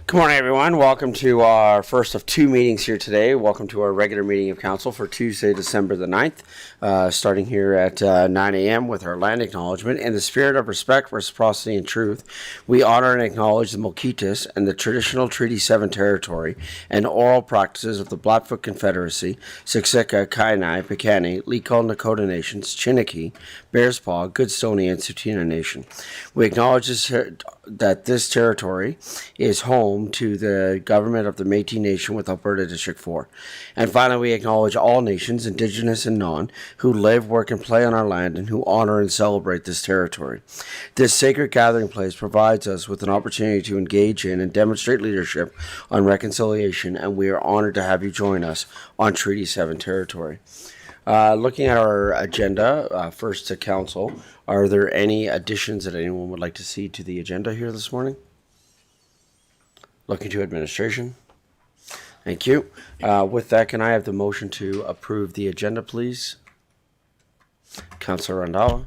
Good morning, everyone. Welcome to our first of two meetings here today. Welcome to our regular meeting of council for Tuesday, December the 9th, starting here at 9 a.m. with our land acknowledgement. In the spirit of respect, reciprocity, and truth, we honor and acknowledge the Mokitas and the traditional Treaty 7 territory and oral practices of the Blackfoot Confederacy, Siksika, Kainai, Piikani, Liko, Nakota Nations, Chiniki, Bearspaw, Goodstone, and Tsuut'ina Nation. We acknowledge that this territory is home to the government of the Métis Nation with Alberta District 4. And finally, we acknowledge all nations, Indigenous and non, who live, work, and play on our land and who honor and celebrate this territory. This sacred gathering place provides us with an opportunity to engage in and demonstrate leadership on reconciliation, and we are honored to have you join us on Treaty 7 territory. Looking at our agenda, first to council, are there any additions that anyone would like to see to the agenda here this morning? Looking to administration. Thank you. With that, can I have the motion to approve the agenda, please? Councillor Randhawa.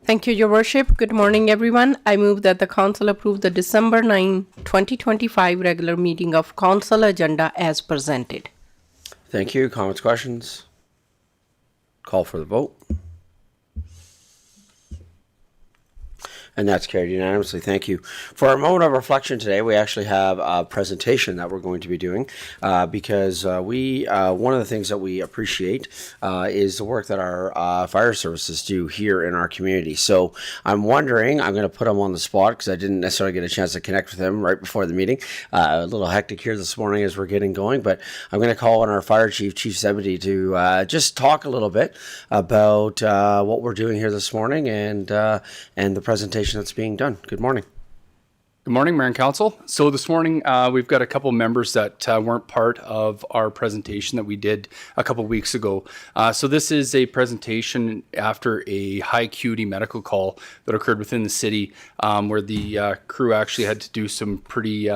Thank you, Your Worship. Good morning, everyone. I move that the Council approve the December 9, 2025 regular meeting of Council agenda as presented. Thank you. Comments, questions? Call for the vote. And that's carried unanimously. Thank you. For our moment of reflection today, we actually have a presentation that we're going to be doing because one of the things that we appreciate is the work that our fire services do here in our community. So I'm wondering, I'm going to put them on the spot because I didn't necessarily get a chance to connect with them right before the meeting. A little hectic here this morning as we're getting going, but I'm going to call on our fire chief, Chief Zebedee, to just talk a little bit about what we're doing here this morning and the presentation that's being done. Good morning. Good morning, Mayor and Council. So this morning we've got a couple members that weren't part of our presentation that we did a couple weeks ago. So this is a presentation after a high acuity medical call that occurred within the city where the crew actually had to do some pretty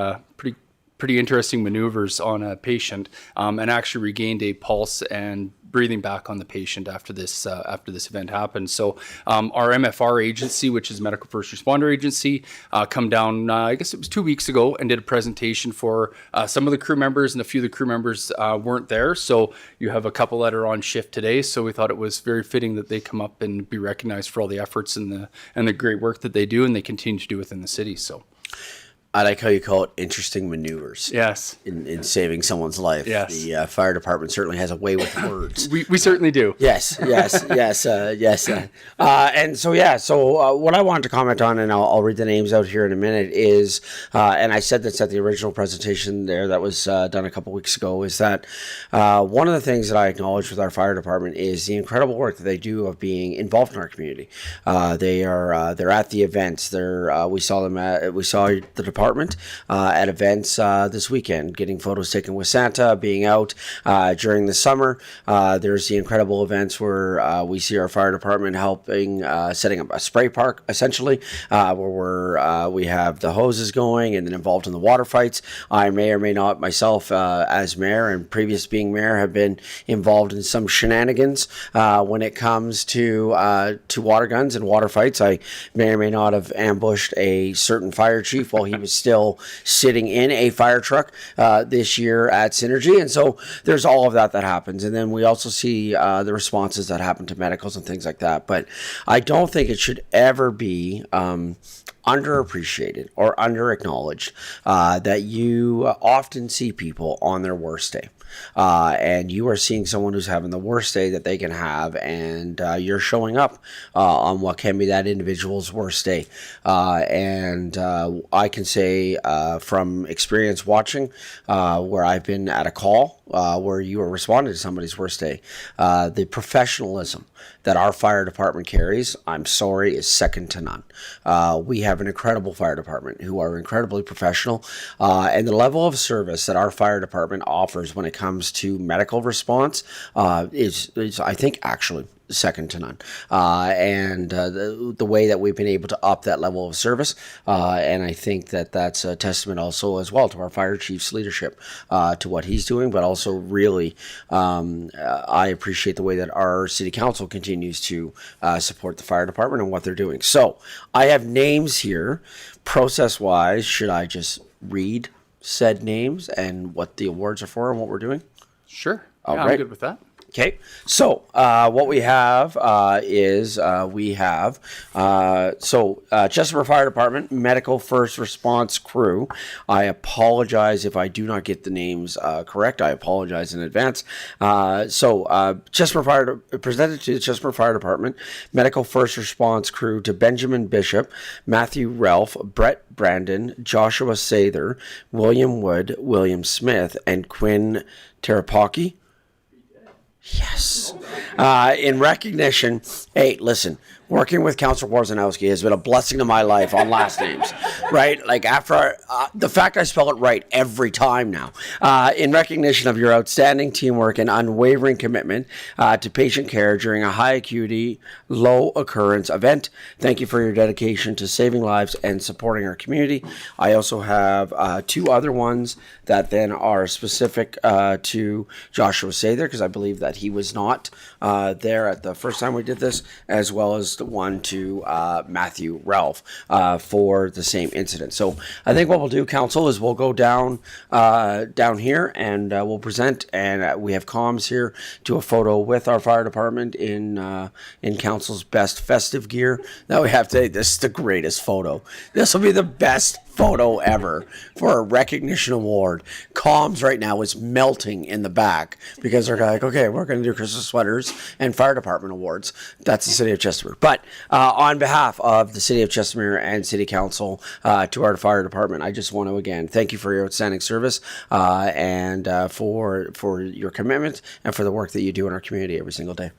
interesting maneuvers on a patient and actually regained a pulse and breathing back on the patient after this event happened. So our MFR agency, which is Medical First Responder Agency, come down, I guess it was 2 weeks ago, and did a presentation for some of the crew members, and a few of the crew members weren't there. So you have a couple that are on shift today. So we thought it was very fitting that they come up and be recognized for all the efforts and the great work that they do and they continue to do within the city. So I like how you call it interesting maneuvers. Yes. In saving someone's life. Yes. The fire department certainly has a way with words. We certainly do. Yes. And so what I wanted to comment on, and I'll read the names out here in a minute, is, and I said this at the original presentation there that was done a couple weeks ago, is that one of the things that I acknowledge with our fire department is the incredible work that they do of being involved in our community. They're at the events. We saw the department at events this weekend, getting photos taken with Santa, being out during the summer. There's the incredible events where we see our fire department helping setting up a spray park, essentially, where we have the hoses going and then involved in the water fights. I may or may not myself, as mayor and previous being mayor, have been involved in some shenanigans when it comes to water guns and water fights. I may or may not have ambushed a certain fire chief while he was still sitting in a fire truck this year at Synergy. And so there's all of that happens. And then we also see the responses that happen to medicals and things like that. But I don't think it should ever be underappreciated or under-acknowledged that you often see people on their worst day. And you are seeing someone who's having the worst day that they can have, and you're showing up on what can be that individual's worst day. And I can say from experience watching where I've been at a call where you are responding to somebody's worst day, the professionalism that our fire department carries, I'm sorry, is second to none. We have an incredible fire department who are incredibly professional, and the level of service that our fire department offers when it comes to medical response is I think, actually second to none. And the way that we've been able to up that level of service, and I think that that's a testament also as well to our fire chief's leadership, to what he's doing, but also really I appreciate the way that our city council continues to support the fire department and what they're doing. So I have names here. Process wise, should I just read said names and what the awards are for and what we're doing? Sure. All Yeah, right. I'm good with that. Okay, so what we have is Chestermere Fire Department Medical First Response Crew. I apologize if I do not get the names correct. I apologize in advance. Chestermere Fire presented to the Chestermere Fire Department Medical First Response Crew to Benjamin Bishop, Matthew Ralph, Brett Brandon, Joshua Sather, William Wood, William Smith, and Quinn Terapaki. Yes. In recognition, hey, listen, working with Councillor Warzanowski has been a blessing to my life on last names, right? Like after the fact I spell it right every time now. In recognition of your outstanding teamwork and unwavering commitment to patient care during a high acuity, low occurrence event, thank you for your dedication to saving lives and supporting our community. I also have two other ones that then are specific to Joshua Sather, because I believe that he was not there at the first time we did this, as well as the one to Matthew Ralph for the same incident. So I think what we'll do, Council, is we'll go down here and we'll present, and we have comms here to a photo with our fire department in Council's best festive gear that we have today. This is the greatest photo. This will be the best photo ever for a recognition award. Comms right now is melting in the back because they're like, okay, we're going to do Christmas sweaters and fire department awards. That's the city of Chestermere. But on behalf of the city of Chestermere and city council to our fire department, I just want to again thank you for your outstanding service and for your commitment and for the work that you do in our community every single day.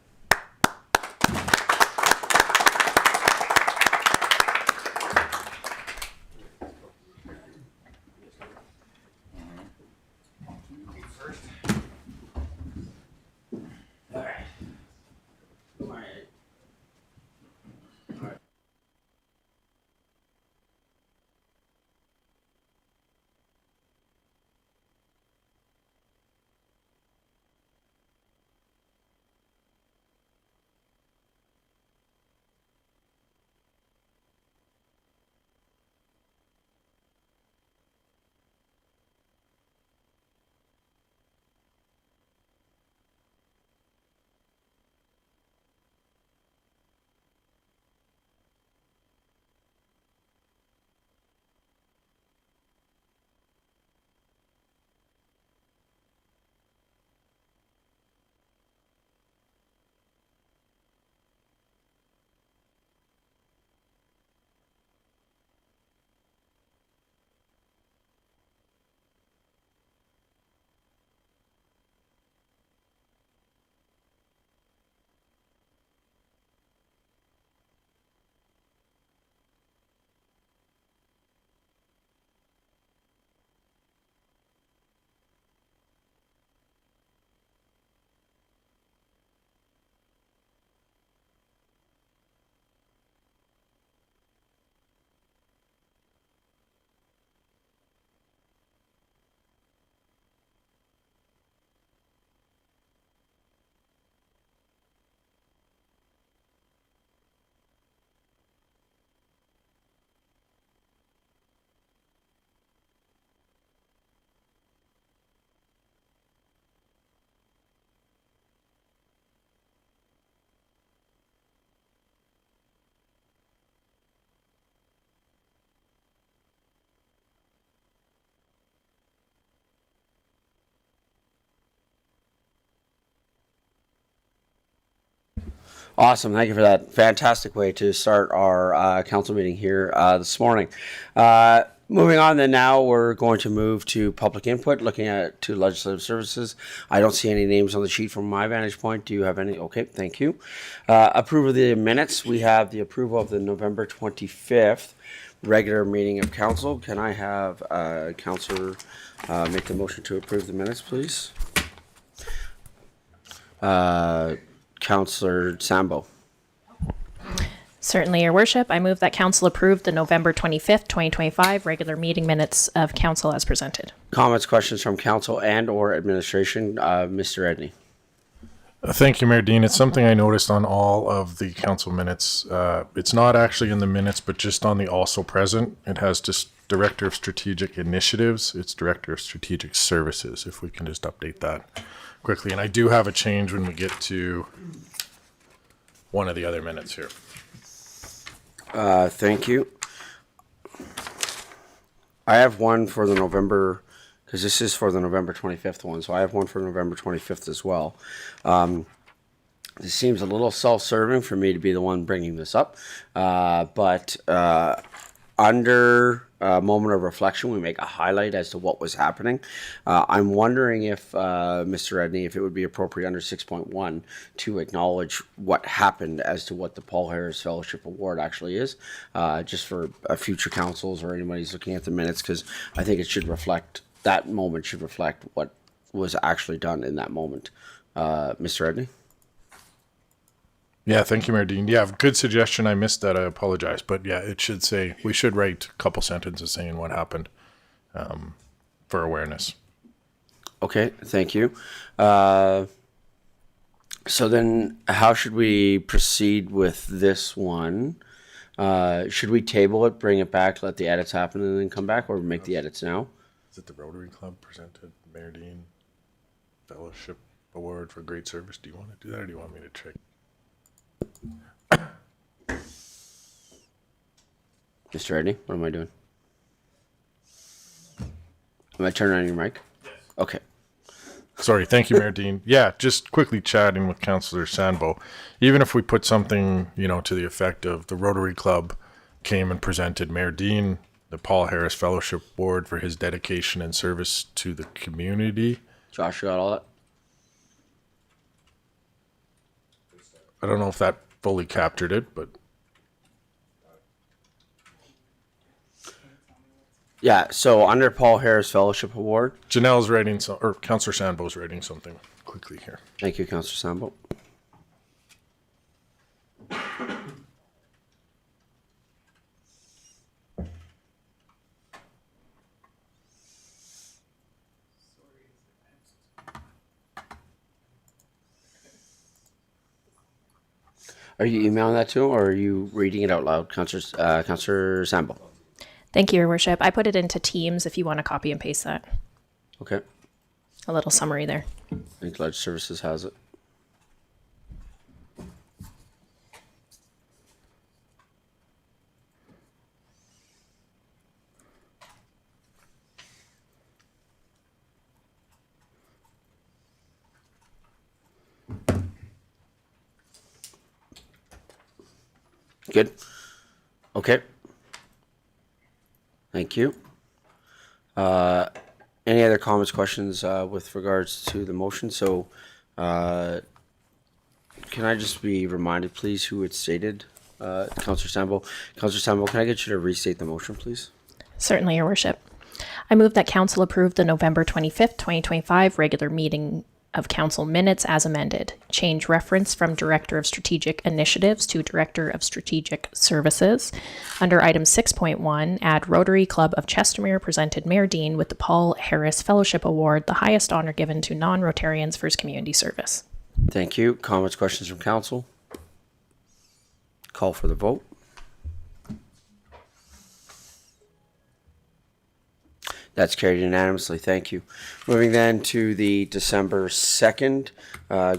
Awesome. Thank you for that fantastic way to start our council meeting here this morning. Moving on then, now we're going to move to public input, looking at to legislative services. I don't see any names on the sheet from my vantage point. Do you have any? Okay, thank you. Approval of the minutes. We have the approval of the November 25th regular meeting of council. Can I have Councillor make the motion to approve the minutes, please? Councillor Sambo. Certainly, Your Worship. I move that Council approve the November 25th, 2025 regular meeting minutes of Council as presented. Comments, questions from council and or administration? Mr. Edney. Thank you, Mayor Dean. It's something I noticed on all of the council minutes. It's not actually in the minutes, but just on the also present. It has just Director of Strategic Initiatives. It's Director of Strategic Services, if we can just update that quickly. And I do have a change when we get to one of the other minutes here. Thank you. I have one for the November, because this is for the November 25th one, so I have one for November 25th as well. This seems a little self-serving for me to be the one bringing this up, but under moment of reflection, we make a highlight as to what was happening. I'm wondering if, Mr. Edney, if it would be appropriate under 6.1 to acknowledge what happened as to what the Paul Harris Fellowship Award actually is, just for future councils or anybody who's looking at the minutes, because I think it should reflect, that moment should reflect what was actually done in that moment. Mr. Edney? Yeah, thank you, Mayor Dean. Yeah, good suggestion. I missed that. I apologize. But yeah, it should say, we should write a couple sentences saying what happened for awareness. Okay, thank you. So then how should we proceed with this one? Should we table it, bring it back, let the edits happen, and then come back, or make the edits now? Is it the Rotary Club presented Mayor Dean Fellowship Award for great service? Do you want to do that, or do you want me to check? Mr. Edney, what am I doing? Am I turning on your mic? Yes. Okay. Sorry, thank you, Mayor Dean. Yeah, just quickly chatting with Councillor Sandbo. Even if we put something, to the effect of the Rotary Club came and presented Mayor Dean the Paul Harris Fellowship Award for his dedication and service to the community. Josh, you got all that? I don't know if that fully captured it, but Yeah, so under Paul Harris Fellowship Award. Janelle's writing or Councillor Sandbo's writing something quickly here. Thank you, Councillor Sambo. Are you emailing that to him, or are you reading it out loud, Councillor Sambo? Thank you, Your Worship. I put it into Teams if you want to copy and paste that. Okay. A little summary there. I think Ledge Services has it. Good. Okay. Thank you. Any other comments, questions with regards to the motion? So can I just be reminded, please, who it stated? Councillor Sambo. Councillor Sambo, can I get you to restate the motion, please? Certainly, Your Worship. I move that Council approve the November 25th, 2025 regular meeting of Council minutes as amended. Change reference from Director of Strategic Initiatives to Director of Strategic Services. Under item 6.1, add Rotary Club of Chestermere presented Mayor Dean with the Paul Harris Fellowship Award, the highest honor given to non-Rotarians for his community service. Thank you. Comments, questions from council? Call for the vote. That's carried unanimously. Thank you. Moving then to the December 2nd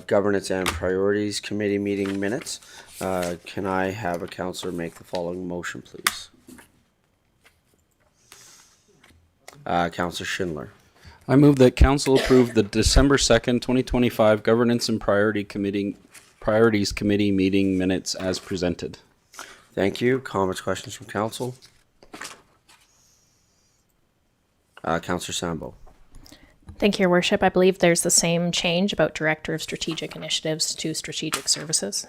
Governance and Priorities Committee meeting minutes. Can I have a councillor make the following motion, please? Councillor Schindler. I move that council approve the December 2nd, 2025 Governance and Priorities Committee meeting minutes as presented. Thank you. Comments, questions from council? Councillor Sambo. Thank you, Your Worship. I believe there's the same change about Director of Strategic Initiatives to Strategic Services.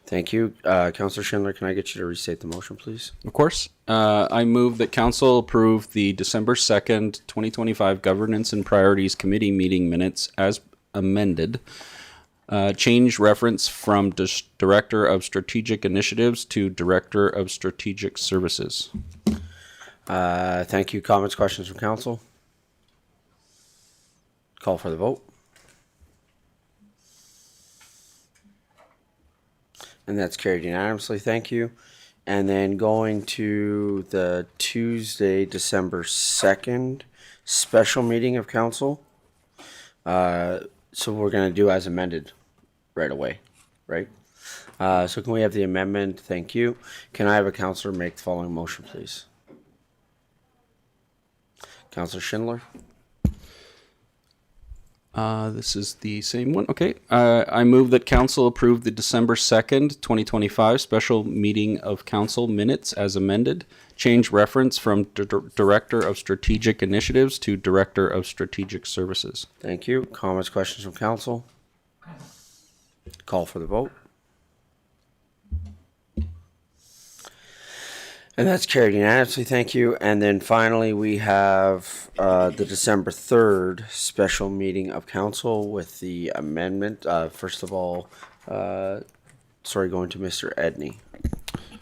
Thank you. Councillor Schindler, can I get you to restate the motion, please? Of course. I move that council approve the December 2nd, 2025 Governance and Priorities Committee meeting minutes as amended. Change reference from Director of Strategic Initiatives to Director of Strategic Services. Thank you. Comments, questions from council? Call for the vote. And that's carried unanimously. Thank you. And then going to the Tuesday, December 2nd, special meeting of council. So we're going to do as amended right away, right? So can we have the amendment? Thank you. Can I have a counselor make the following motion, please? Counselor Schindler? This is the same one. Okay. I move that council approve the December 2nd, 2025 special meeting of council minutes as amended. Change reference from Director of Strategic Initiatives to Director of Strategic Services. Thank you. Comments, questions from council? Call for the vote. And that's carried unanimously. Thank you. And then finally, we have the December 3rd special meeting of council with the amendment. First of all, going to Mr. Edney.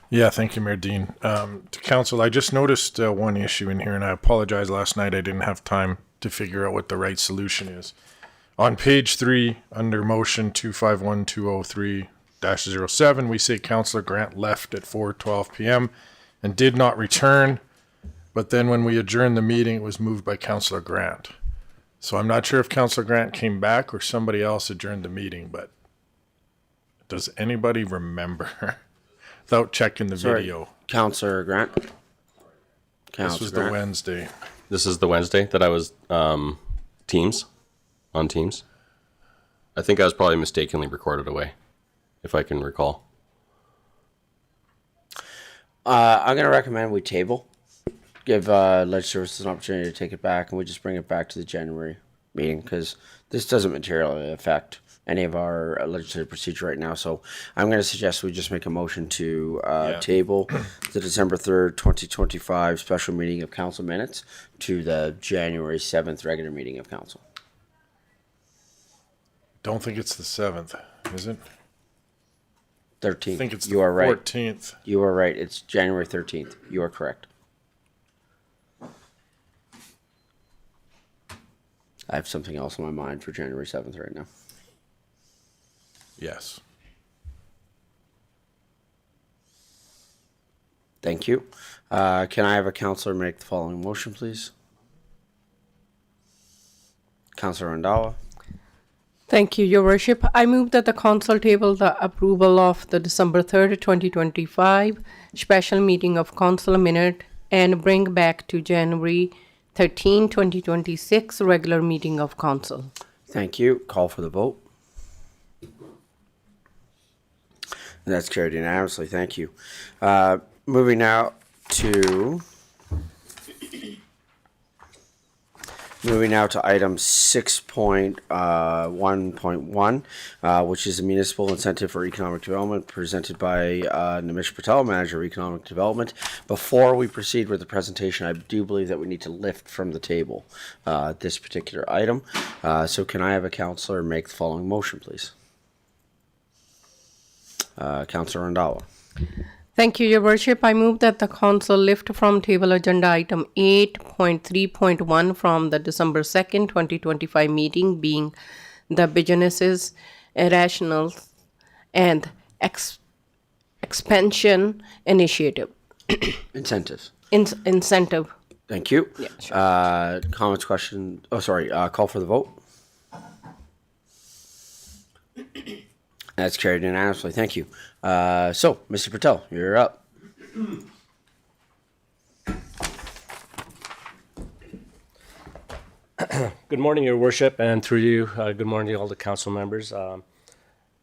Yeah, thank you, Mayor Dean. To council, I just noticed one issue in here, and I apologize. Last night I didn't have time to figure out what the right solution is. On page 3, under motion 251203-07, we say Councillor Grant left at 4:12 p.m. and did not return. But then when we adjourned the meeting, it was moved by Councillor Grant. So I'm not sure if Councillor Grant came back or somebody else adjourned the meeting, but does anybody remember? Without checking the video. Counselor Grant. This was the Wednesday. This is the Wednesday that I was on Teams. I think I was probably mistakenly recorded away, if I can recall. I'm going to recommend we table. Give Ledge Services an opportunity to take it back, and we just bring it back to the January meeting, because this doesn't materially affect any of our legislative procedure right now. So I'm going to suggest we just make a motion to table the December 3rd, 2025 special meeting of council minutes to the January 7th regular meeting of council. Don't think it's the 7th, is it? 13th. I think it's you the are right. 14th. You are right. It's January 13th. You are correct. I have something else in my mind for January 7th right now. Yes. Thank you. Can I have a counselor make the following motion, please? Counselor Randhawa. Thank you, Your Worship. I move that the council table the approval of the December 3rd, 2025 special meeting of council minute and bring back to January 13, 2026 regular meeting of council. Thank you. Call for the vote. And that's carried unanimously. Thank you. Moving now to item 6.1.1, which is a municipal incentive for economic development presented by Nimish Patel, Manager of Economic Development. Before we proceed with the presentation, I do believe that we need to lift from the table this particular item. So can I have a counselor make the following motion, please? Counselor Randhawa. Thank you, Your Worship. I move that the council lift from table agenda item 8.3.1 from the December 2nd, 2025 meeting, being the businesses, rational and expansion initiative. Incentives. Incentive. Thank you. Yeah, sure. Comments, question? Oh, sorry. Call for the vote. That's carried unanimously. Thank you. So, Mr. Patel, you're up. Good morning, Your Worship, and through you, good morning to all the council members.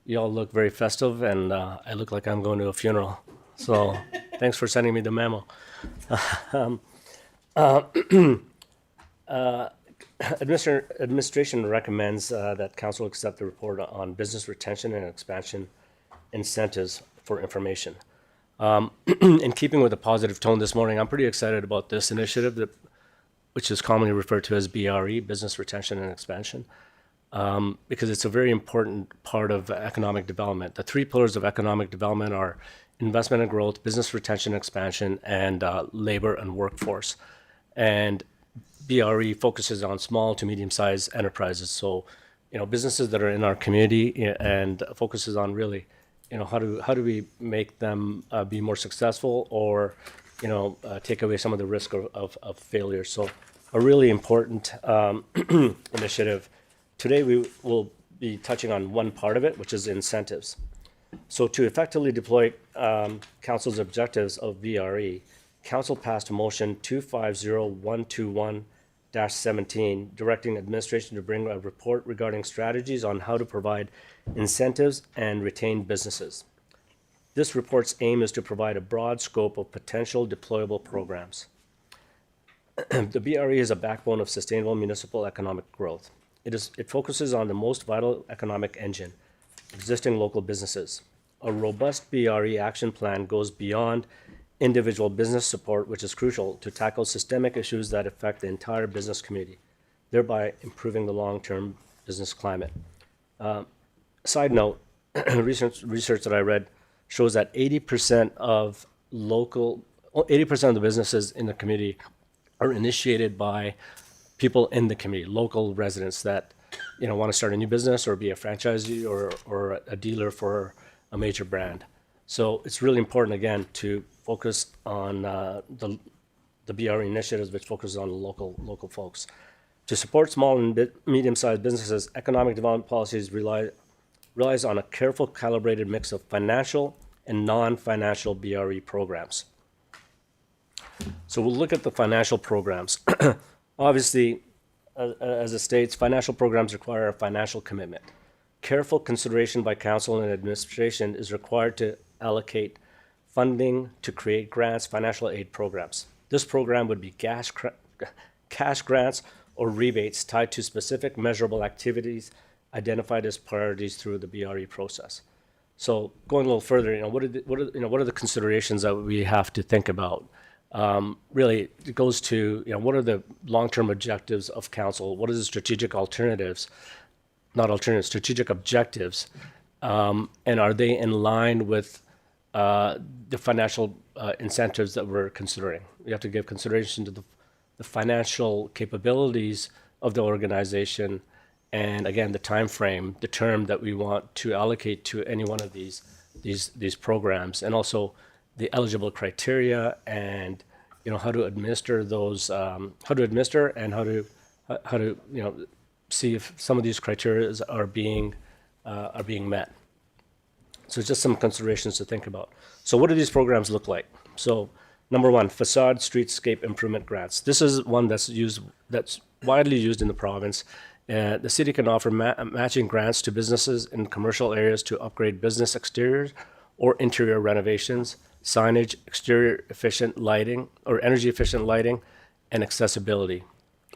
You all look very festive, and I look like I'm going to a funeral. So, thanks for sending me the memo. Administration recommends that council accept the report on business retention and expansion incentives for information. In keeping with the positive tone this morning, I'm pretty excited about this initiative, which is commonly referred to as BRE, Business Retention and Expansion, because it's a very important part of economic development. The three pillars of economic development are investment and growth, business retention and expansion, and labor and workforce. And BRE focuses on small to medium-sized enterprises. So, businesses that are in our community, and focuses on really, how do we make them be more successful, or take away some of the risk of failure. So a really important initiative. Today we will be touching on one part of it, which is incentives. So to effectively deploy council's objectives of VRE, council passed motion 250121-17, directing administration to bring a report regarding strategies on how to provide incentives and retain businesses. This report's aim is to provide a broad scope of potential deployable programs. The BRE is a backbone of sustainable municipal economic growth. It focuses on the most vital economic engine, existing local businesses. A robust BRE action plan goes beyond individual business support, which is crucial to tackle systemic issues that affect the entire business community, thereby improving the long-term business climate. Side note, research that I read shows that 80% of the businesses in the community are initiated by people in the community, local residents that want to start a new business or be a franchisee or a dealer for a major brand. So it's really important, again, to focus on the BRE initiatives, which focuses on local folks. To support small and medium-sized businesses, economic development policies relies on a careful, calibrated mix of financial and non-financial BRE programs. So we'll look at the financial programs. Obviously, as it states, financial programs require a financial commitment. Careful consideration by council and administration is required to allocate funding to create grants, financial aid programs. This program would be cash grants or rebates tied to specific measurable activities identified as priorities through the BRE process. So going a little further, what are the considerations that we have to think about? Really, it goes to what are the long-term objectives of council? What are the strategic objectives? And are they in line with the financial incentives that we're considering? We have to give consideration to the financial capabilities of the organization, and again, the time frame, the term that we want to allocate to any one of these programs, and also the eligible criteria, and how to administer those, and how to see if some of these criteria are being met. So just some considerations to think about. So what do these programs look like? So number one, facade streetscape improvement grants. This is one that's widely used in the province. The city can offer matching grants to businesses in commercial areas to upgrade business exteriors or interior renovations, signage, exterior efficient lighting or energy efficient lighting, and accessibility.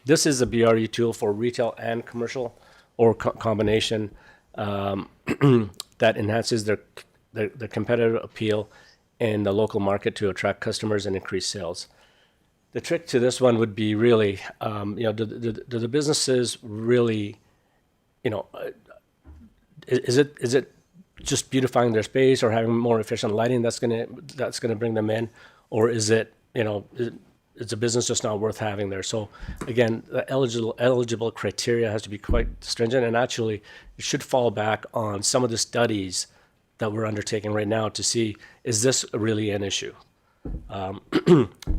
This is a BRE tool for retail and commercial or combination that enhances their competitive appeal in the local market to attract customers and increase sales. The trick to this one would be really, do the businesses really, is it just beautifying their space or having more efficient lighting that's gonna bring them in, or is it, is a business just not worth having there? So again, the eligible criteria has to be quite stringent, and actually it should fall back on some of the studies that we're undertaking right now to see, is this really an issue?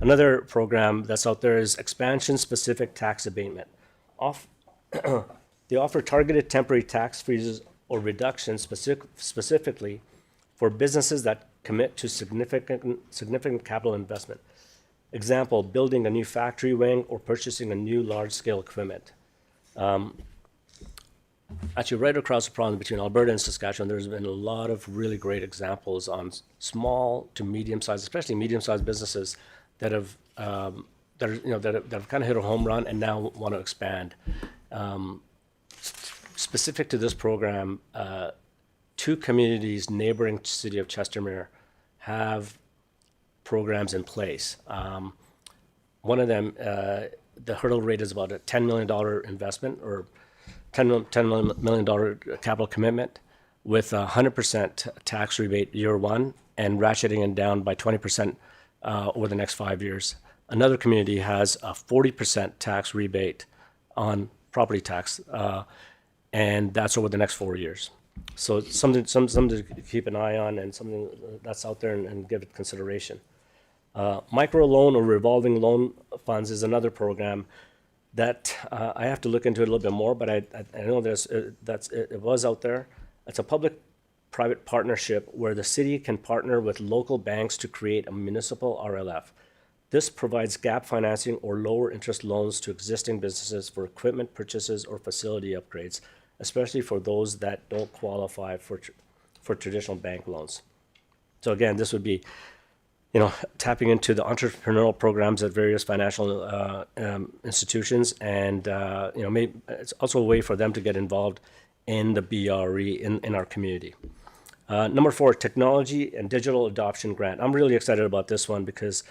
Another program that's out there is expansion-specific tax abatement. They offer targeted temporary tax freezes or reductions specifically for businesses that commit to significant capital investment. Example, building a new factory wing or purchasing a new large-scale equipment. Actually, right across the province between Alberta and Saskatchewan, there's been a lot of really great examples on small to medium-sized, especially medium-sized businesses that have kind of hit a home run and now want to expand. Specific to this program, 2 communities neighboring city of Chestermere have programs in place. One of them, the hurdle rate is about a $10 million investment or $10 million capital commitment with a 100% tax rebate year one and ratcheting it down by 20% over the next 5 years. Another community has a 40% tax rebate on property tax, and that's over the next 4 years. So it's something to keep an eye on, and something that's out there and give it consideration. Micro loan or revolving loan funds is another program that I have to look into it a little bit more, but I know it was out there. It's a public-private partnership where the city can partner with local banks to create a municipal RLF. This provides gap financing or lower interest loans to existing businesses for equipment purchases or facility upgrades, especially for those that don't qualify for traditional bank loans. So again, this would be, tapping into the entrepreneurial programs at various financial institutions, and maybe it's also a way for them to get involved in the BRE in our community. Number 4, technology and digital adoption grant. I'm really excited about this one because,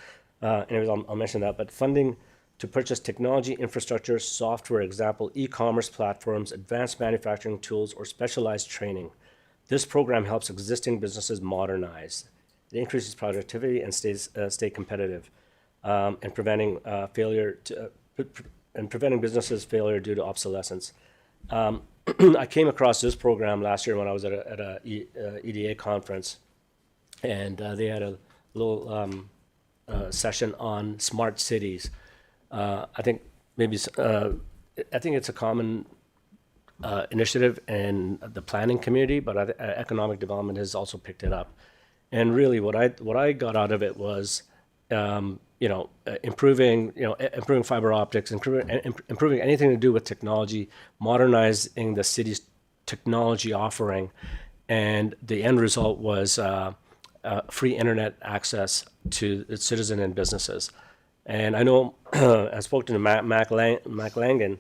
anyways, I'll mention that, but funding to purchase technology infrastructure, software, example, e-commerce platforms, advanced manufacturing tools, or specialized training. This program helps existing businesses modernize. It increases productivity and stay competitive, and preventing preventing businesses' failure due to obsolescence. I came across this program last year when I was at a EDA conference, and they had a little session on smart cities. I think it's a common initiative in the planning community, but economic development has also picked it up. And really, what I got out of it was, improving fiber optics, improving anything to do with technology, modernizing the city's technology offering, and the end result was free internet access to its citizens and businesses. And I know I spoke to Mac Langan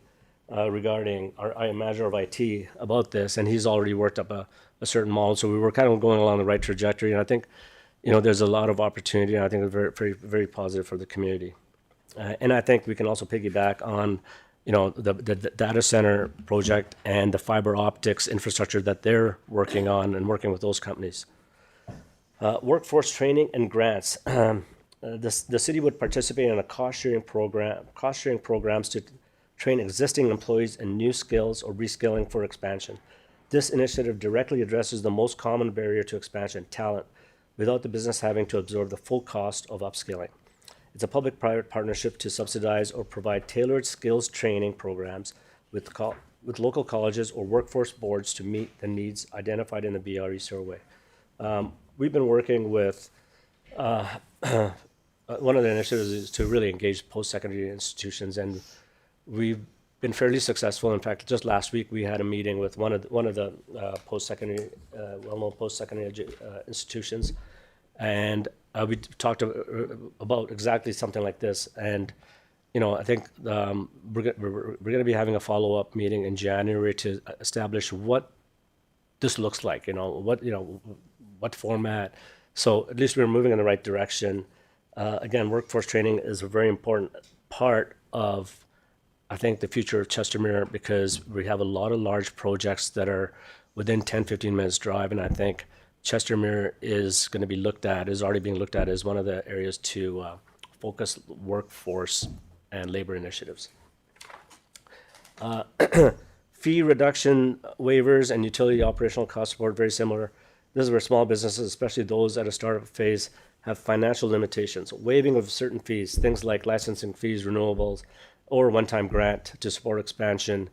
regarding our manager of IT about this, and he's already worked up a certain model. So we were kind of going along the right trajectory, and I think there's a lot of opportunity, and I think it's very, very, very positive for the community. And I think we can also piggyback on the data center project and the fiber optics infrastructure that they're working on and working with those companies. Workforce training and grants. The city would participate in a cost-sharing programs to train existing employees in new skills or reskilling for expansion. This initiative directly addresses the most common barrier to expansion, talent, without the business having to absorb the full cost of upskilling. It's a public-private partnership to subsidize or provide tailored skills training programs with local colleges or workforce boards to meet the needs identified in the BRE survey. We've been working with one of the initiatives is to really engage post-secondary institutions, and we've been fairly successful. In fact, just last week we had a meeting with one of the post-secondary, well-known post-secondary institutions, and we talked about exactly something like this. And I think we're going to be having a follow-up meeting in January to establish what this looks like. What format. So at least we're moving in the right direction. Again, workforce training is a very important part of, I think, the future of Chestermere, because we have a lot of large projects that are within 10, 15 minutes drive. And I think Chestermere is going to be already being looked at as one of the areas to focus workforce and labor initiatives. Fee reduction waivers and utility operational cost support, very similar. This is where small businesses, especially those at a startup phase, have financial limitations. Waiving of certain fees, things like licensing fees, renewables, or one-time grant to support expansion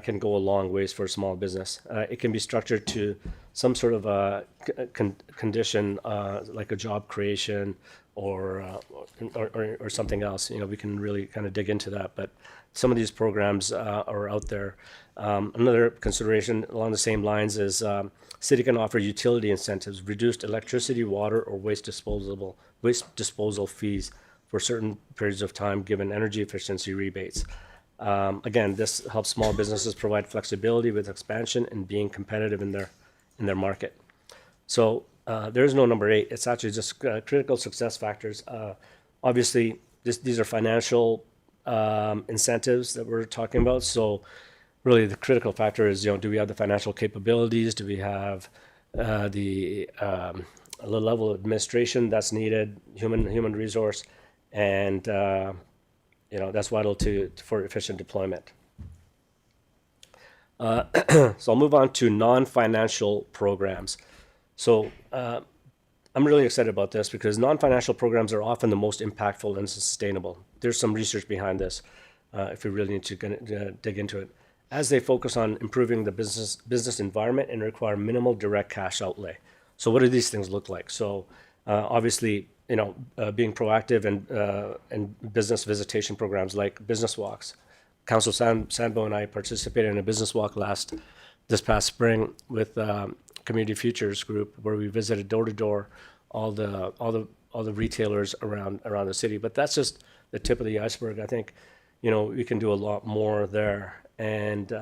can go a long ways for a small business. It can be structured to some sort of a condition, like a job creation or something else. We can really kind of dig into that, but some of these programs are out there. Another consideration along the same lines is city can offer utility incentives, reduced electricity, water, or waste disposal fees for certain periods of time, given energy efficiency rebates. Again, this helps small businesses provide flexibility with expansion and being competitive in their market. So there is no number 8. It's actually just critical success factors. Obviously, these are financial incentives that we're talking about. So really the critical factor is, do we have the financial capabilities? Do we have the level of administration that's needed, human resource? And that's vital for efficient deployment. So I'll move on to non-financial programs. So I'm really excited about this because non-financial programs are often the most impactful and sustainable. There's some research behind this if we really need to dig into it. As they focus on improving the business environment and require minimal direct cash outlay. So what do these things look like? So obviously, being proactive and business visitation programs like business walks. Council Sandbo and I participated in a business walk this past spring with Community Futures Group, where we visited door to door all the retailers around the city. But that's just the tip of the iceberg. I think we can do a lot more there, and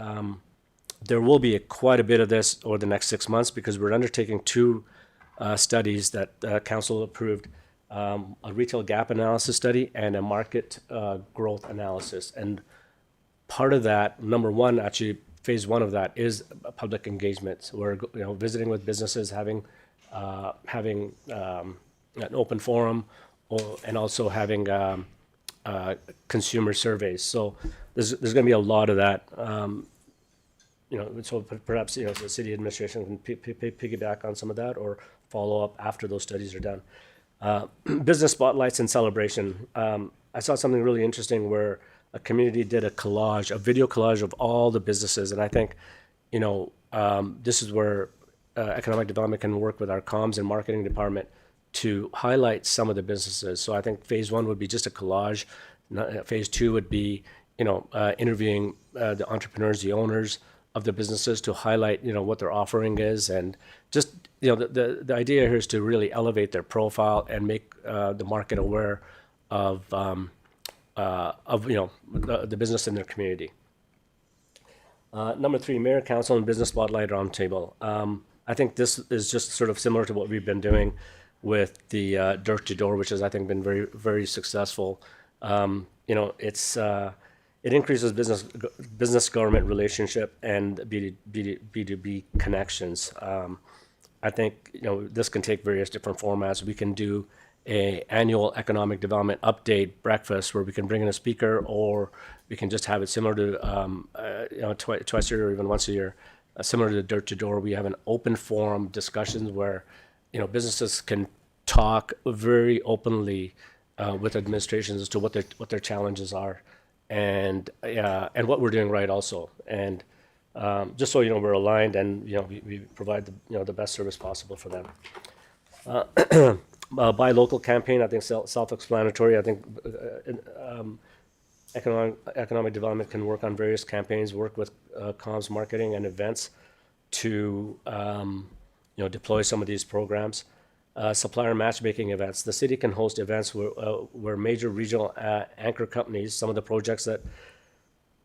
there will be quite a bit of this over the next 6 months because we're undertaking two studies that council approved. A retail gap analysis study and a market growth analysis. And part of that, number one, actually, phase one of that is public engagement. We're visiting with businesses, having an open forum, and also having consumer surveys. So there's going to be a lot of that. So perhaps the city administration can piggyback on some of that or follow up after those studies are done. Business spotlights and celebration. I saw something really interesting where a community did a video collage of all the businesses, and I think, this is where economic development can work with our comms and marketing department to highlight some of the businesses. So I think phase one would be just a collage. Phase two would be, interviewing the entrepreneurs, the owners of the businesses to highlight, what their offering is, and just, the idea here is to really elevate their profile and make the market aware of the business in their community. Number three, Mayor, Council, and Business Spotlight Roundtable. I think this is just sort of similar to what we've been doing with the Dirt to Door, which has, I think, been very, very successful. It increases business government relationship and B2B connections. I think this can take various different formats. We can do a annual economic development update breakfast where we can bring in a speaker, or we can just have it similar to twice a year or even once a year, similar to Dirt to Door. We have an open forum discussions where businesses can talk very openly with administrations as to what their challenges are, and what we're doing right also, and just so we're aligned and we provide the best service possible for them. Buy local campaign, I think self-explanatory. I think economic development can work on various campaigns, work with comms, marketing, and events to deploy some of these programs. Supplier matchmaking events. The city can host events where major regional anchor companies, some of the projects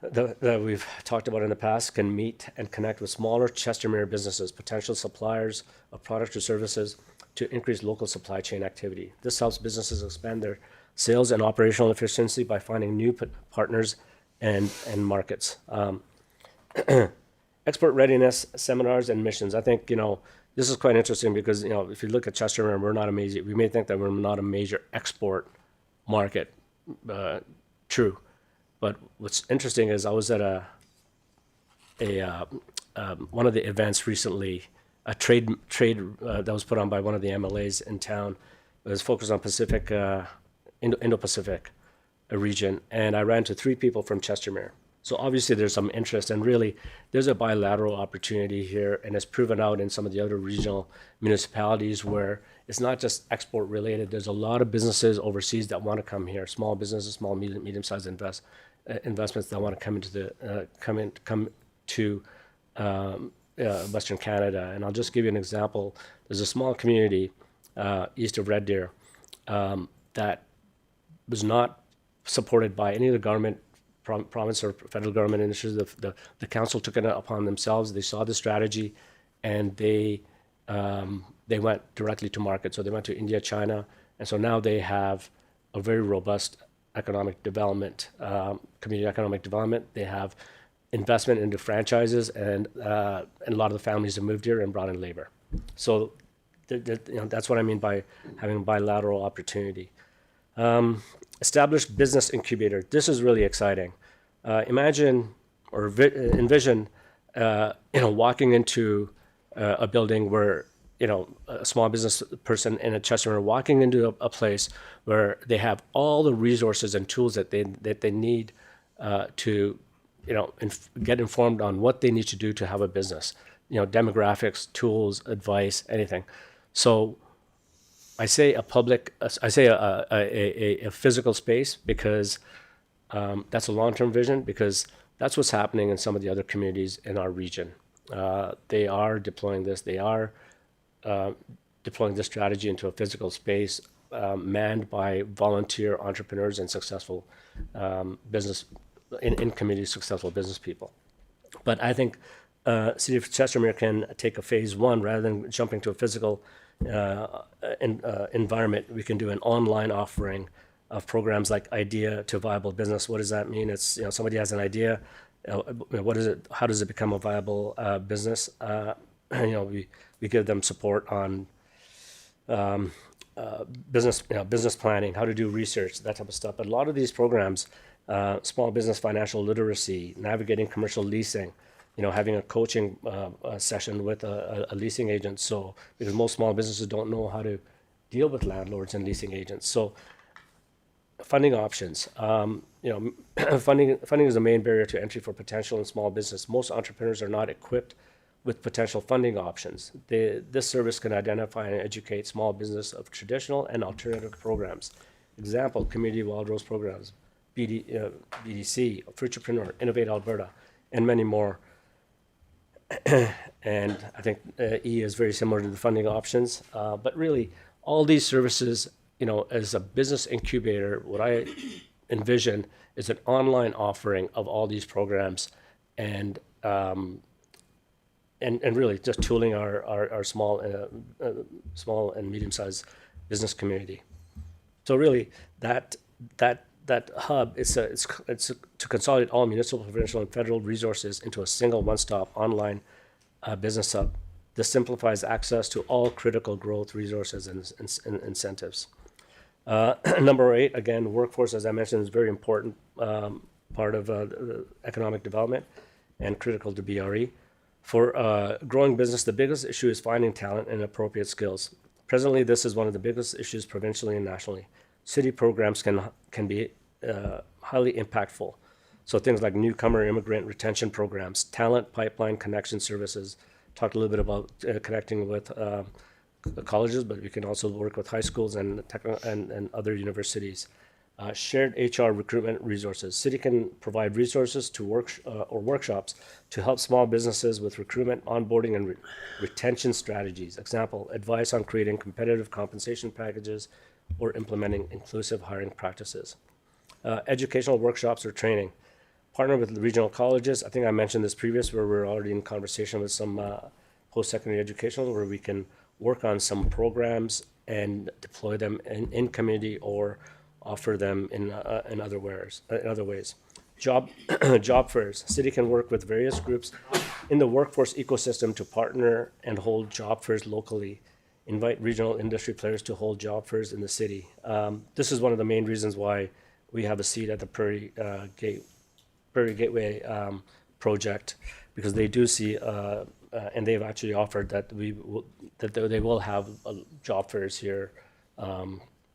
that we've talked about in the past, can meet and connect with smaller Chestermere businesses, potential suppliers of products or services, to increase local supply chain activity. This helps businesses expand their sales and operational efficiency by finding new partners and markets. Export readiness seminars and missions. I think this is quite interesting because if you look at Chestermere, we may think that we're not a major export market. True, but what's interesting is I was at one of the events recently, a trade that was put on by one of the MLAs in town. It was focused on Pacific, Indo-Pacific region, and I ran to 3 people from Chestermere. So obviously there's some interest, and really there's a bilateral opportunity here, and it's proven out in some of the other regional municipalities where it's not just export related. There's a lot of businesses overseas that want to come here, small businesses, small medium-sized investments that want to come to Western Canada. And I'll just give you an example. There's a small community east of Red Deer that was not supported by any of the government, province or federal government initiatives. The council took it upon themselves. They saw the strategy, and they went directly to market. So they went to India, China, and so now they have a very robust economic development, community economic development. They have investment into franchises, and a lot of the families have moved here and brought in labor. So that's what I mean by having a bilateral opportunity. Established business incubator. This is really exciting. Imagine or envision walking into a building where, a small business person in a Chestermere walking into a place where they have all the resources and tools that they need to, get informed on what they need to do to have a business, demographics, tools, advice, anything. So I say a physical space because that's a long-term vision, because that's what's happening in some of the other communities in our region. They are deploying this. They are deploying this strategy into a physical space manned by volunteer entrepreneurs and successful business in community successful business people. But I think City of Chestermere can take a phase one rather than jumping to a physical environment. We can do an online offering of programs like Idea to Viable Business. What does that mean? It's somebody has an idea. What is it? How does it become a viable business? We give them support on business planning, how to do research, that type of stuff. But a lot of these programs, small business financial literacy, navigating commercial leasing, having a coaching session with a leasing agent. So because most small businesses don't know how to deal with landlords and leasing agents. So funding options. Funding is the main barrier to entry for potential and small business. Most entrepreneurs are not equipped with potential funding options. This service can identify and educate small business of traditional and alternative programs. Example, Community Wildrose programs, BDC, Futurepreneur, Innovate Alberta, and many more. And I think E is very similar to the funding options. But really, all these services, as a business incubator, what I envision is an online offering of all these programs, and really just tooling our small and medium-sized business community. So really, that hub it's to consolidate all municipal, provincial, and federal resources into a single one-stop online business hub. This simplifies access to all critical growth resources and incentives. Number 8, again, workforce, as I mentioned, is a very important part of economic development and critical to BRE. For growing business, the biggest issue is finding talent and appropriate skills. Presently, this is one of the biggest issues provincially and nationally. City programs can be highly impactful. So things like newcomer immigrant retention programs, talent pipeline connection services. Talked a little bit about connecting with the colleges, but we can also work with high schools and other universities. Shared HR recruitment resources. City can provide resources to workshops to help small businesses with recruitment, onboarding, and retention strategies. Example, advice on creating competitive compensation packages or implementing inclusive hiring practices. Educational workshops or training. Partner with the regional colleges. I think I mentioned this previous, where we're already in conversation with some post-secondary educational, where we can work on some programs and deploy them in community or offer them in other ways. Job fairs. City can work with various groups in the workforce ecosystem to partner and hold job fairs locally. Invite regional industry players to hold job fairs in the city. This is one of the main reasons why we have a seat at the Prairie Gateway project, because they do see, and they've actually offered that they will have job fairs here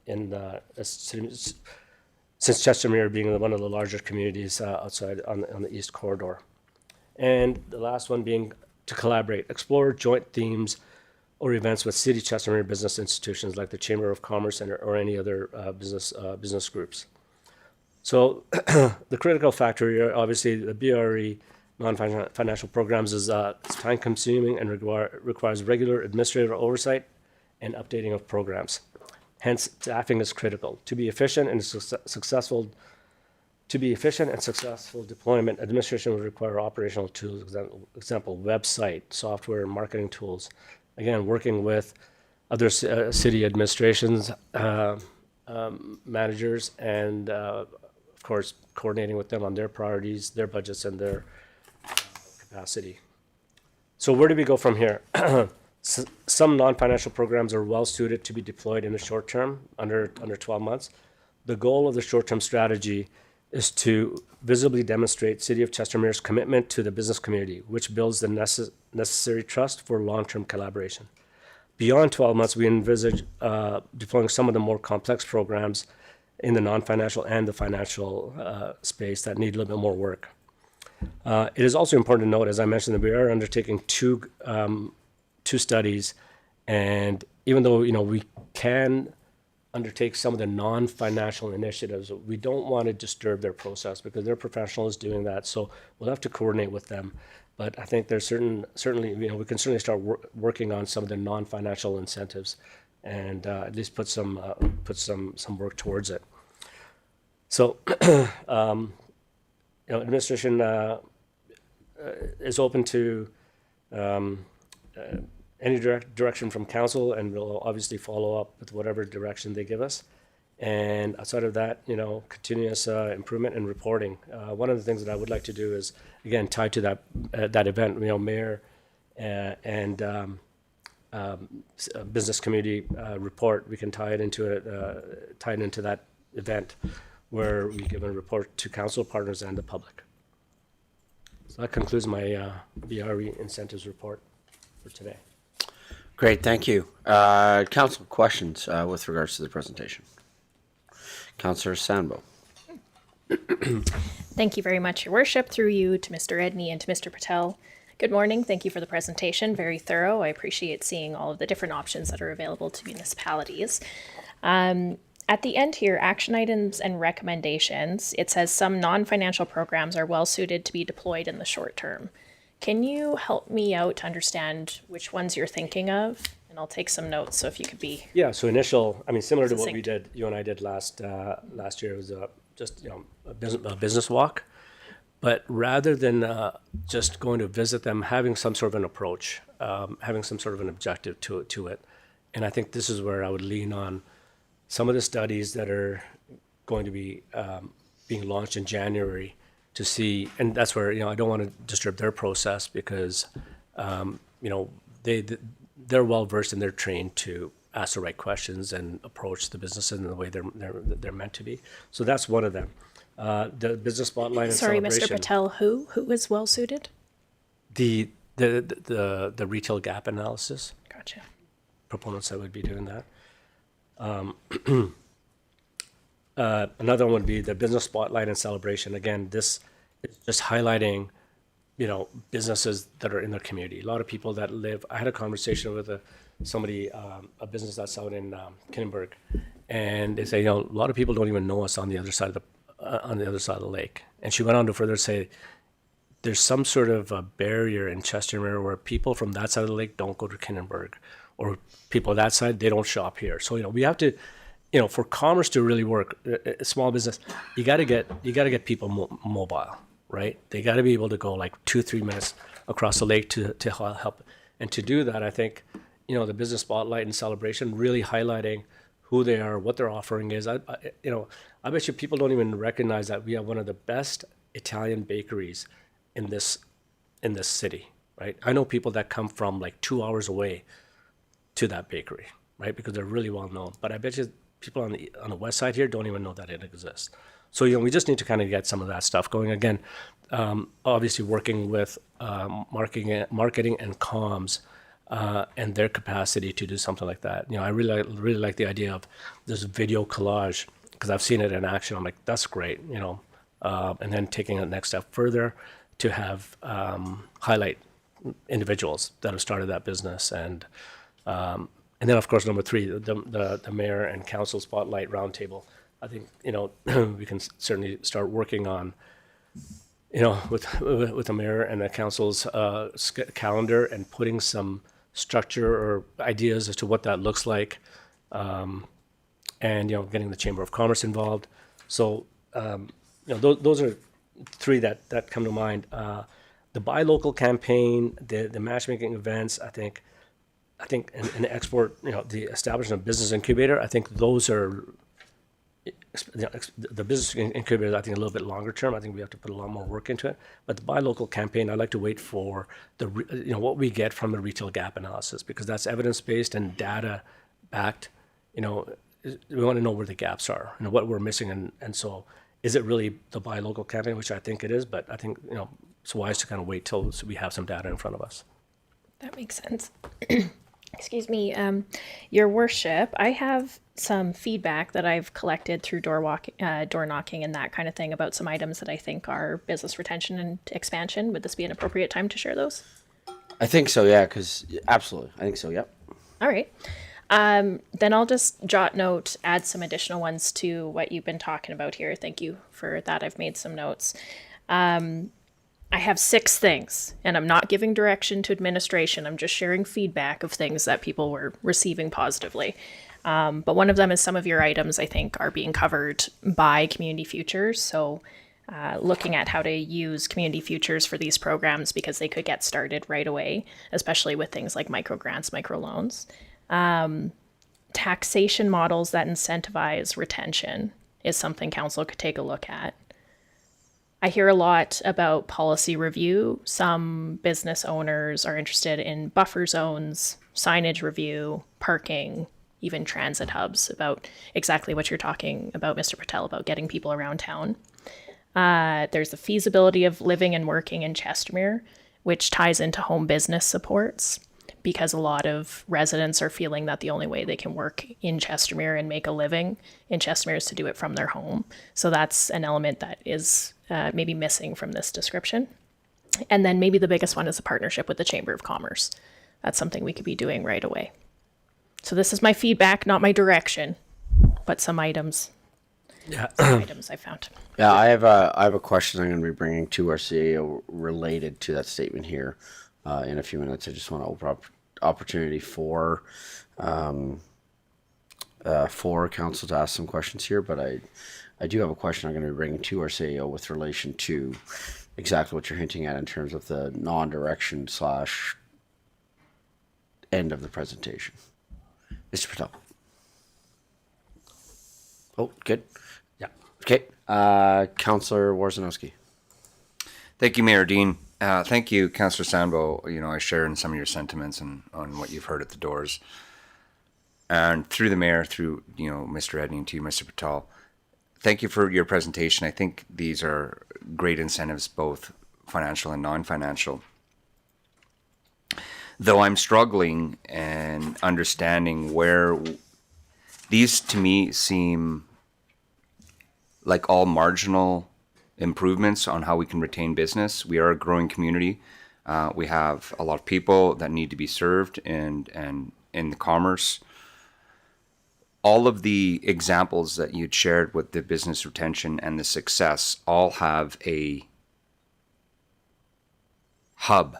in the city, since Chestermere being one of the larger communities outside on the East Corridor. And the last one being to collaborate, explore joint themes or events with City Chestermere business institutions like the Chamber of Commerce or any other business groups. So the critical factor here, obviously, the BRE non-financial programs is it's time-consuming and requires regular administrative oversight and updating of programs. Hence, staffing is critical. To be efficient and successful deployment, administration will require operational tools, example, website, software, marketing tools. Again, working with other city administrations, managers, and of course, coordinating with them on their priorities, their budgets, and their capacity. So where do we go from here? Some non-financial programs are well suited to be deployed in the short term, under 12 months. The goal of the short-term strategy is to visibly demonstrate City of Chestermere's commitment to the business community, which builds the necessary trust for long-term collaboration. Beyond 12 months, we envisage deploying some of the more complex programs in the non-financial and the financial space that need a little bit more work. It is also important to note, as I mentioned, that we are undertaking two studies, and even though we can undertake some of the non-financial initiatives, we don't want to disturb their process because they're professionals doing that. So we'll have to coordinate with them. But I think there's certainly we can certainly start working on some of the non-financial incentives, and at least put some work towards it. So, administration is open to any direction from council, and we'll obviously follow up with whatever direction they give us. And outside of that, continuous improvement and reporting. One of the things that I would like to do is, again, tied to that event, mayor and business community report. We can tie it into that event where we give a report to council partners and the public. So that concludes my BRE incentives report for today. Great, thank you. Council questions with regards to the presentation. Councillor Sandbo. Thank you very much, Your Worship, through you to Mr. Edney and to Mr. Patel. Good morning. Thank you for the presentation. Very thorough. I appreciate seeing all of the different options that are available to municipalities. At the end here, action items and recommendations, it says some non-financial programs are well suited to be deployed in the short term. Can you help me out to understand which ones you're thinking of? And I'll take some notes, so if you could be... Yeah, so similar to what we Succinct. did, you and I did last year, it was just a business walk. But rather than just going to visit them, having some sort of an approach, having some sort of an objective to it. And I think this is where I would lean on some of the studies that are going to be being launched in January to see, and that's where, I don't want to disturb their process because, they're well versed and they're trained to ask the right questions and approach the businesses in the way they're meant to be. So that's one of them. The business spotlight and Sorry, celebration. Mr. Patel, who is well suited? The retail gap analysis. Gotcha. Proponents that would be doing that. Another one would be the business spotlight and celebration. Again, this is just highlighting, businesses that are in their community. A lot of people that live. I had a conversation with somebody, a business that's out in Kinenberg, and they say, a lot of people don't even know us on the other side of the lake. And she went on to further say, there's some sort of a barrier in Chestermere where people from that side of the lake don't go to Kinenberg, or people that side, they don't shop here. So we have to, for commerce to really work, a small business, you got to get people mobile, right? They got to be able to go like 2-3 minutes across the lake to help. And to do that, I think, the business spotlight and celebration, really highlighting who they are, what their offering is. I bet you people don't even recognize that we have one of the best Italian bakeries in this city, right? I know people that come from like 2 hours away to that bakery, right? Because they're really well known. But I bet you people on the west side here don't even know that it exists. So we just need to kind of get some of that stuff going. Again, obviously working with marketing and comms and their capacity to do something like that. I really like the idea of this video collage because I've seen it in action. I'm like, that's great. And then taking it next step further to have highlight individuals that have started that business and then of course number 3, the mayor and council spotlight roundtable. I think we can certainly start working on with the mayor and the council's calendar and putting some structure or ideas as to what that looks like, and getting the Chamber of Commerce involved. So those are 3 that come to mind. The buy local campaign, the matchmaking events, I think an export, the establishment of business incubator, I think those are the business incubator is, I think, a little bit longer term. I think we have to put a lot more work into it. But the buy local campaign, I'd like to wait for what we get from the retail gap analysis, because that's evidence based and data backed. We want to know where the gaps are and what we're missing, and so is it really the buy local campaign, which I think it is, but I think, it's wise to kind of wait till we have some data in front of us. That makes sense. Excuse me, Your Worship, I have some feedback that I've collected through door knocking and that kind of thing about some items that I think are business retention and expansion. Would this be an appropriate time to share those? I think so, yeah, because absolutely. I think so, yep. All right. Then I'll just jot note, add some additional ones to what you've been talking about here. Thank you for that. I've made some notes. I have 6 things, and I'm not giving direction to administration. I'm just sharing feedback of things that people were receiving positively. But one of them is some of your items, I think, are being covered by Community Futures. So looking at how to use Community Futures for these programs because they could get started right away, especially with things like microgrants, microloans. Taxation models that incentivize retention is something council could take a look at. I hear a lot about policy review. Some business owners are interested in buffer zones, signage review, parking, even transit hubs, about exactly what you're talking about, Mr. Patel, about getting people around town. There's the feasibility of living and working in Chestermere, which ties into home business supports, because a lot of residents are feeling that the only way they can work in Chestermere and make a living in Chestermere is to do it from their home. So that's an element that is maybe missing from this description. And then maybe the biggest one is a partnership with the Chamber of Commerce. That's something we could be doing right away. So this is my feedback, not my direction, but some items. Yeah. Some items I found. Yeah, I have a question I'm going to be bringing to our CEO related to that statement here in a few minutes. I just want to open up opportunity for council to ask some questions here, but I do have a question I'm going to be bringing to our CEO with relation to exactly what you're hinting at in terms of the non-direction / end of the presentation. Mr. Patel. Oh, good. Yeah. Okay. Councillor Warzanowski. Thank you, Mayor Dean. Thank you, Councillor Sambo. I share in some of your sentiments on what you've heard at the doors. And through the mayor, through, Mr. Edney, to you, Mr. Patel, thank you for your presentation. I think these are great incentives, both financial and non-financial. Though I'm struggling and understanding where these, to me, seem like all marginal improvements on how we can retain business. We are a growing community. We have a lot of people that need to be served and in the commerce. All of the examples that you'd shared with the business retention and the success all have a hub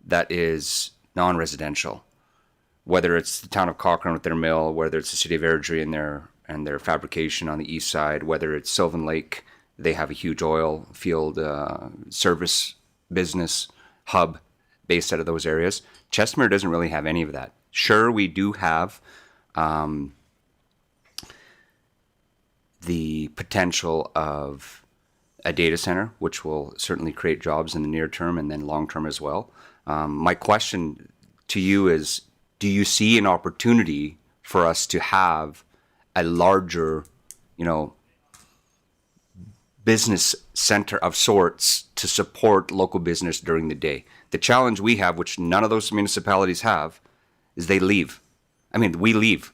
that is non-residential, whether it's the town of Cochrane with their mill, whether it's the city of Airdrie and their fabrication on the east side, whether it's Sylvan Lake, they have a huge oil field service business hub based out of those areas. Chestermere doesn't really have any of that. Sure, we do have the potential of a data center, which will certainly create jobs in the near term and then long term as well. My question to you is, do you see an opportunity for us to have a larger, business center of sorts to support local business during the day? The challenge we have, which none of those municipalities have, is they leave. I mean, we leave.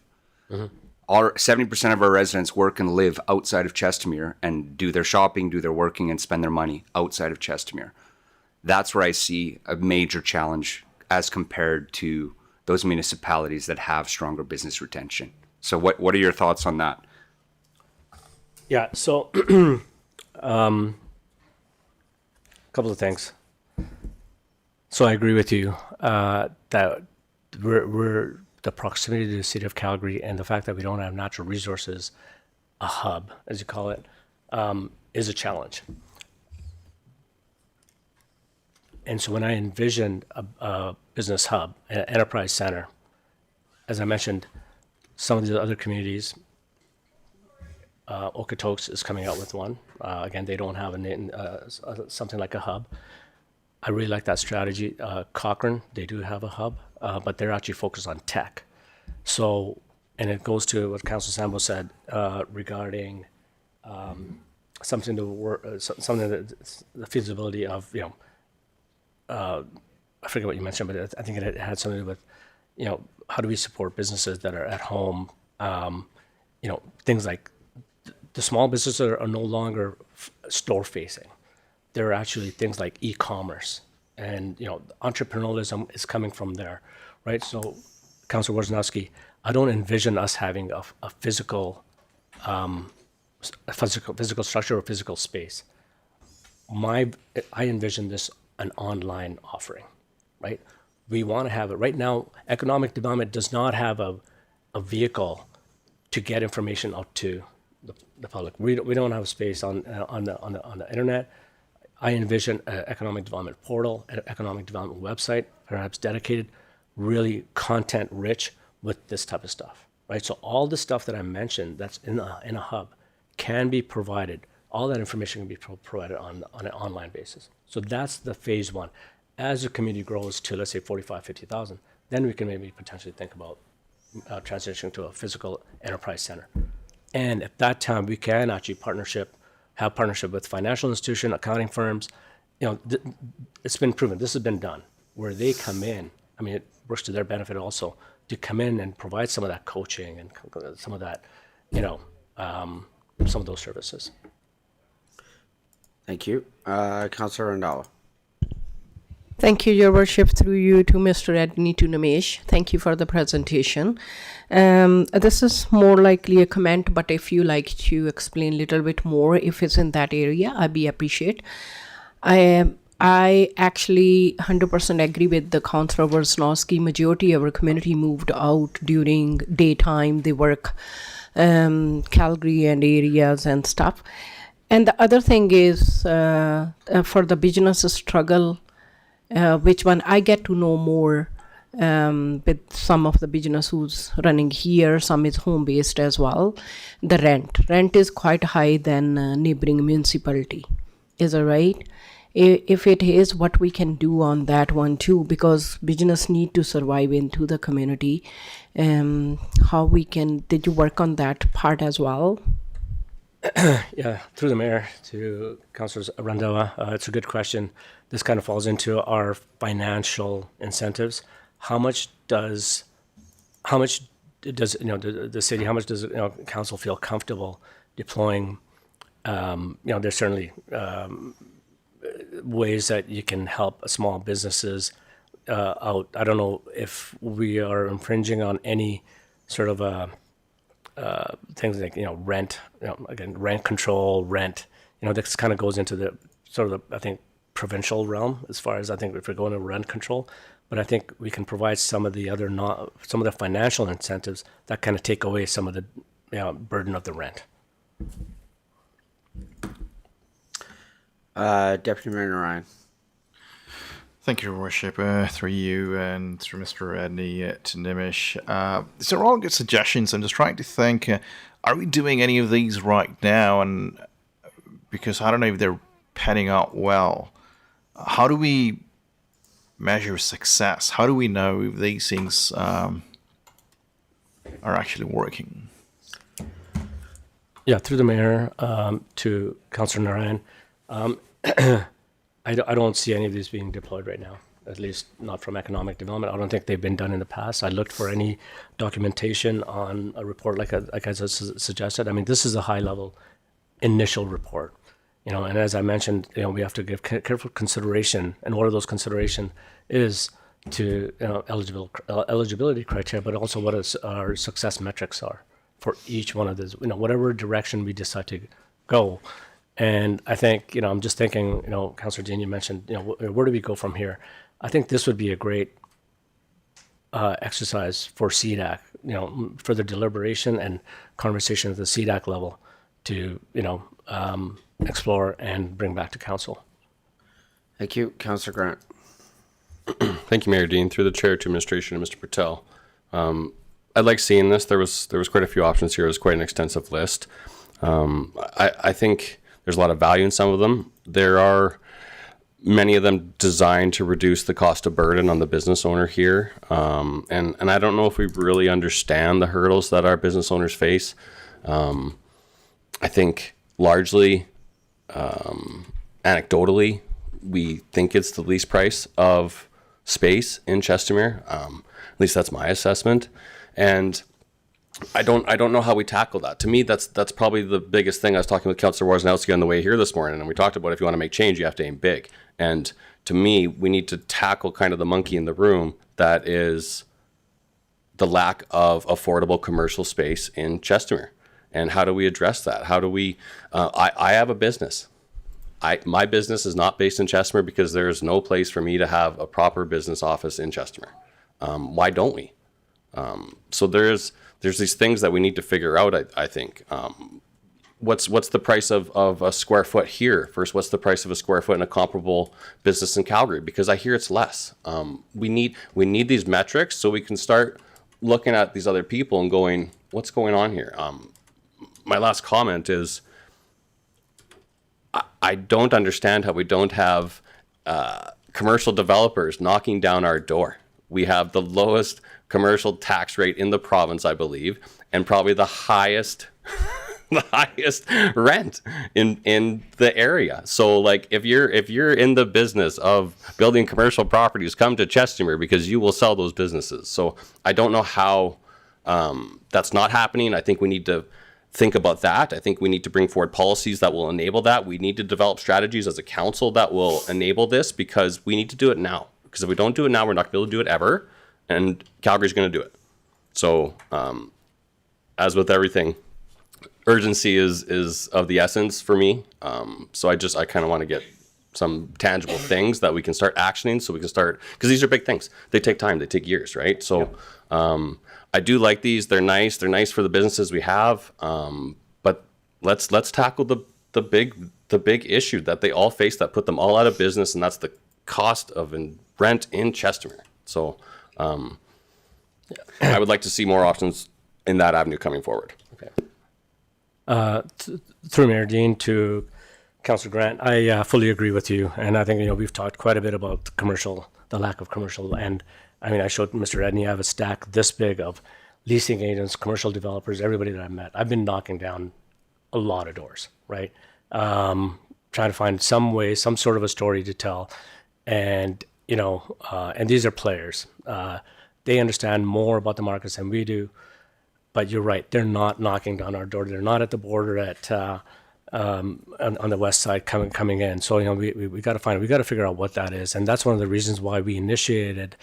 Mm-hmm. 70% of our residents work and live outside of Chestermere and do their shopping, do their working, and spend their money outside of Chestermere. That's where I see a major challenge as compared to those municipalities that have stronger business retention. So what are your thoughts on that? Yeah, so a couple of things. So I agree with you that we're the proximity to the city of Calgary and the fact that we don't have natural resources, a hub, as you call it, is a challenge. And so when I envisioned a business hub, an enterprise center, as I mentioned, some of the other communities, Okotoks is coming out with one. Again, they don't have something like a hub. I really like that strategy. Cochrane, they do have a hub, but they're actually focused on tech. So, and it goes to what Councilor Sambo said regarding something to work, something that the feasibility of, I forget what you mentioned, but I think it had something to do with, how do we support businesses that are at home? Things like the small businesses are no longer store facing. There are actually things like e-commerce, and entrepreneurialism is coming from there, right? So, Councilor Woznowski, I don't envision us having a physical structure or physical space. I envision this an online offering, right? We want to have it right now. Economic development does not have a vehicle to get information out to the public. We don't have a space on the internet. I envision an economic development portal, an economic development website, perhaps dedicated, really content rich with this type of stuff, right? So all the stuff that I mentioned that's in a hub can be provided. All that information can be provided on an online basis. So that's the phase one. As the community grows to, let's say, 45, 50,000, then we can maybe potentially think about transitioning to a physical enterprise center. And at that time, we can actually have partnership with financial institution, accounting firms. It's been proven, this has been done, where they come in. I mean, it works to their benefit also, to come in and provide some of that coaching and some of that, some of those services. Thank you. Councillor Randall. Thank you, Your Worship, through you to Mr. Edney Namesh. Thank you for the presentation. This is more likely a comment, but if you like to explain a little bit more, if it's in that area, I'd be appreciate. I actually 100% agree with the Councillor Woznowski. Majority of our community moved out during daytime. They work Calgary and areas and stuff. And the other thing is for the business struggle, which one I get to know more with some of the business who's running here, some is home based as well. The rent is quite high than neighboring municipality. Is that right? If it is, what we can do on that one too, because business need to survive into the community. How we can, did you work on that part as well? Yeah, through the mayor to Councillor Randhawa, it's a good question. This kind of falls into our financial incentives. How much does the city? How much does council feel comfortable deploying? There's certainly ways that you can help small businesses out. I don't know if we are infringing on any sort of things like rent, again, rent control, rent. This kind of goes into the sort of I think provincial realm as far as I think if we're going to rent control. But I think we can provide some of the other some of the financial incentives that kind of take away some of the burden of the rent. Deputy Mayor Narayan. Thank you, Your Worship. Through you and through Mr. Edney to Nimish. These are all good suggestions. I'm just trying to think, are we doing any of these right now? And because I don't know if they're panning out well. How do we measure success? How do we know if these things are actually working? Yeah, through the mayor to Councillor Narayan. I don't see any of these being deployed right now, at least not from economic development. I don't think they've been done in the past. I looked for any documentation on a report like I suggested. I mean, this is a high-level initial report, and as I mentioned, we have to give careful consideration, and one of those consideration is to eligibility criteria, but also what our success metrics are for each one of those, whatever direction we decide to go. And I think, I'm just thinking, Councillor Dean, you mentioned, where do we go from here? I think this would be a great exercise for CDAC, further deliberation and conversation at the CDAC level to, explore and bring back to council. Thank you. Councillor Grant. Thank you, Mayor Dean. Through the chair to administration and Mr. Patel. I like seeing this. There was quite a few options here. It was quite an extensive list. I think there's a lot of value in some of them. There are many of them designed to reduce the cost of burden on the business owner here. And I don't know if we really understand the hurdles that our business owners face. I think largely anecdotally, we think it's the least price of space in Chestermere. At least that's my assessment. And I don't know how we tackle that. To me, that's probably the biggest thing. I was talking with Councillor Woznowski on the way here this morning, and we talked about if you want to make change, you have to aim big. And to me, we need to tackle kind of the monkey in the room that is the lack of affordable commercial space in Chestermere. And how do we address that? How do we? I have a business. My business is not based in Chestermere because there is no place for me to have a proper business office in Chestermere. Why don't we? So there's these things that we need to figure out. I think. What's the price of a square foot here versus what's the price of a square foot in a comparable business in Calgary? Because I hear it's less. We need these metrics so we can start looking at these other people and going, what's going on here? My last comment is, I don't understand how we don't have commercial developers knocking down our door. We have the lowest commercial tax rate in the province, I believe, and probably the highest the highest rent in the area. So like if you're in the business of building commercial properties, come to Chestermere because you will sell those businesses. So I don't know how that's not happening. I think we need to think about that. I think we need to bring forward policies that will enable that. We need to develop strategies as a council that will enable this because we need to do it now. Because if we don't do it now, we're not going to be able to do it ever. And Calgary's going to do it. So as with everything, urgency is of the essence for me. So I kind of want to get some tangible things that we can start actioning so we can start, because these are big things. They take time, they take years, right? So I do like these. They're nice for the businesses we have. But let's tackle the big issue that they all face that put them all out of business, and that's the cost of rent in Chestermere. So I would like to see more options in that avenue coming forward. Okay. Through Mayor Dean to Councillor Grant, I fully agree with you, and I think we've talked quite a bit about the lack of commercial. And I mean, I showed Mr. Edney, I have a stack this big of leasing agents, commercial developers, everybody that I've met. I've been knocking down a lot of doors, right? Trying to find some way, some sort of a story to tell, and and these are players. They understand more about the markets than we do. But you're right; they're not knocking down our door. They're not at the border on the west side coming in. So we got to figure out what that is, and that's one of the reasons why we initiated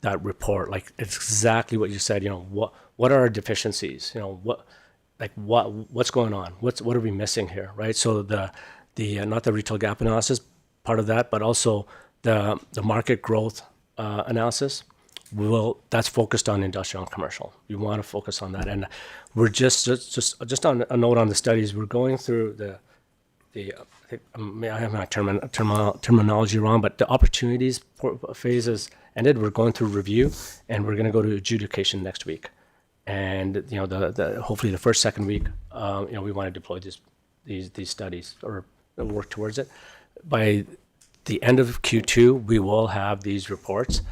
that report. Like it's exactly what you said. What are our deficiencies? What's going on? What are we missing here? Right. So the not the retail gap analysis part of that, but also the market growth analysis. That's focused on industrial and commercial. We want to focus on that, and we're just on a note on the studies. We're going through I have my terminology wrong, but the opportunities phases ended. We're going through review, and we're going to go to adjudication next week. And hopefully the second week, we want to deploy these studies or work towards it. By the end of Q2, we will have these reports.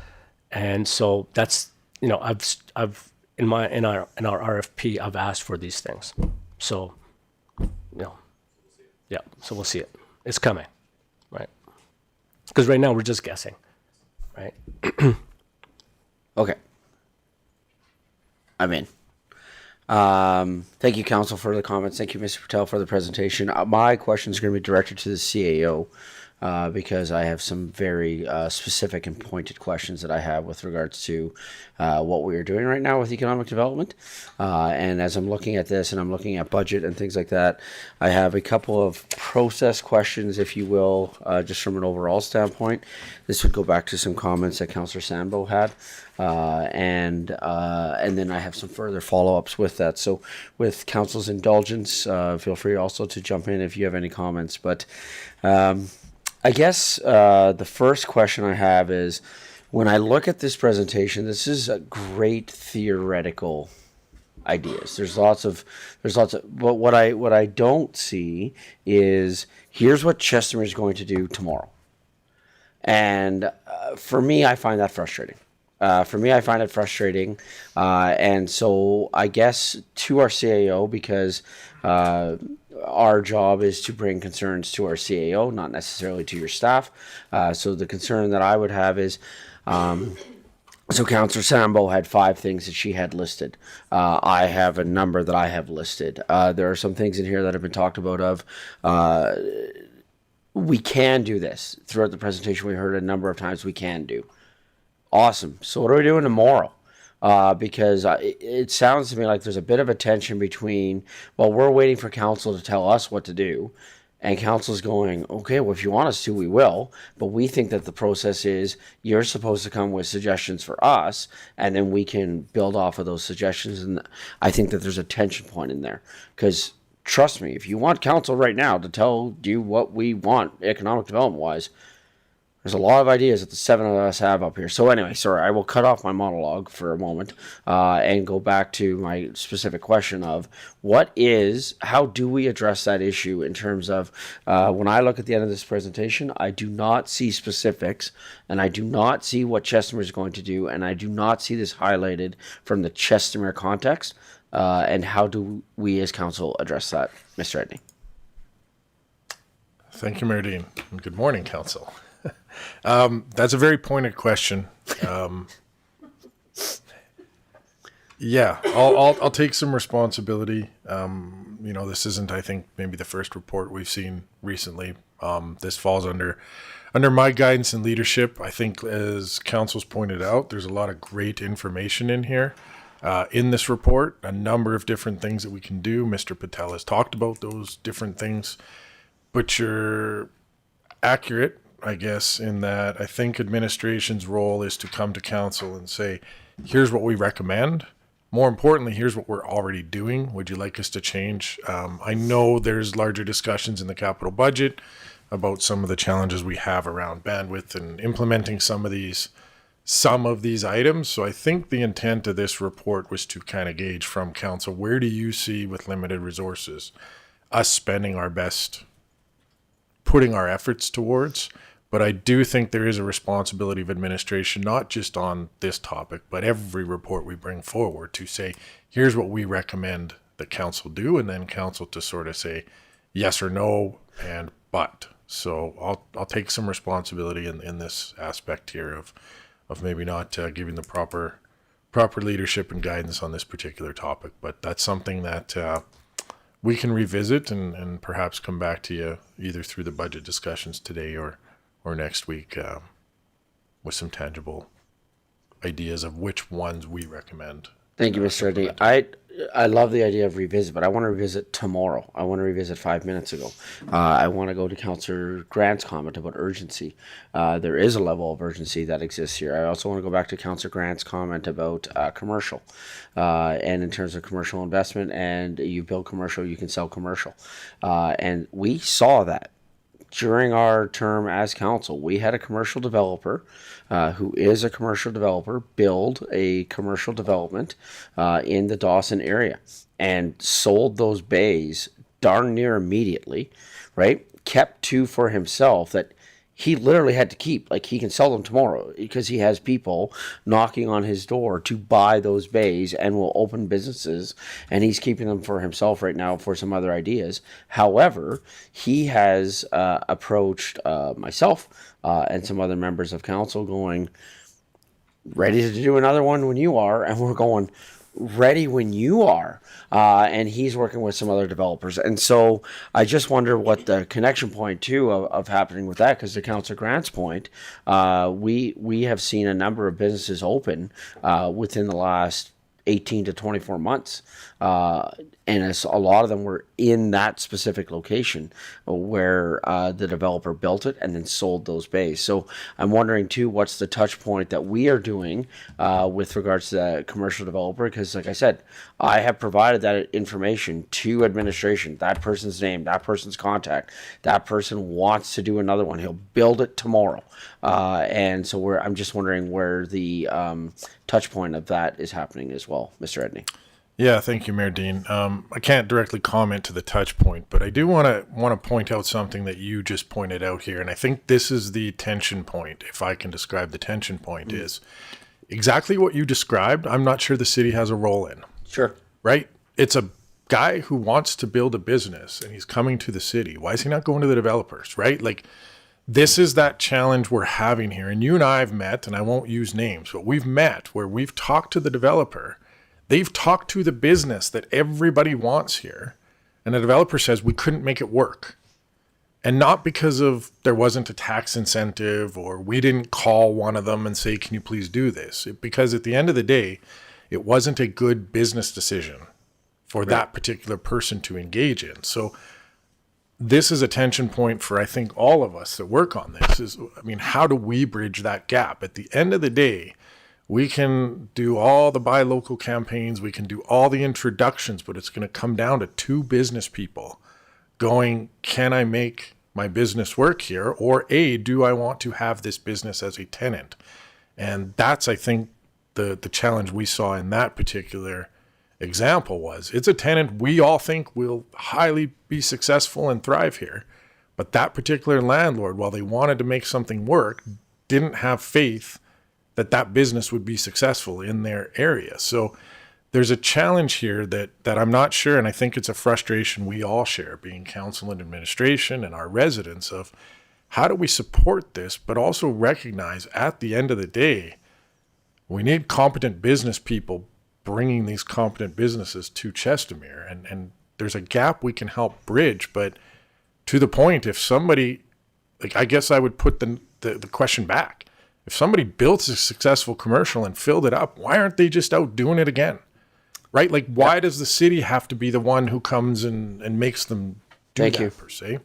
And so that's I've in our RFP I've asked for these things. So so we'll see it. It's coming, right? Because right now we're just guessing, right? Okay. I'm in. Thank you, Council, for the comments. Thank you, Mr. Patel, for the presentation. My question is going to be directed to the CAO. Because I have some very specific and pointed questions that I have with regards to what we are doing right now with economic development. And as I'm looking at this and I'm looking at budget and things like that, I have a couple of process questions, if you will, just from an overall standpoint. This would go back to some comments that Councillor Sambo had. And then I have some further follow-ups with that. So with Council's indulgence, feel free also to jump in if you have any comments. But I guess the first question I have is, when I look at this presentation, this is a great theoretical ideas. There's lots of, but what I don't see is, here's what Chestermere is going to do tomorrow. And for me, I find that frustrating. And so I guess to our CAO, because Our job is to bring concerns to our CAO, not necessarily to your staff. So the concern that I would have is, so Councillor Sambo had 5 things that she had listed. I have a number that I have listed. There are some things in here that have been talked about of, we can do this. Throughout the presentation, we heard a number of times we can do. Awesome. So what are we doing tomorrow? Because it sounds to me like there's a bit of a tension between, well, we're waiting for council to tell us what to do, and council's going, okay, well, if you want us to, we will, but we think that the process is you're supposed to come with suggestions for us, and then we can build off of those suggestions. And I think that there's a tension point in there, because trust me, if you want council right now to tell you what we want economic development wise, there's a lot of ideas that the 7 of us have up here. So anyway, sorry, I will cut off my monologue for a moment and go back to my specific question of how do we address that issue in terms of, when I look at the end of this presentation, I do not see specifics, and I do not see what Chestermere is going to do, and I do not see this highlighted from the Chestermere context. And how do we as council address that, Mr. Edney? Thank you, Mayor Dean. And good morning, council. That's a very pointed question. Yeah, I'll take some responsibility. This isn't, I think, maybe the first report we've seen recently. This falls under my guidance and leadership. I think, as council's pointed out, there's a lot of great information in here. In this report, a number of different things that we can do. Mr. Patel has talked about those different things, but you're accurate, I guess, in that I think administration's role is to come to council and say, here's what we recommend. More importantly, here's what we're already doing. Would you like us to change? I know there's larger discussions in the capital budget about some of the challenges we have around bandwidth and implementing some of these items. So I think the intent of this report was to kind of gauge from council, where do you see, with limited resources, us spending our best, putting our efforts towards? But I do think there is a responsibility of administration, not just on this topic, but every report we bring forward, to say, here's what we recommend the council do, and then council to sort of say yes or no and but. So I'll take some responsibility in this aspect here of maybe not giving the proper leadership and guidance on this particular topic. But that's something that we can revisit and perhaps come back to you either through the budget discussions today or next week with some tangible ideas of which ones we recommend. Thank you, Mr. Edney. I love the idea of revisit, but I want to revisit tomorrow. I want to revisit 5 minutes ago. I want to go to Councillor Grant's comment about urgency. There is a level of urgency that exists here. I also want to go back to Councillor Grant's comment about commercial, and in terms of commercial investment, and you build commercial, you can sell commercial. And we saw that during our term as council. We had a commercial developer who is a commercial developer build a commercial development in the Dawson area and sold those bays darn near immediately, right? Kept 2 for himself that he literally had to keep. Like, he can sell them tomorrow because he has people knocking on his door to buy those bays and will open businesses, and he's keeping them for himself right now for some other ideas. However, he has approached myself and some other members of council going, ready to do another one when you are, and we're going, ready when you are. And he's working with some other developers. And so I just wonder what the connection point too of happening with that, because to Councillor Grant's point, we have seen a number of businesses open within the last 18 to 24 months. And a lot of them were in that specific location where the developer built it and then sold those bays. So I'm wondering too, what's the touch point that we are doing with regards to the commercial developer? Because like I said, I have provided that information to administration, that person's name, that person's contact, that person wants to do another one. He'll build it tomorrow. And so I'm just wondering where the touch point of that is happening as well, Mr. Edney. Yeah, thank you, Mayor Dean. I can't directly comment to the touch point, but I do want to point out something that you just pointed out here, and I think this is the tension point. If I can describe the tension point, is exactly what you described. I'm not sure the city has a role in. Sure. Right? It's a guy who wants to build a business and he's coming to the city, why is he not going to the developers, right? Like, this is that challenge we're having here. And you and I have met, and I won't use names, but we've met where we've talked to the developer. They've talked to the business that everybody wants here. And the developer says, we couldn't make it work. And not because of there wasn't a tax incentive or we didn't call one of them and say, can you please do this? Because at the end of the day, it wasn't a good business decision for that particular person to engage in. So this is a tension point for, I think, all of us that work on this is, I mean, how do we bridge that gap? At the end of the day, we can do all the buy local campaigns, we can do all the introductions, but it's going to come down to two business people going, can I make my business work here? Or A, do I want to have this business as a tenant? And that's, I think, the challenge we saw in that particular example was, it's a tenant we all think will highly be successful and thrive here. But that particular landlord, while they wanted to make something work, didn't have faith that that business would be successful in their area. So there's a challenge here that I'm not sure, and I think it's a frustration we all share, being council and administration and our residents, of how do we support this, but also recognize at the end of the day, we need competent business people bringing these competent businesses to Chestermere. And there's a gap we can help bridge, but to the point, if somebody, like, I guess I would put the question back. If somebody built a successful commercial and filled it up, why aren't they just out doing it again? Right? Like, why does the city have to be the one who comes and makes them do that, per se?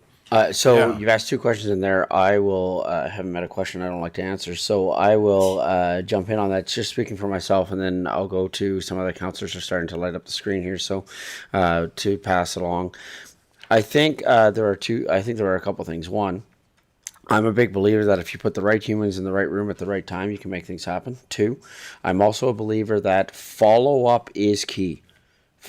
So you've asked two questions in there. I will, haven't met a question I don't like to answer. So I will jump in on that, just speaking for myself, and then I'll go to some other councillors are starting to light up the screen here. So to pass it along. I think there are a couple things. One, I'm a big believer that if you put the right humans in the right room at the right time, you can make things happen. Two, I'm also a believer that follow-up is key,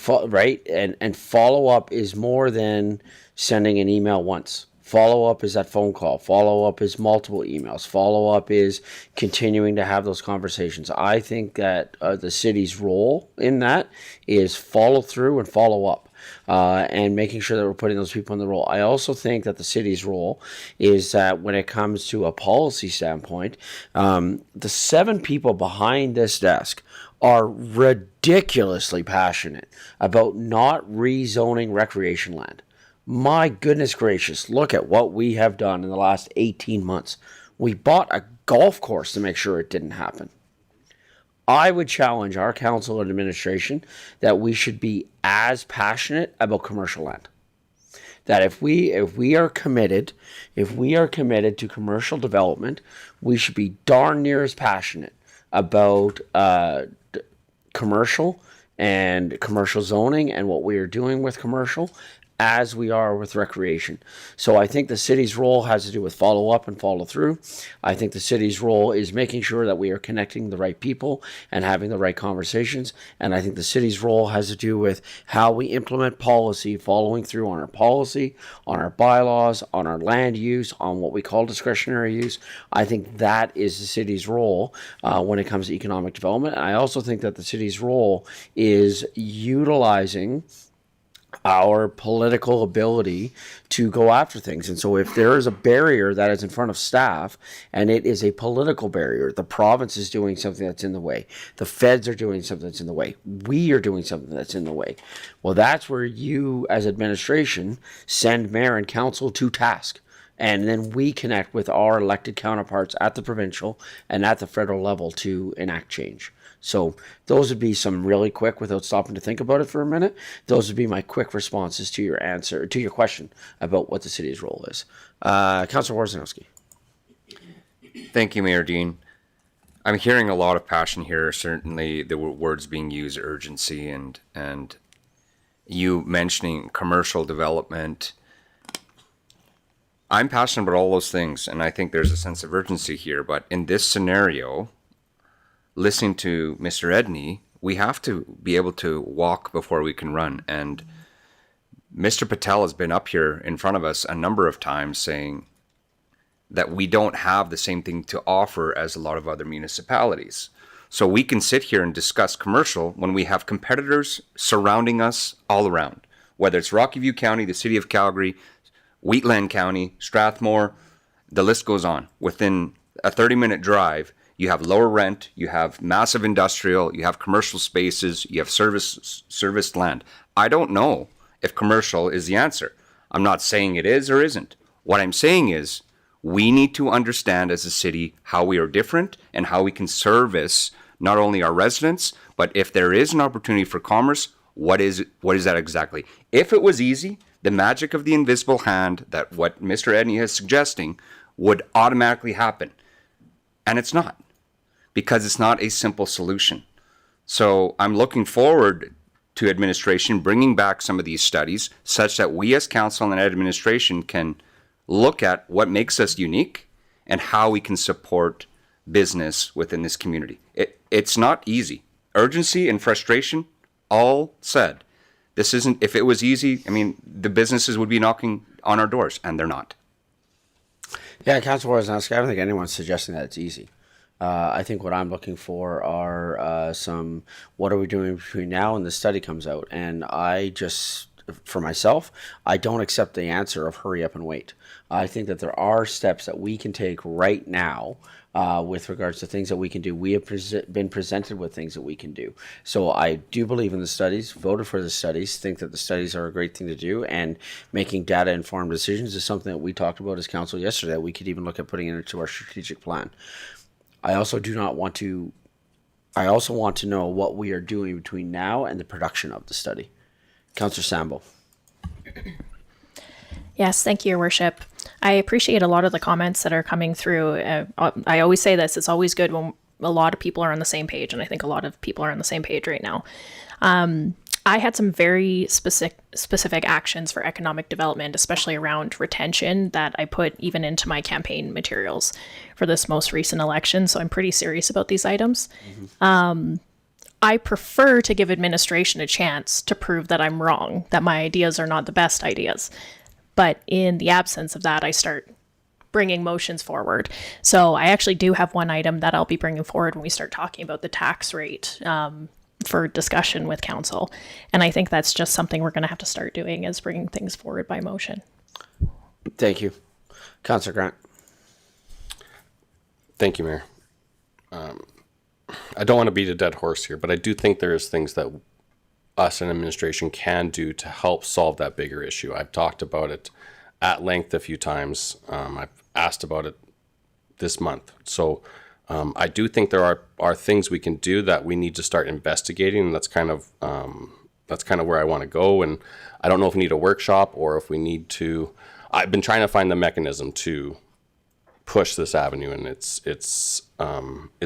right? And follow-up is more than sending an email once. Follow-up is that phone call. Follow-up is multiple emails. Follow-up is continuing to have those conversations. I think that the city's role in that is follow through and follow up. And making sure that we're putting those people in the role. I also think that the city's role is that when it comes to a policy standpoint, the 7 people behind this desk are ridiculously passionate about not rezoning recreation land. My goodness gracious, look at what we have done in the last 18 months. We bought a golf course to make sure it didn't happen. I would challenge our council and administration that we should be as passionate about commercial land. That if we are committed to commercial development, we should be darn near as passionate about commercial and commercial zoning and what we are doing with commercial as we are with recreation. So I think the city's role has to do with follow up and follow through. I think the city's role is making sure that we are connecting the right people and having the right conversations. And I think the city's role has to do with how we implement policy, following through on our policy, on our bylaws, on our land use, on what we call discretionary use. I think that is the city's role when it comes to economic development. And I also think that the city's role is utilizing our political ability to go after things. And so if there is a barrier that is in front of staff and it is a political barrier, the province is doing something that's in the way, the feds are doing something that's in the way, we are doing something that's in the way, well, that's where you as administration send mayor and council to task. And then we connect with our elected counterparts at the provincial and at the federal level to enact change. So those would be some really quick, without stopping to think about it for a minute, those would be my quick responses to your answer, to your question about what the city's role is. Councillor Warzanowski. Thank you, Mayor Dean. I'm hearing a lot of passion here. Certainly the words being used, urgency, and you mentioning commercial development. I'm passionate about all those things, and I think there's a sense of urgency here. But in this scenario, listening to Mr. Edney, we have to be able to walk before we can run. And Mr. Patel has been up here in front of us a number of times saying that we don't have the same thing to offer as a lot of other municipalities. So we can sit here and discuss commercial when we have competitors surrounding us all around. whether it's Rocky View County, the city of Calgary, Wheatland County, Strathmore, the list goes on. Within a 30-minute drive, you have lower rent, you have massive industrial, you have commercial spaces, you have serviced land. I don't know if commercial is the answer. I'm not saying it is or isn't. What I'm saying is we need to understand as a city how we are different and how we can service not only our residents, but if there is an opportunity for commerce, what is that exactly? If it was easy, the magic of the invisible hand, that what Mr. Edney is suggesting, would automatically happen. And it's not, because it's not a simple solution. So I'm looking forward to administration bringing back some of these studies such that we as council and administration can look at what makes us unique and how we can support business within this community. It's not easy. Urgency and frustration, all said. This isn't, if it was easy, I mean, the businesses would be knocking on our doors, and they're not. Yeah, Councilor Wozniacki, I don't think anyone's suggesting that it's easy. I think what I'm looking for are some, what are we doing between now and the study comes out? And I just, for myself, I don't accept the answer of hurry up and wait. I think that there are steps that we can take right now with regards to things that we can do. We have been presented with things that we can do. So I do believe in the studies, voted for the studies, think that the studies are a great thing to do, and making data-informed decisions is something that we talked about as council yesterday, that we could even look at putting it into our strategic plan. I also want to know what we are doing between now and the production of the study. Councillor Sambo. Yes, thank you, Your Worship. I appreciate a lot of the comments that are coming through. I always say this, it's always good when a lot of people are on the same page, and I think a lot of people are on the same page right now. I had some very specific actions for economic development, especially around retention, that I put even into my campaign materials for this most recent election, so I'm pretty serious about these items. I prefer to give administration a chance to prove that I'm wrong, that my ideas are not the best ideas. But in the absence of that, I start bringing motions forward. So I actually do have one item that I'll be bringing forward when we start talking about the tax rate for discussion with council. And I think that's just something we're going to have to start doing, is bringing things forward by motion. Thank you. Councillor Grant. Thank you, Mayor. I don't want to beat a dead horse here, but I do think there's things that us and administration can do to help solve that bigger issue. I've talked about it at length a few times. I've asked about it this month. So I do think there are things we can do that we need to start investigating, and that's kind of where I want to go. And I don't know if we need a workshop or if we need to. I've been trying to find the mechanism to push this avenue, and it's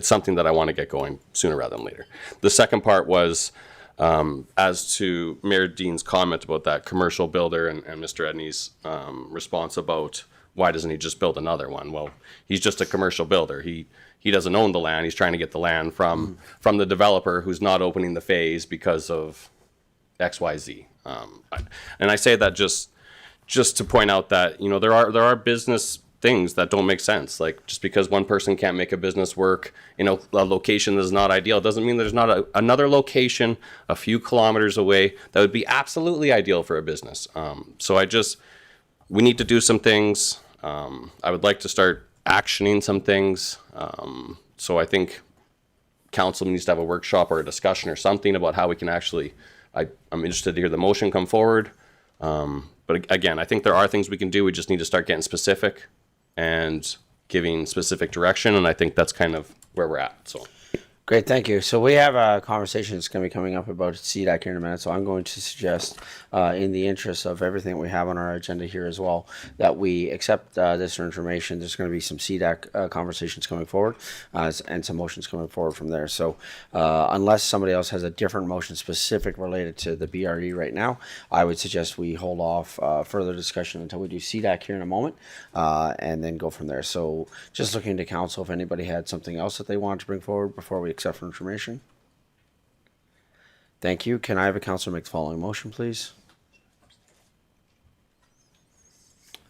something that I want to get going sooner rather than later. The second part was as to Mayor Dean's comment about that commercial builder and Mr. Edney's response about why doesn't he just build another one? Well, he's just a commercial builder. He doesn't own the land. He's trying to get the land from the developer who's not opening the phase because of XYZ. And I say that just to point out that, you know, there are business things that don't make sense. Like, just because one person can't make a business work in a location that is not ideal doesn't mean there's not another location a few kilometers away that would be absolutely ideal for a business. So we need to do some things. I would like to start actioning some things. So I think council needs to have a workshop or a discussion or something about how we can actually, I'm interested to hear the motion come forward. But again, I think there are things we can do. We just need to start getting specific and giving specific direction. And I think that's kind of where we're at. So. Great, thank you. So we have a conversation that's going to be coming up about CDAC here in a minute. So I'm going to suggest, in the interest of everything we have on our agenda here as well, that we accept this information. There's going to be some CDAC conversations coming forward and some motions coming forward from there. So unless somebody else has a different motion specific related to the BRE right now, I would suggest we hold off further discussion until we do CDAC here in a moment and then go from there. So just looking to council, if anybody had something else that they wanted to bring forward before we accept for information. Thank you. Can I have a councillor make the following motion, please?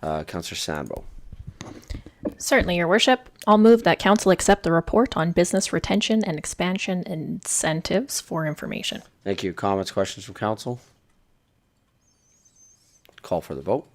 Councillor Sambo. Certainly, Your Worship. I'll move that council accept the report on business retention and expansion incentives for information. Thank you. Comments, questions from council? Call for the vote.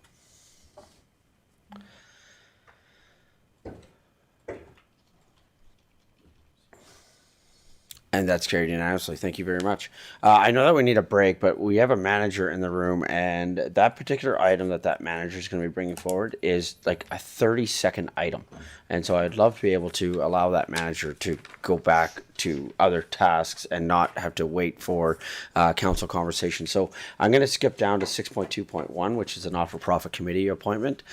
And that's carried unanimously. Thank you very much. I know that we need a break, but we have a manager in the room, and that particular item that manager is going to be bringing forward is like a 30-second item. And so I'd love to be able to allow that manager to go back to other tasks and not have to wait for council conversation. So I'm going to skip down to 6.2.1, which is a not-for-profit committee appointment,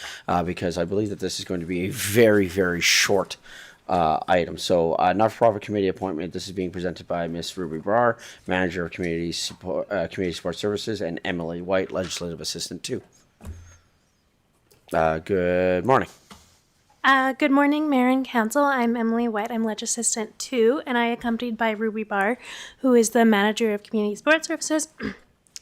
because I believe that this is going to be a very, very short item. So, not-for-profit committee appointment. This is being presented by Miss Ruby Barr, Manager of Community Support Services, and Emily White, Legislative Assistant 2. Good morning. Good morning, Mayor and Council. I'm Emily White. I'm Ledge Assistant 2, and I accompanied by Ruby Barr, who is the Manager of Community Support Services.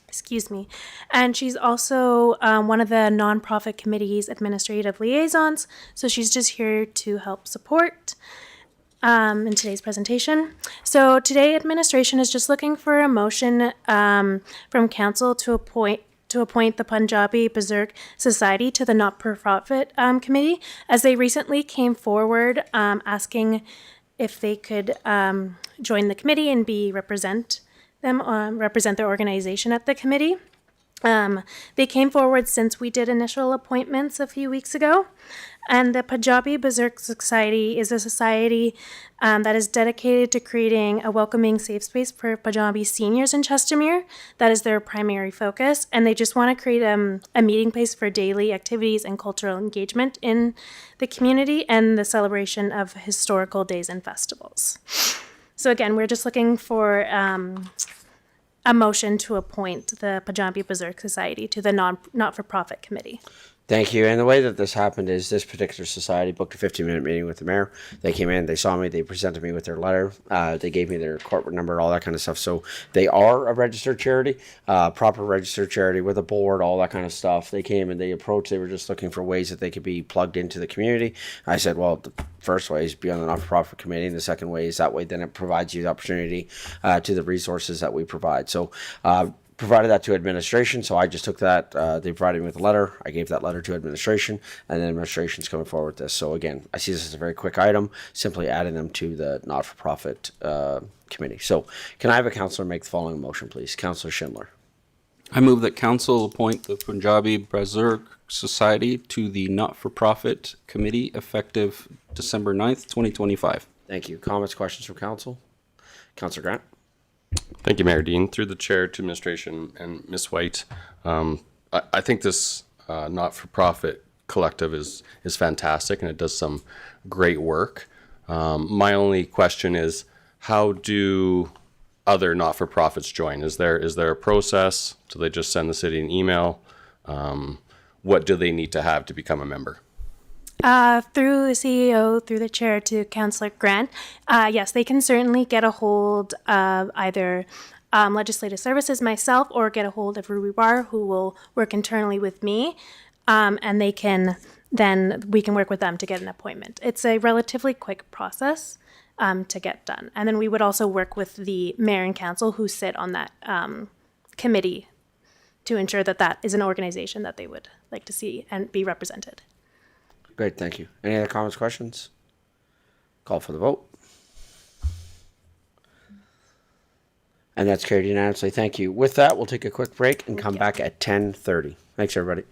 Excuse me. And she's also one of the nonprofit committee's administrative liaisons. So she's just here to help support in today's presentation. So today, administration is just looking for a motion from council to appoint the Punjabi Berserk Society to the not-for-profit committee, as they recently came forward asking if they could join the committee and represent their organization at the committee. They came forward since we did initial appointments a few weeks ago. And the Punjabi Berserk Society is a society that is dedicated to creating a welcoming safe space for Punjabi seniors in Chestermere. That is their primary focus. And they just want to create a meeting place for daily activities and cultural engagement in the community and the celebration of historical days and festivals. So again, we're just looking for a motion to appoint the Punjabi Berserk Society to the not-for-profit committee. Thank you. And the way that this happened is this particular society booked a 15-minute meeting with the mayor. They came in, they saw me, they presented me with their letter. They gave me their corporate number, all that kind of stuff. So they are a registered charity, proper registered charity with a board, all that kind of stuff. They came and they approached. They were just looking for ways that they could be plugged into the community. I said, well, the first way is be on the not-for-profit committee. And the second way is that way, then it provides you the opportunity to the resources that we provide. So, provided that to administration, so I just took that. They provided me with a letter. I gave that letter to administration, and then administration's coming forward with this. So again, I see this as a very quick item, simply adding them to the not-for-profit committee. So can I have a councillor make the following motion, please? Councillor Schindler. I move that council appoint the Punjabi Berserk Society to the not-for-profit committee effective December 9th, 2025. Thank you. Comments, questions from council? Councillor Grant. Thank you, Mayor Dean. Through the chair to administration and Ms. White, I think this not-for-profit collective is fantastic and it does some great work. My only question is, how do other not-for-profits join? Is there a process? Do they just send the city an email? What do they need to have to become a member? Through the CEO, through the chair to Councillor Grant, yes, they can certainly get a hold of either Legislative Services, myself, or get a hold of Ruby Barr, who will work internally with me, and we can work with them to get an appointment. It's a relatively quick process to get done. And then we would also work with the mayor and council who sit on that committee to ensure that that is an organization that they would like to see and be represented. Great, thank you. Any other comments, questions? Call for the vote. And that's carried unanimously. Thank you. With that, we'll take a quick break and come back at 10:30. Thanks, everybody.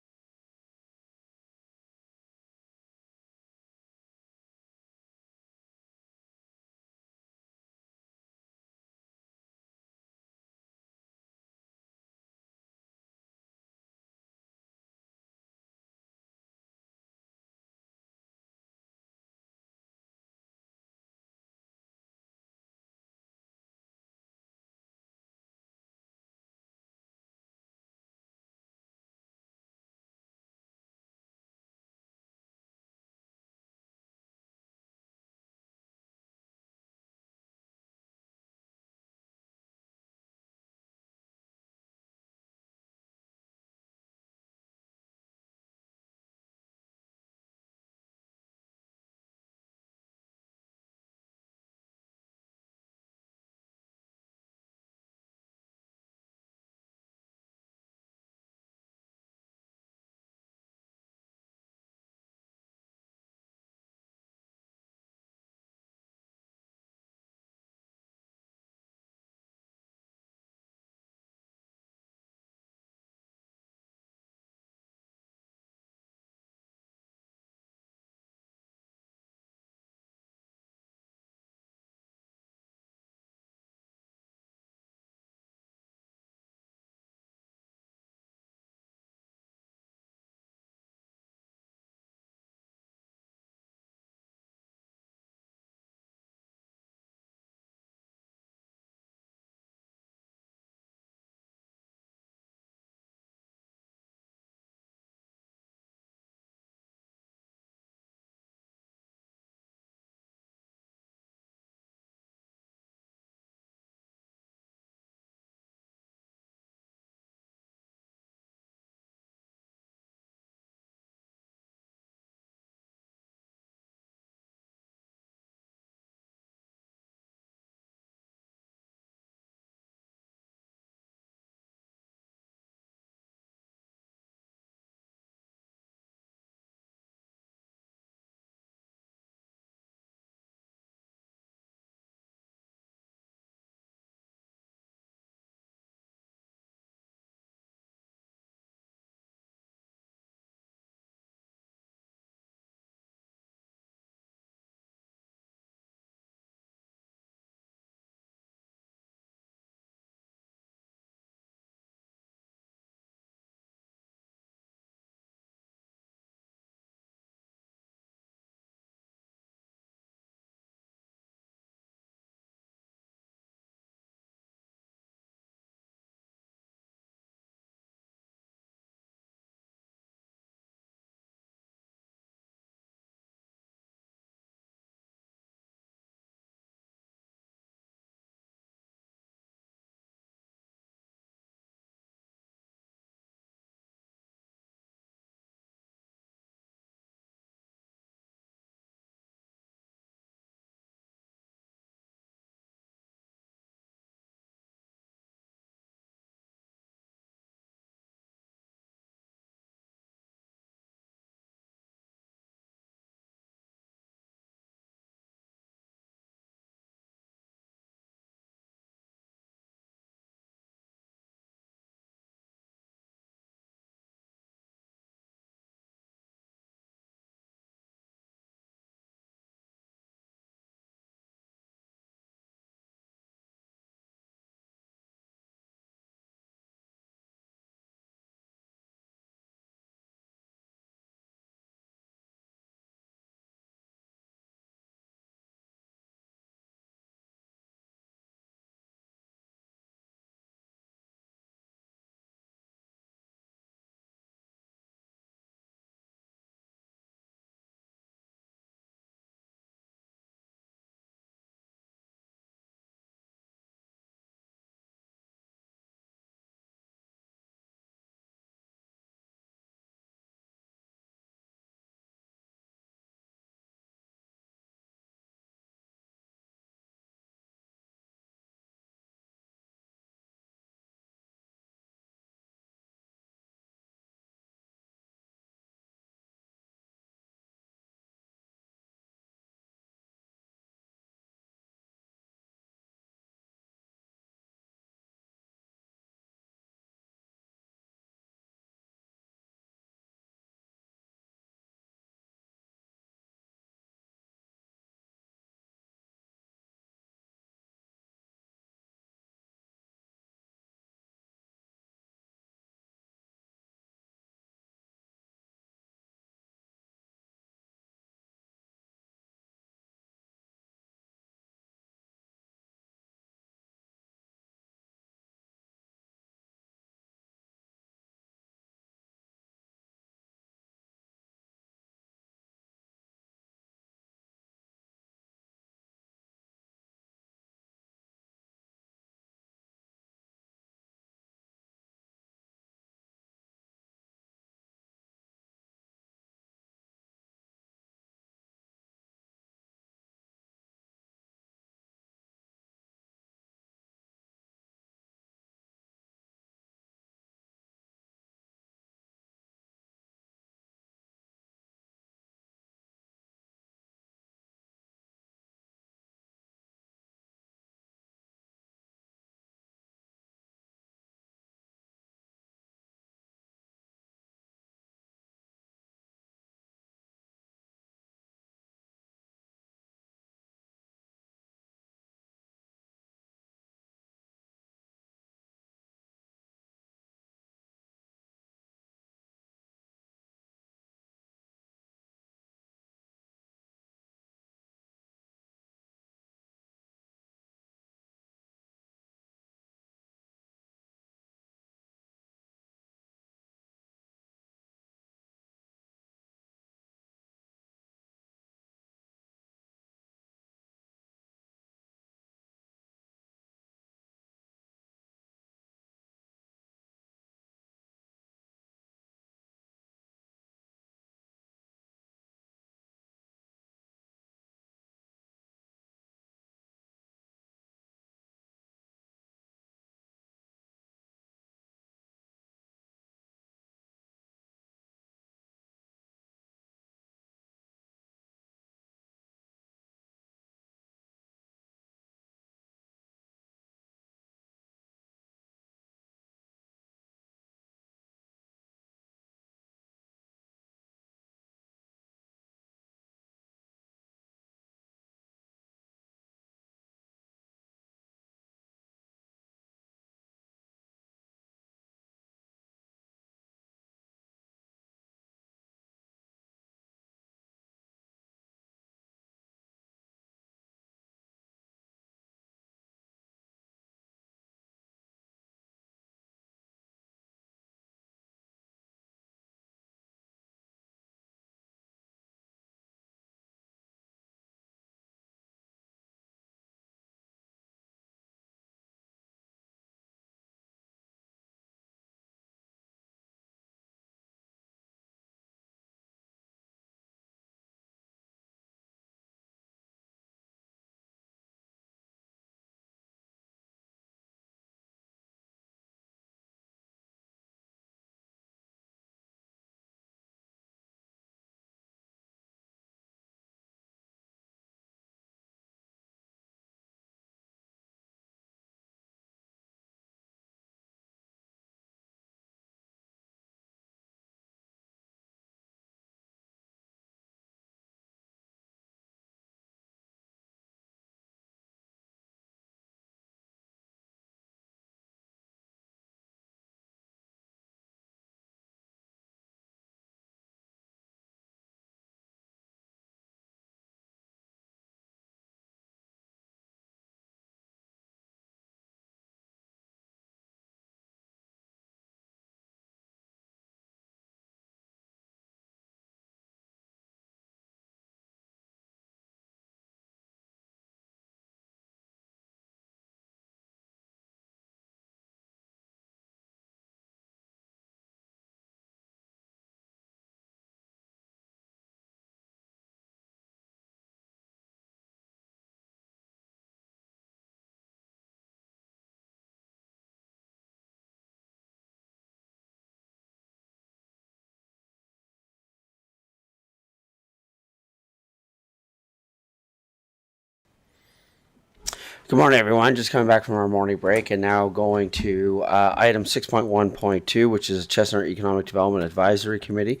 Good morning, everyone. Just coming back from our morning break and now going to item 6.1.2, which is Chestnut Economic Development Advisory Committee,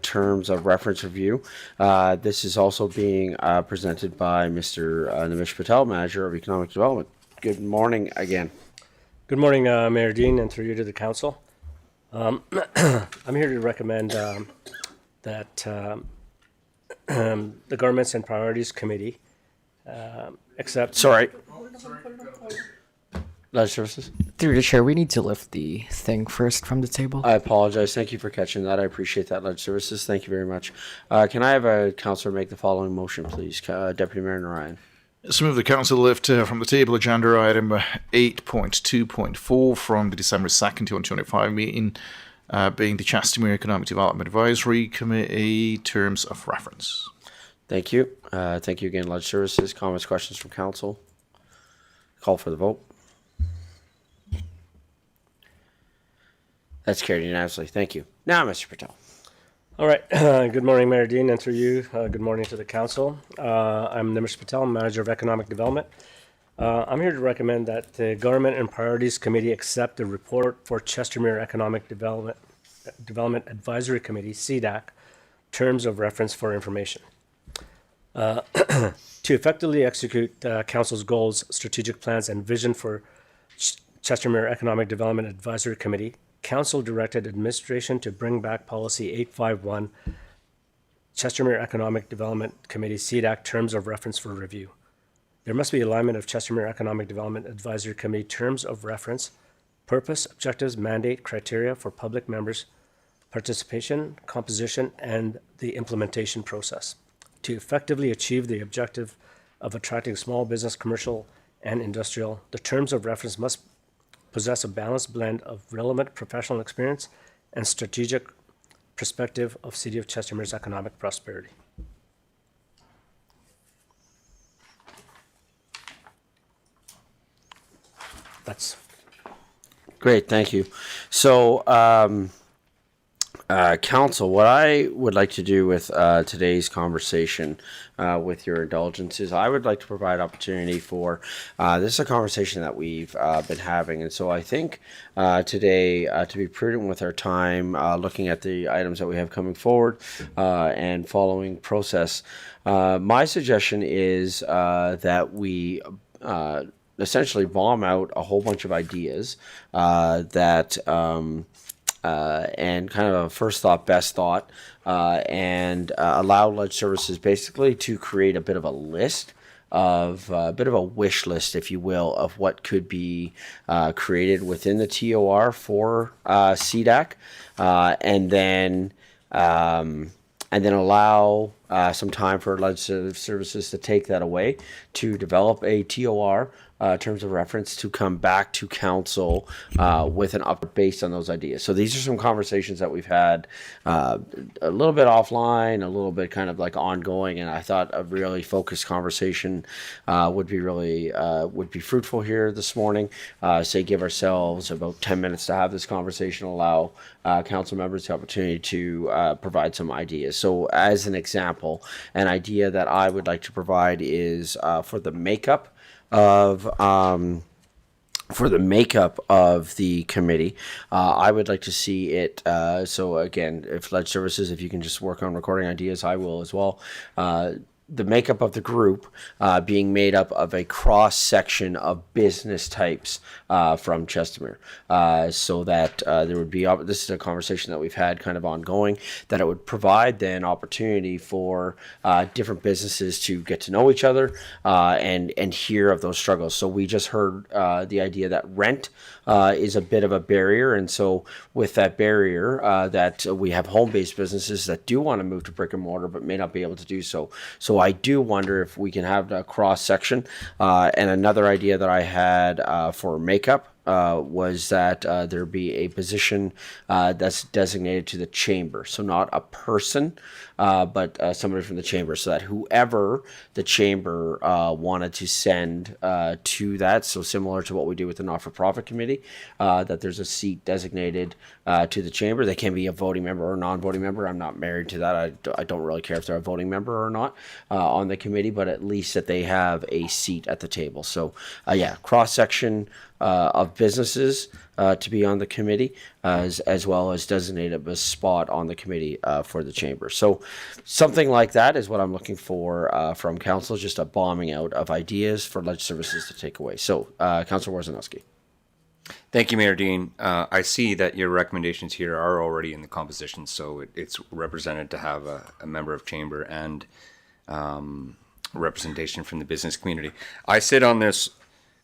terms of reference review. This is also being presented by Mr. Nimish Patel, Manager of Economic Development. Good morning again. Good morning, Mayor Dean, and through you to the council. I'm here to recommend that the Governments and Priorities Committee accept. Sorry. Legislative Services. Through the chair, we need to lift the thing first from the table. I apologize. Thank you for catching that. I appreciate that, Legislative Services. Thank you very much. Can I have a councillor make the following motion, please? Deputy Mayor Narayan. Let's move the council lift from the table agenda item 8.2.4 from the December 2nd, 2025 meeting, being the Chestermere Economic Development Advisory Committee terms of reference. Thank you. Thank you again, Legislative Services. Comments, questions from council? Call for the vote. That's carried unanimously. Thank you. Now, Mr. Patel. All right. Good morning, Mayor Dean, and through you, good morning to the council. I'm Nimish Patel, Manager of Economic Development. I'm here to recommend that the Government and Priorities Committee accept the report for Chestermere Economic Development Advisory Committee, CDAC, terms of reference for information. To effectively execute council's goals, strategic plans, and vision for Chestermere Economic Development Advisory Committee, council directed administration to bring back policy 851, Chestermere Economic Development Committee, CDAC, terms of reference for review. There must be alignment of Chestermere Economic Development Advisory Committee terms of reference, purpose, objectives, mandate, criteria for public members, participation, composition, and the implementation process. To effectively achieve the objective of attracting small business, commercial, and industrial, the terms of reference must possess a balanced blend of relevant professional experience and strategic perspective of City of Chestermere's economic prosperity. That's Great, thank you. So, council, what I would like to do with today's conversation, with your indulgence, is I would like to provide opportunity for this is a conversation that we've been having, and so I think today, to be prudent with our time, looking at the items that we have coming forward and following process, my suggestion is that we essentially bomb out a whole bunch of ideas that. And kind of a first thought, best thought, and allow Ledge Services basically to create a bit of a list of a bit of a wish list, if you will, of what could be created within the TOR for CDAC, and then allow some time for Legislative Services to take that away to develop a TOR. Terms of reference to come back to council with an update based on those ideas. So these are some conversations that we've had a little bit offline, a little bit kind of like ongoing, and I thought a really focused conversation would be fruitful here this morning. Say give ourselves about 10 minutes to have this conversation, allow council members the opportunity to provide some ideas. So as an example, an idea that I would like to provide is for the makeup of the committee, I would like to see it. So again, if Ledge Services, if you can just work on recording ideas, I will as well. The makeup of the group being made up of a cross section of business types from Chestermere, so that there would be, this is a conversation that we've had kind of ongoing, that it would provide then opportunity for different businesses to get to know each other and hear of those struggles. So we just heard the idea that rent is a bit of a barrier, and so with that barrier, that we have home-based businesses that do want to move to brick and mortar but may not be able to do so. So I do wonder if we can have a cross section. And another idea that I had for makeup was that there be a position that's designated to the chamber. So not a person, but somebody from the chamber, so that whoever the chamber wanted to send to that, so similar to what we do with the not-for-profit committee, that there's a seat designated to the chamber. They can be a voting member or non-voting member. I'm not married to that. I don't really care if they're a voting member or not on the committee, but at least that they have a seat at the table. So yeah, cross-section of businesses to be on the committee, as well as designated a spot on the committee for the chamber. So something like that is what I'm looking for from council, just a bombing out of ideas for Ledge Services to take away. So Councilor Warzanowski. Thank you, Mayor Dean. I see that your recommendations here are already in the composition, so it's represented to have a member of chamber and representation from the business community. I sit on this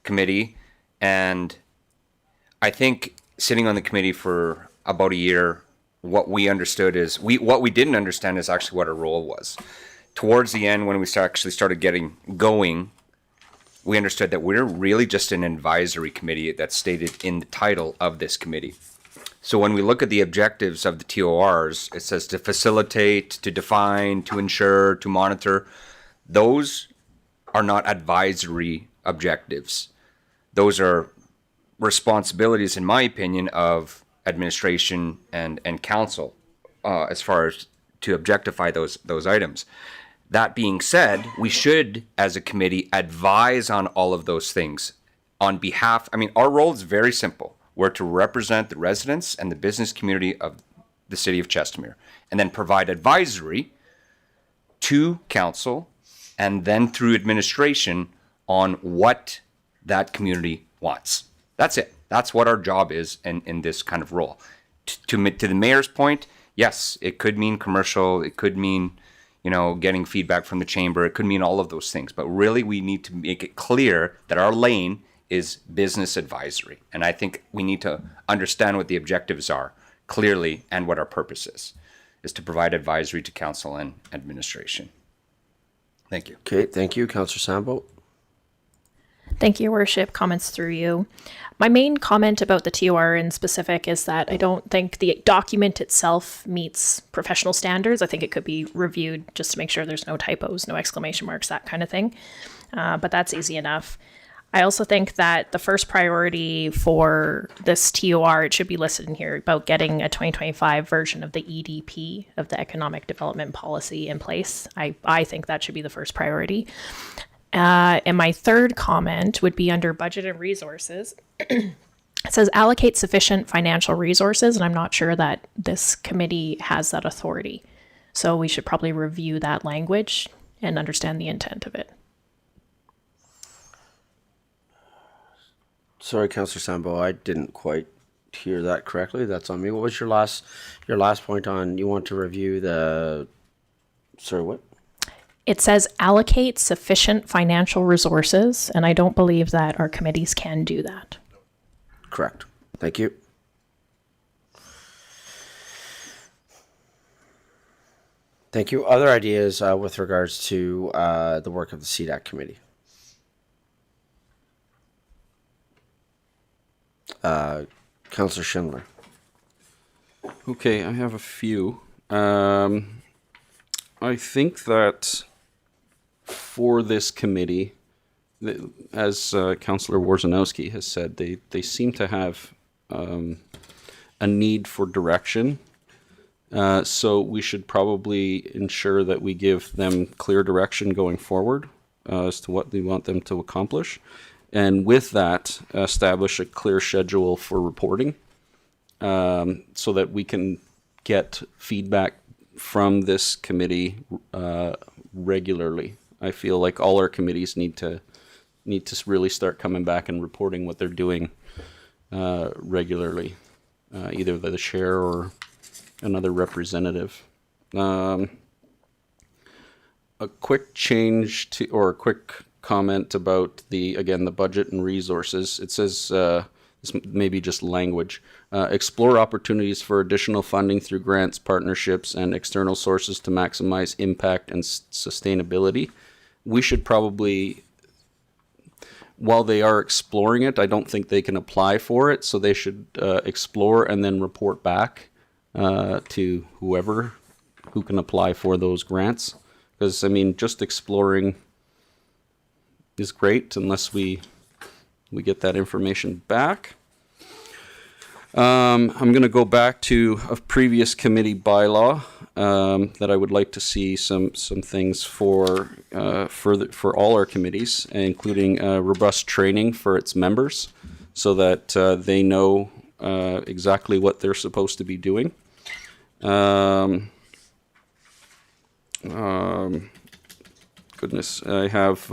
committee, and I think sitting on the committee for about a year, what we understood is what we didn't understand is actually what our role was. Towards the end, when we actually started getting going, we understood that we're really just an advisory committee that's stated in the title of this committee. So when we look at the objectives of the TORs, it says to facilitate, to define, to ensure, to monitor. Those are not advisory objectives. Those are responsibilities, in my opinion, of administration and council as far as to objectify those items. That being said, we should, as a committee, advise on all of those things on behalf. I mean, our role is very simple. We're to represent the residents and the business community of the city of Chestermere, and then provide advisory to council and then through administration on what that community wants. That's it. That's what our job is in this kind of role. To the mayor's point, yes, it could mean commercial. It could mean, getting feedback from the chamber. It could mean all of those things. But really, we need to make it clear that our lane is business advisory. And I think we need to understand what the objectives are clearly and what our purpose is to provide advisory to council and administration. Thank you. Okay, thank you. Councilor Sambo. Thank you, Your Worship. Comments through you. My main comment about the TOR in specific is that I don't think the document itself meets professional standards. I think it could be reviewed just to make sure there's no typos, no exclamation marks, that kind of thing. But that's easy enough. I also think that the first priority for this TOR, it should be listed in here, about getting a 2025 version of the EDP, of the Economic Development Policy, in place. I think that should be the first priority. And my third comment would be under budget and resources. It says allocate sufficient financial resources, and I'm not sure that this committee has that authority. So we should probably review that language and understand the intent of it. Sorry, Councilor Sambo, I didn't quite hear that correctly. That's on me. What was your last point on you want to review the? Sorry, what? It says allocate sufficient financial resources, and I don't believe that our committees can do that. Correct. Thank you. Thank you. Other ideas with regards to the work of the CDAC committee? Councilor Schindler. Okay, I have a few. I think that for this committee, as Councilor Warzanowski has said, they seem to have a need for direction. So we should probably ensure that we give them clear direction going forward as to what we want them to accomplish. And with that, establish a clear schedule for reporting so that we can get feedback from this committee regularly. I feel like all our committees need to really start coming back and reporting what they're doing regularly, either the chair or another representative. A quick change to, or a quick comment about the budget and resources. It says, this may be just language, explore opportunities for additional funding through grants, partnerships, and external sources to maximize impact and sustainability. We should probably, while they are exploring it, I don't think they can apply for it. So they should explore and then report back to whoever who can apply for those grants. Because, I mean, just exploring is great unless we get that information back. I'm going to go back to a previous committee bylaw that I would like to see some things for all our committees, including robust training for its members, so that they know exactly what they're supposed to be doing. Goodness, I have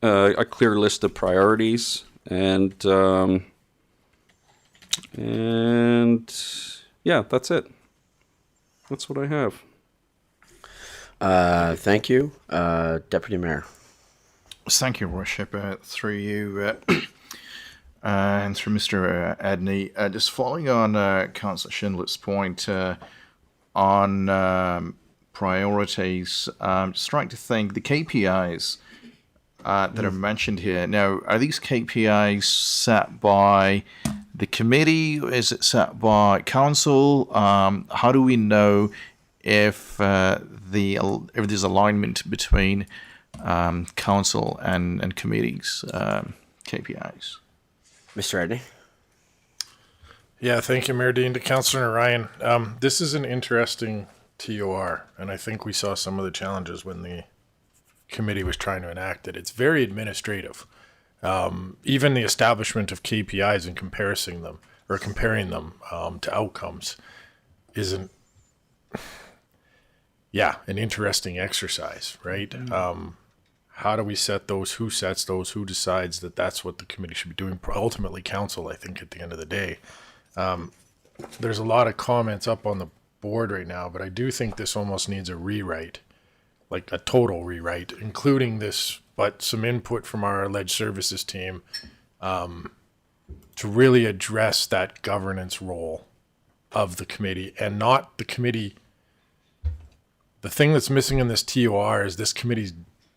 a clear list of priorities, and yeah, that's it. That's what I have. Thank you, Deputy Mayor. Thank you, Worship. Through you and through Mr. Edney. Just following on Councillor Schindler's point on priorities, just trying to think the KPIs that are mentioned here. Now, are these KPIs set by the committee? Is it set by council? How do we know if there's alignment between council and committees KPIs? Mr. Edney? Yeah, thank you, Mayor Dean. To Councillor Ryan, this is an interesting TOR, and I think we saw some of the challenges when the committee was trying to enact it. It's very administrative. Even the establishment of KPIs and comparing them to outcomes isn't, an interesting exercise, right? How do we set those? Who sets those? Who decides that that's what the committee should be doing? Ultimately, council, I think, at the end of the day. There's a lot of comments up on the board right now, but I do think this almost needs a rewrite, like a total rewrite, including this, but some input from our alleged services team to really address that governance role of the committee, and not the committee. The thing that's missing in this TOR is this committee's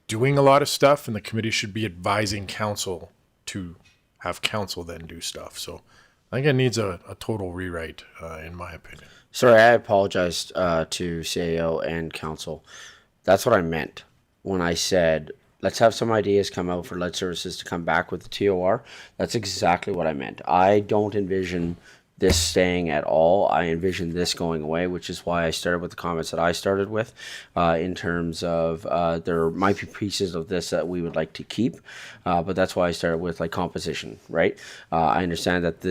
doing a lot of stuff, and the committee should be advising council to have council then do stuff. So I think it needs a total rewrite, in my opinion. Sorry, I apologize to CAO and council. That's what I meant when I said, let's have some ideas come out for lead services to come back with the TOR. That's exactly what I meant. I don't envision this staying at all. I envision this going away, which is why I started with the comments that I started with, in terms of there might be pieces of this that we would like to keep, but that's why I started with like composition, right? I understand that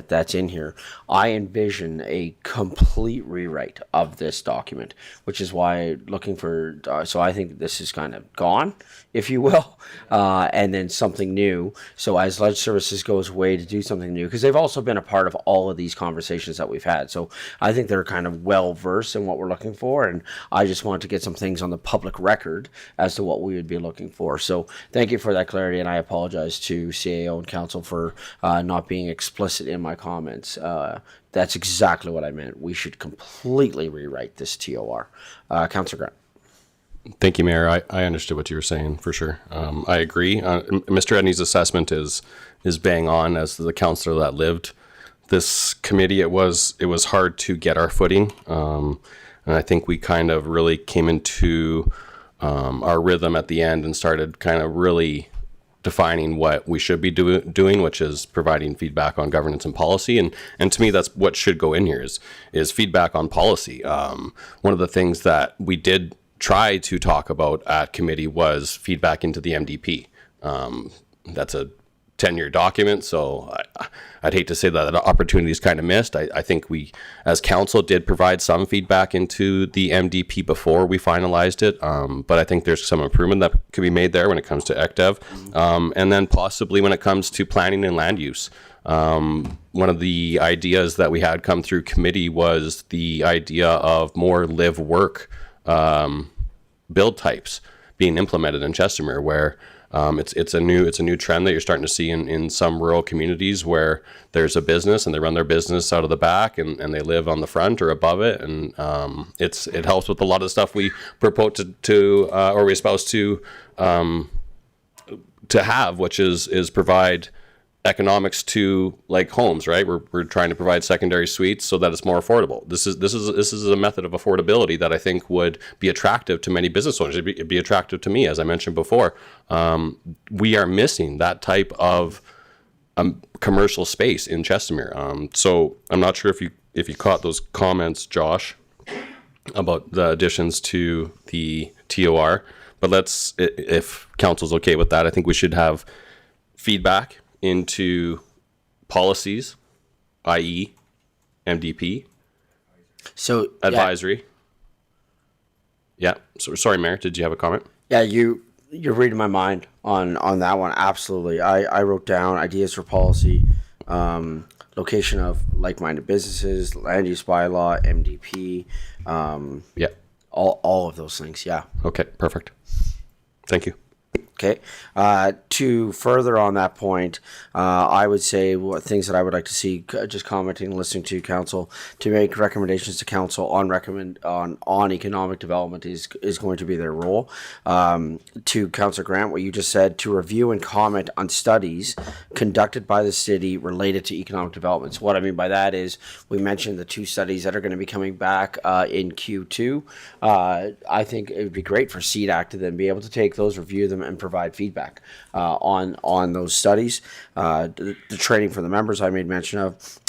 that's in here. I envision a complete rewrite of this document, which is why looking for, so I think this is kind of gone, if you will, and then something new. So as Ledge Services goes away to do something new, because they've also been a part of all of these conversations that we've had. So I think they're kind of well versed in what we're looking for, and I just want to get some things on the public record as to what we would be looking for. So thank you for that clarity, and I apologize to CAO and council for not being explicit in my comments. That's exactly what I meant. We should completely rewrite this TOR. Councillor Grant. Thank you, Mayor. I understood what you were saying for sure. I agree. Mr. Edney's assessment is bang on. As the councillor that lived this committee, it was hard to get our footing, and I think we kind of really came into our rhythm at the end and started kind of really defining what we should be doing, which is providing feedback on governance and policy. And to me, that's what should go in here is feedback on policy. One of the things that we did try to talk about at committee was feedback into the MDP. That's a 10-year document, so I'd hate to say that the opportunity is kind of missed. I think we, as council, did provide some feedback into the MDP before we finalized it, but I think there's some improvement that could be made there when it comes to ECDEV, and then possibly when it comes to planning and land use. One of the ideas that we had come through committee was the idea of more live-work build types being implemented in Chestermere, where it's a new trend that you're starting to see in some rural communities where there's a business and they run their business out of the back and they live on the front or above it, and it helps with a lot of the stuff we propose to or we espouse to to have, which is provide economics to like homes, right? We're trying to provide secondary suites so that it's more affordable. This is a method of affordability that I think would be attractive to many business owners. It'd be attractive to me, as I mentioned before. We are missing that type of commercial space in Chestermere. So I'm not sure if you caught those comments, Josh, about the additions to the TOR, but if council's okay with that, I think we should have feedback into policies, i.e. MDP, So advisory. Yeah. So sorry, Mayor, did you have a comment? Yeah, you're reading my mind on that one. Absolutely. I wrote down ideas for policy, location of like-minded businesses, land use bylaw, MDP, Yeah. all of those things. Yeah. Okay, perfect. Thank you. Okay. To further on that point, I would say what things that I would like to see, just commenting, listening to council, to make recommendations to council on economic development is going to be their role. To Councillor Grant, what you just said, to review and comment on studies conducted by the city related to economic development. So what I mean by that is we mentioned the 2 studies that are going to be coming back in Q2. I think it would be great for CDAC to then be able to take those, review them, and provide feedback on those studies. The training for the members I made mention of.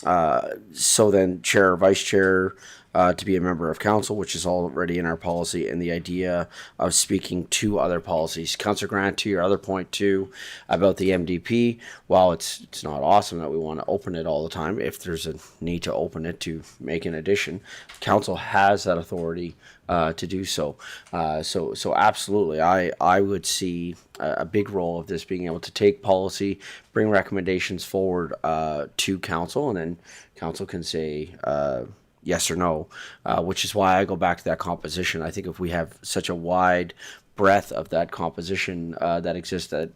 So then chair or vice chair to be a member of council, which is already in our policy, and the idea of speaking to other policies. Councillor Grant, to your other point too about the MDP, while it's not awesome that we want to open it all the time, if there's a need to open it to make an addition, council has that authority to do so. So absolutely, I would see a big role of this being able to take policy, bring recommendations forward to council, and then council can say yes or no, which is why I go back to that composition. I think if we have such a wide breadth of that composition that exists that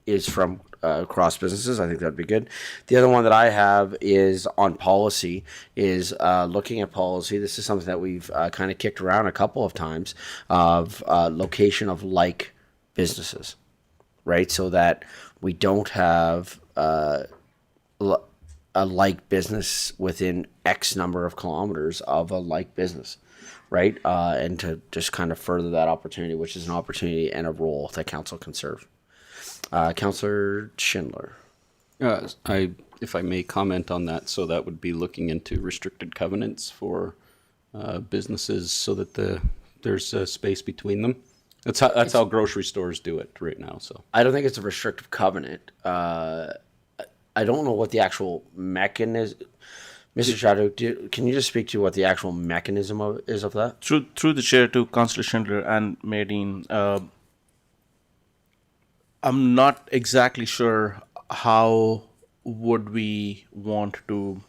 is from across businesses, I think that'd be good. The other one that I have is on policy, is looking at policy. This is something that we've kind of kicked around a couple of times, of location of like businesses, right? So that we don't have a like business within X number of kilometers of a like business, right? And to just kind of further that opportunity, which is an opportunity and a role that council can serve. Councillor Schindler. If I may comment on that, so that would be looking into restricted covenants for businesses so that there's a space between them. That's how grocery stores do it right now. So I don't think it's a restrictive covenant. I don't know what the actual mechanism. Mr. Shadow, can you just speak to what the actual mechanism is of that? Through the chair to Councillor Schindler and Mayor Dean, I'm not exactly sure how would we want to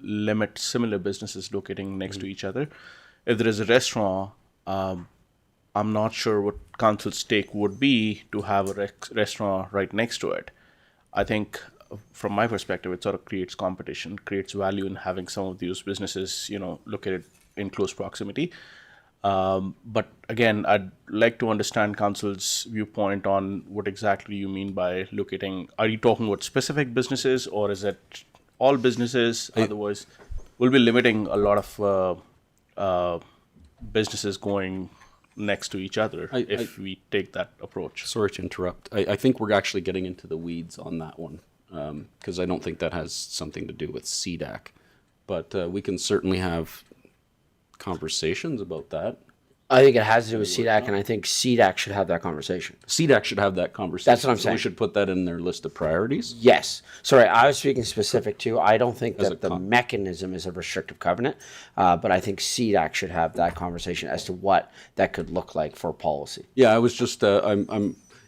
limit similar businesses locating next to each other. If there is a restaurant, I'm not sure what council's take would be to have a restaurant right next to it. I think from my perspective, it sort of creates competition, creates value in having some of these businesses, located in close proximity. But again, I'd like to understand council's viewpoint on what exactly you mean by locating. Are you talking about specific businesses, or is it all businesses? Otherwise, we'll be limiting a lot of businesses going next to each other if we take that approach. sorry to interrupt. I think we're actually getting into the weeds on that one, because I don't think that has something to do with CDAC. But we can certainly have conversations about that. I think it has to do with CDAC, and I think CDAC should have that conversation. CDAC should have that conversation. That's what I'm So saying. we should put that in their list of priorities. Yes. Sorry, I was speaking specific to, I don't think As that a the mechanism is a restrictive covenant, but I think CDAC should have that conversation as to what that could look like for policy. Yeah, I was just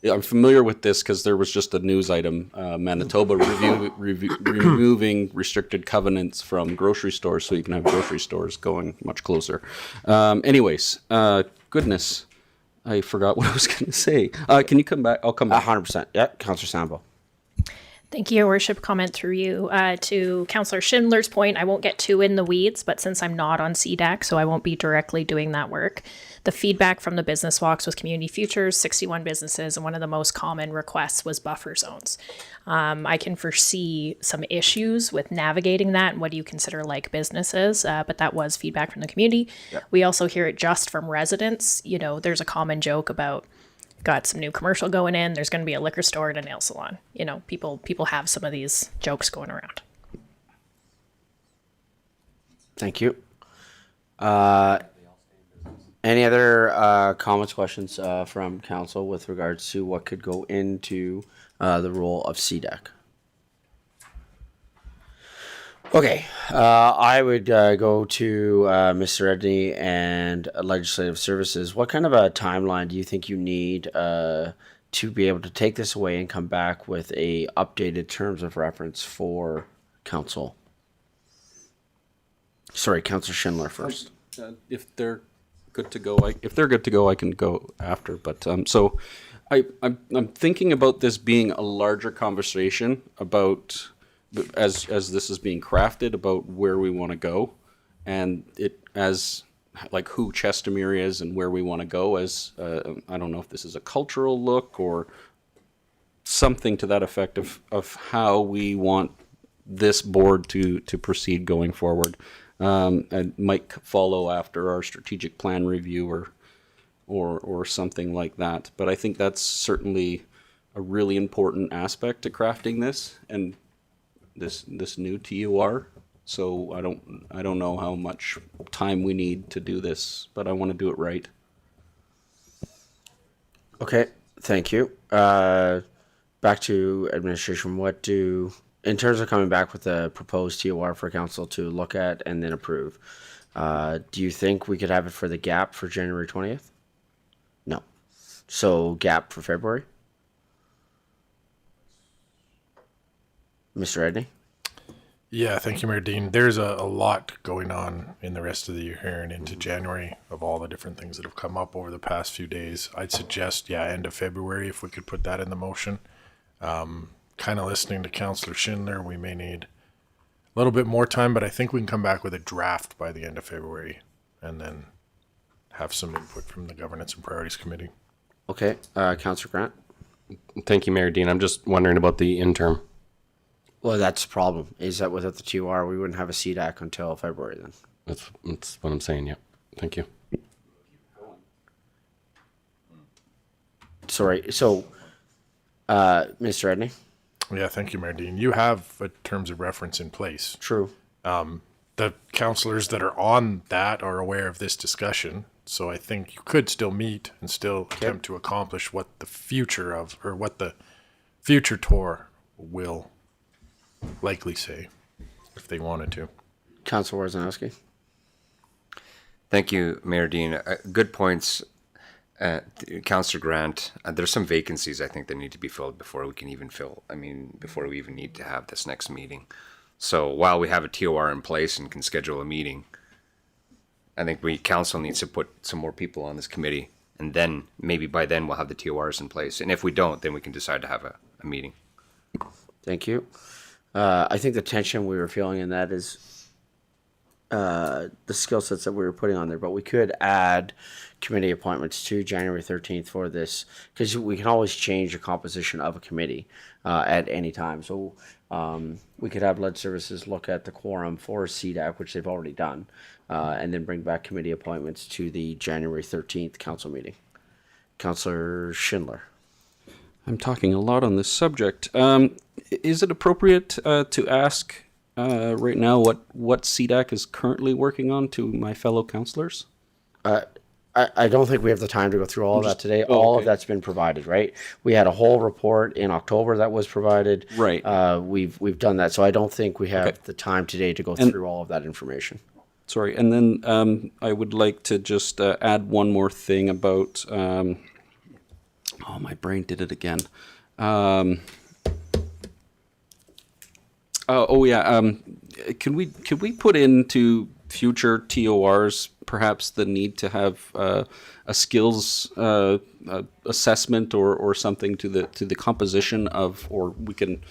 I'm familiar with this because there was just a news item, Manitoba removing restricted covenants from grocery stores so you can have grocery stores going much closer. Anyways, goodness, I forgot what I was going to say. Can you come back? I'll come back. 100%. Yeah, Councillor Sambo. Thank you, Your Worship. Comment through you to Councillor Schindler's point. I won't get too in the weeds, but since I'm not on CDAC, so I won't be directly doing that work. The feedback from the business walks with Community Futures, 61 businesses, and one of the most common requests was buffer zones. I can foresee some issues with navigating that and what do you consider like businesses, but that was feedback from the community. We also hear it just from residents. You know, there's a common joke about got some new commercial going in, there's going to be a liquor store and a nail salon. You know, people have some of these jokes going around. Thank you. Any other comments, questions from council with regards to what could go into the role of CDAC? Okay, I would go to Mr. Edney and Legislative Services. What kind of a timeline do you think you need to be able to take this away and come back with a updated terms of reference for council? Sorry, Councillor Schindler first. If they're good to go, I can go after. But so I'm thinking about this being a larger conversation about, as this is being crafted, about where we want to go, and it as like who Chestermere is and where we want to go as I don't know if this is a cultural look or something to that effect of how we want this board to proceed going forward. And might follow after our strategic plan review or something like that. But I think that's certainly a really important aspect to crafting this and this new TUR. So I don't know how much time we need to do this, but I want to do it right. Okay, thank you. Back to administration. In terms of coming back with a proposed TOR for council to look at and then approve, do you think we could have it for the gap for January 20th? No. So gap for February? Mr. Edney? Yeah, thank you, Mayor Dean. There's a lot going on in the rest of the year here and into January of all the different things that have come up over the past few days. I'd suggest, end of February, if we could put that in the motion. Kind of listening to Councillor Schindler, we may need a little bit more time, but I think we can come back with a draft by the end of February and then have some input from the Governance and Priorities Committee. Okay, Councillor Grant? Thank you, Mayor Dean. I'm just wondering about the interim. Well, that's the problem, is that without the TOR, we wouldn't have a CDAC until February then. That's what I'm saying, yeah. Thank you. Sorry, so, Mr. Edney? Yeah, thank you, Mayor Dean. You have a terms of reference in place. True. The councillors that are on that are aware of this discussion, so I think you could still meet and still attempt to accomplish what the future TOR will likely say, if they wanted to. Councillor Wojciechowski? Thank you, Mayor Dean. Good points. Councillor Grant, there's some vacancies I think that need to be filled before we can even before we even need to have this next meeting. So while we have a TOR in place and can schedule a meeting, I think council needs to put some more people on this committee, and then maybe by then we'll have the TORs in place. And if we don't, then we can decide to have a meeting. Thank you. I think the tension we were feeling in that is the skill sets that we were putting on there, but we could add committee appointments to January 13th for this, because we can always change the composition of a committee at any time. So we could have Lead Services look at the quorum for CDAC, which they've already done, and then bring back committee appointments to the January 13th council meeting. Councillor Schindler. I'm talking a lot on this subject. Is it appropriate to ask right now what CDAC is currently working on to my fellow councillors? I don't think we have the time to go through all of that today. All of that's been provided, right? We had a whole report in October that was provided. Right. We've done that, so I don't think we have the time today to go through all of that information. Sorry, and then I would like to just add one more thing about. My brain did it again. Can we put into future TORs perhaps the need to have a skills assessment or something to the composition of, or we can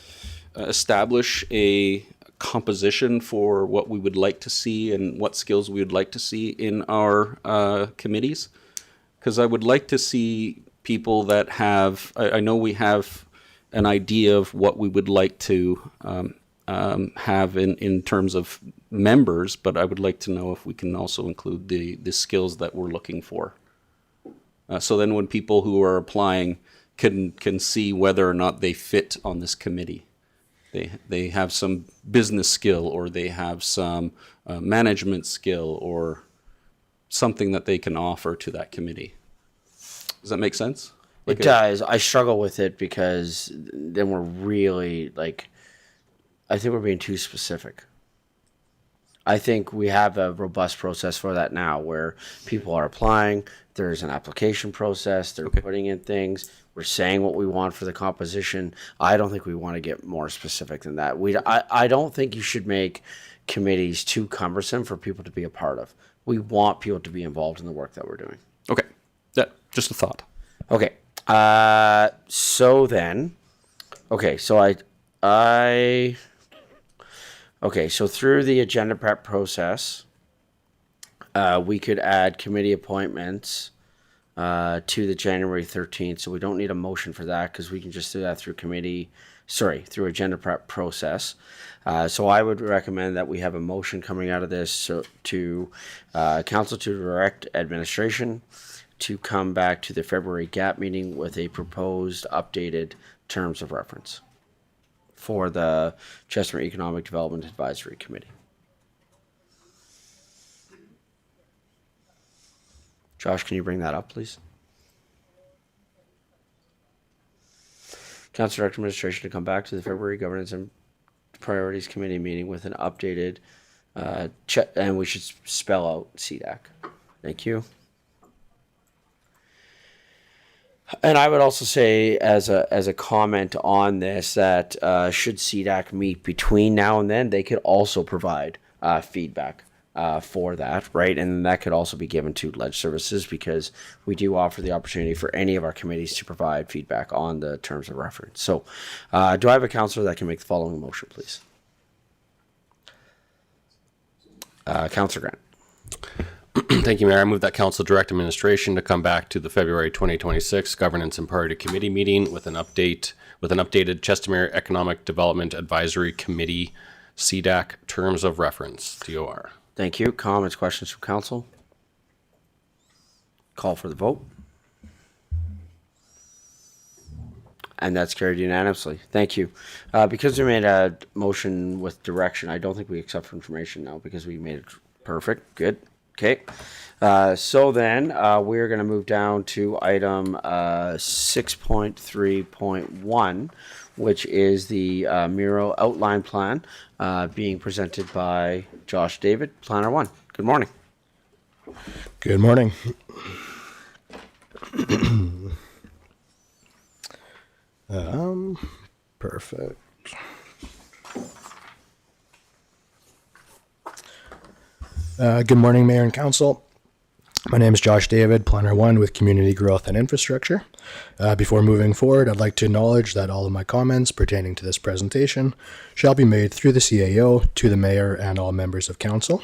establish a composition for what we would like to see and what skills we would like to see in our committees. Because I would like to see people that have, I know we have an idea of what we would like to have in terms of members, but I would like to know if we can also include the skills that we're looking for. So then when people who are applying can see whether or not they fit on this committee. They have some business skill, or they have some management skill, or something that they can offer to that committee. Does that make sense? It does. I struggle with it because then we're really like, I think we're being too specific. I think we have a robust process for that now where people are applying. There's an application process. They're putting in things. We're saying what we want for the composition. I don't think we want to get more specific than that. I don't think you should make committees too cumbersome for people to be a part of. We want people to be involved in the work that we're doing. Okay. Yeah, just a thought. Okay. So then, okay, so okay, so through the agenda prep process, we could add committee appointments to the January 13th. So we don't need a motion for that because we can just do that through through agenda prep process. So I would recommend that we have a motion coming out of this to council to direct administration to come back to the February GAP meeting with a proposed updated terms of reference for the Chestermere Economic Development Advisory Committee. Josh, can you bring that up, please? Council Director Administration to come back to the February Governance and Priorities Committee meeting with an updated, and we should spell out CDAC. Thank you. And I would also say, as a comment on this, that should CDAC meet between now and then, they could also provide feedback for that, right? And that could also be given to Ledge Services because we do offer the opportunity for any of our committees to provide feedback on the terms of reference. So, do I have a councillor that can make the following motion, please? Councillor Grant. Thank you, Mayor. I move that Council direct administration to come back to the February 2026 Governance and Priority Committee meeting with an updated Chestermere Economic Development Advisory Committee CDAC terms of reference, TOR. Thank you. Comments, questions from council? Call for the vote. And that's carried unanimously. Thank you. Because we made a motion with direction, I don't think we accept information now because we made it perfect. Good. Okay. So then we're going to move down to item 6.3.1, which is the Miro outline plan being presented by Josh David, Planner 1. Good morning. Good morning. Perfect. Good morning, Mayor and Council. My name is Josh David, Planner 1 with Community Growth and Infrastructure. Before moving forward, I'd like to acknowledge that all of my comments pertaining to this presentation shall be made through the CAO to the Mayor and all members of Council.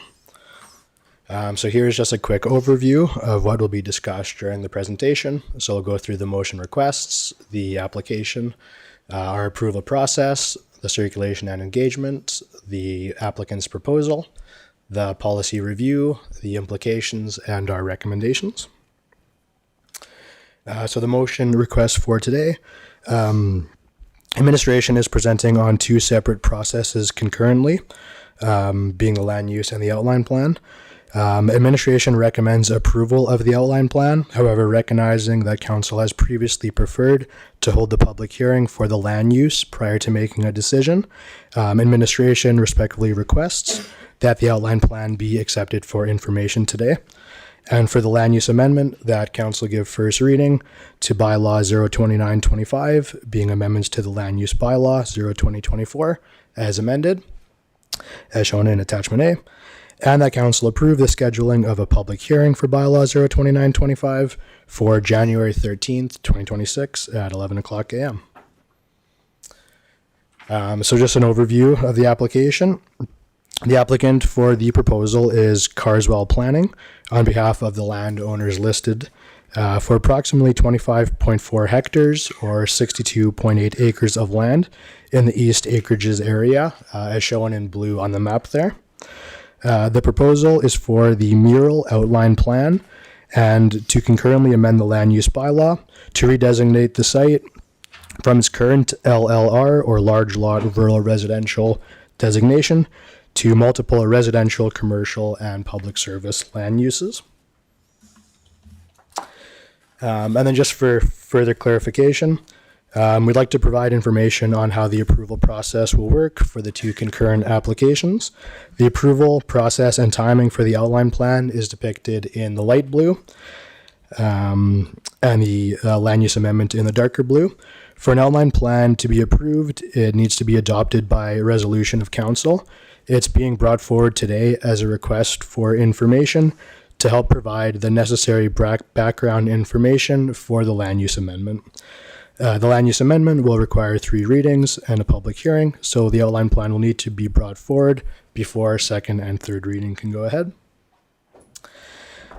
So here's just a quick overview of what will be discussed during the presentation. So I'll go through the motion requests, the application, our approval process, the circulation and engagement, the applicant's proposal, the policy review, the implications, and our recommendations. So the motion request for today, administration is presenting on two separate processes concurrently, being the land use and the outline plan. Administration recommends approval of the outline plan, however, recognizing that council has previously preferred to hold the public hearing for the land use prior to making a decision. Administration respectfully requests that the outline plan be accepted for information today. And for the land use amendment, that council give first reading to bylaw 02925, being amendments to the land use bylaw 02024 as amended, as shown in attachment A. And that council approve the scheduling of a public hearing for bylaw 02925 for January 13th, 2026 at 11 o'clock a.m. So just an overview of the application. The applicant for the proposal is Carswell Planning on behalf of the landowners listed for approximately 25.4 hectares or 62.8 acres of land in the East Acreages area, as shown in blue on the map there. The proposal is for the mural outline plan and to concurrently amend the land use bylaw to redesignate the site from its current LLR or large lot rural residential designation to multiple residential, commercial, and public service land uses. And then just for further clarification, we'd like to provide information on how the approval process will work for the two concurrent applications. The approval process and timing for the outline plan is depicted in the light blue, and the land use amendment in the darker blue. For an outline plan to be approved, it needs to be adopted by resolution of council. It's being brought forward today as a request for information to help provide the necessary background information for the land use amendment. The land use amendment will require 3 readings and a public hearing, so the outline plan will need to be brought forward before second and third reading can go ahead.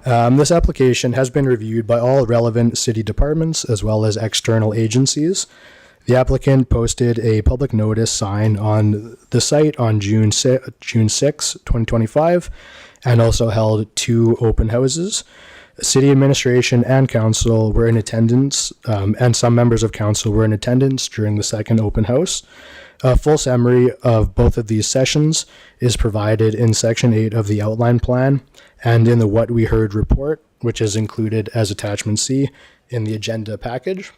This application has been reviewed by all relevant city departments as well as external agencies. The applicant posted a public notice sign on the site on June 6, 2025, and also held 2 open houses. City administration and council were in attendance, and some members of council were in attendance during the second open house. A full summary of both of these sessions is provided in Section 8 of the outline plan and in the What We Heard report, which is included as Attachment C in the agenda package.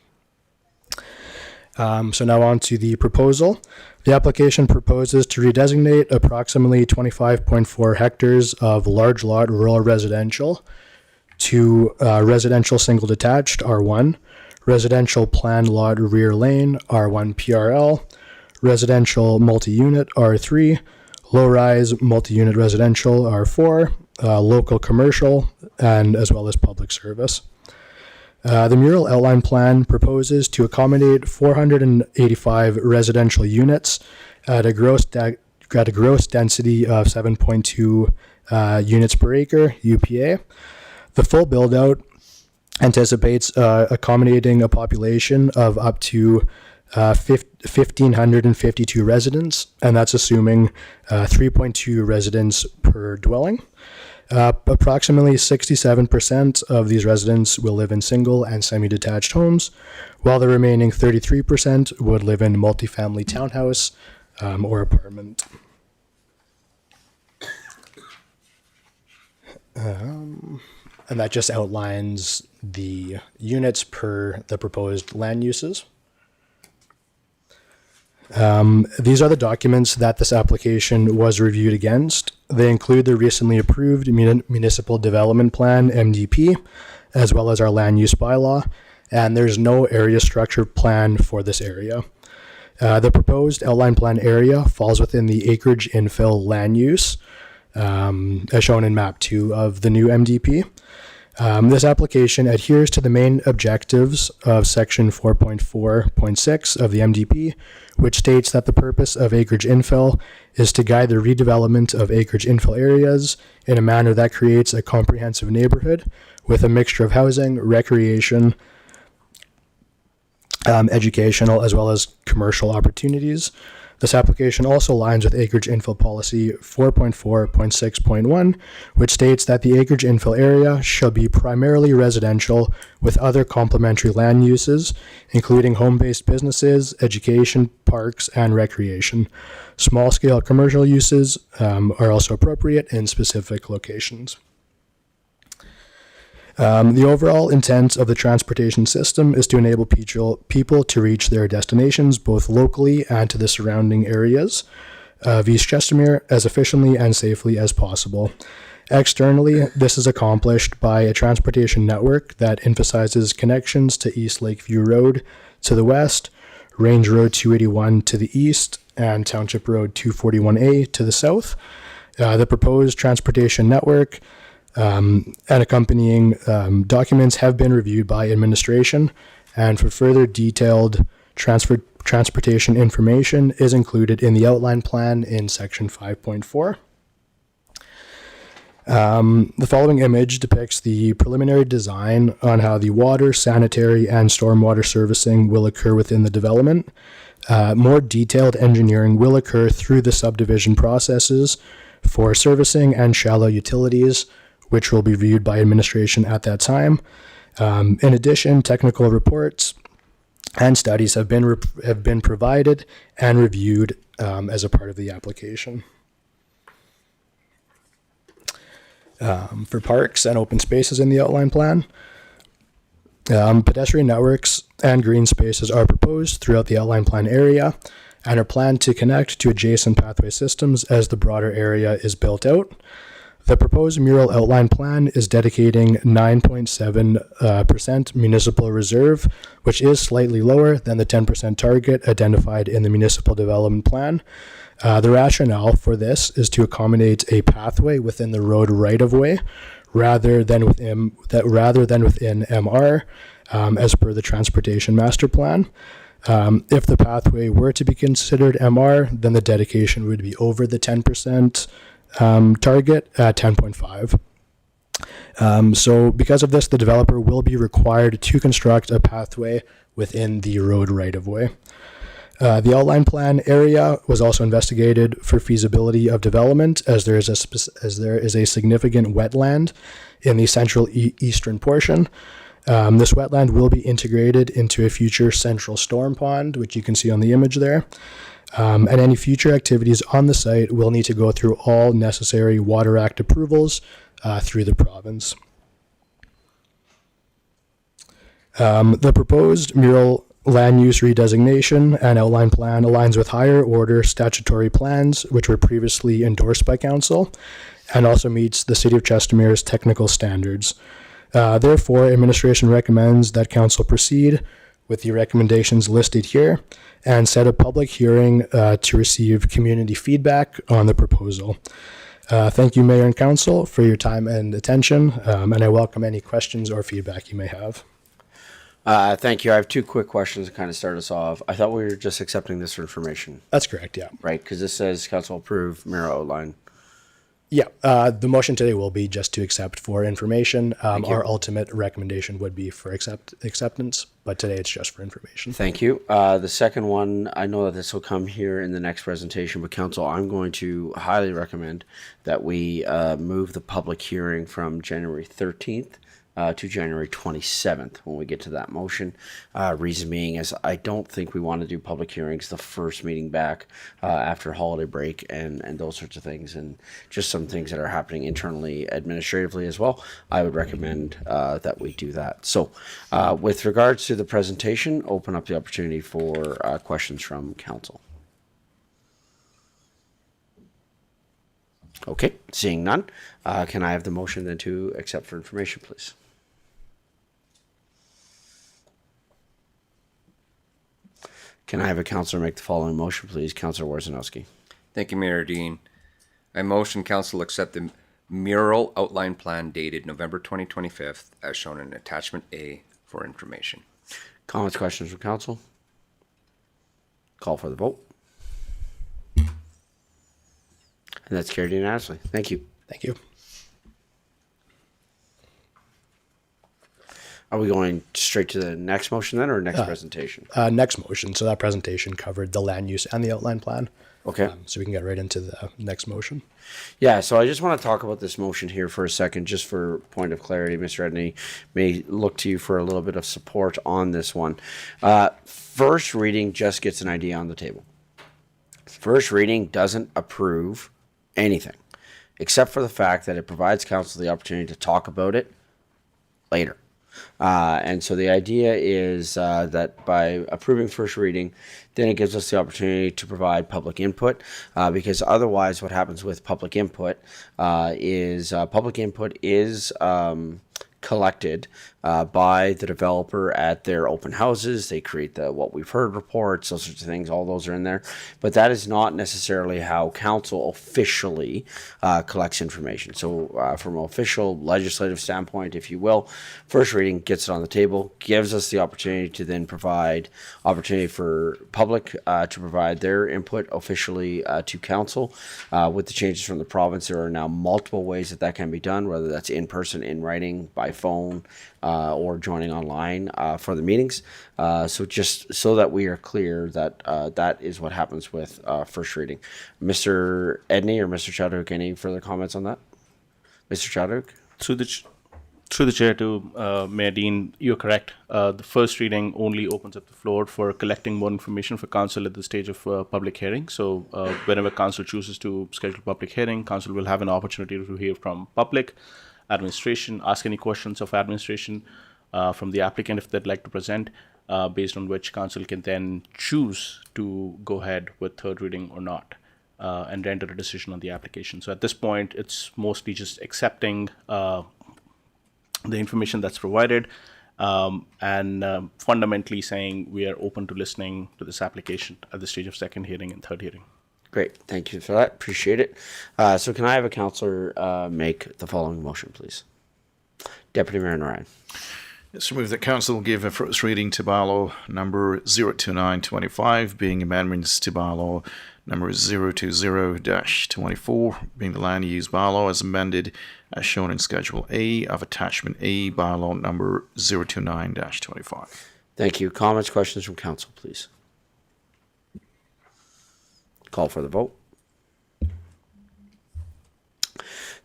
So now on to the proposal. The application proposes to redesignate approximately 25.4 hectares of large lot rural residential to residential single detached R1, residential planned lot rear lane R1 PRL, residential multi-unit R3, low-rise multi-unit residential R4, local commercial, and as well as public service. The mural outline plan proposes to accommodate 485 residential units at a gross density of 7.2 units per acre UPA. The full build-out anticipates accommodating a population of up to 1,552 residents, and that's assuming 3.2 residents per dwelling. Approximately 67% of these residents will live in single and semi-detached homes, while the remaining 33% would live in multifamily townhouse or apartment. And that just outlines the units per the proposed land uses. These are the documents that this application was reviewed against. They include the recently approved Municipal Development Plan, MDP, as well as our land use bylaw, and there's no area structure plan for this area. The proposed outline plan area falls within the acreage infill land use, as shown in map 2 of the new MDP. This application adheres to the main objectives of section 4.4.6 of the MDP, which states that the purpose of acreage infill is to guide the redevelopment of acreage infill areas in a manner that creates a comprehensive neighborhood with a mixture of housing, recreation, educational, as well as commercial opportunities. This application also aligns with acreage infill policy 4.4.6.1, which states that the acreage infill area shall be primarily residential with other complementary land uses, including home-based businesses, education, parks, and recreation. Small-scale commercial uses are also appropriate in specific locations. The overall intent of the transportation system is to enable people to reach their destinations both locally and to the surrounding areas of East Chestermere as efficiently and safely as possible. Externally, this is accomplished by a transportation network that emphasizes connections to East Lakeview Road to the west, Range Road 281 to the east, and Township Road 241A to the south. The proposed transportation network and accompanying documents have been reviewed by administration, and for further detailed transportation information is included in the outline plan in section 5.4. The following image depicts the preliminary design on how the water, sanitary, and stormwater servicing will occur within the development. More detailed engineering will occur through the subdivision processes for servicing and shallow utilities, which will be reviewed by administration at that time. In addition, technical reports and studies have been provided and reviewed as a part of the application. For parks and open spaces in the outline plan, pedestrian networks and green spaces are proposed throughout the outline plan area and are planned to connect to adjacent pathway systems as the broader area is built out. The proposed mural outline plan is dedicating 9.7% municipal reserve, which is slightly lower than the 10% target identified in the municipal development plan. The rationale for this is to accommodate a pathway within the road right-of-way rather than within MR, as per the transportation master plan. If the pathway were to be considered MR, then the dedication would be over the 10% target at 10.5. So because of this, the developer will be required to construct a pathway within the road right-of-way. The outline plan area was also investigated for feasibility of development, as there is a significant wetland in the central eastern portion. This wetland will be integrated into a future central storm pond, which you can see on the image there. And any future activities on the site will need to go through all necessary Water Act approvals through the province. The proposed mural land use redesignation and outline plan aligns with higher order statutory plans, which were previously endorsed by council, and also meets the City of Chestermere's technical standards. Therefore, administration recommends that council proceed with the recommendations listed here and set a public hearing to receive community feedback on the proposal. Thank you, Mayor and Council, for your time and attention, and I welcome any questions or feedback you may have. Thank you. I have two quick questions to kind of start us off. I thought we were just accepting this for information. That's correct, yeah. Right, because this says council approve mural outline. Yeah, the motion today will be just to accept for information. Our ultimate recommendation would be for acceptance, but today it's just for information. Thank you. The second one, I know that this will come here in the next presentation, but council, I'm going to highly recommend that we move the public hearing from January 13th to January 27th when we get to that motion. Reason being is I don't think we want to do public hearings the first meeting back after holiday break and those sorts of things, and just some things that are happening internally administratively as well. I would recommend that we do that. So with regards to the presentation, open up the opportunity for questions from council. Okay, seeing none, can I have the motion then to accept for information, please? Can I have a councillor make the following motion, please? Councillor Warzanowski. Thank you, Mayor Dean. I motion council accept the mural outline plan dated November 2025 as shown in attachment A for information. Comments, questions from council? Call for the vote. And that's carried unanimously. Thank you. Thank you. Are we going straight to the next motion then, or next presentation? Next motion. So that presentation covered the land use and the outline plan. Okay. So we can get right into the next motion. Yeah, so I just want to talk about this motion here for a second, just for point of clarity. Mr. Edney, may look to you for a little bit of support on this one. First reading just gets an idea on the table. First reading doesn't approve anything, except for the fact that it provides council the opportunity to talk about it later. And so the idea is that by approving first reading, then it gives us the opportunity to provide public input, because otherwise what happens with public input is collected by the developer at their open houses. They create the what we've heard reports, those sorts of things. All those are in there, but that is not necessarily how council officially collects information. So from an official legislative standpoint, if you will, first reading gets it on the table, gives us the opportunity to then provide opportunity for public to provide their input officially to council. With the changes from the province, there are now multiple ways that can be done, whether that's in person, in writing, by phone, or joining online for the meetings. So just so that we are clear that that is what happens with first reading. Mr. Edney or Mr. Chadwick, any further comments on that? Mr. Chadwick? Through the chair to Mayor Dean, you're correct. The first reading only opens up the floor for collecting more information for council at the stage of public hearing. So whenever council chooses to schedule public hearing, council will have an opportunity to hear from public, administration, ask any questions of administration from the applicant if they'd like to present, based on which council can then choose to go ahead with third reading or not, and render a decision on the application. So at this point, it's mostly just accepting the information that's provided, and fundamentally saying we are open to listening to this application at the stage of second hearing and third hearing. Great, thank you for that, appreciate it. So can I have a councillor make the following motion, please? Deputy Mayor Ryan. It's moved that council give a first reading to bylaw number 02925, being amendments to bylaw number 020-24, being the land use bylaw as amended as shown in Schedule A of Attachment A, bylaw number 029-25. Thank you. Comments, questions from council, please. Call for the vote.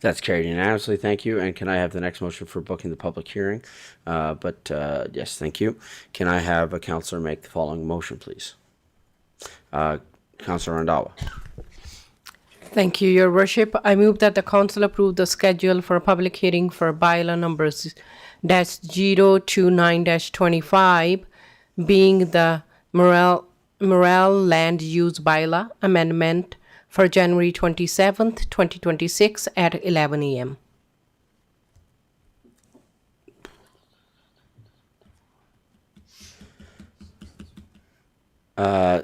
That's carried unanimously. Thank you. And can I have the next motion for booking the public hearing? Yes, thank you. Can I have a councillor make the following motion, please? Councillor Randhawa. Thank you, Your Worship. I move that the council approve the schedule for a public hearing for bylaw numbers -029-25, being the Morel Land Use Bylaw Amendment for January 27th, 2026 at 11 a.m.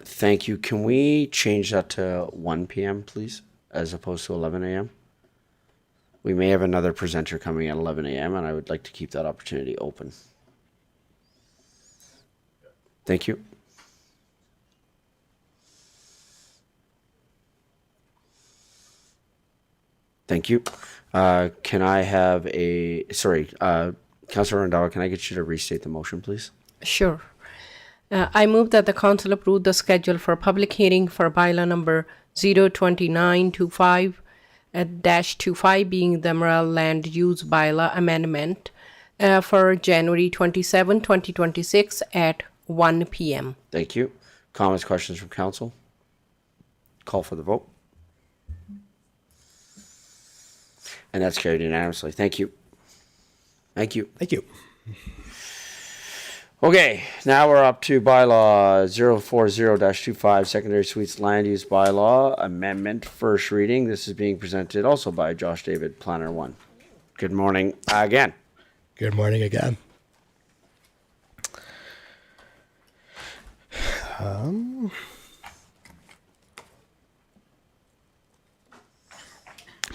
Thank you. Can we change that to 1 p.m., please, as opposed to 11 a.m.? We may have another presenter coming at 11 a.m., and I would like to keep that opportunity open. Thank you. Thank you. Can I have a, sorry, Councillor Randhawa, can I get you to restate the motion, please? Sure. I move that the council approve the schedule for public hearing for bylaw number 02925-25, being the Morel Land Use Bylaw Amendment for January 27, 2026 at 1 p.m. Thank you. Comments, questions from council? Call for the vote. And that's carried unanimously. Thank you. Thank you. Thank you. Okay, now we're up to bylaw 040-25, secondary suites land use bylaw amendment, first reading. This is being presented also by Josh David, Planner 1. Good morning again. Good morning again.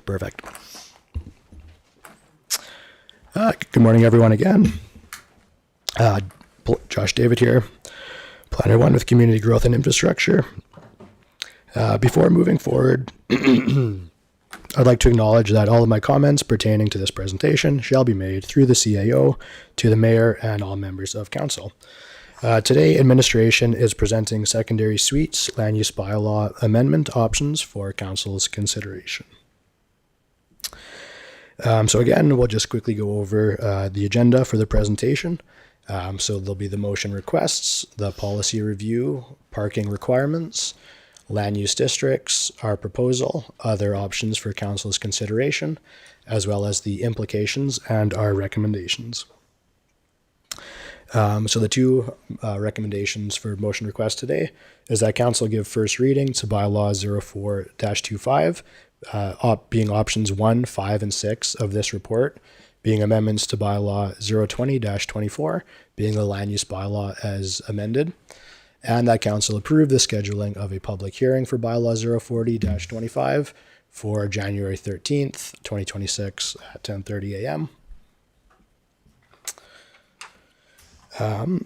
Perfect. Good morning, everyone, again. Josh David here, Planner 1 with Community Growth and Infrastructure. Before moving forward, I'd like to acknowledge that all of my comments pertaining to this presentation shall be made through the CAO to the Mayor and all members of Council. Today, administration is presenting secondary suites land use bylaw amendment options for Council's consideration. So again, we'll just quickly go over the agenda for the presentation. So there'll be the motion requests, the policy review, parking requirements, land use districts, our proposal, other options for council's consideration, as well as the implications and our recommendations. So the two recommendations for motion request today is that council give first reading to bylaw 04-25, being options 1, 5, and 6 of this report, being amendments to bylaw 020-24, being the land use bylaw as amended, and that council approve the scheduling of a public hearing for bylaw 040-25 for January 13th, 2026 at 10:30 a.m.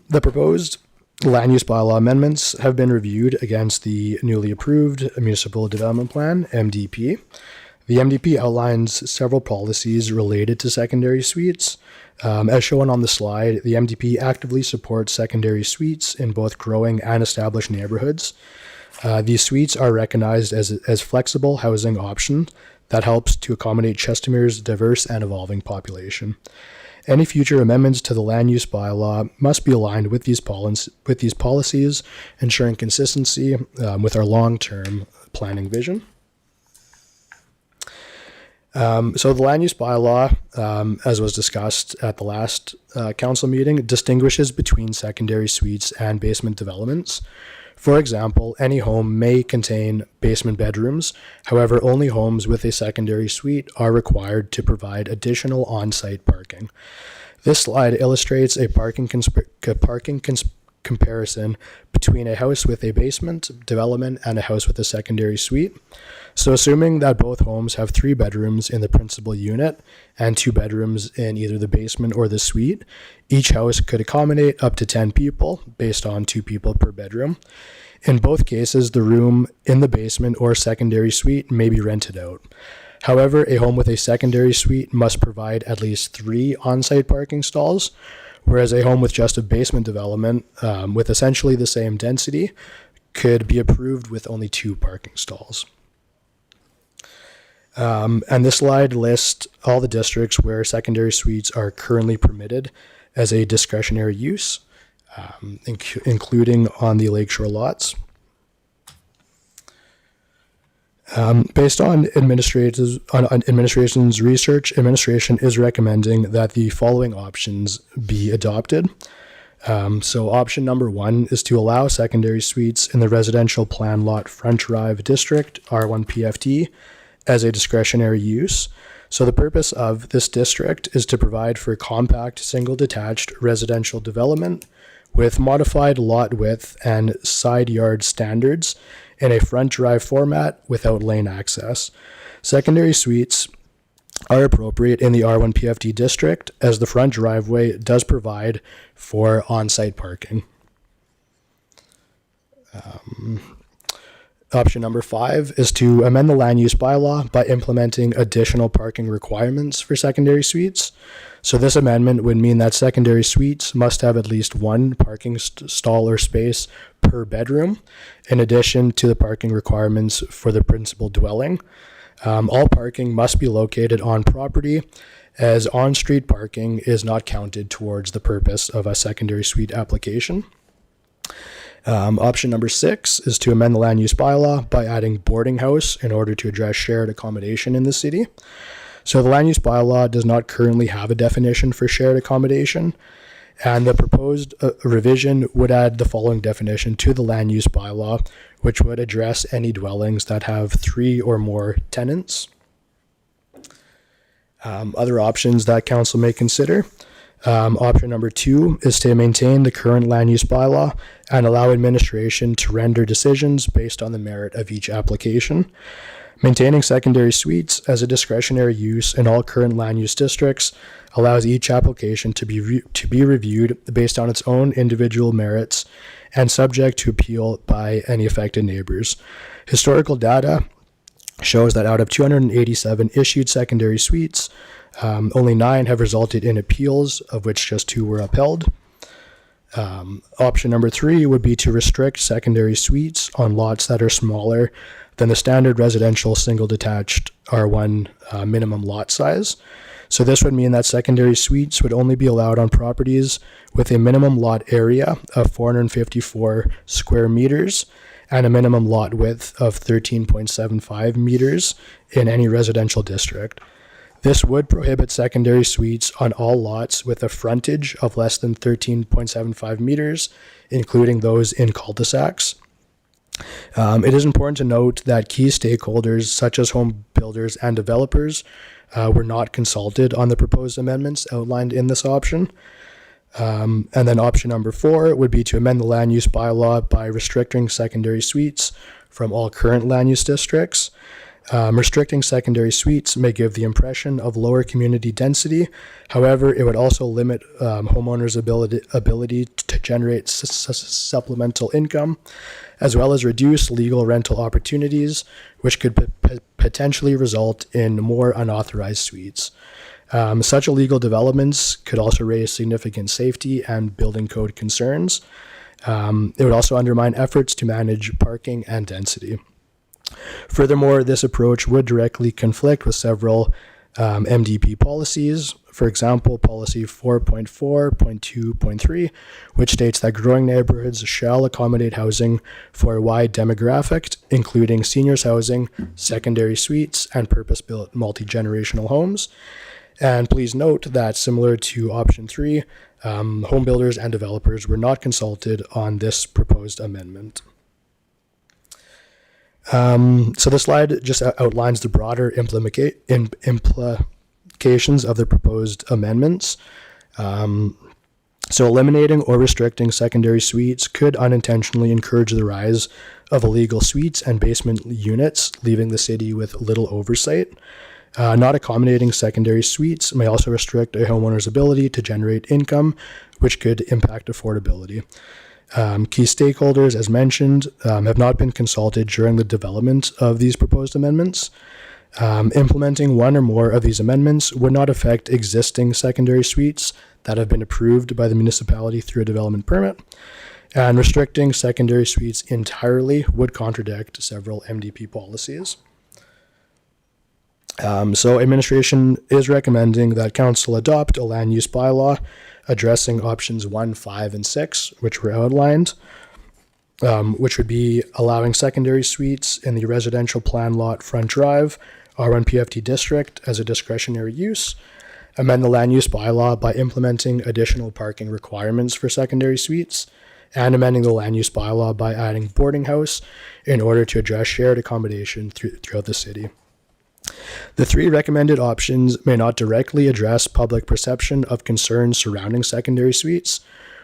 The proposed land use bylaw amendments have been reviewed against the newly approved Municipal Development Plan, MDP. The MDP outlines several policies related to secondary suites. As shown on the slide, the MDP actively supports secondary suites in both growing and established neighborhoods. These suites are recognized as flexible housing option that helps to accommodate Chestermere's diverse and evolving population. Any future amendments to the land use bylaw must be aligned with these policies, ensuring consistency with our long-term planning vision. So the land use bylaw, as was discussed at the last council meeting, distinguishes between secondary suites and basement developments. For example, any home may contain basement bedrooms. However, only homes with a secondary suite are required to provide additional on-site parking. This slide illustrates a parking comparison between a house with a basement development and a house with a secondary suite. So assuming that both homes have 3 bedrooms in the principal unit and 2 bedrooms in either the basement or the suite, each house could accommodate up to 10 people based on 2 people per bedroom. In both cases, the room in the basement or secondary suite may be rented out. However, a home with a secondary suite must provide at least 3 on-site parking stalls, whereas a home with just a basement development with essentially the same density could be approved with only 2 parking stalls. And this slide lists all the districts where secondary suites are currently permitted as a discretionary use, including on the lakeshore lots. Based on administration's research, administration is recommending that the following options be adopted. So option number 1 is to allow secondary suites in the residential plan lot front drive district, R1 PFT, as a discretionary use. So the purpose of this district is to provide for compact single detached residential development with modified lot width and side yard standards in a front drive format without lane access. Secondary suites are appropriate in the R1 PFD district as the front driveway does provide for on-site parking. Option number 5 is to amend the land use bylaw by implementing additional parking requirements for secondary suites. So this amendment would mean that secondary suites must have at least 1 parking stall or space per bedroom, in addition to the parking requirements for the principal dwelling. All parking must be located on property, as on-street parking is not counted towards the purpose of a secondary suite application. Option number 6 is to amend the land use bylaw by adding boarding house in order to address shared accommodation in the city. So the land use bylaw does not currently have a definition for shared accommodation, and the proposed revision would add the following definition to the land use bylaw, which would address any dwellings that have 3 or more tenants. Other options that council may consider. Option number 2 is to maintain the current land use bylaw and allow administration to render decisions based on the merit of each application. Maintaining secondary suites as a discretionary use in all current land use districts allows each application to be reviewed based on its own individual merits and subject to appeal by any affected neighbors. Historical data shows that out of 287 issued secondary suites, only 9 have resulted in appeals, of which just 2 were upheld. Option number 3 would be to restrict secondary suites on lots that are smaller than the standard residential single detached R1 minimum lot size. So this would mean that secondary suites would only be allowed on properties with a minimum lot area of 454 square meters and a minimum lot width of 13.75 meters in any residential district. This would prohibit secondary suites on all lots with a frontage of less than 13.75 meters, including those in cul-de-sacs. It is important to note that key stakeholders such as home builders and developers were not consulted on the proposed amendments outlined in this option. And then option number 4 would be to amend the land use bylaw by restricting secondary suites from all current land use districts. Restricting secondary suites may give the impression of lower community density. However, it would also limit homeowners' ability to generate supplemental income, as well as reduce legal rental opportunities, which could potentially result in more unauthorized suites. Such illegal developments could also raise significant safety and building code concerns. It would also undermine efforts to manage parking and density. Furthermore, this approach would directly conflict with several MDP policies. For example, policy 4.4.2.3, which states that growing neighborhoods shall accommodate housing for a wide demographic, including seniors housing, secondary suites, and purpose-built multi-generational homes. And please note that similar to option 3, home builders and developers were not consulted on this proposed amendment. So this slide just outlines the broader implications of the proposed amendments. So eliminating or restricting secondary suites could unintentionally encourage the rise of illegal suites and basement units, leaving the city with little oversight. Not accommodating secondary suites may also restrict a homeowner's ability to generate income, which could impact affordability. Key stakeholders, as mentioned, have not been consulted during the development of these proposed amendments. Implementing one or more of these amendments would not affect existing secondary suites that have been approved by the municipality through a development permit. And restricting secondary suites entirely would contradict several MDP policies. So administration is recommending that council adopt a land use bylaw addressing options 1, 5, and 6, which were outlined, which would be allowing secondary suites in the residential plan lot front drive, R1 PFT district as a discretionary use, amend the land use bylaw by implementing additional parking requirements for secondary suites, and amending the land use bylaw by adding boarding house in order to address shared accommodation throughout the city. The 3 recommended options may not directly address public perception of concerns surrounding secondary suites.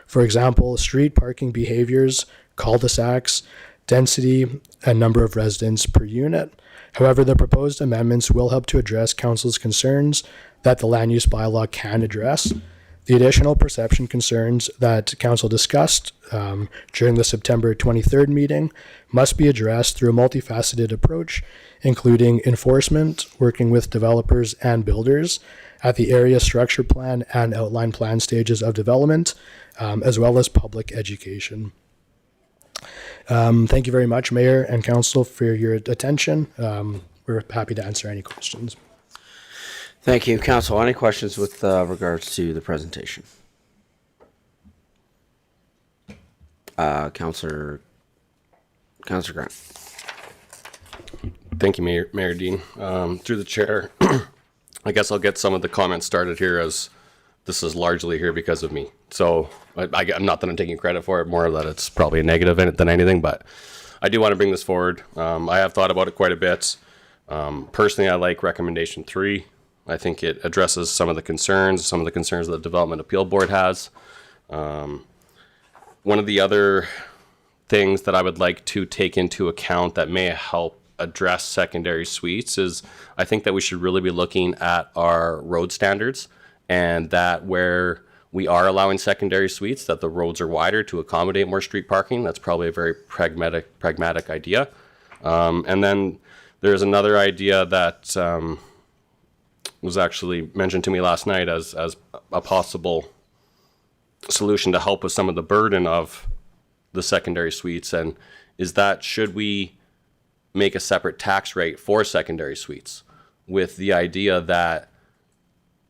For example, street parking behaviors, cul-de-sacs, density, and number of residents per unit. However, the proposed amendments will help to address council's concerns that the land use bylaw can address. The additional perception concerns that council discussed during the September 23rd meeting must be addressed through a multifaceted approach, including enforcement, working with developers and builders at the area structure plan and outline plan stages of development, as well as public education. Thank you very much, Mayor and Council, for your attention. We're happy to answer any questions. Thank you, Council. Any questions with regards to the presentation? Councillor Grant. Thank you, Mayor Dean. Through the chair, I guess I'll get some of the comments started here, as this is largely here because of me. So I'm not that I'm taking credit for it, more that it's probably a negative in it than anything, but I do want to bring this forward. I have thought about it quite a bit. Personally, I like recommendation 3. I think it addresses some of the concerns that the Development Appeal Board has. One of the other things that I would like to take into account that may help address secondary suites is I think that we should really be looking at our road standards, and that where we are allowing secondary suites, that the roads are wider to accommodate more street parking. That's probably a very pragmatic idea. And then there's another idea that was actually mentioned to me last night as a possible solution to help with some of the burden of the secondary suites, and is that should we make a separate tax rate for secondary suites, with the idea that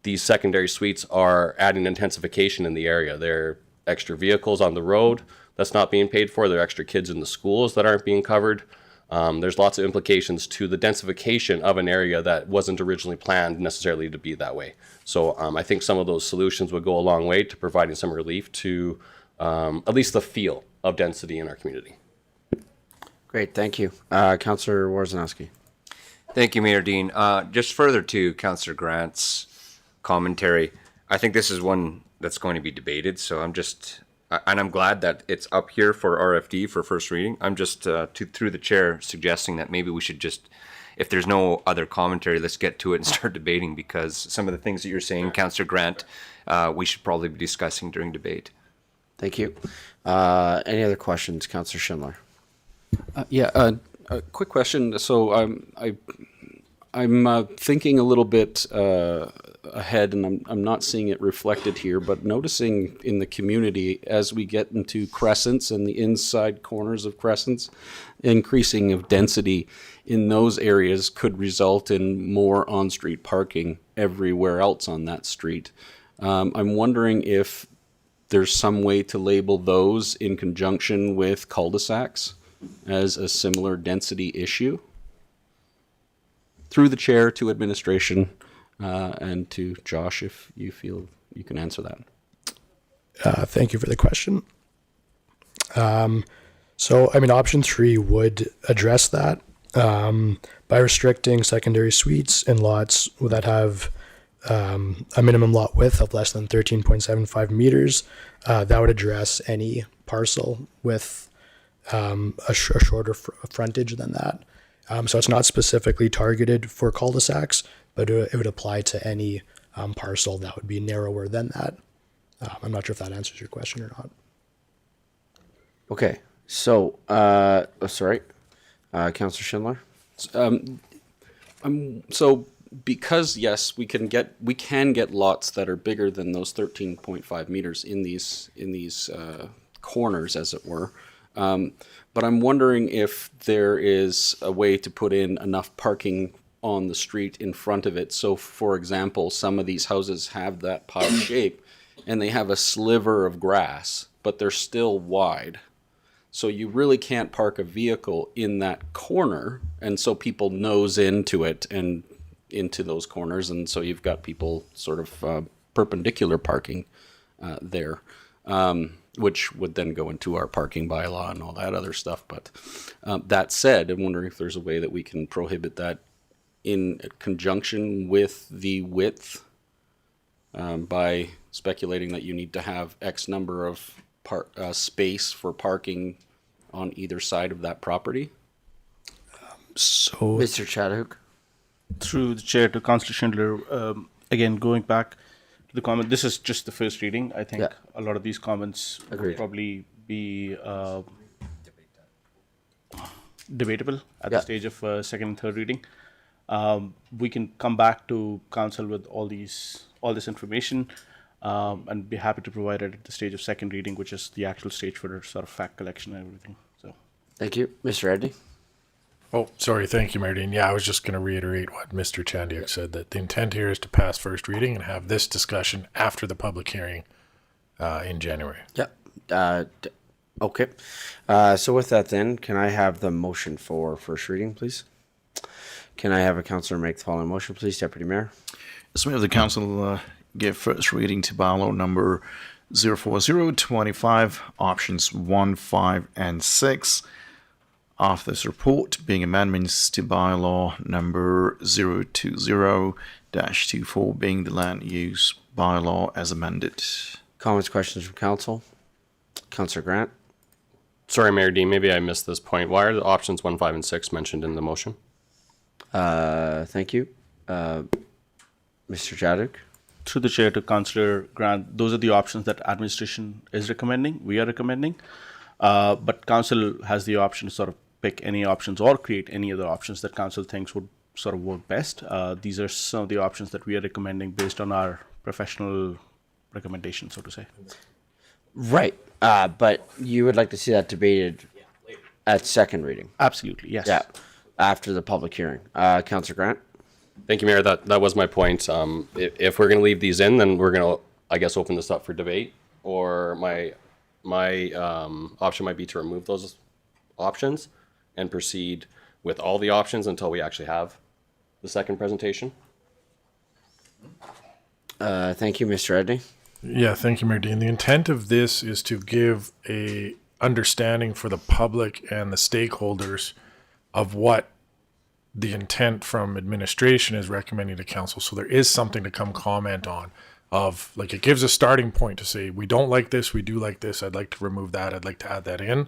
these secondary suites are adding intensification in the area. There are extra vehicles on the road that's not being paid for. There are extra kids in the schools that aren't being covered. There's lots of implications to the densification of an area that wasn't originally planned necessarily to be that way. So I think some of those solutions would go a long way to providing some relief to at least the feel of density in our community. Great, thank you. Councillor Worzanowski. Thank you, Mayor Dean. Just further to Councillor Grant's commentary, I think this is one that's going to be debated. So I'm glad that it's up here for RFD for first reading. I'm just through the chair suggesting that maybe we should just, if there's no other commentary, let's get to it and start debating, because some of the things that you're saying, Councillor Grant, we should probably be discussing during debate. Thank you. Any other questions, Councillor Schindler? A quick question. So I'm thinking a little bit ahead, and I'm not seeing it reflected here, but noticing in the community as we get into crescents and the inside corners of crescents, increasing of density in those areas could result in more on-street parking everywhere else on that street. I'm wondering if there's some way to label those in conjunction with cul-de-sacs as a similar density issue. Through the chair to administration and to Josh, if you feel you can answer that. Thank you for the question. Option 3 would address that by restricting secondary suites in lots that have a minimum lot width of less than 13.75 meters. That would address any parcel with a shorter frontage than that. So it's not specifically targeted for cul-de-sacs, but it would apply to any parcel that would be narrower than that. I'm not sure if that answers your question or not. Okay. So, sorry, Councillor Schindler. So because yes, we can get lots that are bigger than those 13.5 meters in these corners, as it were. But I'm wondering if there is a way to put in enough parking on the street in front of it. So, for example, some of these houses have that pie shape and they have a sliver of grass, but they're still wide. So you really can't park a vehicle in that corner. And so people nose into it and into those corners. And so you've got people sort of perpendicular parking there. Which would then go into our parking bylaw and all that other stuff. But that said, I'm wondering if there's a way that we can prohibit that in conjunction with the width by speculating that you need to have X number of space for parking on either side of that property. So, Mr. Chadwick. Through the chair to Councillor Schindler, again, going back to the comment, this is just the first reading. I think a lot of these comments will probably be debatable at the stage of second and third reading. We can come back to council with all this information and be happy to provide it at the stage of second reading, which is the actual stage for sort of fact collection and everything. So, thank you, Mr. Edney. Oh, sorry. Thank you, Mayor Dean. Yeah, I was just going to reiterate what Mr. Chandiak said, that the intent here is to pass first reading and have this discussion after the public hearing in January. Yeah. Okay. So with that then, can I have the motion for first reading, please? Can I have a councillor make the following motion, please, Deputy Mayor? Yes, Mayor, the council give first reading to bylaw number 04025, options 1, 5, and 6. Of this report being amendments to bylaw number 020-24 being the land use bylaw as amended. Comments, questions from council? Councillor Grant? Sorry, Mayor Dean, maybe I missed this point. Why are the options 1, 5, and 6 mentioned in the motion? Thank you. Mr. Chadwick? Through the chair to Councillor Grant, those are the options that administration is recommending, we are recommending. But council has the option to sort of pick any options or create any other options that council thinks would sort of work best. These are some of the options that we are recommending based on our professional recommendation, so to say. Right. But you would like to see that debated at second reading? Absolutely, yes. Yeah, after the public hearing. Councillor Grant? Thank you, Mayor. That was my point. If we're going to leave these in, then we're going to, I guess, open this up for debate. Or my option might be to remove those options and proceed with all the options until we actually have the second presentation. Thank you, Mr. Edney. Yeah, thank you, Mayor Dean. The intent of this is to give a understanding for the public and the stakeholders of what the intent from administration is recommending to council. So there is something to come comment on of like, it gives a starting point to say, we don't like this, we do like this, I'd like to remove that, I'd like to add that in.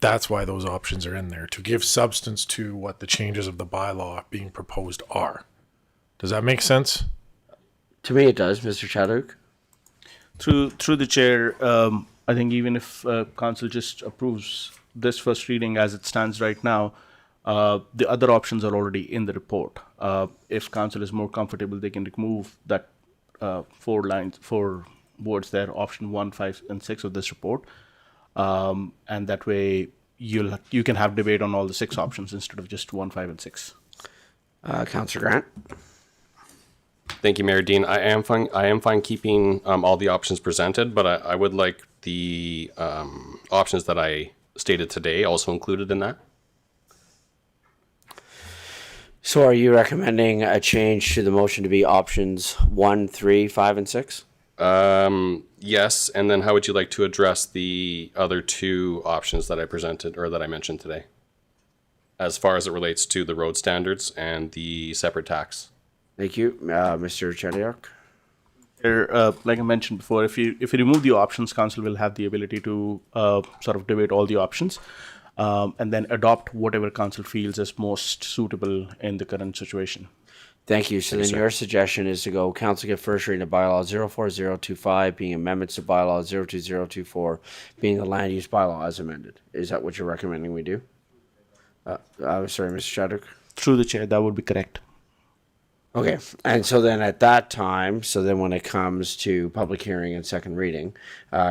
That's why those options are in there, to give substance to what the changes of the bylaw being proposed are. Does that make sense? To me, it does, Mr. Chadwick. Through the chair, I think even if council just approves this first reading as it stands right now, the other options are already in the report. If council is more comfortable, they can remove that 4 words there, option 1, 5, and 6 of this report, and that way you can have debate on all the 6 options instead of just 1, 5, and 6. Councillor Grant. Thank you, Mayor Dean. I am fine keeping all the options presented, but I would like the options that I stated today also included in that. So are you recommending a change to the motion to be options 1, 3, 5, and 6? Yes, and then how would you like to address the other 2 options that I presented or that I mentioned today, as far as it relates to the road standards and the separate tax? Thank you, Mr. Chadiak. Like I mentioned before, if you remove the options, council will have the ability to sort of debate all the options, and then adopt whatever council feels is most suitable in the current situation. Thank you. So then your suggestion is to go council get first reading of bylaw 04025 being amendments to bylaw 02024 being the land use bylaw as amended. Is that what you're recommending we do? Sorry, Mr. Chadwick. Through the chair, that would be correct. Okay, and so then at that time, so then when it comes to public hearing and second reading,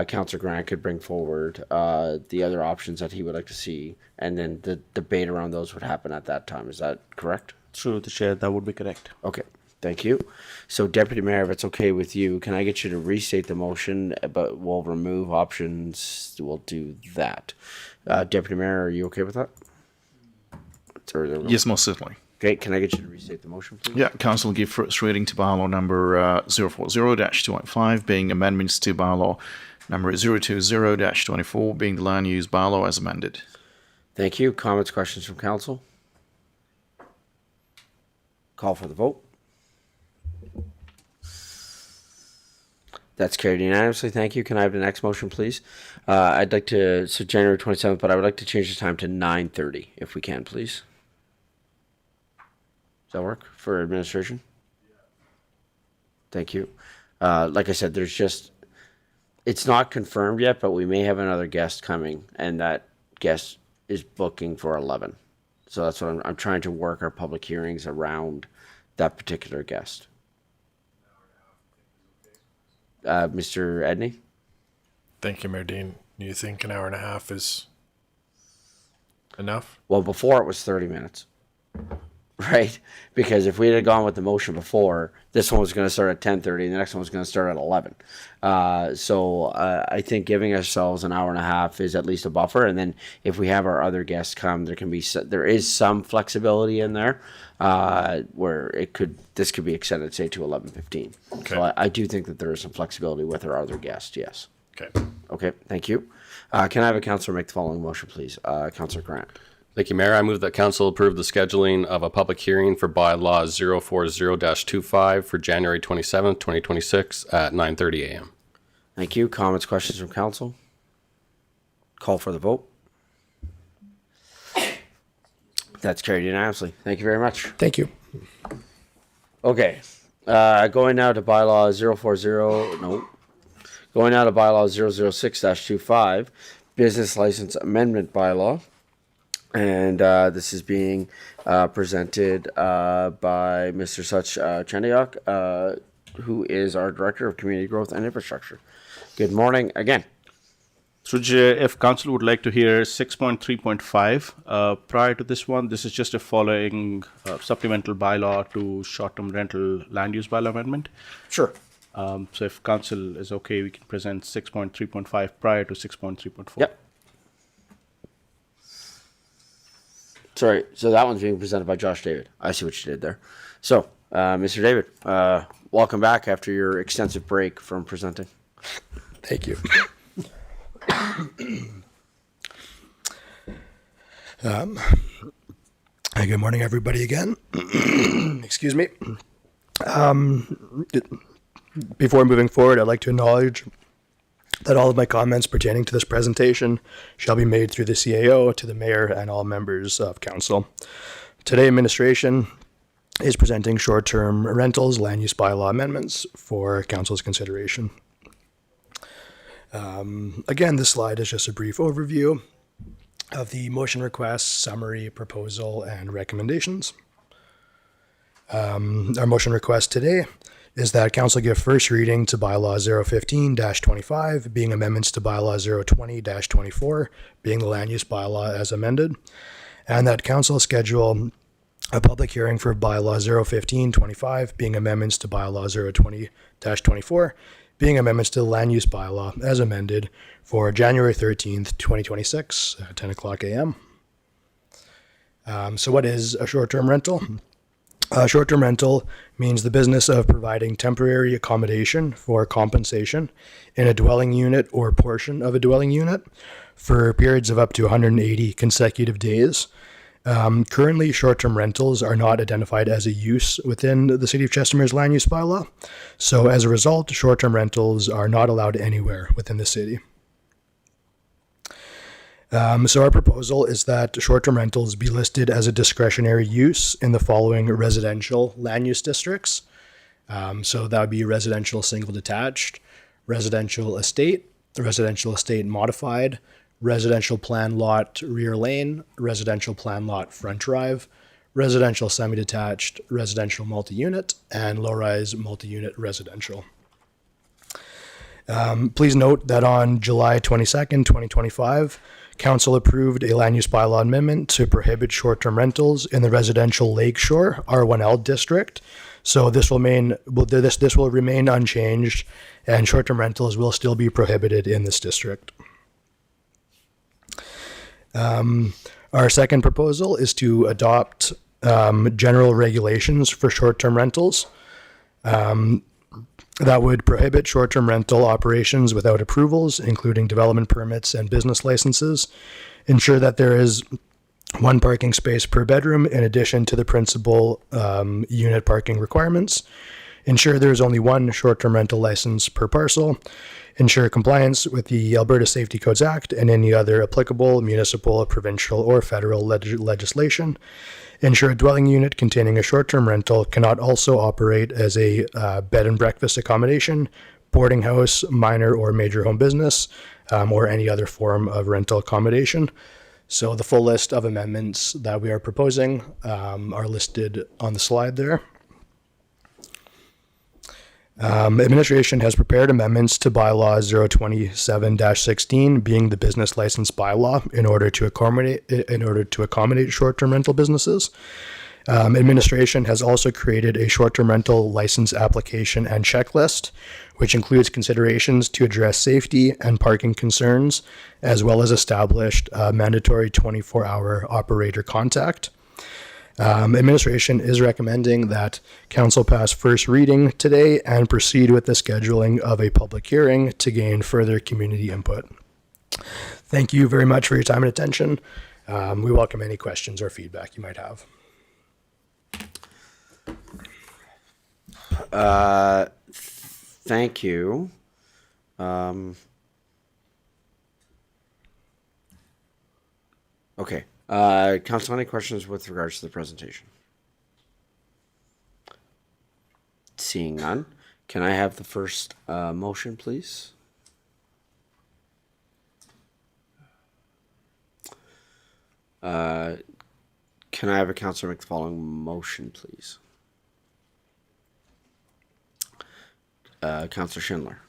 Councillor Grant could bring forward the other options that he would like to see, and then the debate around those would happen at that time. Is that correct? Through the chair, that would be correct. Okay, thank you. So Deputy Mayor, if it's okay with you, can I get you to restate the motion, but we'll remove options, we'll do that. Deputy Mayor, are you okay with that? Yes, most certainly. Okay, can I get you to restate the motion, please? Yeah, council will give first reading to bylaw number 040-215 being amendments to bylaw number 020-24 being the land use bylaw as amended. Thank you. Comments, questions from council? Call for the vote. That's carried unanimously. Thank you. Can I have the next motion, please? I'd like to, so January 27th, but I would like to change the time to 9:30 if we can, please. Does that work for administration? Thank you. Like I said, it's not confirmed yet, but we may have another guest coming, and that guest is booking for 11. So that's what I'm trying to work our public hearings around that particular guest. Mr. Edney? Thank you, Mayor Dean. Do you think an hour and a half is enough? Well, before it was 30 minutes. Right? Because if we had gone with the motion before, this one was going to start at 10:30 and the next one was going to start at 11. So I think giving ourselves an hour and a half is at least a buffer. And then if we have our other guests come, there is some flexibility in there where this could be extended, say, to 11:15. Okay. So I do think that there is some flexibility with our other guests, yes. Okay. Okay, thank you. Can I have a councillor make the following motion, please? Councillor Grant. Thank you, Mayor. I move that council approve the scheduling of a public hearing for bylaw 040-25 for January 27th, 2026 at 9:30 a.m. Thank you. Comments, questions from council? Call for the vote. That's carried unanimously. Thank you very much. Thank you. Okay. Going now to bylaw 006-25, business license amendment bylaw. And this is being presented by Mr. Such Chandiak, who is our Director of Community Growth and Infrastructure. Good morning again. So, if council would like to hear 6.3.5 prior to this one, this is just a following supplemental bylaw to short-term rental land use bylaw amendment. Sure. So if council is okay, we can present 6.3.5 prior to 6.3.4. Yep. Sorry, so that one's being presented by Josh David. I see what you did there. So, Mr. David, welcome back after your extensive break from presenting. Thank you. Hi, good morning, everybody, again. Excuse me. Before moving forward, I'd like to acknowledge that all of my comments pertaining to this presentation shall be made through the CAO to the mayor and all members of council. Today, administration is presenting short-term rentals land use bylaw amendments for council's consideration. Again, this slide is just a brief overview of the motion request, summary, proposal, and recommendations. Our motion request today is that council give first reading to bylaw 015-25, being amendments to bylaw 020-24, being the land use bylaw as amended, and that council schedule a public hearing for bylaw 015-25, being amendments to bylaw 020-24, being amendments to the land use bylaw as amended for January 13th, 2026, at 10 o'clock a.m. So what is a short-term rental? A short-term rental means the business of providing temporary accommodation for compensation in a dwelling unit or portion of a dwelling unit for periods of up to 180 consecutive days. Currently, short-term rentals are not identified as a use within the City of Chestermere's land use bylaw. So as a result, short-term rentals are not allowed anywhere within the city. So our proposal is that short-term rentals be listed as a discretionary use in the following residential land use districts. So that would be residential single detached, residential estate modified, residential plan lot rear lane, residential plan lot front drive, residential semi-detached, residential multi-unit, and low-rise multi-unit residential. Please note that on July 22nd, 2025, Council approved a land use bylaw amendment to prohibit short-term rentals in the residential Lakeshore R1L district. So this will remain unchanged, and short-term rentals will still be prohibited in this district. Our second proposal is to adopt general regulations for short-term rentals. That would prohibit short-term rental operations without approvals, including development permits and business licenses, ensure that there is one parking space per bedroom in addition to the principal unit parking requirements, ensure there is only one short-term rental license per parcel, ensure compliance with the Alberta Safety Codes Act and any other applicable municipal, provincial, or federal legislation, ensure a dwelling unit containing a short-term rental cannot also operate as a bed and breakfast accommodation, boarding house, minor or major home business, or any other form of rental accommodation. So the full list of amendments that we are proposing are listed on the slide there. Administration has prepared amendments to bylaw 027-16, being the business license bylaw, in order to accommodate short-term rental businesses. Administration has also created a short-term rental license application and checklist, which includes considerations to address safety and parking concerns, as well as established mandatory 24-hour operator contact. Administration is recommending that council pass first reading today and proceed with the scheduling of a public hearing to gain further community input. Thank you very much for your time and attention. We welcome any questions or feedback you might have. Thank you. Okay. Council, any questions with regards to the presentation? Seeing none, can I have the first motion, please? Can I have a councillor make the following motion, please? Councillor Schindler.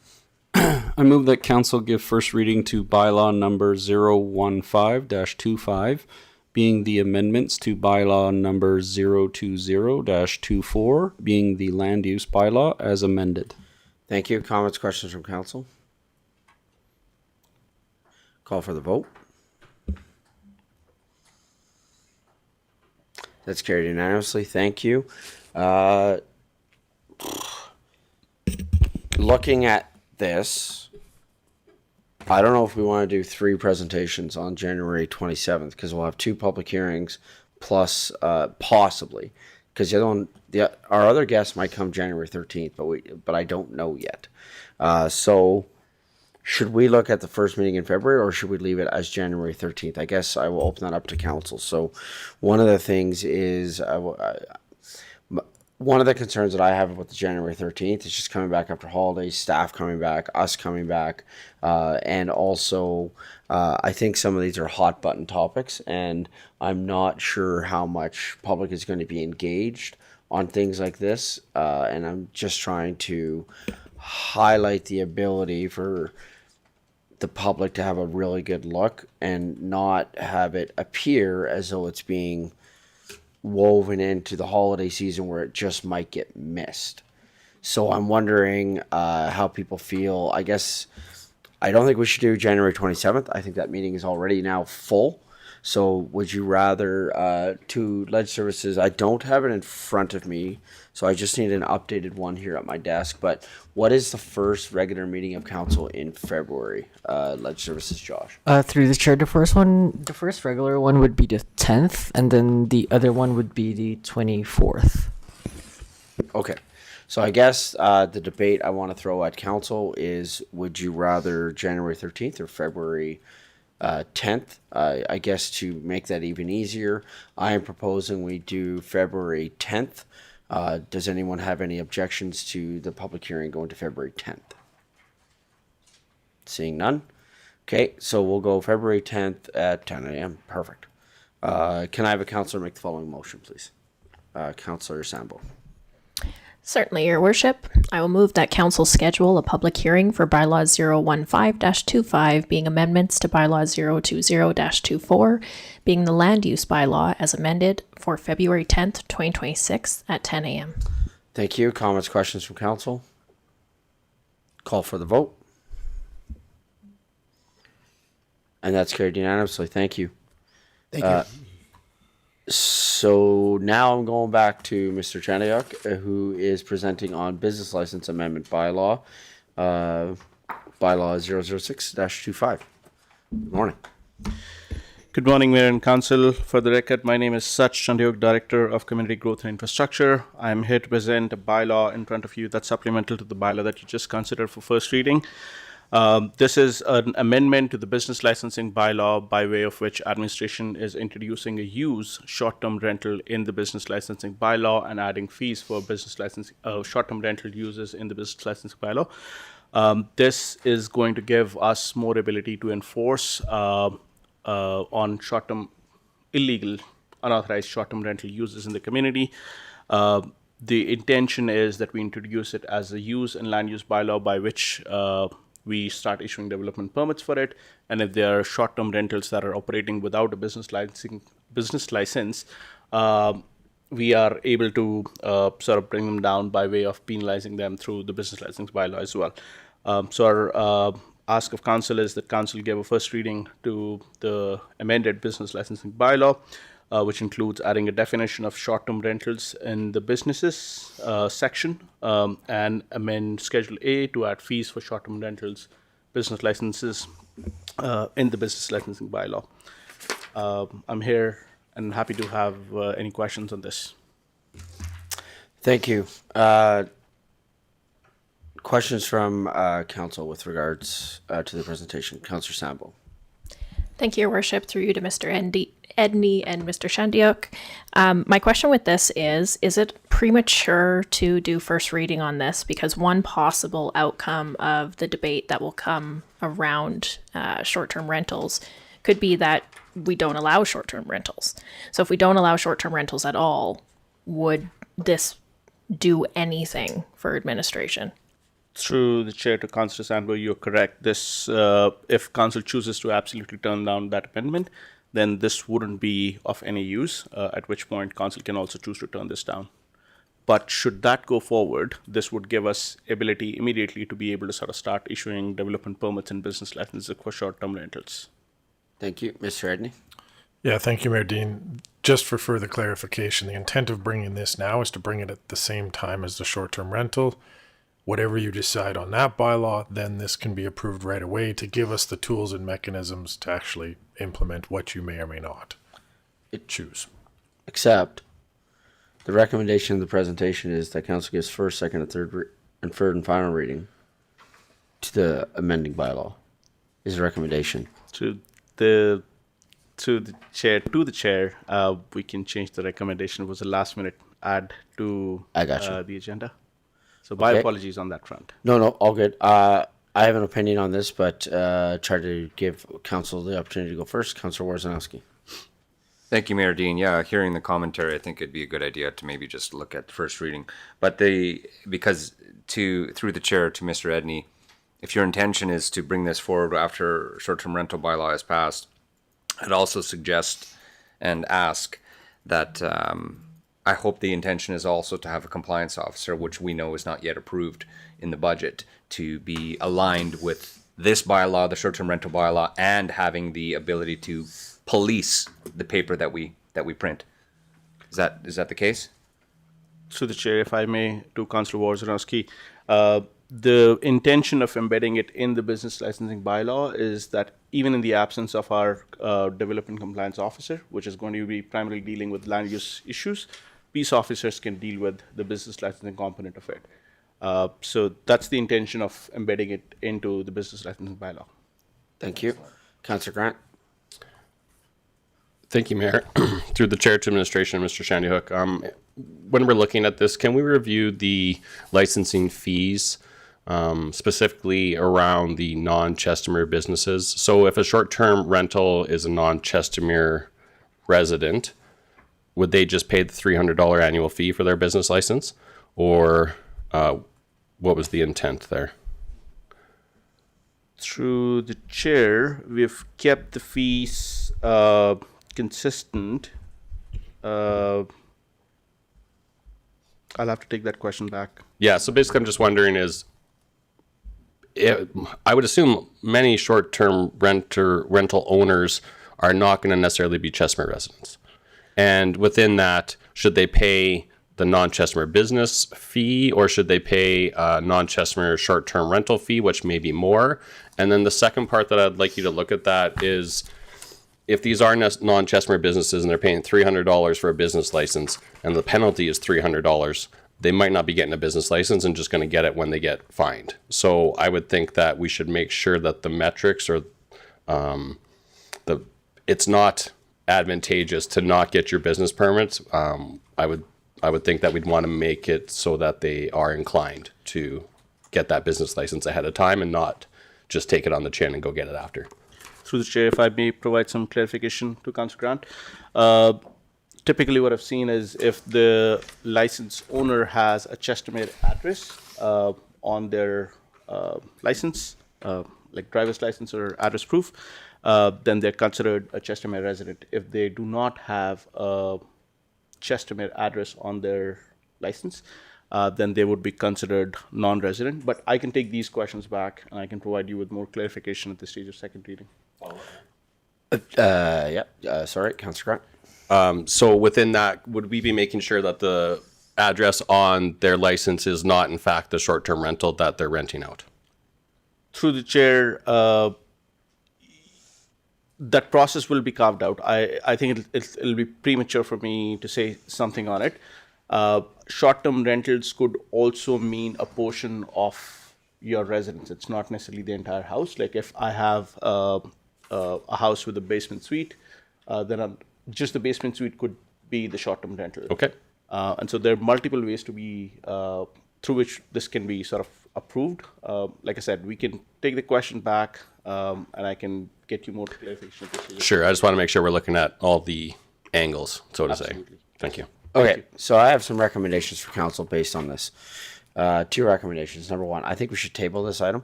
I move that council give first reading to bylaw number 015-25, being the amendments to bylaw number 020-24, being the land use bylaw as amended. Thank you. Comments, questions from council? Call for the vote. That's carried unanimously. Thank you. Looking at this, I don't know if we want to do 3 presentations on January 27th, because we'll have 2 public hearings plus possibly, because our other guest might come January 13th, but I don't know yet. So should we look at the first meeting in February, or should we leave it as January 13th? I guess I will open that up to council. So one of the things is one of the concerns that I have about the January 13th is just coming back after holidays, staff coming back, us coming back, and also I think some of these are hot button topics, and I'm not sure how much public is going to be engaged on things like this, and I'm just trying to highlight the ability for the public to have a really good look and not have it appear as though it's being woven into the holiday season where it just might get missed. So I'm wondering how people feel. I guess I don't think we should do January 27th. I think that meeting is already now full. So would you rather to Ledge Services? I don't have it in front of me, so I just need an updated one here at my desk. But what is the first regular meeting of council in February? Ledge Services, Josh. Through the chair, the first regular one would be the 10th, and then the other one would be the 24th. Okay. So I guess the debate I want to throw at council is, would you rather January 13th or February 10th? I guess to make that even easier, I am proposing we do February 10th. Does anyone have any objections to the public hearing going to February 10th? Seeing none. Okay, so we'll go February 10th at 10 a.m. Perfect. Can I have a councillor make the following motion, please? Councillor Sambo. Certainly, Your Worship. I will move that council schedule a public hearing for Bylaw 015-25, being amendments to Bylaw 020-24, being the land use bylaw as amended, for February 10th, 2026 at 10 a.m. Thank you. Comments, questions from council? Call for the vote. And that's carried unanimously. Thank you. Thank you. So now I'm going back to Mr. Chandiok, who is presenting on business license amendment bylaw, bylaw 006-25. Good morning. Good morning, Mayor and Council. For the record, my name is Sach Chandiok, Director of Community Growth and Infrastructure. I'm here to present a bylaw in front of you that's supplemental to the bylaw that you just considered for first reading. This is an amendment to the business licensing bylaw by way of which administration is introducing a use short-term rental in the business licensing bylaw and adding fees for business licensing short-term rental uses in the business licensing bylaw. This is going to give us more ability to enforce on short-term illegal, unauthorized short-term rental uses in the community. The intention is that we introduce it as a use and land use bylaw by which we start issuing development permits for it, and if there are short-term rentals that are operating without a business license, we are able to sort of bring them down by way of penalizing them through the business license bylaw as well. So our ask of council is that council give a first reading to the amended business licensing bylaw, which includes adding a definition of short-term rentals in the businesses section, and amend Schedule A to add fees for short-term rentals business licenses in the business licensing bylaw. I'm here and happy to have any questions on this. Thank you. Questions from council with regards to the presentation. Councillor Sambo. Thank you, Your Worship. Through you to Mr. Edney and Mr. Chandiok. My question with this is it premature to do first reading on this? Because one possible outcome of the debate that will come around short-term rentals could be that we don't allow short-term rentals. So if we don't allow short-term rentals at all, would this do anything for administration? Through the chair to Councillor Sandberg, you're correct. This, if council chooses to absolutely turn down that amendment, then this wouldn't be of any use, at which point council can also choose to turn this down. But should that go forward, this would give us ability immediately to be able to sort of start issuing development permits and business licenses for short-term rentals. Thank you. Mr. Edney? Yeah, thank you, Mayor Dean. Just for further clarification, the intent of bringing this now is to bring it at the same time as the short-term rental. Whatever you decide on that bylaw, then this can be approved right away to give us the tools and mechanisms to actually implement what you may or may not choose. Except the recommendation of the presentation is that council gives first, second, and third and final reading to the amending bylaw. Is the recommendation. To the chair, we can change the recommendation. It was a last minute add to I got you. the agenda. So my Okay. apologies on that front. No, all good. I have an opinion on this, but try to give council the opportunity to go first. Councilor Warzanowski. Thank you, Mayor Dean. Yeah, hearing the commentary, I think it'd be a good idea to maybe just look at the first reading. But through the chair to Mr. Edney, if your intention is to bring this forward after short-term rental bylaw is passed, I'd also suggest and ask that I hope the intention is also to have a compliance officer, which we know is not yet approved in the budget, to be aligned with this bylaw, the short-term rental bylaw, and having the ability to police the paper that we print. Is that the case? Through the chair, if I may, to Councillor Warzanowski, the intention of embedding it in the business licensing bylaw is that even in the absence of our development compliance officer, which is going to be primarily dealing with land use issues, peace officers can deal with the business licensing component of it. So that's the intention of embedding it into the business licensing bylaw. Thank you. Councilor Grant. Thank you, Mayor. Through the chair to administration, Mr. Shandyhook. When we're looking at this, can we review the licensing fees, specifically around the non-Chestermere businesses? So if a short-term rental is a non-Chestermere resident, would they just pay the $300 annual fee for their business license? Or what was the intent there? Through the chair, we've kept the fees consistent. I'll have to take that question back. Yeah, so basically I'm just wondering I would assume many short-term rental owners are not going to necessarily be Chestermere residents. And within that, should they pay the non-Chestermere business fee, or should they pay a non-Chestermere short-term rental fee, which may be more? And then the second part that I'd like you to look at that is, if these are non-Chestermere businesses and they're paying $300 for a business license and the penalty is $300, they might not be getting a business license and just going to get it when they get fined. So I would think that we should make sure that the metrics or it's not advantageous to not get your business permits. I would think that we'd want to make it so that they are inclined to get that business license ahead of time and not just take it on the chin and go get it after. Through the chair, if I may provide some clarification to Councillor Grant. Typically what I've seen is if the license owner has a Chestermere address on their license, like driver's license or address proof, then they're considered a Chestermere resident. If they do not have a Chestermere address on their license, then they would be considered non-resident. But I can take these questions back and I can provide you with more clarification at the stage of second reading. Sorry, Councilor Grant. So within that, would we be making sure that the address on their license is not in fact the short-term rental that they're renting out? Through the chair, that process will be carved out. I think it'll be premature for me to say something on it. Short-term rentals could also mean a portion of your residence. It's not necessarily the entire house. Like if I have a house with a basement suite, then just the basement suite could be the short-term rental. Okay. And so there are multiple ways to be through which this can be sort of approved. Like I said, we can take the question back and I can get you more clarification. Sure. I just want to make sure we're looking at all the angles, so to say. Thank you. Okay, so I have some recommendations for council based on this. Two recommendations. Number one, I think we should table this item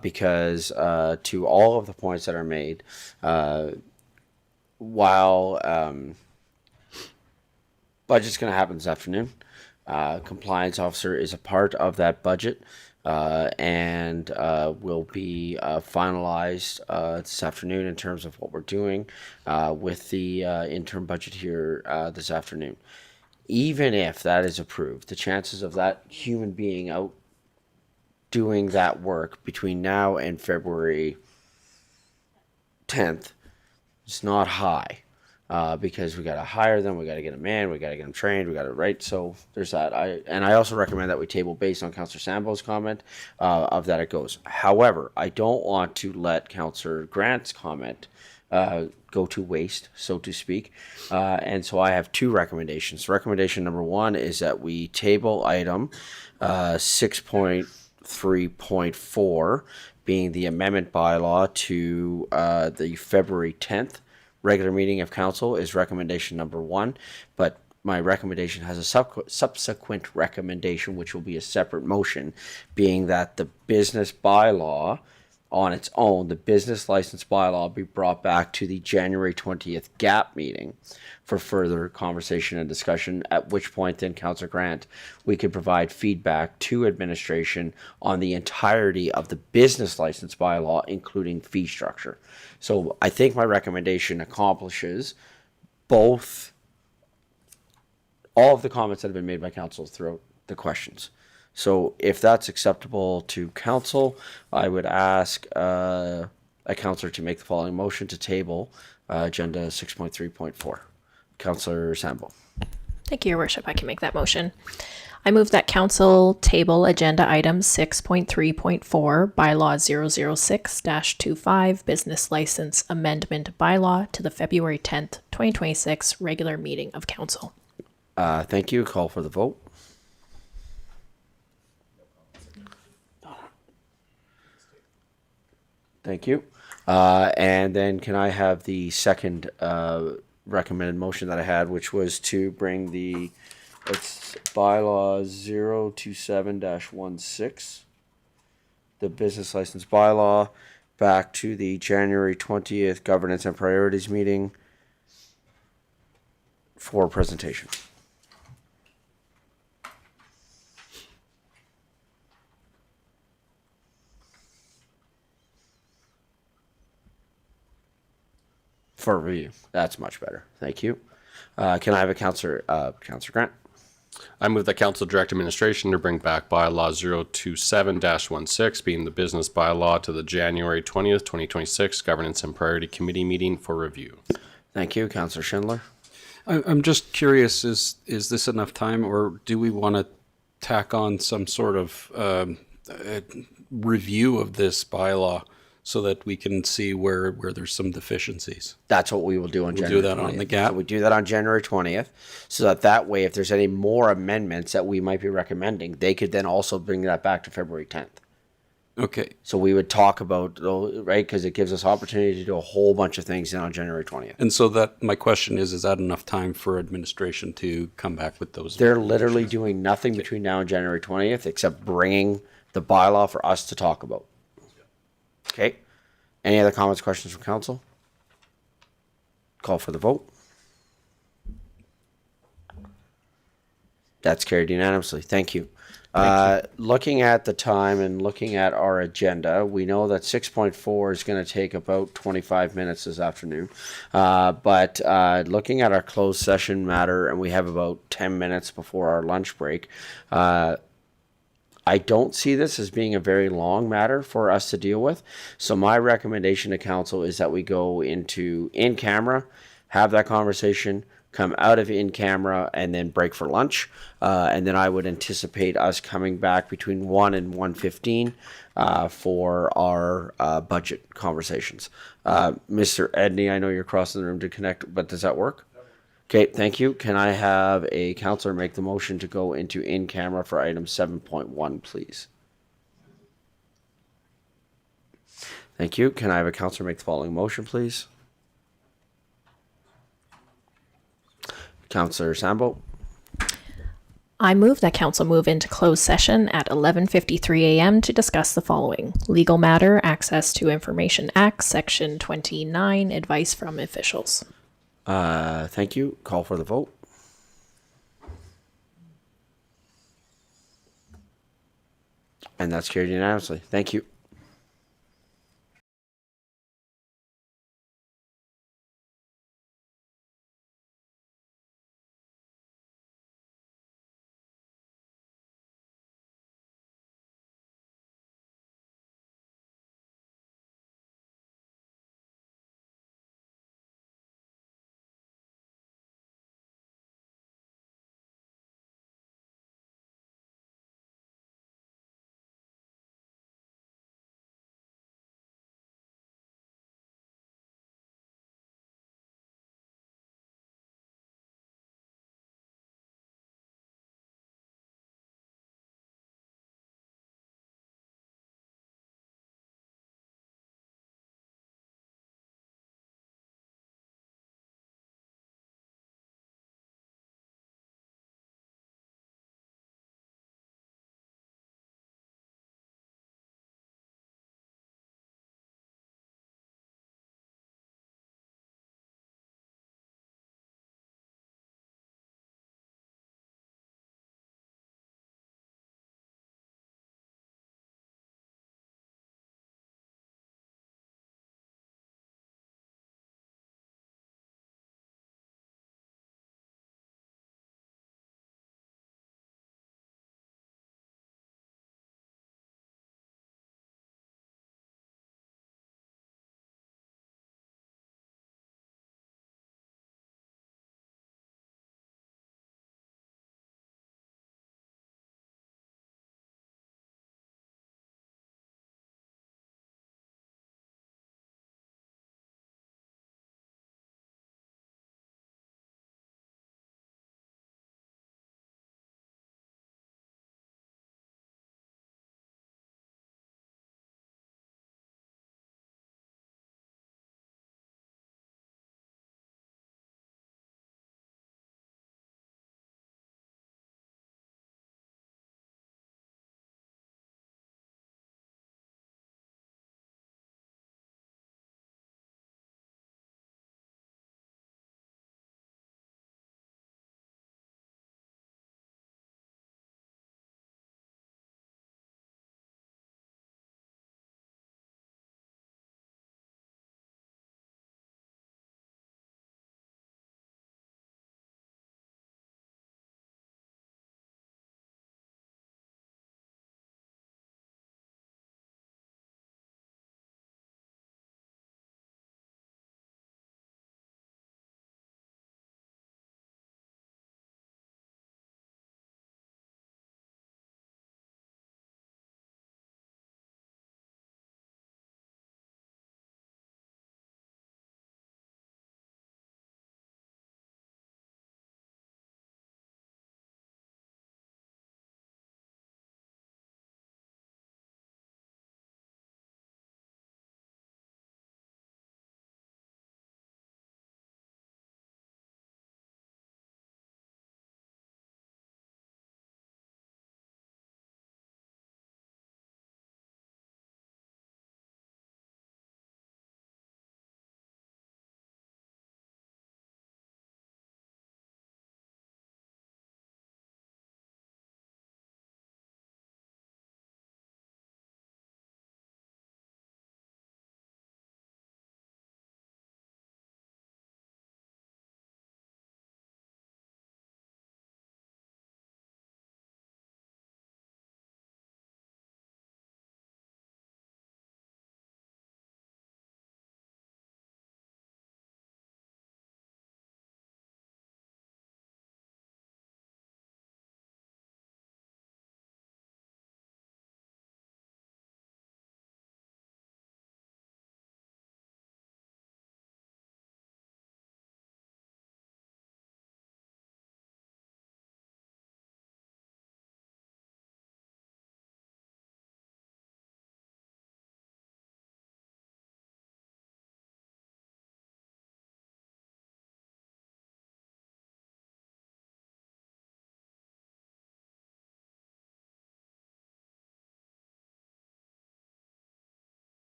because to all of the points that are made, while budget's going to happen this afternoon, compliance officer is a part of that budget and will be finalized this afternoon in terms of what we're doing with the interim budget here this afternoon. Even if that is approved, the chances of that human being out doing that work between now and February 10th is not high. because we got to hire them, we got to get them in, we got to get them trained, we got to right. So there's that. I also recommend that we table based on Councillor Sambo's comment of that it goes. However, I don't want to let Councillor Grant's comment go to waste, so to speak. And so I have two recommendations. Recommendation number one is that we table item 6.3.4, being the amendment bylaw to the February 10th regular meeting of council is recommendation number one. But my recommendation has a subsequent recommendation, which will be a separate motion, being that the business bylaw on its own, the business license bylaw, be brought back to the January 20th GAP meeting for further conversation and discussion, at which point then, Councillor Grant, we could provide feedback to administration on the entirety of the business license bylaw, including fee structure. So I think my recommendation accomplishes both, all of the comments that have been made by council throughout the questions. So if that's acceptable to council, I would ask a councillor to make the following motion to table agenda 6.3.4. Councillor Sambo. Thank you, Your Worship. I can make that motion. I move that council table agenda item 6.3.4, bylaw 006-25, business license amendment bylaw to the February 10th, 2026 regular meeting of council. Thank you. Call for the vote. Thank you. And then can I have the second recommended motion that I had, which was to bring the, it's bylaw 027-16, the business license bylaw, back to the January 20th governance and priorities meeting for presentation. For review. That's much better. Thank you. Can I have a Councillor Grant? I move that council direct administration to bring back bylaw 027-16, being the business bylaw, to the January 20th, 2026 governance and priority committee meeting for review. Thank you. Councillor Schindler. I'm just curious, is this enough time, or do we want to tack on some sort of review of this bylaw so that we can see where there's some deficiencies? That's what we will do on We'll January do that 20th. on the GAP? So we do that on January 20th, so that way, if there's any more amendments that we might be recommending, they could then also bring that back to February 10th. Okay. So we would talk about, right, because it gives us opportunity to do a whole bunch of things on January 20th. And so that, my question is that enough time for administration to come back with those? They're literally doing nothing between now and January 20th except bringing the bylaw for us to talk about. Okay. Any other comments, questions from council? Call for the vote. That's carried unanimously. Thank you. Looking at the time and looking at our agenda, we know that 6.4 is going to take about 25 minutes this afternoon. But looking at our closed session matter, and we have about 10 minutes before our lunch break, I don't see this as being a very long matter for us to deal with. So my recommendation to council is that we go into in-camera, have that conversation, come out of in-camera, and then break for lunch. And then I would anticipate us coming back between 1 and 1:15 for our budget conversations. Mr. Edney, I know you're crossing the room to connect, but does that work? Okay, thank you. Can I have a councillor make the motion to go into in-camera for item 7.1, please? Thank you. Can I have a councillor make the following motion, please? Councillor Sambo. I move that council move into closed session at 11:53 a.m. to discuss the following: legal matter, Access to Information Act, Section 29, advice from officials. Thank you. Call for the vote. And that's carried unanimously. Thank you.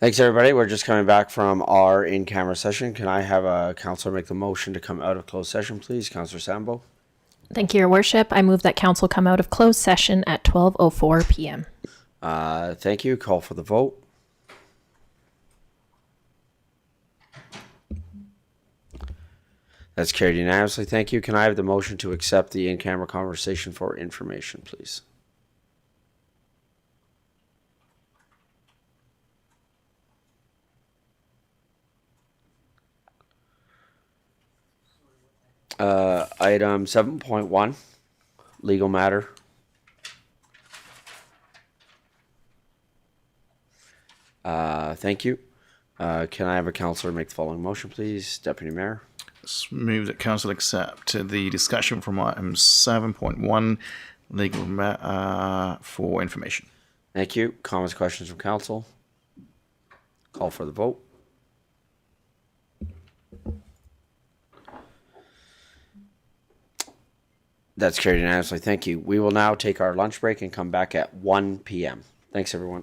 Thanks, everybody. We're just coming back from our in-camera session. Can I have a counselor make the motion to come out of closed session, please? Counselor Sambo. Thank you, Your Worship. I move that council come out of closed session at 12:04 p.m. Thank you. Call for the vote. That's carried unanimously. Thank you. Can I have the motion to accept the in-camera conversation for information, please? Item 7.1, legal matter. Thank you. Can I have a counselor make the following motion, please? Deputy Mayor. Move that council accept the discussion from item 7.1 legal for information. Thank you. Comments, questions from council? Call for the vote. That's carried unanimously. Thank you. We will now take our lunch break and come back at 1 p.m. Thanks, everyone.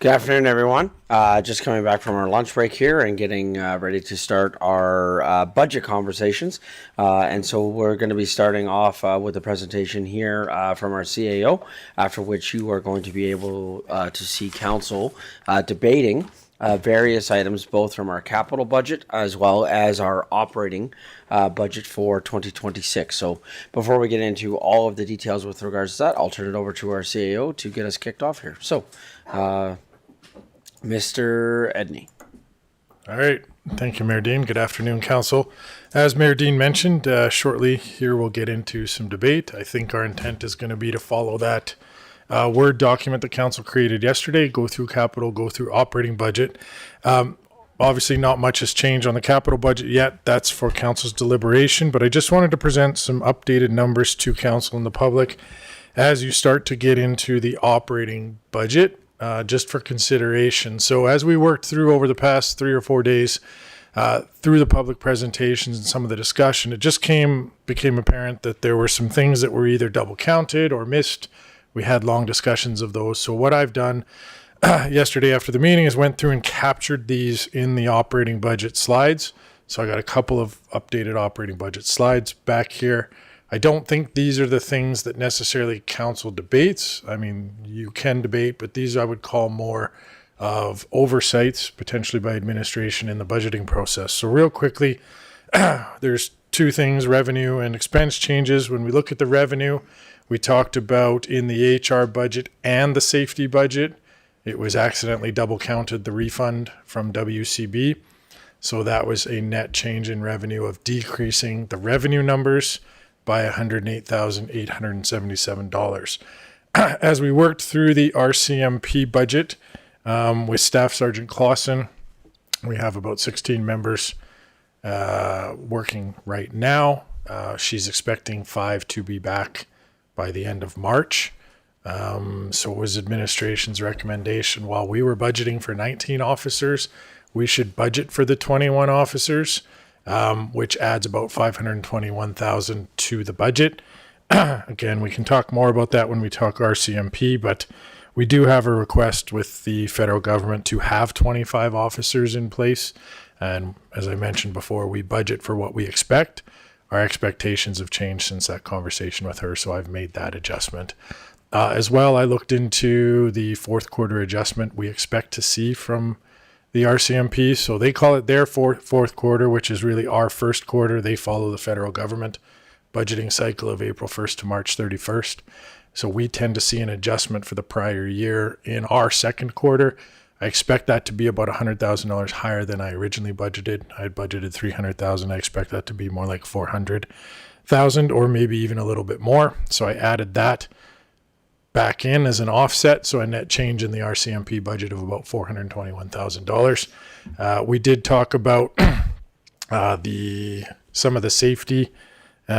Good afternoon, everyone. Just coming back from our lunch break here and getting ready to start our budget conversations. And so we're going to be starting off with a presentation here from our CAO, after which you are going to be able to see council debating various items, both from our capital budget as well as our operating budget for 2026. So before we get into all of the details with regards to that, I'll turn it over to our CAO to get us kicked off here. So, Mr. Edney. All right. Thank you, Mayor Dean. Good afternoon, Council. As Mayor Dean mentioned, shortly here we'll get into some debate. I think our intent is going to be to follow that Word document the Council created yesterday, go through capital, go through operating budget. Obviously, not much has changed on the capital budget yet. That's for Council's deliberation, but I just wanted to present some updated numbers to Council and the public as you start to get into the operating budget. Just for consideration. So as we worked through over the past 3 or 4 days, through the public presentations and some of the discussion, it just became apparent that there were some things that were either double counted or missed. We had long discussions of those. So what I've done yesterday after the meeting is went through and captured these in the operating budget slides. So I got a couple of updated operating budget slides back here. I don't think these are the things that necessarily council debates. I mean, you can debate, but these I would call more of oversights, potentially by administration in the budgeting process. So real quickly, there's two things, revenue and expense changes. When we look at the revenue, we talked about in the HR budget and the safety budget, it was accidentally double counted the refund from WCB. So that was a net change in revenue of decreasing the revenue numbers by $108,877. As we worked through the RCMP budget with Staff Sergeant Clausen, we have about 16 members working right now. She's expecting 5 to be back by the end of March. So it was administration's recommendation while we were budgeting for 19 officers, we should budget for the 21 officers. Which adds about $521,000 to the budget. Again, we can talk more about that when we talk RCMP, but we do have a request with the federal government to have 25 officers in place. And as I mentioned before, we budget for what we expect. Our expectations have changed since that conversation with her, so I've made that adjustment. As well, I looked into the fourth quarter adjustment we expect to see from the RCMP. So they call it their fourth quarter, which is really our first quarter. They follow the federal government budgeting cycle of April 1st to March 31st. So we tend to see an adjustment for the prior year in our second quarter. I expect that to be about $100,000 higher than I originally budgeted. I had budgeted $300,000. I expect that to be more like $400,000 or maybe even a little bit more. So I added that back in as an offset, so a net change in the RCMP budget of about $421,000. We did talk about some of the safety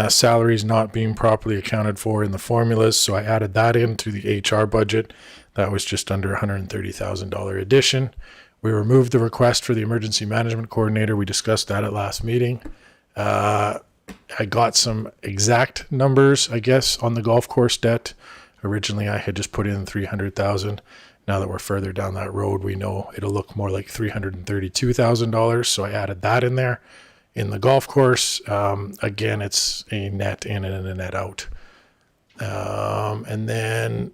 salaries not being properly accounted for in the formulas, so I added that into the HR budget. That was just under $130,000 addition. We removed the request for the emergency management coordinator. We discussed that at last meeting. I got some exact numbers, I guess, on the golf course debt. Originally, I had just put in $300,000. Now that we're further down that road, we know it'll look more like $332,000. So I added that in there. In the golf course, again, it's a net in and a net out. And then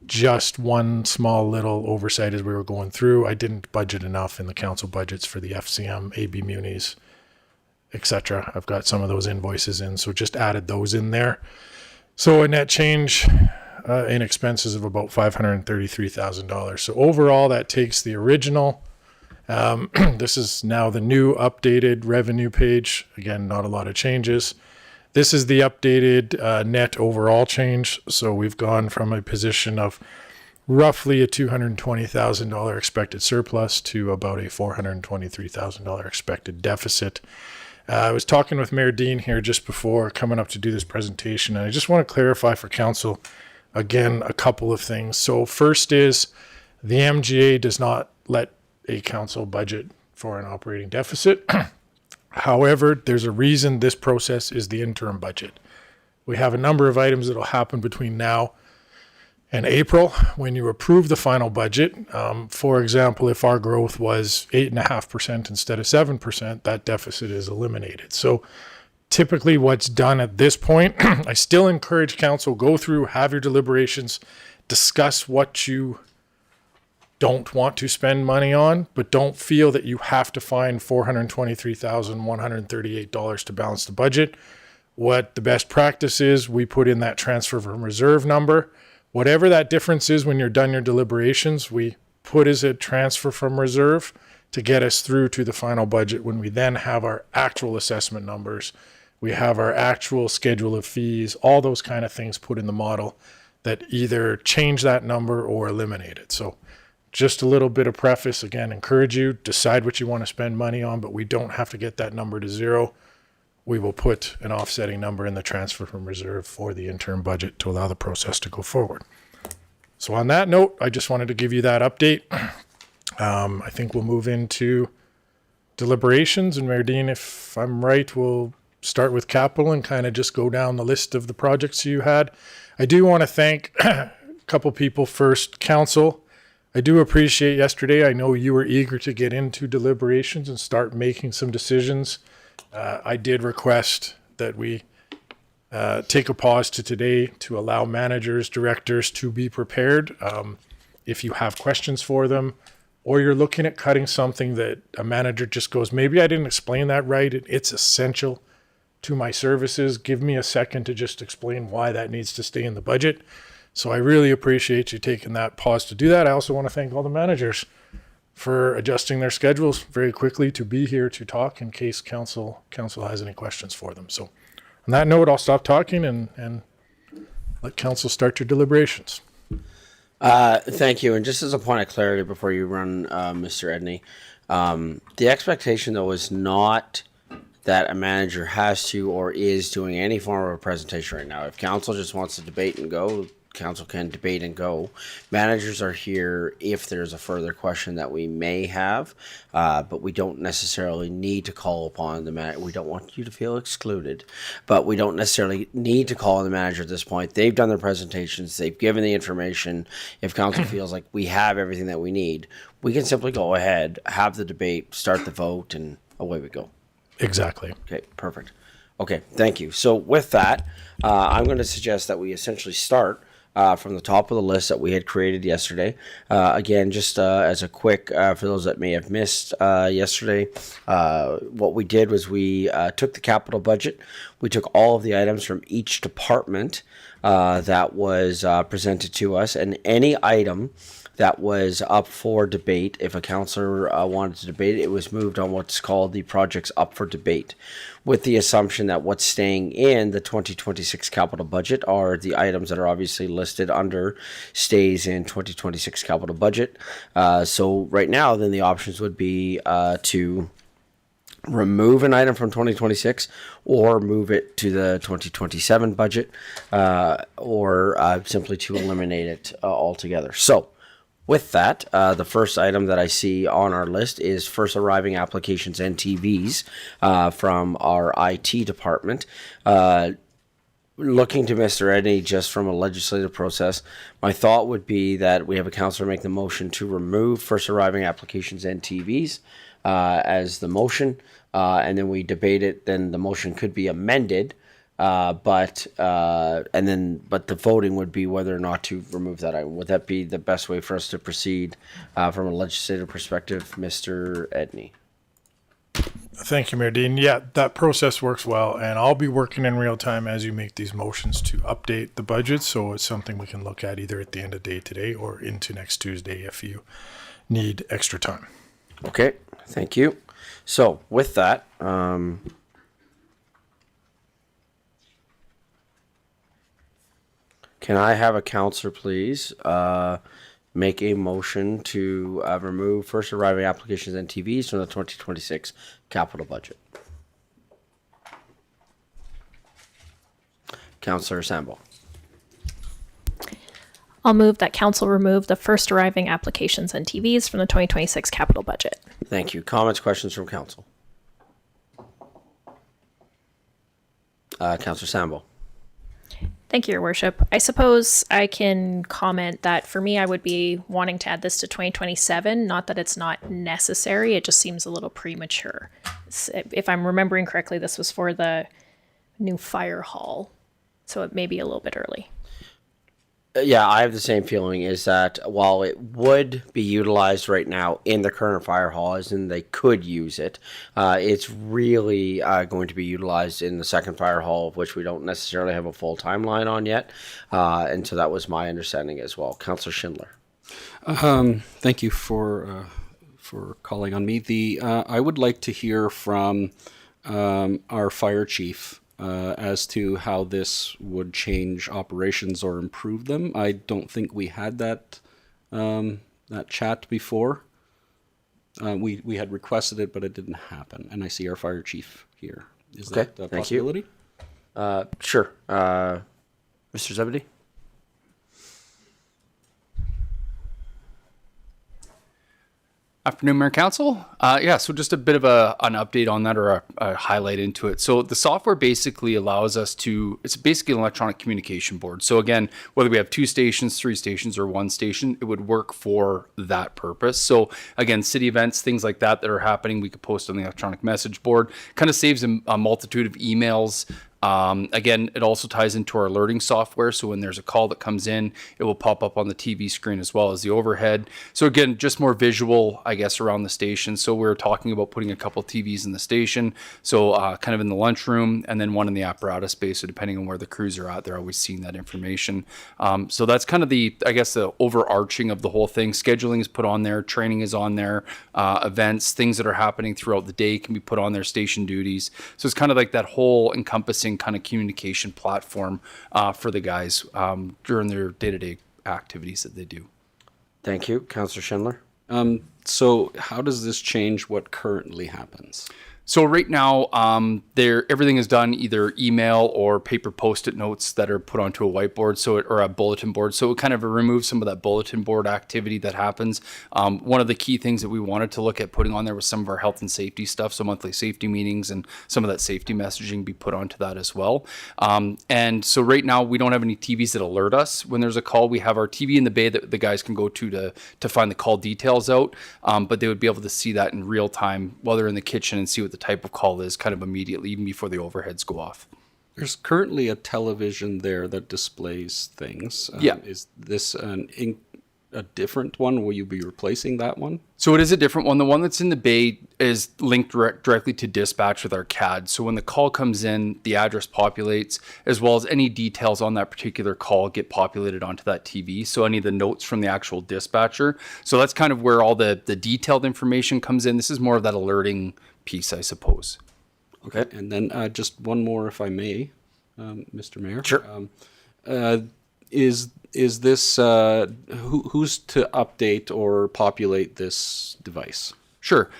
just one small little oversight as we were going through. I didn't budget enough in the council budgets for the FCM, AB Munis, etc. I've got some of those invoices in, so just added those in there. So a net change in expenses of about $533,000. So overall, that takes the original. This is now the new updated revenue page. Again, not a lot of changes. This is the updated net overall change. So we've gone from a position of roughly a $220,000 expected surplus to about a $423,000 expected deficit. I was talking with Mayor Dean here just before coming up to do this presentation, and I just want to clarify for council, again, a couple of things. So first is the MGA does not let a council budget for an operating deficit. However, there's a reason this process is the interim budget. We have a number of items that will happen between now in April when you approve the final budget. For example, if our growth was 8.5% instead of 7%, that deficit is eliminated. So typically what's done at this point, I still encourage council, go through, have your deliberations, discuss what you don't want to spend money on, but don't feel that you have to find $423,138 to balance the budget. What the best practice is, we put in that transfer from reserve number. Whatever that difference is when you're done your deliberations, we put as a transfer from reserve to get us through to the final budget. When we then have our actual assessment numbers, we have our actual schedule of fees, all those kind of things put in the model that either change that number or eliminate it. So just a little bit of preface, again, encourage you, decide what you want to spend money on, but we don't have to get that number to zero. We will put an offsetting number in the transfer from reserve for the interim budget to allow the process to go forward. So on that note, I just wanted to give you that update. I think we'll move into deliberations, and Mayor Dean, if I'm right, we'll start with capital and kind of just go down the list of the projects you had. I do want to thank a couple people first. Council, I do appreciate yesterday. I know you were eager to get into deliberations and start making some decisions. I did request that we take a pause to today to allow managers, directors to be prepared. If you have questions for them, or you're looking at cutting something that a manager just goes, maybe I didn't explain that right, it's essential to my services, give me a second to just explain why that needs to stay in the budget. So I really appreciate you taking that pause to do that. I also want to thank all the managers for adjusting their schedules very quickly to be here to talk in case council has any questions for them. So on that note, I'll stop talking and let council start your deliberations. Thank you. And just as a point of clarity before you run, Mr. Edney, the expectation though is not that a manager has to or is doing any form of a presentation right now. If council just wants to debate and go, council can debate and go. Managers are here if there's a further question that we may have, but we don't necessarily need to call upon the manager. We don't want you to feel excluded, but we don't necessarily need to call on the manager at this point. They've done their presentations. They've given the information. If council feels like we have everything that we need, we can simply go ahead, have the debate, start the vote, and away we go. Exactly. Okay, perfect. Okay, thank you. So with that, I'm going to suggest that we essentially start from the top of the list that we had created yesterday. Again, just as a quick, for those that may have missed yesterday, what we did was we took the capital budget. We took all of the items from each department that was presented to us, and any item that was up for debate, if a councillor wanted to debate it, it was moved on what's called the projects up for debate, with the assumption that what's staying in the 2026 capital budget are the items that are obviously listed under stays in 2026 capital budget. So right now, then the options would be to remove an item from 2026 or move it to the 2027 budget, or simply to eliminate it altogether. So with that, the first item that I see on our list is first arriving applications and TVs from our IT department. Looking to Mr. Edney just from a legislative process, my thought would be that we have a councillor make the motion to remove first arriving applications and TVs as the motion, and then we debate it. Then the motion could be amended, but the voting would be whether or not to remove that item. Would that be the best way for us to proceed from a legislative perspective, Mr. Edney? Thank you, Mayor Dean. Yeah, that process works well, and I'll be working in real time as you make these motions to update the budget, so it's something we can look at either at the end of the day today or into next Tuesday if you need extra time. Okay, thank you. So with that, can I have a councillor, please, make a motion to remove first arriving applications and TVs from the 2026 capital budget? Councillor Sambo. I'll move that council remove the first arriving applications and TVs from the 2026 capital budget. Thank you. Comments, questions from council? Councillor Sambo. Thank you, Your Worship. I suppose I can comment that for me, I would be wanting to add this to 2027. Not that it's not necessary, it just seems a little premature. If I'm remembering correctly, this was for the new fire hall, so it may be a little bit early. Yeah, I have the same feeling, is that while it would be utilized right now in the current fire hall, as in they could use it, it's really going to be utilized in the second fire hall, of which we don't necessarily have a full timeline on yet. And so that was my understanding as well. Councillor Schindler. Thank you for calling on me. I would like to hear from our fire chief as to how this would change operations or improve them. I don't think we had that chat before. We had requested it, but it didn't happen. And I see our fire chief here. Is that a possibility? Sure. Mr. Zebedee? Afternoon, Mayor Council. So just a bit of an update on that, or a highlight into it. So the software basically allows us it's basically an electronic communication board. So again, whether we have 2 stations, 3 stations, or 1 station, it would work for that purpose. So again, city events, things like that are happening, we could post on the electronic message board. Kind of saves a multitude of emails. Again, it also ties into our alerting software. So when there's a call that comes in, it will pop up on the TV screen as well as the overhead. So again, just more visual, I guess, around the station. So we're talking about putting a couple TVs in the station. So kind of in the lunchroom, and then one in the apparatus space. So depending on where the crews are at, they're always seeing that information. So that's kind of the overarching of the whole thing. Scheduling is put on there. Training is on there. Events, things that are happening throughout the day can be put on their station duties. So it's kind of like that whole encompassing kind of communication platform for the guys during their day-to-day activities that they do. Thank you. Councillor Schindler? So how does this change what currently happens? So right now, everything is done either email or paper Post-it notes that are put onto a whiteboard, or a bulletin board. So it kind of removes some of that bulletin board activity that happens. One of the key things that we wanted to look at putting on there was some of our health and safety stuff, so monthly safety meetings and some of that safety messaging be put onto that as well. And so right now, we don't have any TVs that alert us when there's a call. We have our TV in the bay that the guys can go to find the call details out, but they would be able to see that in real time while they're in the kitchen and see what the type of call is kind of immediately, even before the overheads go off. There's currently a television there that displays things. Yeah. Is this a different one? Will you be replacing that one? So it is a different one. The one that's in the bay is linked directly to dispatch with our CAD. So when the call comes in, the address populates, as well as any details on that particular call get populated onto that TV. So any of the notes from the actual dispatcher. So that's kind of where all the detailed information comes in. This is more of that alerting piece, I suppose. Okay. And then just one more, if I may, Mr. Mayor. Sure. Is this who's to update or populate this device? Sure.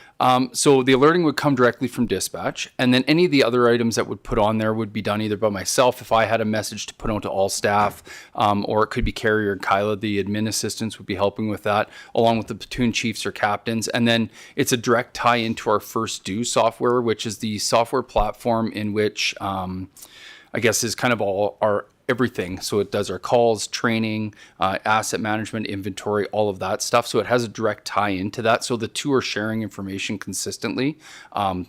So the alerting would come directly from dispatch, and then any of the other items that would put on there would be done either by myself if I had a message to put out to all staff, or it could be Carrier and Kyla, the admin assistants, would be helping with that, along with the platoon chiefs or captains. And then it's a direct tie into our First Do software, which is the software platform in which I guess is kind of all our everything. So it does our calls, training, asset management, inventory, all of that stuff. So it has a direct tie into that. So the two are sharing information consistently.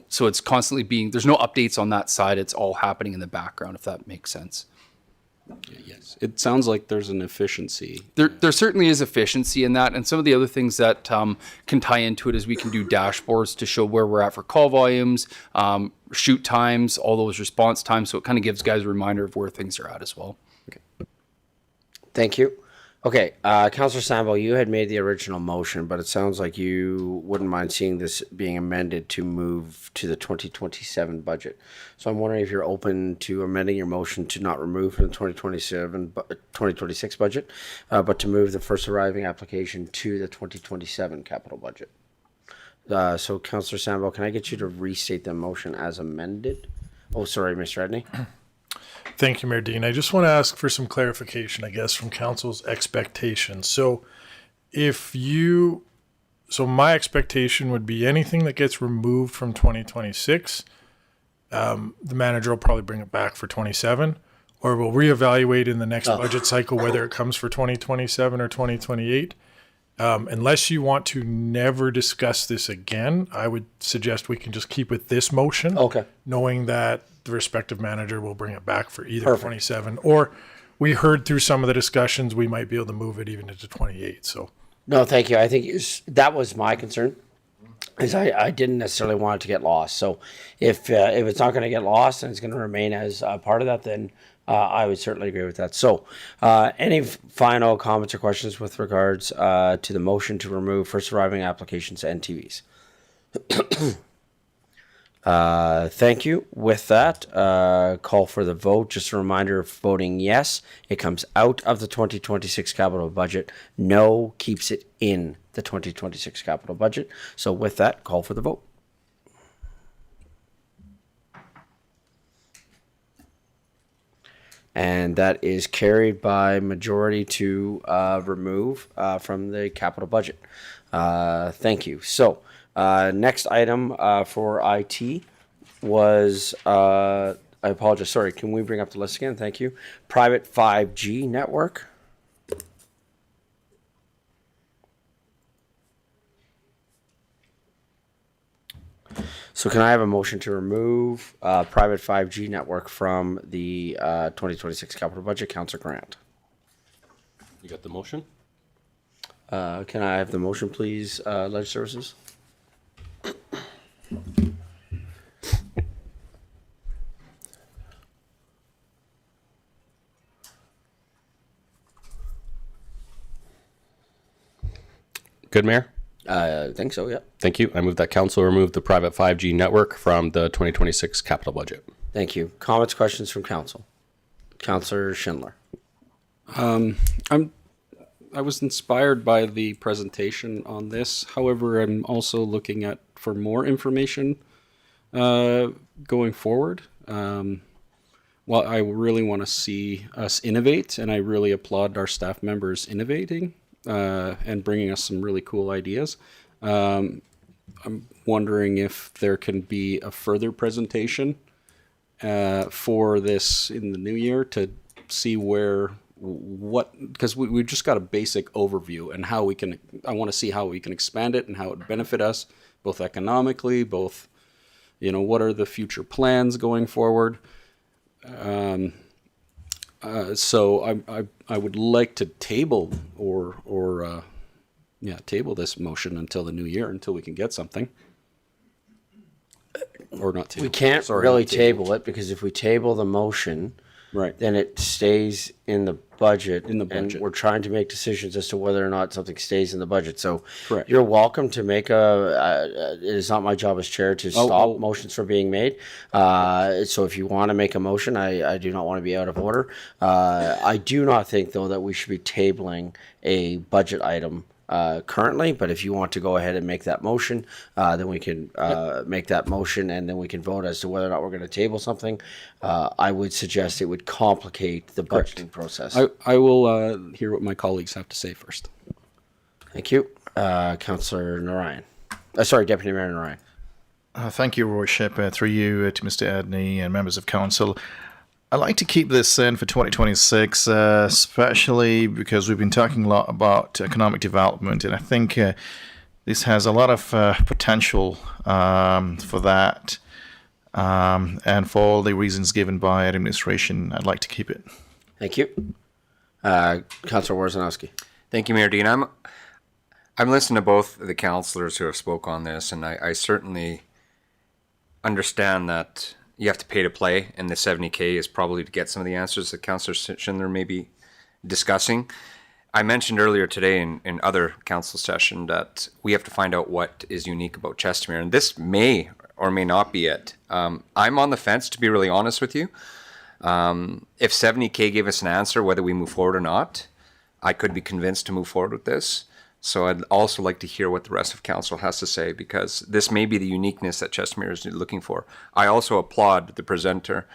So it's constantly there's no updates on that side. It's all happening in the background, if that makes sense. Yes. It sounds like there's an efficiency. There certainly is efficiency in that. And some of the other things that can tie into it is we can do dashboards to show where we're at for call volumes, shoot times, all those response times. So it kind of gives guys a reminder of where things are at as well. Okay. Thank you. Okay, Councillor Sambo, you had made the original motion, but it sounds like you wouldn't mind seeing this being amended to move to the 2027 budget. So I'm wondering if you're open to amending your motion to not remove from the 2026 budget, but to move the first arriving application to the 2027 capital budget. So Councillor Sambo, can I get you to restate the motion as amended? Oh, sorry, Mr. Edney. Thank you, Mayor Dean. I just want to ask for some clarification, I guess, from council's expectations. So my expectation would be anything that gets removed from 2026, the manager will probably bring it back for 27, or we'll reevaluate in the next budget cycle whether it comes for 2027 or 2028. Unless you want to never discuss this again, I would suggest we can just keep with this motion. Okay. Knowing that the respective manager will bring it back for either Perfect. 27, or we heard through some of the discussions, we might be able to move it even into 28. So No, thank you. I think that was my concern. Is I didn't necessarily want it to get lost. So if it's not going to get lost and it's going to remain as part of that, then I would certainly agree with that. So any final comments or questions with regards to the motion to remove first arriving applications and TVs? Thank you. With that, call for the vote. Just a reminder, of voting yes, it comes out of the 2026 capital budget. No keeps it in the 2026 capital budget. So with that, call for the vote. And that is carried by majority to remove from the capital budget. Thank you. So next item for IT was, I apologize, sorry, can we bring up the list again? Thank you. Private 5G network. So can I have a motion to remove private 5G network from the 2026 capital budget? Councillor Grant. You got the motion? Can I have the motion, please, Ledge Services? Good, Mayor? I think so, yeah. Thank you. I move that council remove the private 5G network from the 2026 capital budget. Thank you. Comments, questions from council? Councillor Schindler. I was inspired by the presentation on this. However, I'm also looking for more information going forward. Well, I really want to see us innovate, and I really applaud our staff members innovating and bringing us some really cool ideas. I'm wondering if there can be a further presentation for this in the new year to see because we've just got a basic overview and how we can, I want to see how we can expand it and how it would benefit us both economically, both, what are the future plans going forward. So I would like to table table this motion until the new year, until we can get something. Or not table. We can't really table it, because if we table the motion, right, then it stays in the budget. budget. And we're trying to make decisions as to whether or not something stays in the budget. So Correct. You're welcome to make it is not my job as chair to stop motions from being made. So if you want to make a motion, I do not want to be out of order. I do not think, though, that we should be tabling a budget item currently, but if you want to go ahead and make that motion, then we can make that motion, and then we can vote as to whether or not we're going to table something. I would suggest it would complicate the budgeting process. I will hear what my colleagues have to say first. Thank you. Councillor Narayan. Sorry, Deputy Mayor Narayan. Thank you, Your Worship. Through you to Mr. Edney and members of council. I'd like to keep this in for 2026, especially because we've been talking a lot about economic development, and I think this has a lot of potential for that, and for all the reasons given by administration, I'd like to keep it. Thank you. Councillor Warzanowski. Thank you, Mayor Dean. I'm listening to both the councillors who have spoke on this, and I certainly understand that you have to pay to play, and the 70K is probably to get some of the answers that Councillor Schindler may be discussing. I mentioned earlier today in other council session that we have to find out what is unique about Chestermere, and this may or may not be it. I'm on the fence, to be really honest with you. If 70K gave us an answer whether we move forward or not, I could be convinced to move forward with this. So I'd also like to hear what the rest of council has to say, because this may be the uniqueness that Chestermere is looking for. I also applaud the presenter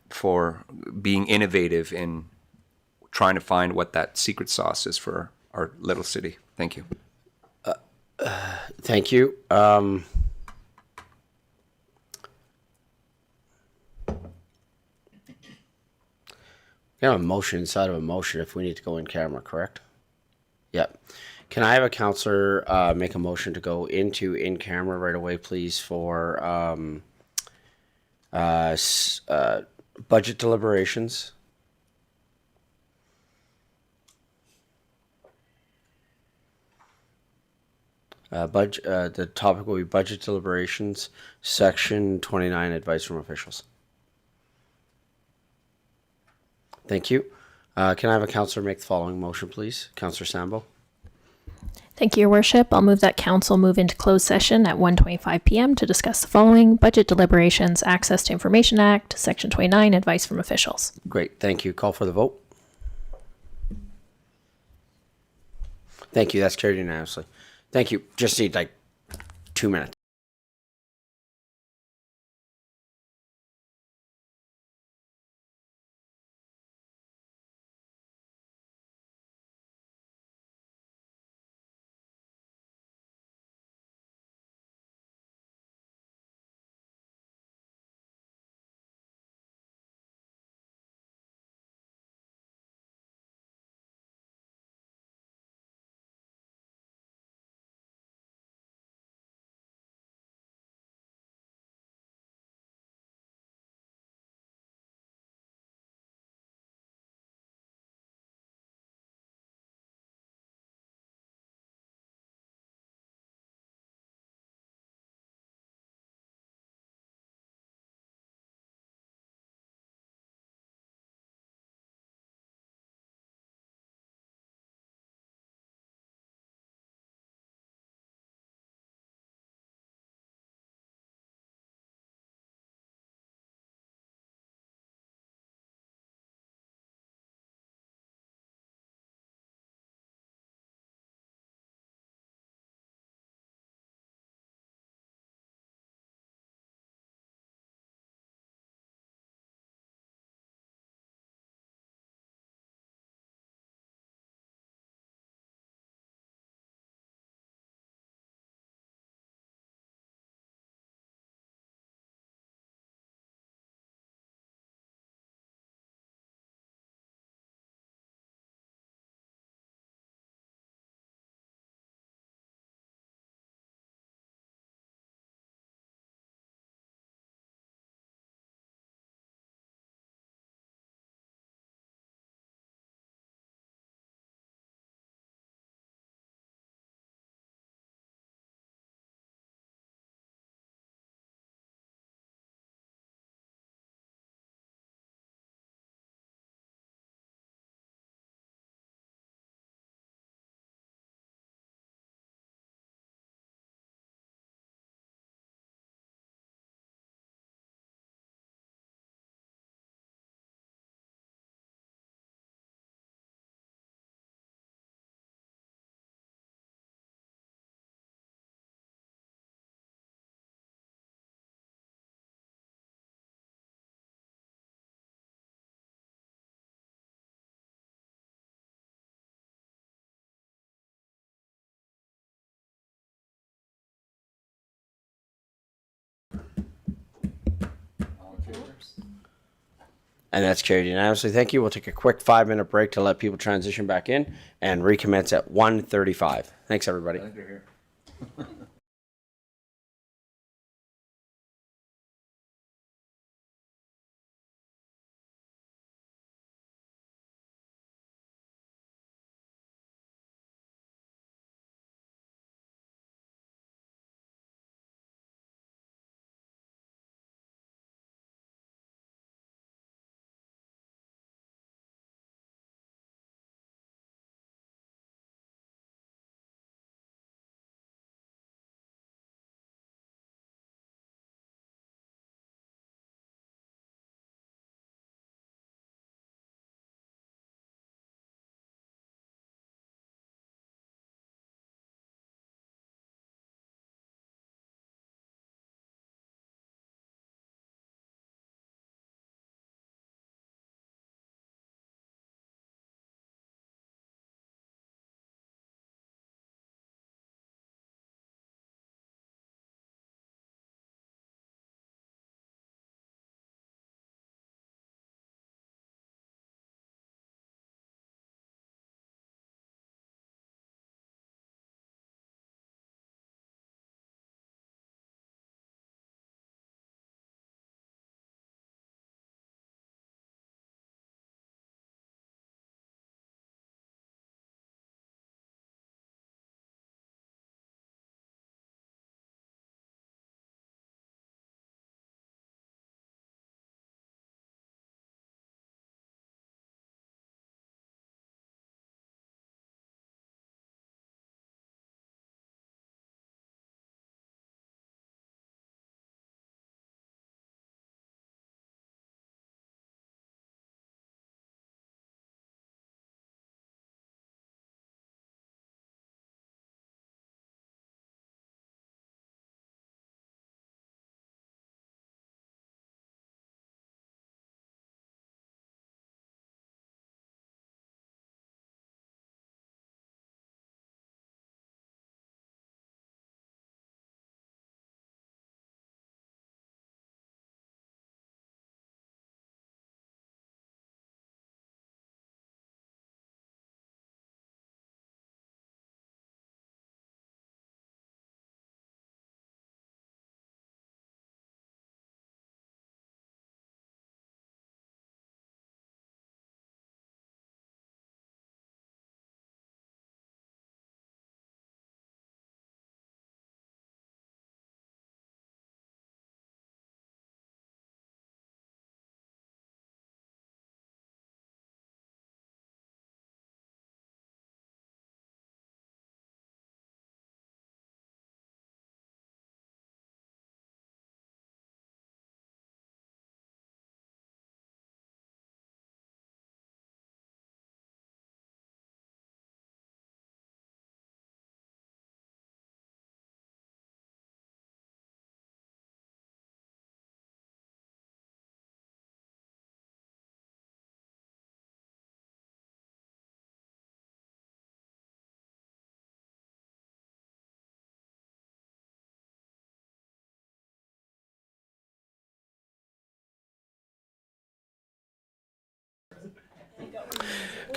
for being innovative in trying to find what that secret sauce is for our little city. Thank you. Thank you. We have a motion inside of a motion if we need to go in camera, correct? Yep. Can I have a counselor make a motion to go into in camera right away, please, for budget deliberations? The topic will be budget deliberations, section 29, advice from officials. Thank you. Can I have a counselor make the following motion, please? Counselor Sambo. Thank you, Your Worship. I'll move that council move into closed session at 1:25 p.m. to discuss the following: budget deliberations, Access to Information Act, Section 29, advice from officials. Great, thank you. Call for the vote. Thank you, that's carried unanimously. Thank you. Just need like 2 minutes. And that's carried unanimously. Thank you. We'll take a quick 5-minute break to let people transition back in and recommence at 1:35. Thanks, everybody.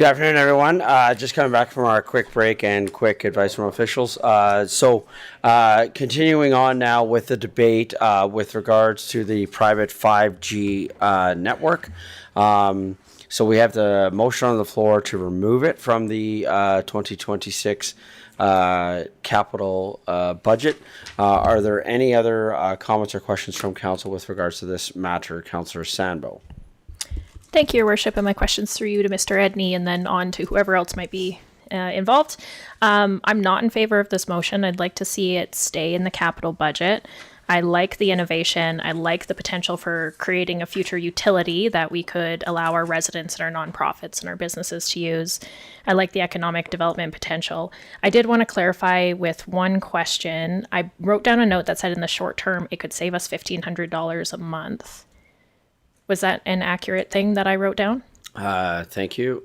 Good afternoon, everyone. Just coming back from our quick break and quick advice from officials. Continuing on now with the debate with regards to the private 5G network. So we have the motion on the floor to remove it from the 2026 capital budget. Are there any other comments or questions from council with regards to this matter, Councillor Sandbo? Thank you, Your Worship, and my questions through you to Mr. Edney and then on to whoever else might be involved. I'm not in favor of this motion. I'd like to see it stay in the capital budget. I like the innovation. I like the potential for creating a future utility that we could allow our residents and our nonprofits and our businesses to use. I like the economic development potential. I did want to clarify with one question. I wrote down a note that said in the short term, it could save us $1,500 a month. Was that an accurate thing that I wrote down? Thank you.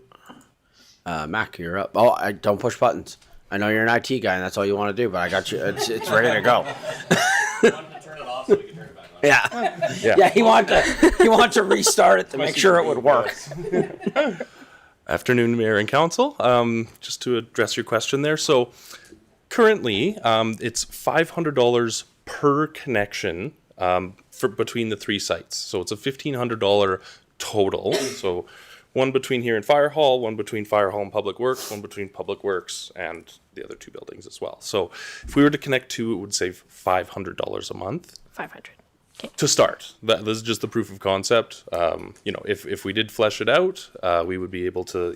Mac, you're up. Oh, I don't push buttons. I know you're an IT guy and that's all you want to do, but I got you. It's ready to go. Yeah. He wanted to restart it to make sure it would work. Afternoon, Mayor and Council. Just to address your question there. So currently, it's $500 per connection for between the three sites. So it's a $1,500 total. So one between here and Fire Hall, one between Fire Hall and Public Works, one between Public Works and the other two buildings as well. So if we were to connect two, it would save $500 a month. 500. Okay. To start. This is just the proof of concept. If we did flesh it out, we would be able to,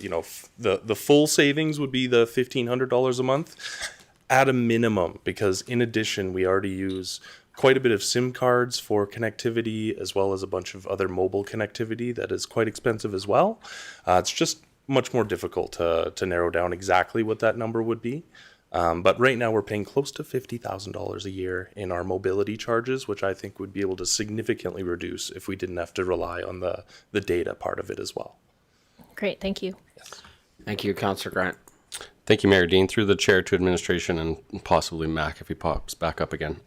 the full savings would be the $1,500 a month at a minimum, because in addition, we already use quite a bit of SIM cards for connectivity, as well as a bunch of other mobile connectivity that is quite expensive as well. It's just much more difficult to narrow down exactly what that number would be. But right now we're paying close to $50,000 a year in our mobility charges, which I think would be able to significantly reduce if we didn't have to rely on the data part of it as well. Great, thank you. Yes. Thank you, Councillor Grant. Thank you, Mayor Dean. Through the chair to administration and possibly Mac if he pops back up again.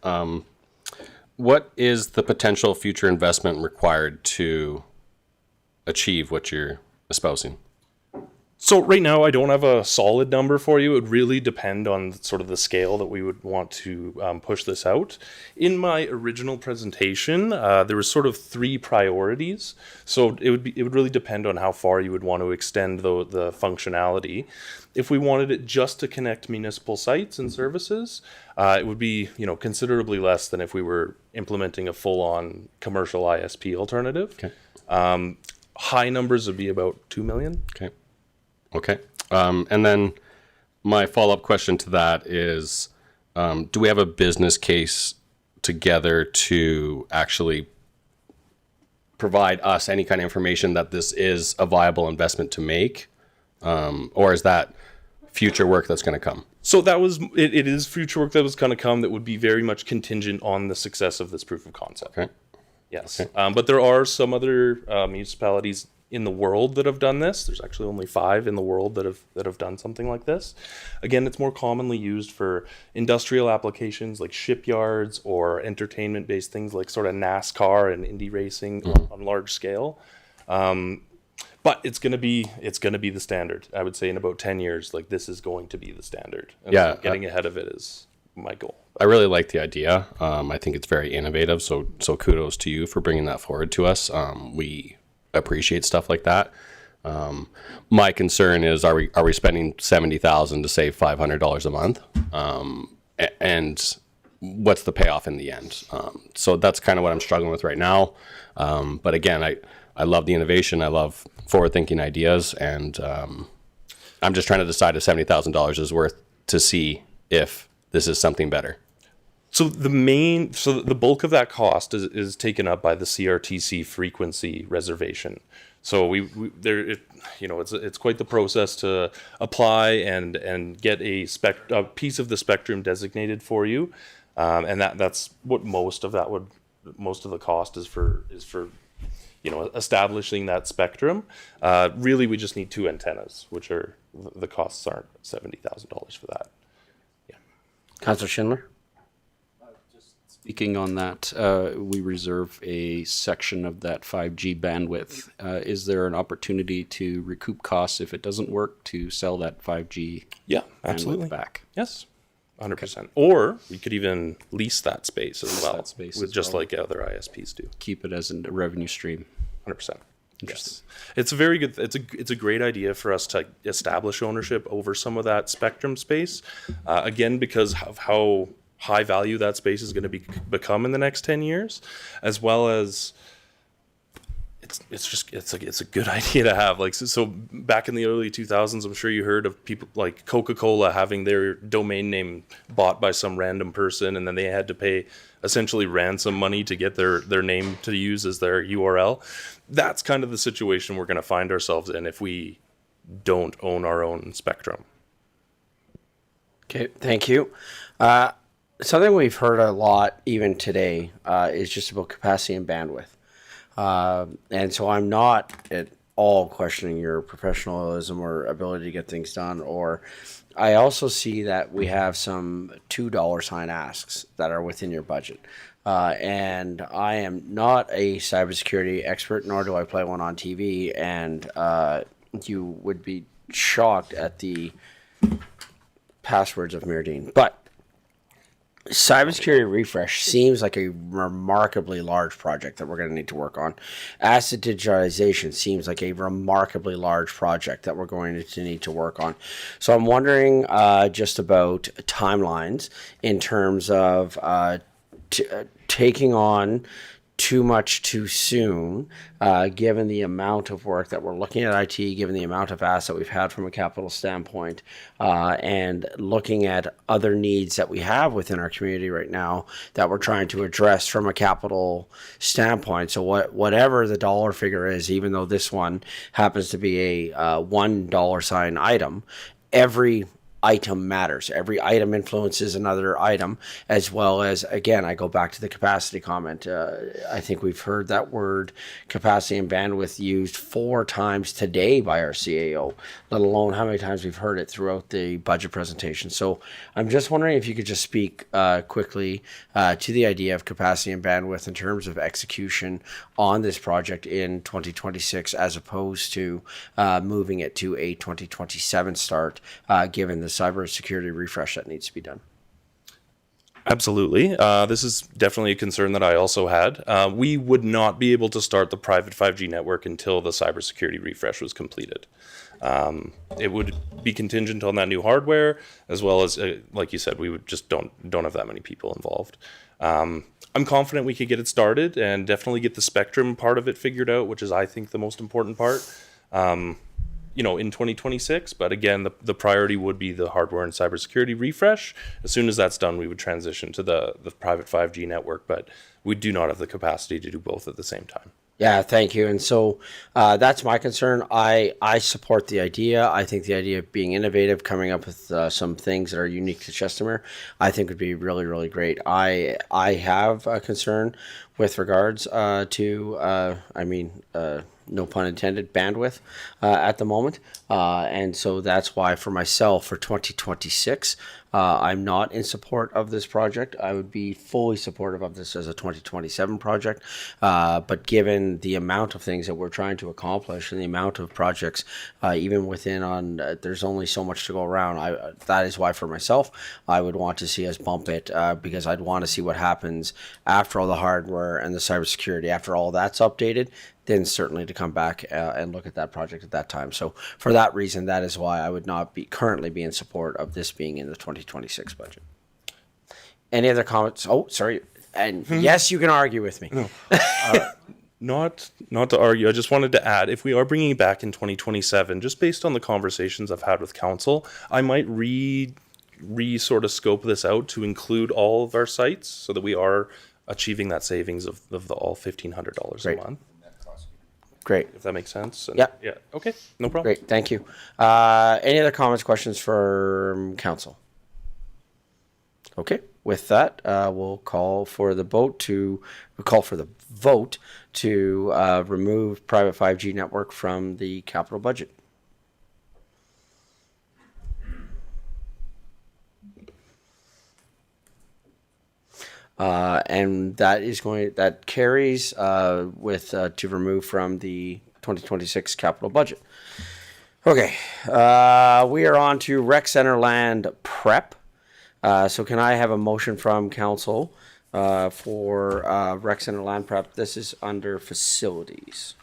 What is the potential future investment required to achieve what you're espousing? So right now, I don't have a solid number for you. It would really depend on sort of the scale that we would want to push this out. In my original presentation, there was sort of three priorities. So it would really depend on how far you would want to extend the functionality. If we wanted it just to connect municipal sites and services, it would be considerably less than if we were implementing a full-on commercial ISP alternative. Okay. High numbers would be about $2 million. Okay. And then my follow-up question to that is, do we have a business case together to actually provide us any kind of information that this is a viable investment to make? Or is that future work that's going to come? So it is future work that was going to come that would be very much contingent on the success of this proof of concept. Okay. Yes. Okay. But there are some other municipalities in the world that have done this. There's actually only 5 in the world that have done something like this. Again, it's more commonly used for industrial applications like shipyards or entertainment-based things like sort of NASCAR and Indy racing on large scale. But it's gonna be the standard. I would say in about 10 years, like this is going to be the standard. And Yeah, getting ahead of it is my goal. I really like the idea. I think it's very innovative. So kudos to you for bringing that forward to us. We appreciate stuff like that. My concern is, are we spending $70,000 to save $500 a month? And what's the payoff in the end? So that's kind of what I'm struggling with right now. But again, I love the innovation. I love forward-thinking ideas, and I'm just trying to decide if $70,000 is worth to see if this is something better. So the bulk of that cost is taken up by the CRTC frequency reservation. So it's quite the process to apply and get a piece of the spectrum designated for you, and that's what most of the cost is for establishing that spectrum. Really, we just need 2 antennas, which are the costs aren't $70,000 for that. Yeah. Councillor Schindler. Speaking on that, we reserve a section of that 5G bandwidth. Is there an opportunity to recoup costs if it doesn't work, to sell that 5G Yeah, bandwidth absolutely. back? Yes, 100%. Or we could even lease that space as well, that space with as just well. like other ISPs do. Keep it as a revenue stream. 100%. Interesting. Yes. It's a very good, it's a great idea for us to establish ownership over some of that spectrum space. Again, because of how high value that space is going to become in the next 10 years, as well as it's a good idea to have. Like, so back in the early 2000s, I'm sure you heard of people like Coca-Cola having their domain name bought by some random person, and then they had to pay essentially ransom money to get their name to use as their URL. That's kind of the situation we're going to find ourselves in if we don't own our own spectrum. Okay, thank you. Something we've heard a lot even today is just about capacity and bandwidth. And so I'm not at all questioning your professionalism or ability to get things done. Or I also see that we have some $2 sign asks that are within your budget. And I am not a cybersecurity expert, nor do I play one on TV. And you would be shocked at the passwords of Miradine. But cybersecurity refresh seems like a remarkably large project that we're going to need to work on. Asset digitalization seems like a remarkably large project that we're going to need to work on. So I'm wondering just about timelines in terms of taking on too much too soon, given the amount of work that we're looking at IT, given the amount of asset we've had from a capital standpoint, and looking at other needs that we have within our community right now that we're trying to address from a capital standpoint. So whatever the dollar figure is, even though this one happens to be a $1 sign item, every item matters. Every item influences another item, as well as, again, I go back to the capacity comment. I think we've heard that word capacity and bandwidth used 4 times today by our CAO, let alone how many times we've heard it throughout the budget presentation. So I'm just wondering if you could just speak quickly to the idea of capacity and bandwidth in terms of execution on this project in 2026, as opposed to moving it to a 2027 start, given the cybersecurity refresh that needs to be done. Absolutely. This is definitely a concern that I also had. We would not be able to start the private 5G network until the cybersecurity refresh was completed. It would be contingent on that new hardware, as well as, like you said, we would just don't have that many people involved. I'm confident we could get it started and definitely get the spectrum part of it figured out, which is, I think, the most important part. In 2026, but again, the priority would be the hardware and cybersecurity refresh. As soon as that's done, we would transition to the private 5G network, but we do not have the capacity to do both at the same time. Yeah, thank you. And so that's my concern. I support the idea. I think the idea of being innovative, coming up with some things that are unique to Chestermere, I think would be really, really great. I have a concern with regards to, no pun intended, bandwidth at the moment. And so that's why for myself, for 2026, I'm not in support of this project. I would be fully supportive of this as a 2027 project. But given the amount of things that we're trying to accomplish and the amount of projects, even within there's only so much to go around. That is why for myself, I would want to see us bump it because I'd want to see what happens after all the hardware and the cybersecurity, after all that's updated, then certainly to come back and look at that project at that time. So for that reason, that is why I would not currently be in support of this being in the 2026 budget. Any other comments? Oh, sorry. And yes, you can argue with me. No. Not to argue. I just wanted to add, if we are bringing it back in 2027, just based on the conversations I've had with council, I might sort of scope this out to include all of our sites so that we are achieving that savings of the all $1,500 a month. Great. If that makes sense. Yeah. Yeah. Okay. No problem. Great. Thank you. Any other comments, questions from council? Okay. With that, we'll call for the vote to remove private 5G network from the capital budget. and that carries with to remove from the 2026 capital budget. Okay, we are on to rec center land prep. So can I have a motion from council for rec center land prep? This is under facilities.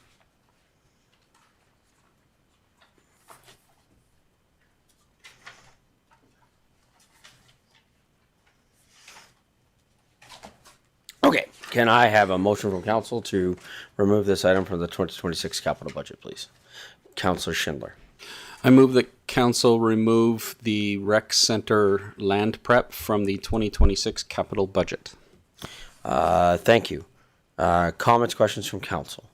Okay, can I have a motion from council to remove this item from the 2026 capital budget, please? Councillor Schindler. I move that council remove the rec center land prep from the 2026 capital budget. Thank you. Comments, questions from council?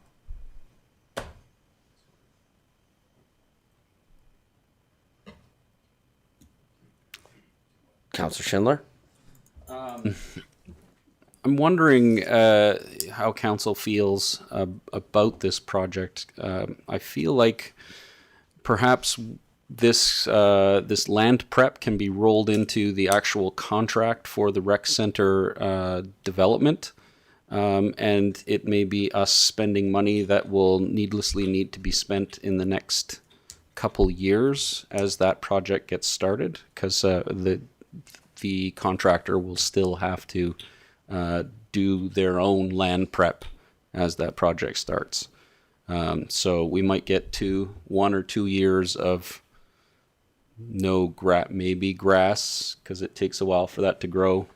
Councillor Schindler. I'm wondering how council feels about this project. I feel like perhaps this land prep can be rolled into the actual contract for the rec center development, and it may be us spending money that will needlessly need to be spent in the next couple years as that project gets started, because the contractor will still have to do their own land prep as that project starts. So we might get to 1 or 2 years of maybe grass, because it takes a while for that to grow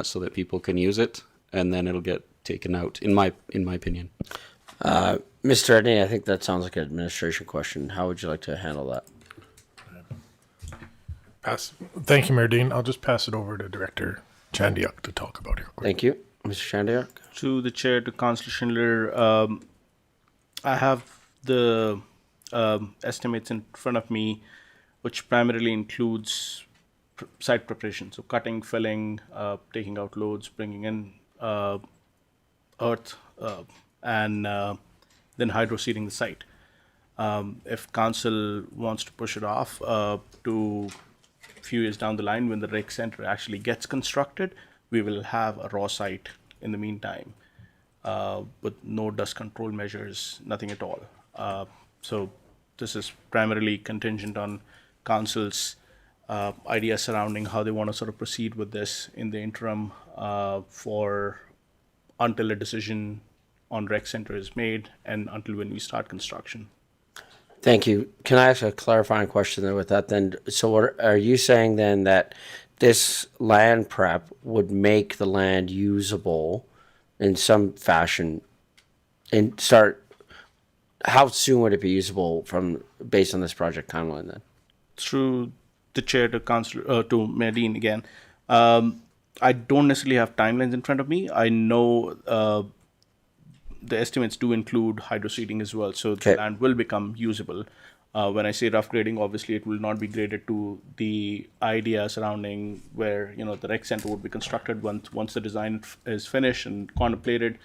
so that people can use it, and then it'll get taken out, in my opinion. Mr. Edney, I think that sounds like an administration question. How would you like to handle that? Thank you, Mayor Dean. I'll just pass it over to Director Chandiak to talk about it. Thank you. Mr. Chandiak? To the chair, to Councillor Schindler, I have the estimates in front of me, which primarily includes site preparation. So cutting, filling, taking out loads, bringing in earth, and then hydroseeding the site. If council wants to push it off to a few years down the line, when the rec center actually gets constructed, we will have a raw site in the meantime, with no dust control measures, nothing at all. So this is primarily contingent on council's idea surrounding how they want to sort of proceed with this in the interim until a decision on rec center is made and until when we start construction. Thank you. Can I ask a clarifying question there with that then? So what are you saying then, that this land prep would make the land usable in some fashion and start, how soon would it be usable based on this project timeline then? Through the chair to Councillor, to Mayor Dean again, I don't necessarily have timelines in front of me. I know the estimates do include hydroseeding as well, so the land will become usable. When I say rough grading, obviously it will not be graded to the idea surrounding where the rec center would be constructed. Once the design is finished and contemplated,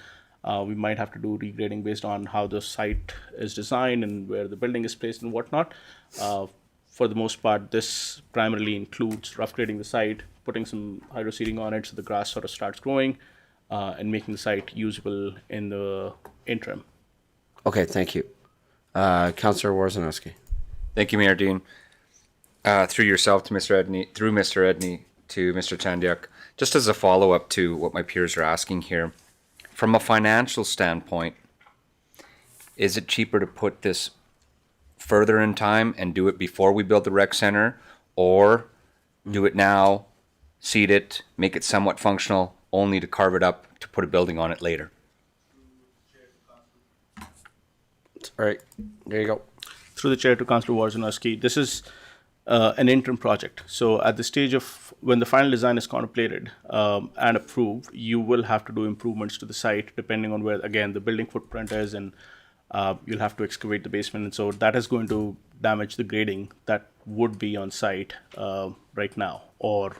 we might have to do regrading based on how the site is designed and where the building is placed and whatnot. For the most part, this primarily includes rough grading the site, putting some hydroseeding on it so the grass sort of starts growing, and making the site usable in the interim. Okay, thank you. Councillor Warzanowski. Thank you, Mayor Dean. Through yourself to Mr. Edney, through Mr. Edney to Mr. Chandiak, just as a follow-up to what my peers are asking here, from a financial standpoint, is it cheaper to put this further in time and do it before we build the rec center, or do it now, seed it, make it somewhat functional, only to carve it up to put a building on it later? All right, there you go. Through the chair to Councillor Warzanowski, this is an interim project. So at the stage of when the final design is contemplated and approved, you will have to do improvements to the site depending on where, again, the building footprint is, and you'll have to excavate the basement. And so that is going to damage the grading that would be on site right now, or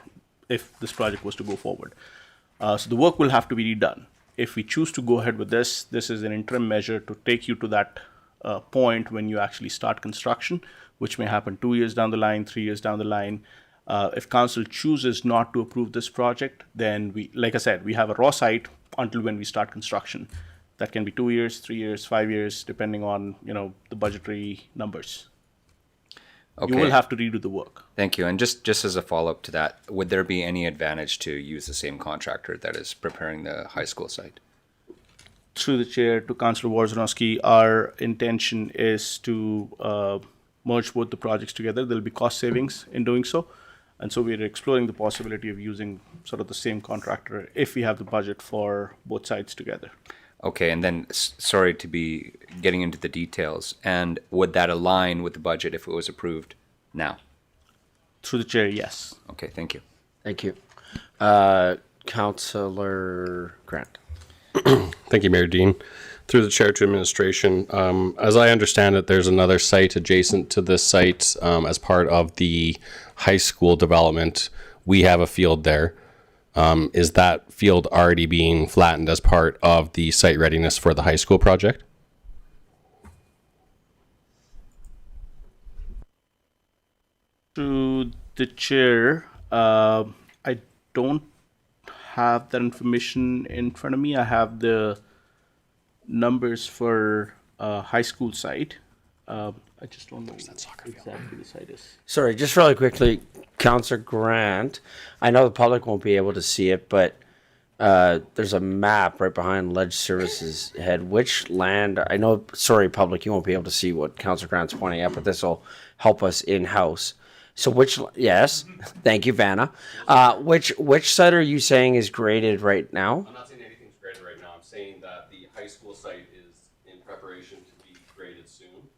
if this project was to go forward. So the work will have to be redone. If we choose to go ahead with this is an interim measure to take you to that point when you actually start construction, which may happen 2 years down the line, 3 years down the line. If council chooses not to approve this project, then we, like I said, we have a raw site until when we start construction. That can be 2 years, 3 years, 5 years, depending on, the budgetary numbers. Okay. You will have to redo the work. Thank you. And just as a follow-up to that, would there be any advantage to use the same contractor that is preparing the high school site? Through the chair to Councillor Wojciechowski, our intention is to merge both the projects together. There'll be cost savings in doing so. And so we're exploring the possibility of using sort of the same contractor if we have the budget for both sides together. Okay, and then, sorry to be getting into the details, and would that align with the budget if it was approved now? Through the chair, yes. Okay, thank you. Thank you. Councillor Grant. Thank you, Mayor Dean. Through the chair to administration, as I understand it, there's another site adjacent to this site as part of the high school development. We have a field there. Is that field already being flattened as part of the site readiness for the high school project? To the chair, I don't have that information in front of me. I have the numbers for high school site. I just don't know exactly the site is. Sorry, just really quickly, Councillor Grant. I know the public won't be able to see it, but there's a map right behind Ledge Services head. Which land? I know. Sorry, public, you won't be able to see what Councillor Grant's pointing at, but this will help us in house. So which? Yes, thank you, Vanna. Which site are you saying is graded right now? I'm not saying anything's graded right now. I'm saying that the high school site is in preparation to be graded soon.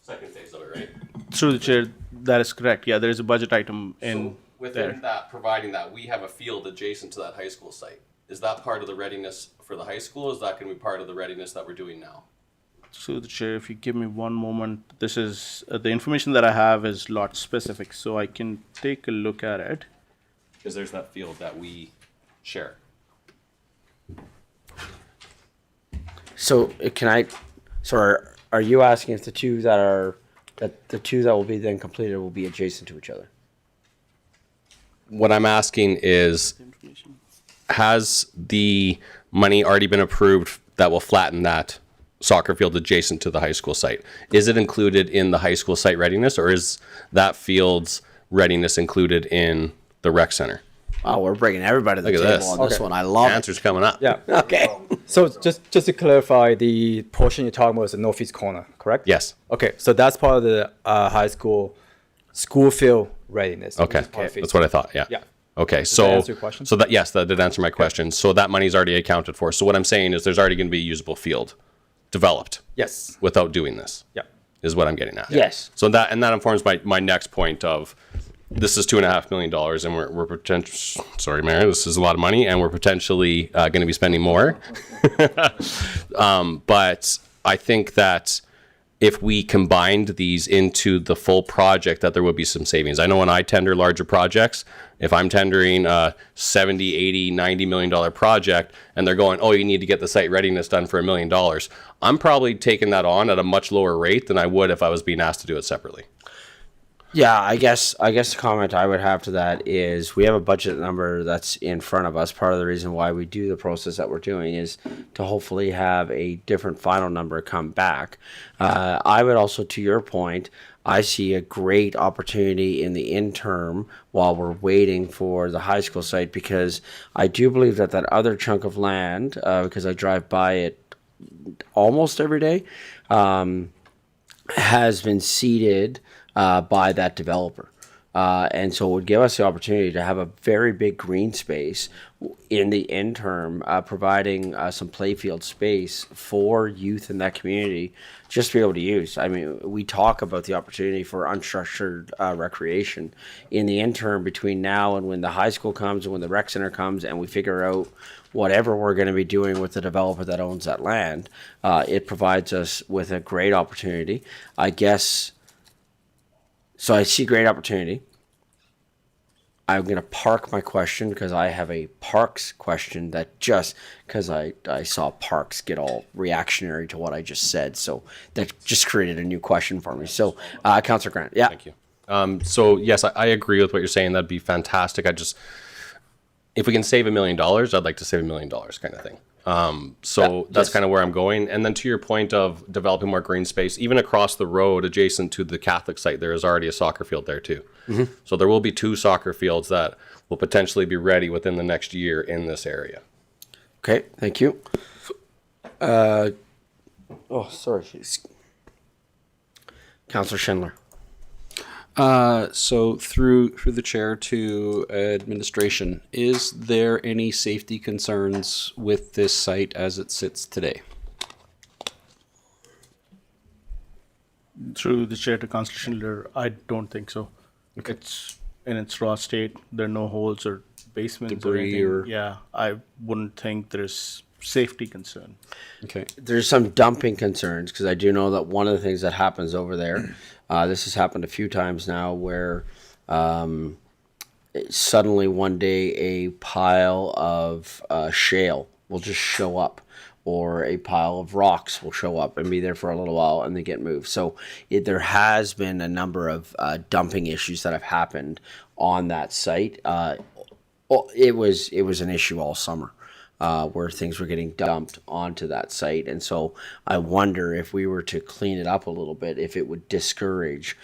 Second phase of it, right? Through the chair, that is correct. Yeah, there is a budget item in Within there. that, providing that we have a field adjacent to that high school site, is that part of the readiness for the high school? Is that going to be part of the readiness that we're doing now? Through the chair, if you give me one moment, this is the information that I have is lot specific, so I can take a look at it. Because there's that field that we share. So can I? So are you asking if the two that will be then completed will be adjacent to each other? What I'm asking is, has the money already been approved that will flatten that soccer field adjacent to the high school site? Is it included in the high school site readiness, or is that field's readiness included in the rec center? Oh, we're bringing everybody to the Look table at this. on this one. I love Answers coming up. Yeah. it. Okay. So just to clarify, the portion you're talking about is the northeast corner, correct? Yes. Okay, so that's part of the high school field readiness. Okay. which is part of phase That's what I thought. Yeah. Yeah. Okay. Does So, that answer your question? so that, yes, that did answer my question. So that money's already accounted for. So what I'm saying is there's already going to be a usable field developed Yes. without doing this. Yeah. Is what I'm getting at. Yes. So that informs my next point of this is $2.5 million, and we're potentially, sorry, Mayor, this is a lot of money, and we're potentially going to be spending more. But I think that if we combined these into the full project, that there would be some savings. I know when I tender larger projects, if I'm tendering a 70, 80, 90 million dollar project, and they're going, oh, you need to get the site readiness done for $1 million, I'm probably taking that on at a much lower rate than I would if I was being asked to do it separately. Yeah, I guess the comment I would have to that is we have a budget number that's in front of us. Part of the reason why we do the process that we're doing is to hopefully have a different final number come back. I would also, to your point, I see a great opportunity in the interim while we're waiting for the high school site, because I do believe that other chunk of land, because I drive by it almost every day, has been seeded by that developer. And so it would give us the opportunity to have a very big green space in the interim, providing some playfield space for youth in that community just to be able to use. I mean, we talk about the opportunity for unstructured recreation in the interim between now and when the high school comes and when the rec center comes and we figure out whatever we're going to be doing with the developer that owns that land. It provides us with a great opportunity, I guess. So I see great opportunity. I'm going to park my question because I have a parks question that just because I saw parks get all reactionary to what I just said. So that just created a new question for me. So, Councillor Grant, yeah. Thank you. So yes, I agree with what you're saying. That'd be fantastic. If we can save $1 million, I'd like to save $1 million kind of thing. That's kind of where I'm going. And then to your point of developing more green space, even across the road adjacent to the Catholic site, there is already a soccer field there too. Mm-hmm. So there will be 2 soccer fields that will potentially be ready within the next year in this area. Okay, thank you. Sorry. Councillor Schindler. So through the chair to administration, is there any safety concerns with this site as it sits today? Through the chair to Councillor Schindler, I don't think so. Okay. It's in its raw state. There are no holes or basements Debris or anything. or- Yeah, I wouldn't think there's safety concern. Okay. There's some dumping concerns because I do know that one of the things that happens over there, this has happened a few times now, where suddenly one day a pile of shale will just show up, or a pile of rocks will show up and be there for a little while and they get moved. So there has been a number of dumping issues that have happened on that site. It was an issue all summer. Where things were getting dumped onto that site. And so I wonder if we were to clean it up a little bit, if it would discourage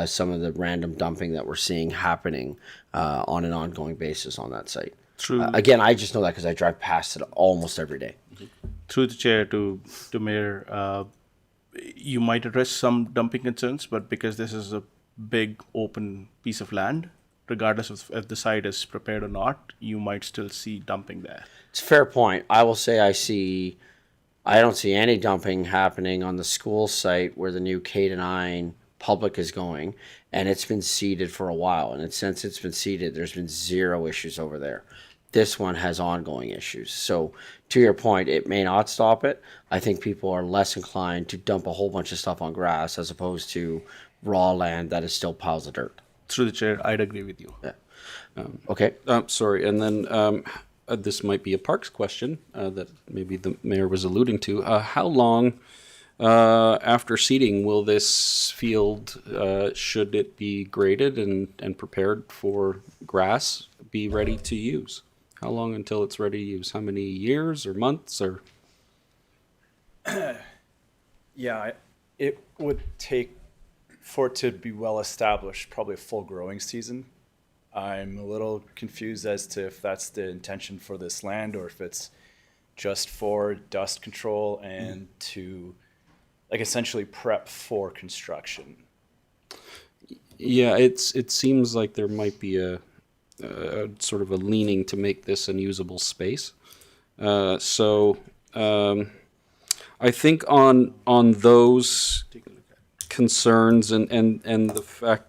some of the random dumping that we're seeing happening on an ongoing basis on that site. True. Again, I just know that because I drive past it almost every day. Through the chair to Mayor, you might address some dumping concerns, but because this is a big open piece of land, regardless of if the site is prepared or not, you might still see dumping there. It's a fair point. I will say I don't see any dumping happening on the school site where the new K-9 public is going, and it's been seeded for a while. And since it's been seeded, there's been 0 issues over there. This one has ongoing issues. So to your point, it may not stop it. I think people are less inclined to dump a whole bunch of stuff on grass as opposed to raw land that is still piles of dirt. Through the chair, I'd agree with you. Yeah. Okay. Sorry, and then this might be a parks question that maybe the mayor was alluding to. How long after seeding will this field, should it be graded and prepared for grass, be ready to use? How long until it's ready to use? How many years or months or? Yeah, it would take, for it to be well established, probably a full growing season. I'm a little confused as to if that's the intention for this land or if it's just for dust control and to like essentially prep for construction. Yeah, it seems like there might be a sort of a leaning to make this an usable space. So I think on those concerns and the fact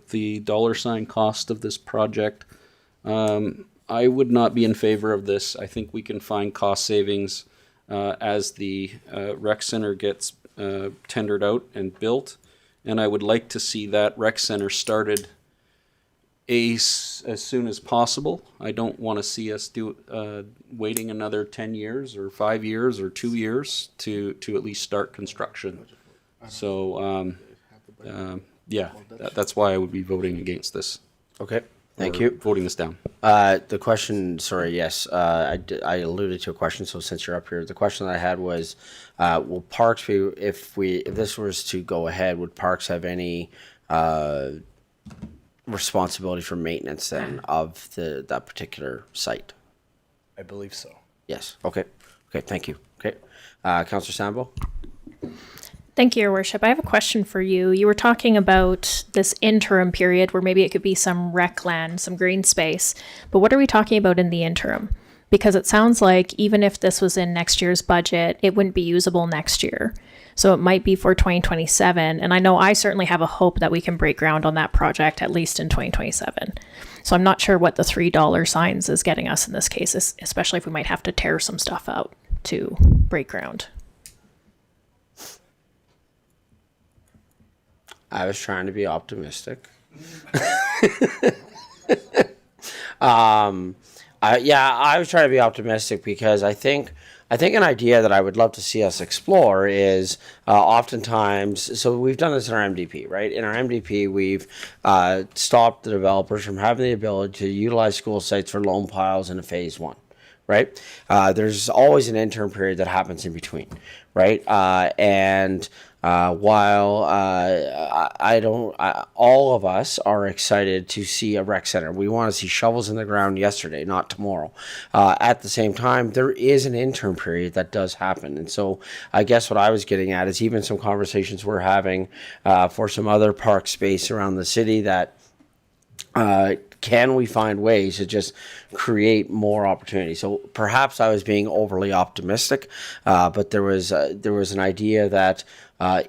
the dollar sign cost of this project, I would not be in favor of this. I think we can find cost savings as the rec center gets tendered out and built, and I would like to see that rec center started as soon as possible. I don't want to see us waiting another 10 years or 5 years or 2 years to at least start construction. So yeah, that's why I would be voting against this. Okay, thank you. Voting this down. The question, sorry, yes, I alluded to a question, so since you're up here, the question that I had was, will parks be, if this was to go ahead, would parks have any responsibility for maintenance then of that particular site? I believe so. Yes, okay, thank you. Okay, Councillor Sambo? Thank you, Your Worship. I have a question for you. You were talking about this interim period where maybe it could be some rec land, some green space, but what are we talking about in the interim? Because it sounds like even if this was in next year's budget, it wouldn't be usable next year. So it might be for 2027. And I know I certainly have a hope that we can break ground on that project at least in 2027. So I'm not sure what the $3 signs is getting us in this case, especially if we might have to tear some stuff out to break ground. I was trying to be optimistic. I was trying to be optimistic because I think I think an idea that I would love to see us explore is oftentimes, so we've done this in our MDP, right? In our MDP, we've stopped the developers from having the ability to utilize school sites for loan piles in a phase one, right? There's always an interim period that happens in between, right? While all of us are excited to see a rec center. We want to see shovels in the ground yesterday, not tomorrow. At the same time, there is an interim period that does happen. And so I guess what I was getting at is even some conversations we're having for some other park space around the city that can we find ways to just create more opportunity? So perhaps I was being overly optimistic, but there was an idea that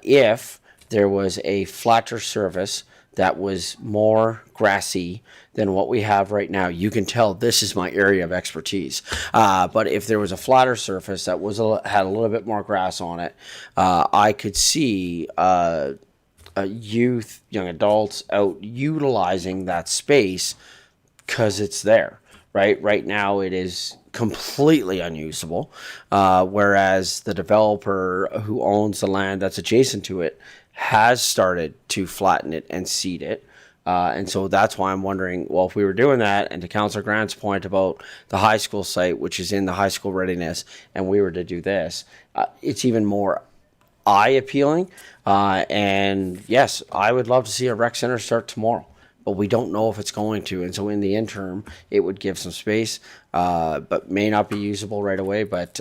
if there was a flatter surface that was more grassy than what we have right now, you can tell this is my area of expertise. But if there was a flatter surface that had a little bit more grass on it, I could see youth, young adults out utilizing that space because it's there, right? Right now it is completely unusable, whereas the developer who owns the land that's adjacent to it has started to flatten it and seed it. And so that's why I'm wondering, well, if we were doing that, and to Councillor Grant's point about the high school site, which is in the high school readiness, and we were to do this, it's even more eye appealing. And yes, I would love to see a rec center start tomorrow, but we don't know if it's going to. And so in the interim, it would give some space, but may not be usable right away. But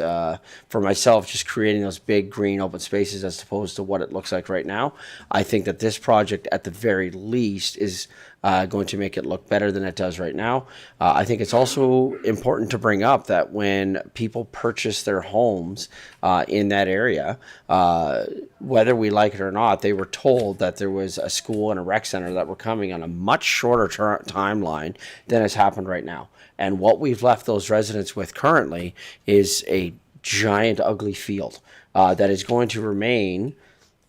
for myself, just creating those big green open spaces as opposed to what it looks like right now, I think that this project at the very least is going to make it look better than it does right now. I think it's also important to bring up that when people purchase their homes in that area, whether we like it or not, they were told that there was a school and a rec center that were coming on a much shorter timeline than has happened right now. And what we've left those residents with currently is a giant, ugly field that is going to remain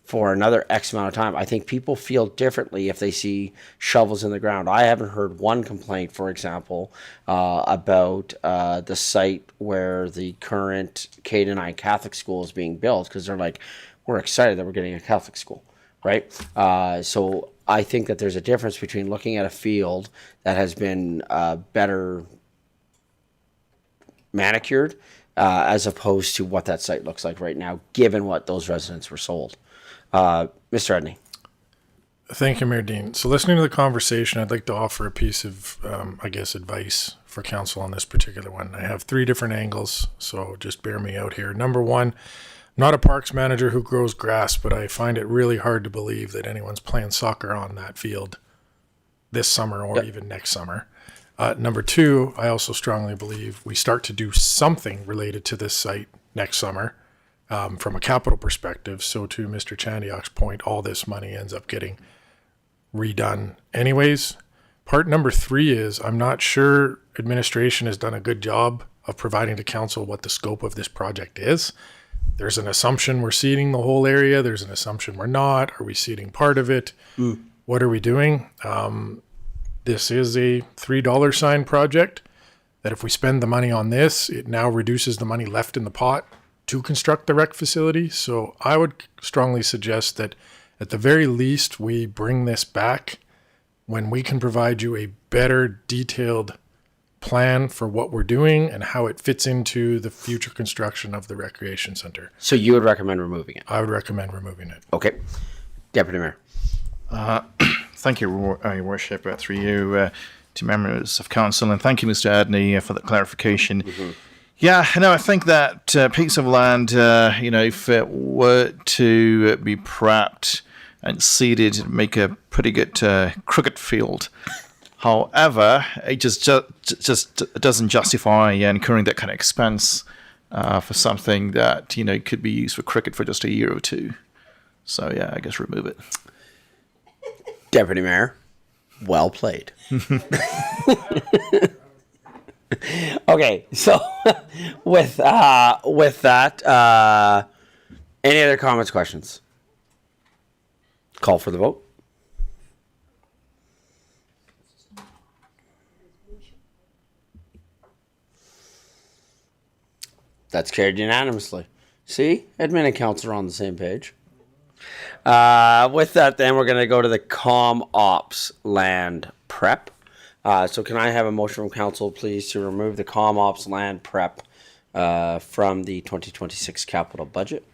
for another X amount of time. I think people feel differently if they see shovels in the ground. I haven't heard one complaint, for example, about the site where the current K-9 Catholic school is being built, because they're like, we're excited that we're getting a Catholic school, right? So I think that there's a difference between looking at a field that has been better manicured as opposed to what that site looks like right now, given what those residents were sold. Mr. Edney. Thank you, Mayor Dean. So listening to the conversation, I'd like to offer a piece of, advice for council on this particular one. I have 3 different angles, so just bear me out here. Number 1, I'm not a parks manager who grows grass, but I find it really hard to believe that anyone's playing soccer on that field this summer or even next summer. Number 2, I also strongly believe we start to do something related to this site next summer. From a capital perspective. So to Mr. Chandiak's point, all this money ends up getting redone anyways. Part number 3 is I'm not sure administration has done a good job of providing to council what the scope of this project is. There's an assumption we're seeding the whole area. There's an assumption we're not. Are we seeding part of it? What are we doing? This is a $3 sign project that if we spend the money on this, it now reduces the money left in the pot to construct the rec facility. So I would strongly suggest that at the very least we bring this back when we can provide you a better detailed plan for what we're doing and how it fits into the future construction of the recreation center. So you would recommend removing it? I would recommend removing it. Okay. Deputy Mayor. Thank you, Your Worship, through you to members of council, and thank you, Mr. Adney, for the clarification. Yeah, no, I think that piece of land, if it were to be prepped and seeded, it'd make a pretty good cricket field. However, it just doesn't justify incurring that kind of expense for something that could be used for cricket for just a year or 2. So yeah, I guess remove it. Deputy Mayor, well played. Okay, so with that, any other comments, questions? Call for the vote. That's carried unanimously. See, admin and council are on the same page. With that, then we're going to go to the Com Ops land prep. So can I have a motion from council, please, to remove the Com Ops land prep from the 2026 capital budget?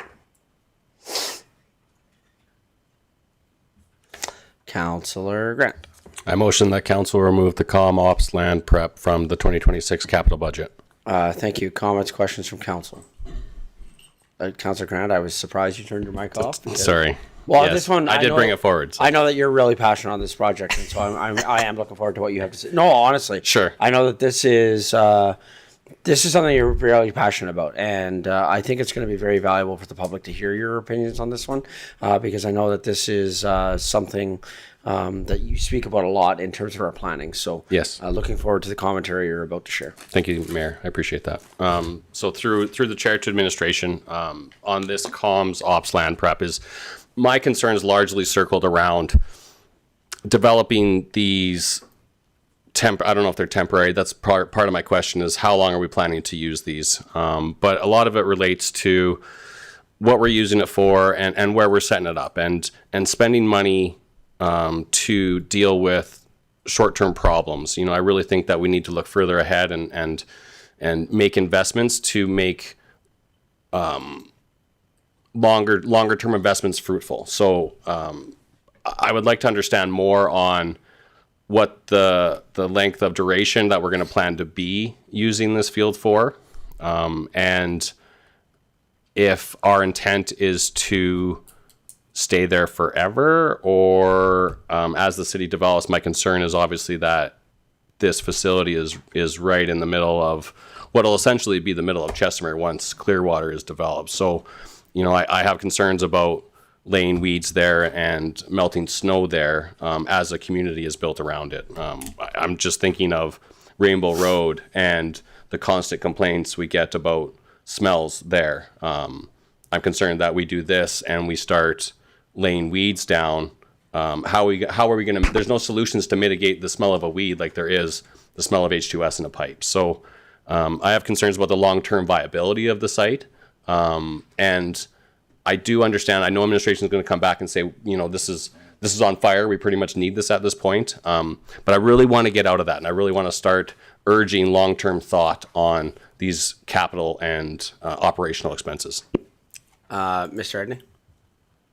Councillor Grant. I motion that council remove the comm ops land prep from the 2026 capital budget. Thank you. Comments, questions from council? Councillor Grant, I was surprised you turned your mic off. Sorry. Well, Yes, this one I did know- bring it forward. so- I know that you're really passionate on this project, and so I am looking forward to what you have to say. No, honestly, Sure. I know that this is something you're really passionate about, and I think it's going to be very valuable for the public to hear your opinions on this one, because I know that this is something that you speak about a lot in terms of our planning. So, Yes. looking forward to the commentary you're about to share. Thank you, Mayor. I appreciate that. So through the chair to administration, on this comms ops land prep is my concerns largely circled around developing these I don't know if they're temporary. That's part of my question is how long are we planning to use these? But a lot of it relates to what we're using it for and where we're setting it up and spending money to deal with short-term problems. You know, I really think that we need to look further ahead and make investments to make longer term investments fruitful. So I would like to understand more on what the length of duration that we're going to plan to be using this field for, and if our intent is to stay there forever, or as the city develops. My concern is obviously that this facility is right in the middle of what will essentially be the middle of Chestermere once Clearwater is developed. So, you know, I have concerns about laying weeds there and melting snow there as a community is built around it. I'm just thinking of Rainbow Road and the constant complaints we get about smells there. I'm concerned that we do this and we start laying weeds down. How are we going to? There's no solutions to mitigate the smell of a weed like there is the smell of H2S in a pipe. So I have concerns about the long-term viability of the site, and I do understand. I know administration is going to come back and say, you know, this is on fire. We pretty much need this at this point. But I really want to get out of that, and I really want to start urging long-term thought on these capital and operational expenses. Mr. Edney?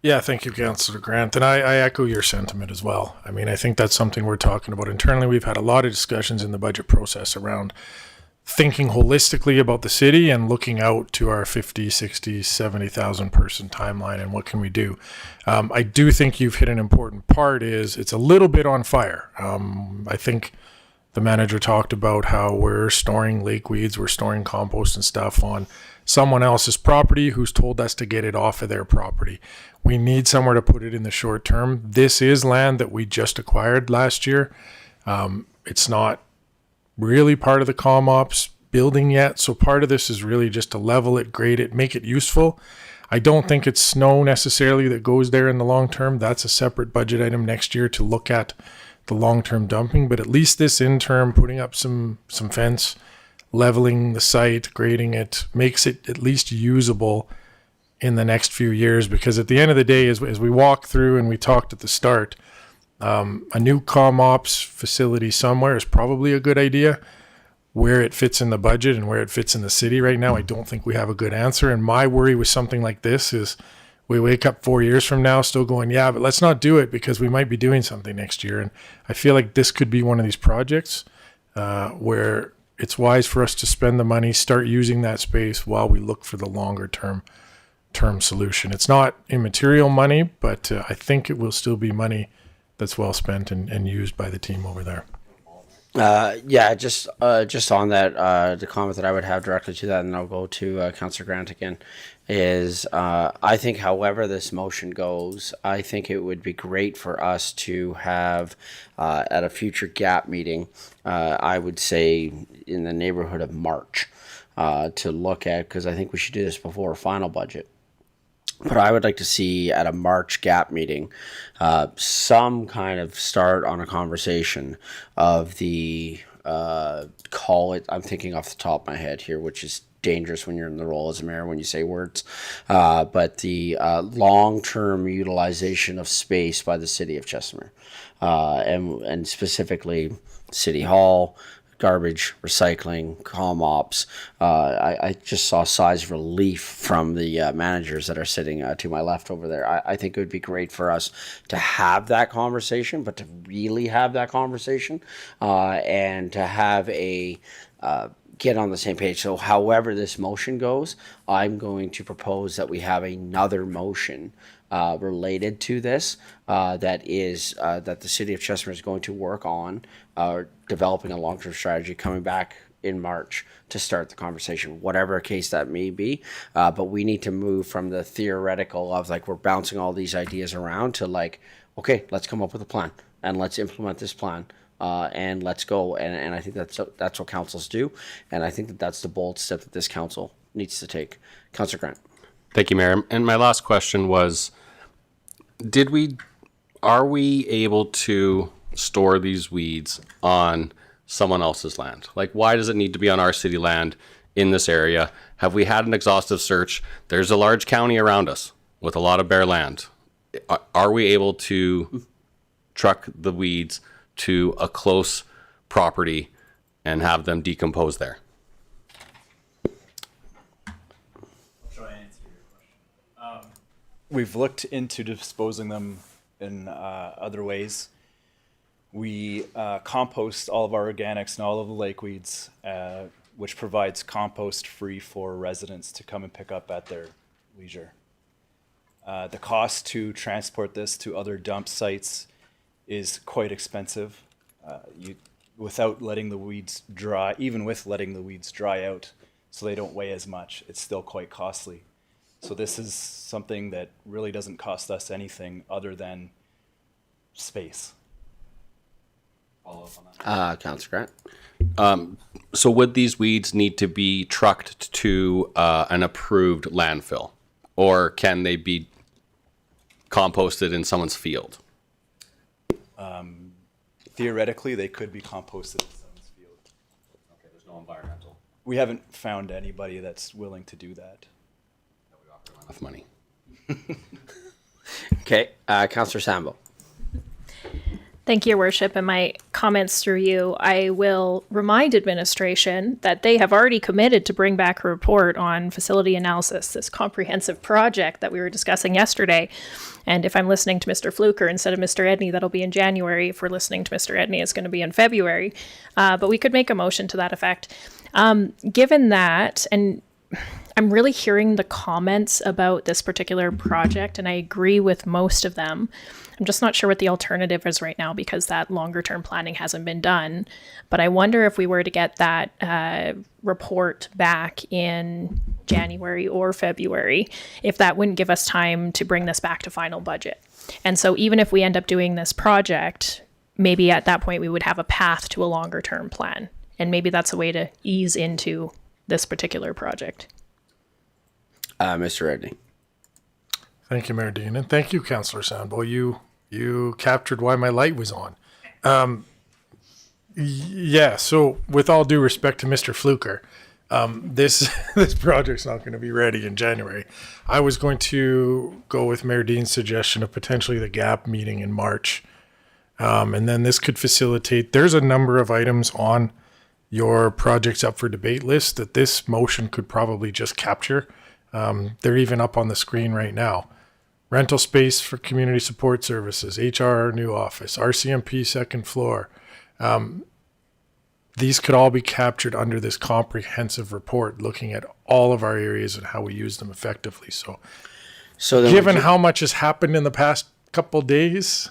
Yeah, thank you, Councillor Grant. And I echo your sentiment as well. I mean, I think that's something we're talking about internally. We've had a lot of discussions in the budget process around thinking holistically about the city and looking out to our 50, 60, 70,000 person timeline and what can we do. I do think you've hit an important part is it's a little bit on fire. I think the manager talked about how we're storing lake weeds, we're storing compost and stuff on someone else's property who's told us to get it off of their property. We need somewhere to put it in the short term. This is land that we just acquired last year. It's not really part of the comm ops building yet. So part of this is really just to level it, grade it, make it useful. I don't think it's snow necessarily that goes there in the long term. That's a separate budget item next year to look at the long-term dumping, but at least this interim, putting up some fence, leveling the site, grading it, makes it at least usable in the next few years. Because at the end of the day, as we walk through and we talked at the start, a new comm ops facility somewhere is probably a good idea. Where it fits in the budget and where it fits in the city right now, I don't think we have a good answer. And my worry with something like this is we wake up 4 years from now still going, yeah, but let's not do it because we might be doing something next year. And I feel like this could be one of these projects where it's wise for us to spend the money, start using that space while we look for the longer term solution. It's not immaterial money, but I think it will still be money that's well spent and used by the team over there. Just on that, the comment that I would have directly to that, and I'll go to Councillor Grant again, is I think however this motion goes, I think it would be great for us to have at a future GAP meeting, I would say in the neighborhood of March, to look at, because I think we should do this before a final budget. But I would like to see at a March GAP meeting some kind of start on a conversation of the, call it, I'm thinking off the top of my head here, which is dangerous when you're in the role as a mayor when you say words. But the long-term utilization of space by the city of Chestermere, and specifically City Hall, garbage, recycling, comm ops. I just saw sighs of relief from the managers that are sitting to my left over there. I think it would be great for us to have that conversation, but to really have that conversation and to have a get on the same page. So however this motion goes, I'm going to propose that we have another motion related to this that the city of Chestermere is going to work on developing a long-term strategy coming back in March to start the conversation, whatever case that may be. But we need to move from the theoretical of like we're bouncing all these ideas around to like, okay, let's come up with a plan and let's implement this plan. And let's go. And I think that's what councils do. And I think that's the bold step that this council needs to take. Councillor Grant. Thank you, Mayor. And my last question was, are we able to store these weeds on someone else's land? Like, why does it need to be on our city land in this area? Have we had an exhaustive search? There's a large county around us with a lot of bare land. Are we able to truck the weeds to a close property and have them decompose there? We've looked into disposing them in other ways. We compost all of our organics and all of the lake weeds, which provides compost free for residents to come and pick up at their leisure. The cost to transport this to other dump sites is quite expensive. Without letting the weeds dry, even with letting the weeds dry out so they don't weigh as much, it's still quite costly. So this is something that really doesn't cost us anything other than space. Follow up on that. Councillor Grant. So would these weeds need to be trucked to an approved landfill, or can they be composted in someone's field? Theoretically, they could be composted in someone's field. Okay, there's no environmental. We haven't found anybody that's willing to do that. Enough money. Okay, Councillor Sambo. Thank you, Your Worship. And my comments through you, I will remind administration that they have already committed to bring back a report on facility analysis, this comprehensive project that we were discussing yesterday. And if I'm listening to Mr. Fluker instead of Mr. Edney, that'll be in January. If we're listening to Mr. Edney, it's going to be in February. But we could make a motion to that effect. Given that, and I'm really hearing the comments about this particular project, and I agree with most of them. I'm just not sure what the alternative is right now because that longer term planning hasn't been done. But I wonder if we were to get that report back in January or February, if that wouldn't give us time to bring this back to final budget. And so even if we end up doing this project, maybe at that point we would have a path to a longer term plan. And maybe that's a way to ease into this particular project. Mr. Edney. Thank you, Mayor Dean, and thank you, Councillor Sambo. You captured why my light was on. Yeah. So, with all due respect to Mr. Fluker, this project's not going to be ready in January. I was going to go with Mayor Dean's suggestion of potentially the GAP meeting in March, and then this could facilitate. There's a number of items on your projects up for debate list that this motion could probably just capture. They're even up on the screen right now. Rental space for community support services, HR new office, RCMP second floor. These could all be captured under this comprehensive report, looking at all of our areas and how we use them effectively. So given how much has happened in the past couple days,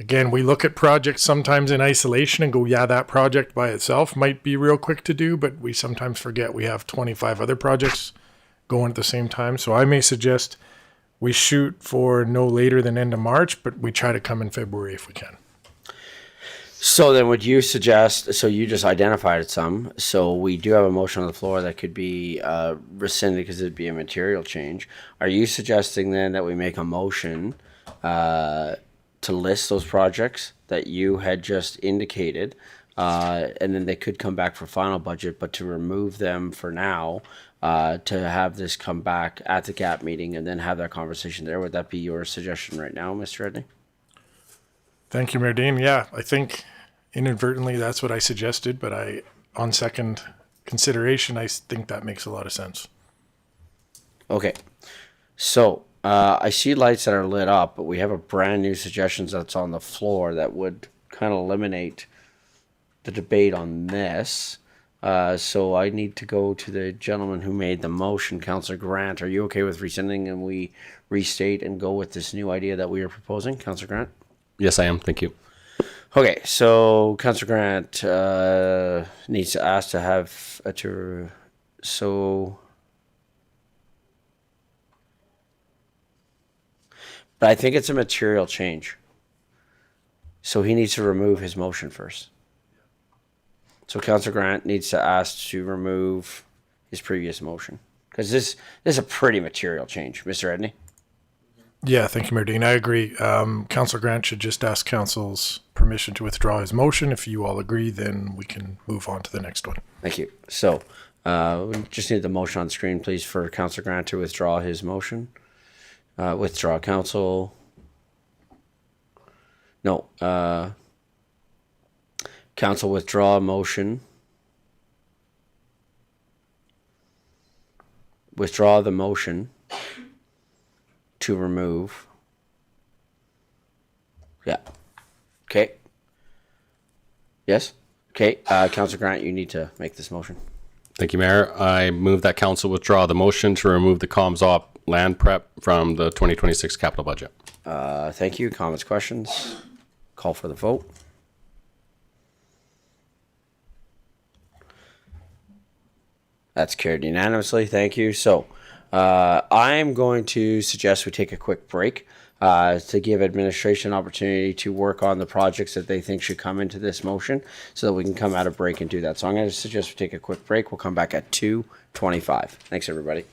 again, we look at projects sometimes in isolation and go, yeah, that project by itself might be real quick to do, but we sometimes forget we have 25 other projects going at the same time. So I may suggest we shoot for no later than end of March, but we try to come in February if we can. So then would you suggest, so you just identified some, so we do have a motion on the floor that could be rescinded because it'd be a material change. Are you suggesting then that we make a motion to list those projects that you had just indicated and then they could come back for final budget, but to remove them for now, to have this come back at the GAP meeting and then have that conversation there. Would that be your suggestion right now, Mr. Redney? Thank you, Mayor Dean. Yeah, I think inadvertently that's what I suggested, but on second consideration, I think that makes a lot of sense. Okay. So, I see lights that are lit up, but we have a brand new suggestions that's on the floor that would kind of eliminate the debate on this. So I need to go to the gentleman who made the motion, Councillor Grant. Are you okay with rescinding and we restate and go with this new idea that we are proposing, Councillor Grant? Yes, I am. Thank you. Okay, so Councillor Grant needs to ask to have but I think it's a material change. So he needs to remove his motion first. So Councillor Grant needs to ask to remove his previous motion. Because this is a pretty material change, Mr. Edney. Yeah, thank you, Mayor Dean. I agree. Councillor Grant should just ask Council's permission to withdraw his motion. If you all agree, then we can move on to the next one. Thank you. So we just need the motion on screen, please, for Councillor Grant to withdraw his motion. Withdraw, Council. No. Council withdraw a motion. Withdraw the motion to remove. Yeah. Okay. Yes? Okay. Councillor Grant, you need to make this motion. Thank you, Mayor. I move that council withdraw the motion to remove the comms op land prep from the 2026 capital budget. Thank you. Comments, questions? Call for the vote. That's carried unanimously. Thank you. So I'm going to suggest we take a quick break to give administration opportunity to work on the projects that they think should come into this motion so that we can come out of break and do that. So I'm going to suggest we take a quick break. We'll come back at 2:25. Thanks, everybody.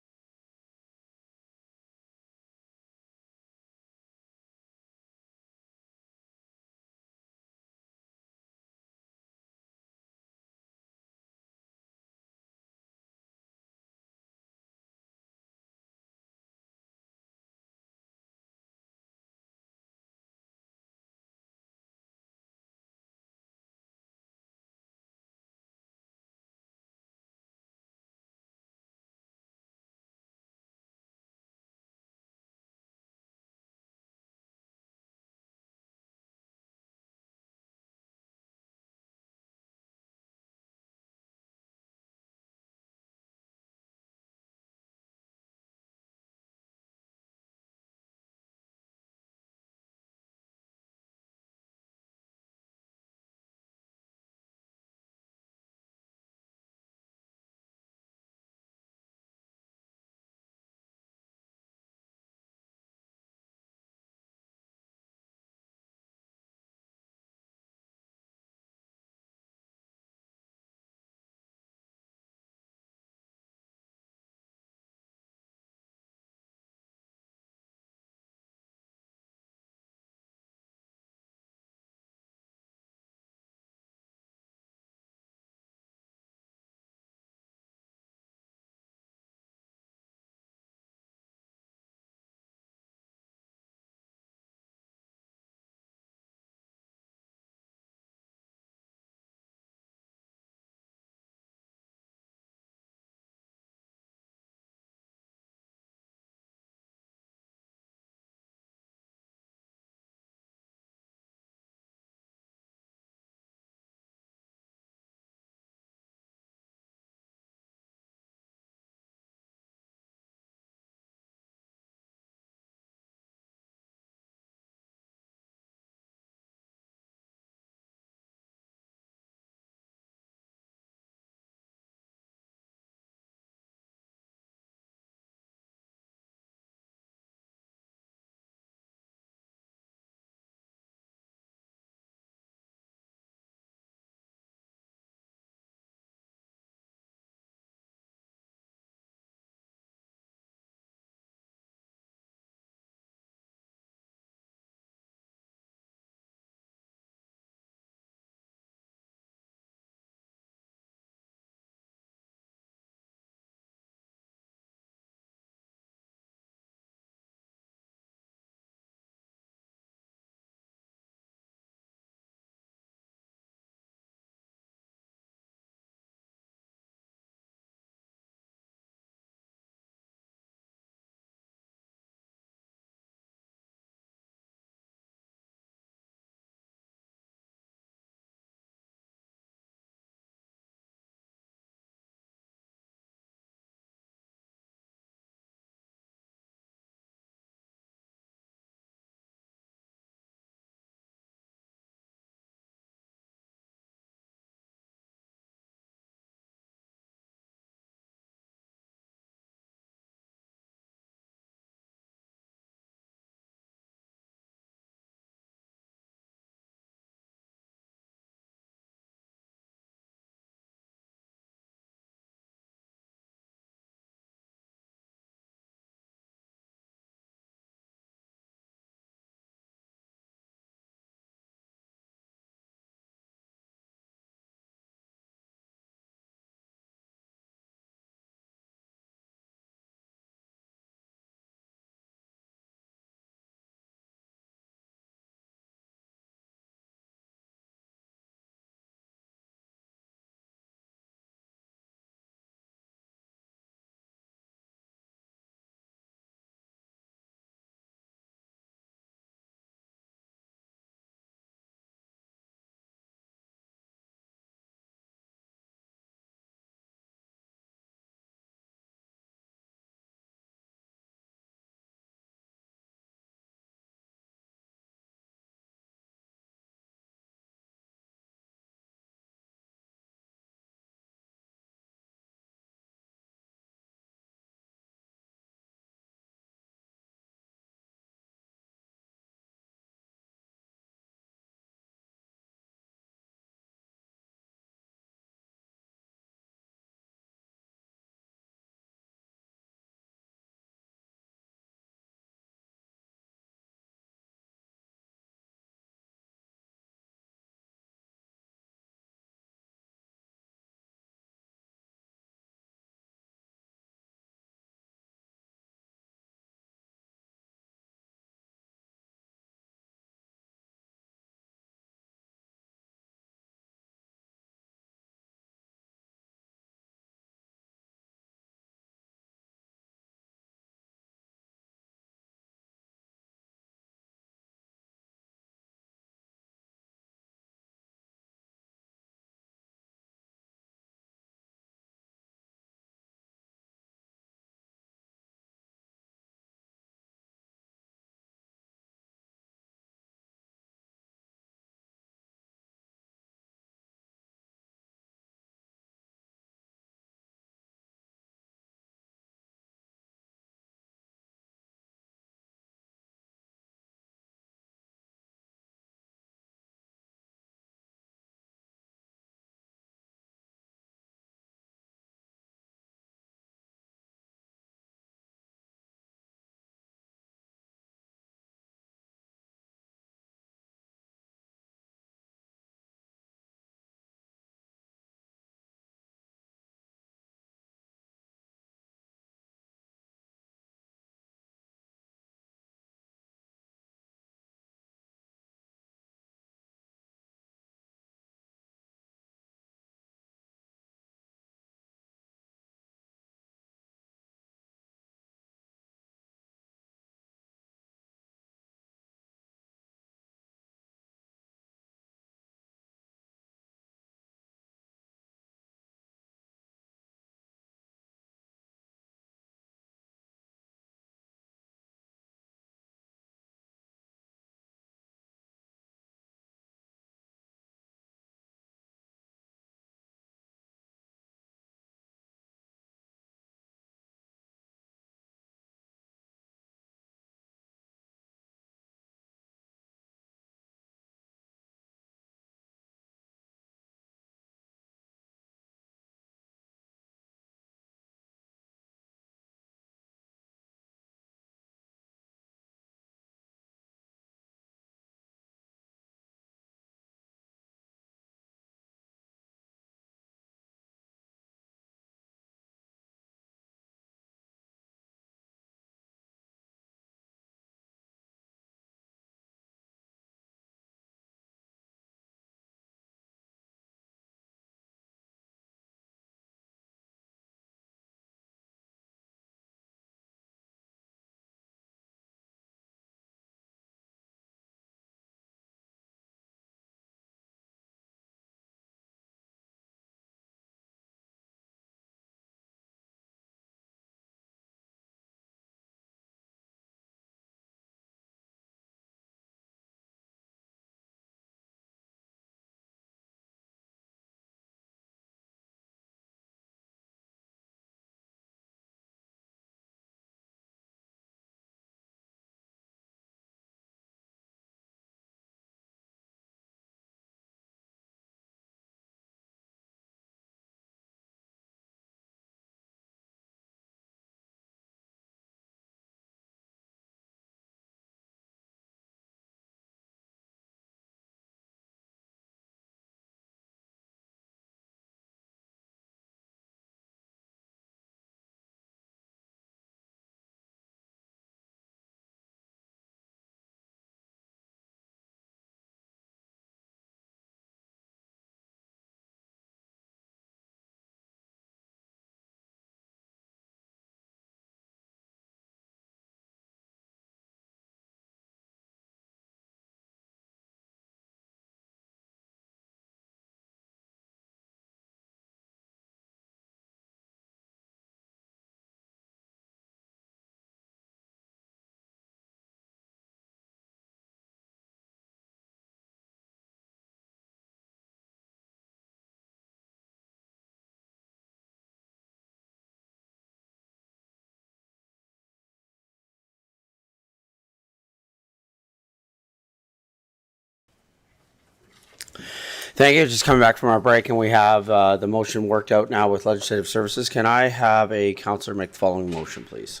Thank you. Just coming back from our break, and we have the motion worked out now with Legislative Services. Can I have a councillor make the following motion, please?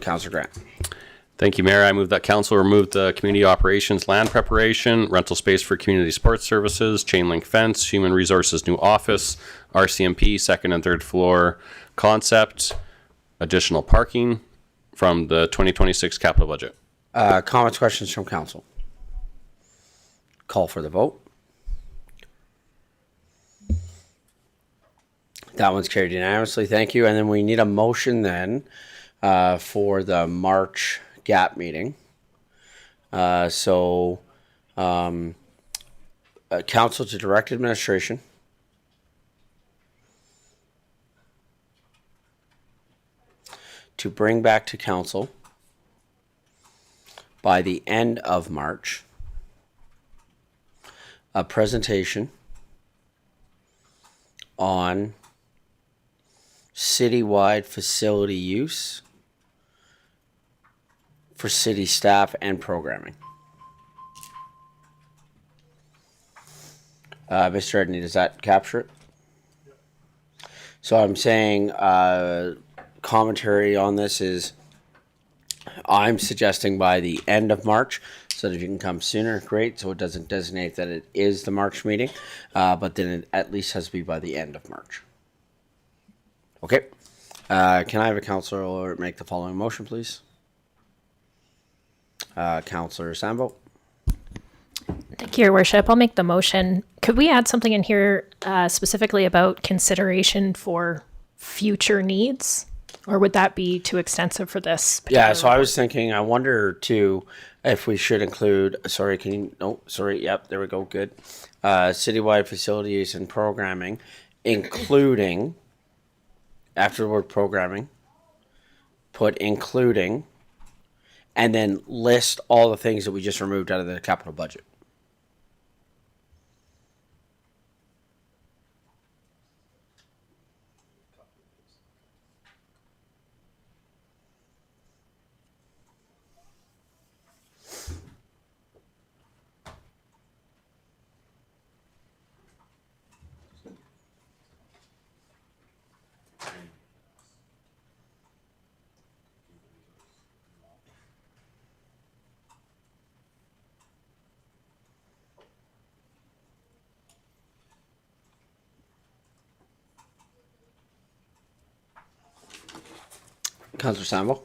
Councillor Grant. Thank you, Mayor. I move that council remove the community operations land preparation, rental space for community sports services, chain link fence, human resources new office, RCMP, second and third floor concept, additional parking from the 2026 capital budget. Comments, questions from council? Call for the vote. That one's carried unanimously. Thank you. And then we need a motion then for the March GAP meeting. Council to direct administration to bring back to council by the end of March a presentation on citywide facility use for city staff and programming. Mr. Edney, does that capture it? So I'm saying commentary on this is I'm suggesting by the end of March, so that if you can come sooner, great. So it doesn't designate that it is the March meeting, but then it at least has to be by the end of March. Okay. Can I have a councillor make the following motion, please? Councillor Sambo. Thank you, Your Worship. I'll make the motion. Could we add something in here specifically about consideration for future needs? Or would that be too extensive for this? Yeah, so I was thinking, I wonder too, if we should include, sorry, can you, no, sorry, yep, there we go, good. Citywide facility use and programming, including, after the word programming, put including, and then list all the things that we just removed out of the capital budget. Councillor Sambo.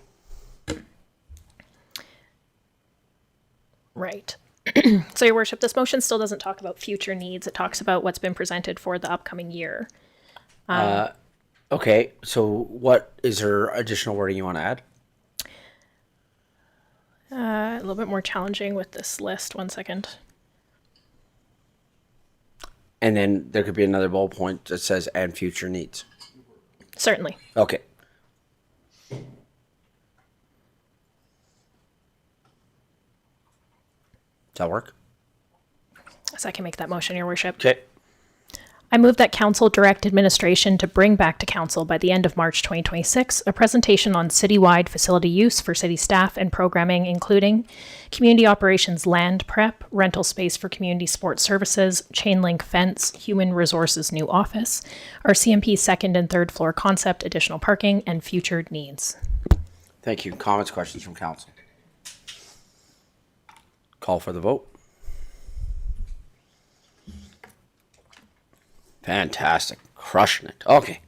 Right. So, Your Worship, this motion still doesn't talk about future needs. It talks about what's been presented for the upcoming year. Okay, so what is there additional wording you want to add? A little bit more challenging with this list. 1 second. And then there could be another bullet point that says and future needs. Certainly. Okay. Does that work? So I can make that motion, Your Worship. Okay. I move that council direct administration to bring back to council by the end of March 2026 a presentation on citywide facility use for city staff and programming, including community operations land prep, rental space for community sports services, chain link fence, human resources new office, RCMP second and third floor concept, additional parking, and future needs. Thank you. Comments, questions from council? Call for the vote. Fantastic. Crushing it. Okay.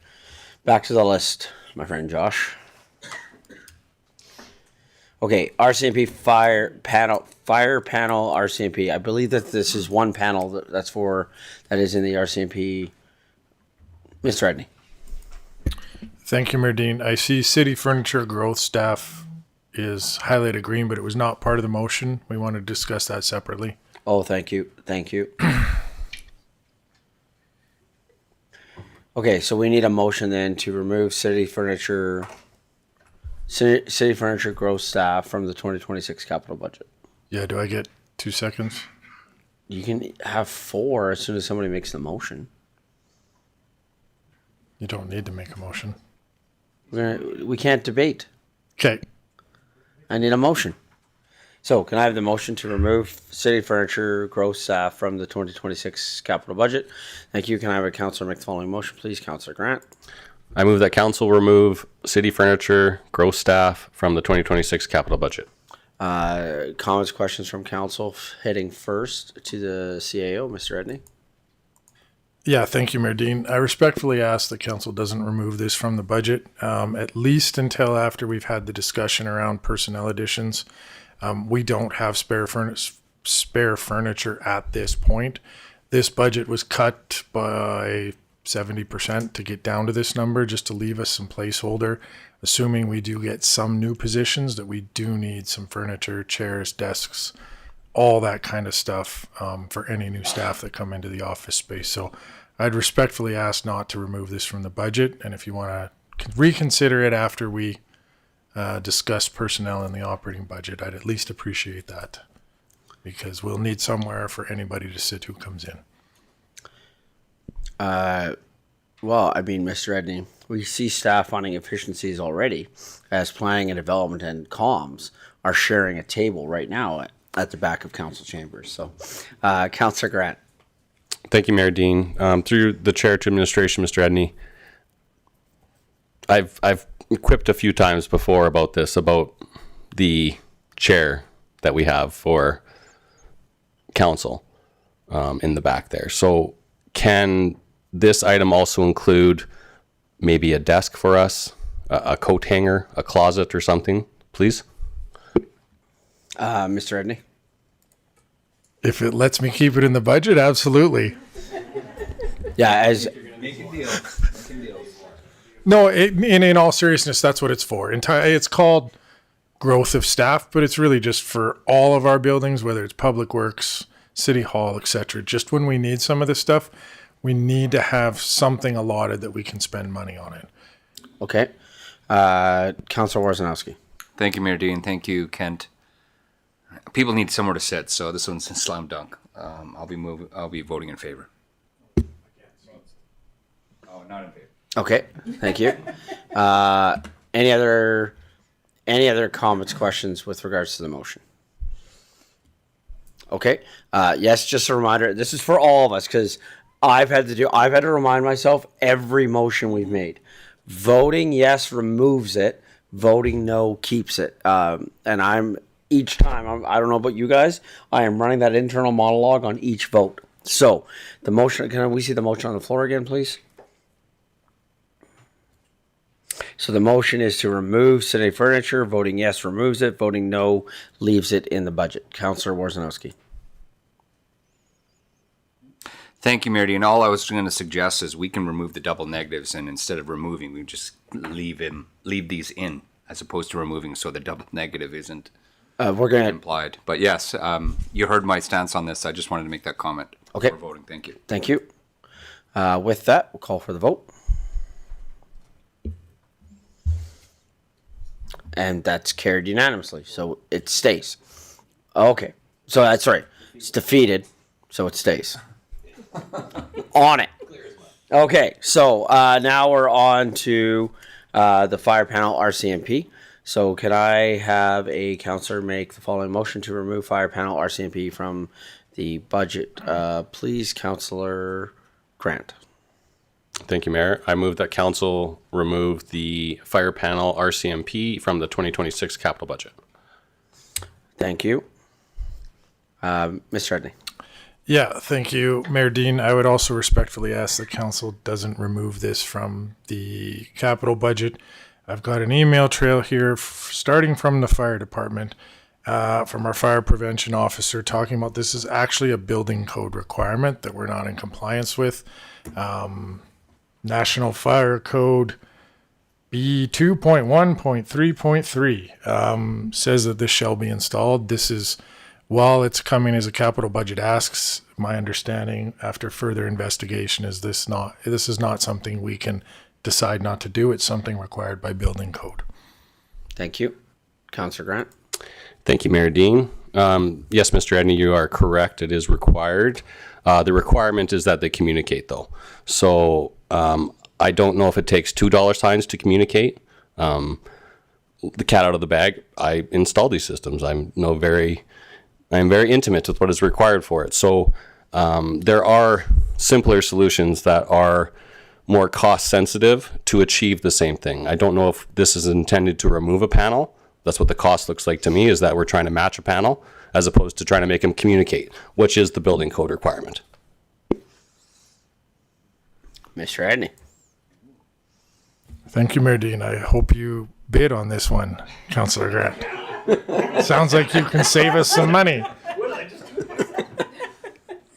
Back to the list, my friend Josh. Okay, RCMP fire panel RCMP. I believe that this is one panel that is in the RCMP. Mr. Edney. Thank you, Mayor Dean. I see city furniture growth staff is highlighted green, but it was not part of the motion. We want to discuss that separately. Oh, thank you. Thank you. Okay, so we need a motion then to remove city furniture growth staff from the 2026 capital budget. Yeah, do I get 2 seconds? You can have 4 as soon as somebody makes the motion. You don't need to make a motion. We can't debate. Okay. I need a motion. So can I have the motion to remove city furniture gross staff from the 2026 capital budget? Thank you. Can I have a councillor make the following motion, please? Councillor Grant. I move that council remove city furniture, gross staff from the 2026 capital budget. Comments, questions from council, heading first to the CAO, Mr. Edney. Yeah, thank you, Mayor Dean. I respectfully ask that council doesn't remove this from the budget, at least until after we've had the discussion around personnel additions. We don't have spare furniture at this point. This budget was cut by 70% to get down to this number, just to leave us some placeholder, assuming we do get some new positions that we do need some furniture, chairs, desks, all that kind of stuff for any new staff that come into the office space. So I'd respectfully ask not to remove this from the budget. And if you want to reconsider it after we discuss personnel in the operating budget, I'd at least appreciate that, because we'll need somewhere for anybody to sit who comes in. Well, I mean, Mr. Edney, we see staff finding efficiencies already, as planning and development and comms are sharing a table right now at the back of council chambers. So, Councillor Grant. Thank you, Mayor Dean. Through the chair to administration, Mr. Edney, I've quipped a few times before about this, about the chair that we have for council in the back there. So can this item also include maybe a desk for us, a coat hanger, a closet or something, please? Mr. Edney? If it lets me keep it in the budget, absolutely. Yeah, as... No, in all seriousness, that's what it's for. It's called growth of staff, but it's really just for all of our buildings, whether it's Public Works, City Hall, etc. Just when we need some of this stuff, we need to have something allotted that we can spend money on it. Okay. Councillor Warzanowski. Thank you, Mayor Dean. Thank you, Kent. People need somewhere to sit, so this one's a slam dunk. I'll be voting in favor. Oh, not in favor. Okay, thank you. Any other comments, questions with regards to the motion? Okay. Yes, just a reminder. This is for all of us, because I've had to remind myself every motion we've made. Voting yes removes it. Voting no keeps it. And I don't know about you guys, I am running that internal monologue on each vote. So the motion, can we see the motion on the floor again, please? So the motion is to remove city furniture. Voting yes removes it. Voting no leaves it in the budget. Councillor Warzanowski. Thank you, Mayor Dean. All I was going to suggest is we can remove the double negatives, and instead of removing, we just leave these in, as opposed to removing, so the double negative isn't implied. But yes, you heard my stance on this. I just wanted to make that comment. Okay. For voting. Thank you. Thank you. With that, we'll call for the vote. And that's carried unanimously, so it stays. Okay, so that's right. It's defeated, so it stays. On it. Okay, so now we're on to the fire panel RCMP. So can I have a councillor make the following motion to remove fire panel RCMP from the budget? Please, Councillor Grant. Thank you, Mayor. I move that council remove the fire panel RCMP from the 2026 capital budget. Thank you. Mr. Edney. Yeah, thank you, Mayor Dean. I would also respectfully ask that council doesn't remove this from the capital budget. I've got an email trail here starting from the fire department, from our fire prevention officer, talking about this is actually a building code requirement that we're not in compliance with. National Fire Code B2.1.3.3 says that this shall be installed. This is, while it's coming as a capital budget asks, my understanding after further investigation is this is not something we can decide not to do. It's something required by building code. Thank you. Councillor Grant. Thank you, Mayor Dean. Yes, Mr. Edney, you are correct. It is required. The requirement is that they communicate, though. So I don't know if it takes $2 signs to communicate, the cat out of the bag. I install these systems. I'm very intimate with what is required for it. So there are simpler solutions that are more cost sensitive to achieve the same thing. I don't know if this is intended to remove a panel. That's what the cost looks like to me, is that we're trying to match a panel as opposed to trying to make them communicate, which is the building code requirement. Mr. Edney. Thank you, Mayor Dean. I hope you bid on this one, Councillor Grant. Sounds like you can save us some money.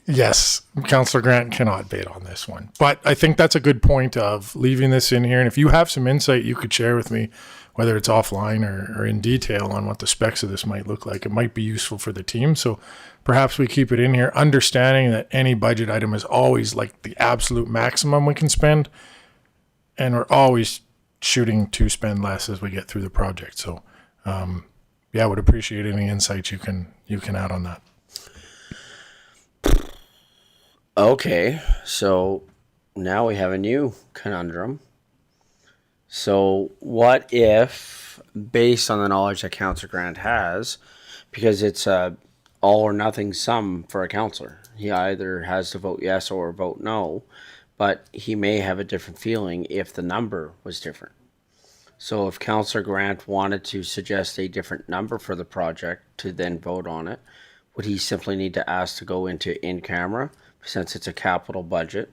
Yes, Councillor Grant cannot bid on this one. But I think that's a good point of leaving this in here. And if you have some insight you could share with me, whether it's offline or in detail on what the specs of this might look like, it might be useful for the team. So perhaps we keep it in here, understanding that any budget item is always like the absolute maximum we can spend. And we're always shooting to spend less as we get through the project. So yeah, I would appreciate any insights you can add on that. Okay, so now we have a new conundrum. So what if, based on the knowledge that Councillor Grant has, because it's a all or nothing sum for a councillor, he either has to vote yes or vote no, but he may have a different feeling if the number was different. So if Councillor Grant wanted to suggest a different number for the project to then vote on it, would he simply need to ask to go into in-camera? Since it's a capital budget,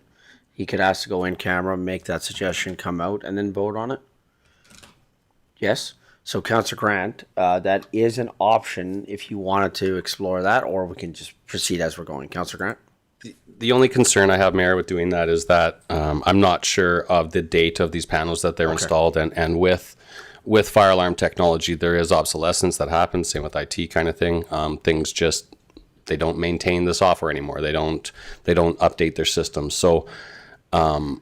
he could ask to go in camera, make that suggestion, come out, and then vote on it. Yes. So, Councillor Grant, that is an option if you wanted to explore that, or we can just proceed as we're going. Councillor Grant. The only concern I have, Mayor, with doing that is that I'm not sure of the date of these panels that they're installed, and with fire alarm technology, there is obsolescence that happens. Same with IT kind of thing. Things just, they don't maintain the software anymore. They don't update their systems. So I'm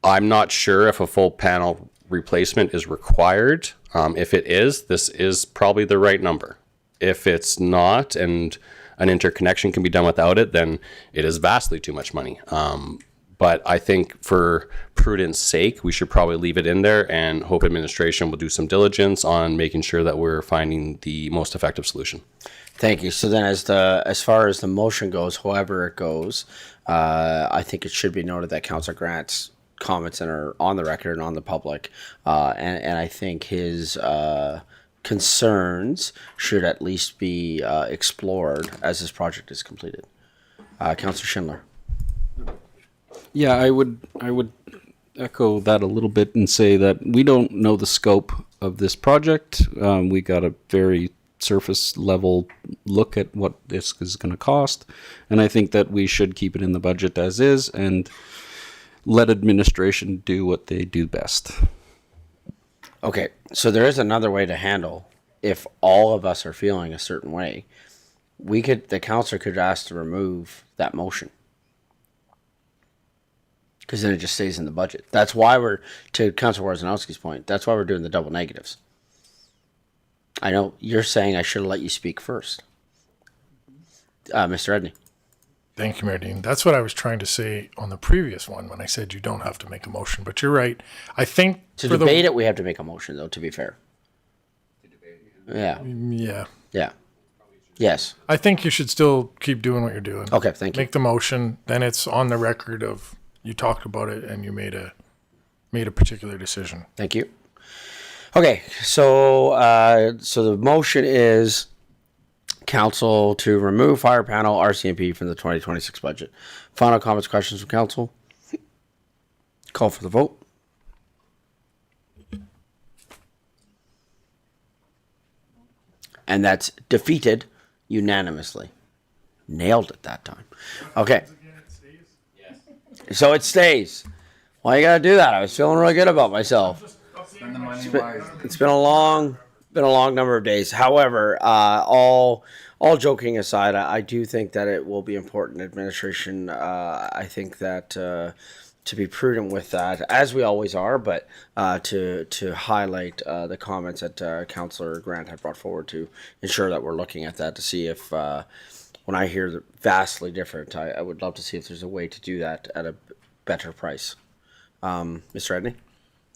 not sure if a full panel replacement is required. If it is, this is probably the right number. If it's not, and an interconnection can be done without it, then it is vastly too much money. But I think for prudence sake, we should probably leave it in there and hope administration will do some diligence on making sure that we're finding the most effective solution. Thank you. So then as far as the motion goes, however it goes, I think it should be noted that Councillor Grant's comments are on the record and on the public. And I think his concerns should at least be explored as this project is completed. Councillor Schindler. Yeah, I would echo that a little bit and say that we don't know the scope of this project. We got a very surface level look at what this is going to cost, and I think that we should keep it in the budget as is and let administration do what they do best. Okay, so there is another way to handle if all of us are feeling a certain way. The councillor could ask to remove that motion, because then it just stays in the budget. That's why we're, to Councillor Warzanowski's point, that's why we're doing the double negatives. I know you're saying I should have let you speak first. Mr. Edney. Thank you, Mayor Dean. That's what I was trying to say on the previous one when I said you don't have to make a motion, but you're right. I think to debate it, we have to make a motion, though, to be fair. Yeah. Yeah. Yeah. Yes. I think you should still keep doing what you're doing. Okay, thank you. Make the motion, then it's on the record of you talked about it and you made a particular decision. Thank you. Okay, so the motion is council to remove fire panel RCMP from the 2026 budget. Final comments, questions from council? Call for the vote. And that's defeated unanimously. Nailed it that time. Okay. So it stays. Why you gotta do that? I was feeling really good about myself. It's been a long number of days. However, all joking aside, I do think that it will be important. Administration, I think that to be prudent with that, as we always are, but to highlight the comments that Councillor Grant had brought forward to ensure that we're looking at that to see if, when I hear the vastly different, I would love to see if there's a way to do that at a better price. Mr. Edney?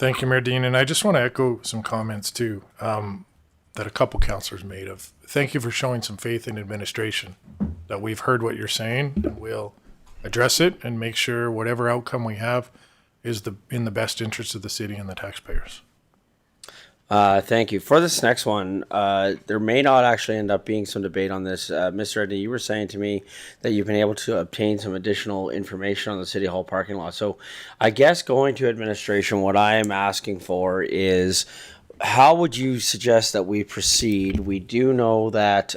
Thank you, Mayor Dean. And I just want to echo some comments too that a couple councillors made of thank you for showing some faith in administration, that we've heard what you're saying and we'll address it and make sure whatever outcome we have is in the best interest of the city and the taxpayers. Thank you. For this next one, there may not actually end up being some debate on this. Mr. Edney, you were saying to me that you've been able to obtain some additional information on the City Hall parking lot. So I guess going to administration, what I am asking for is how would you suggest that we proceed? We do know that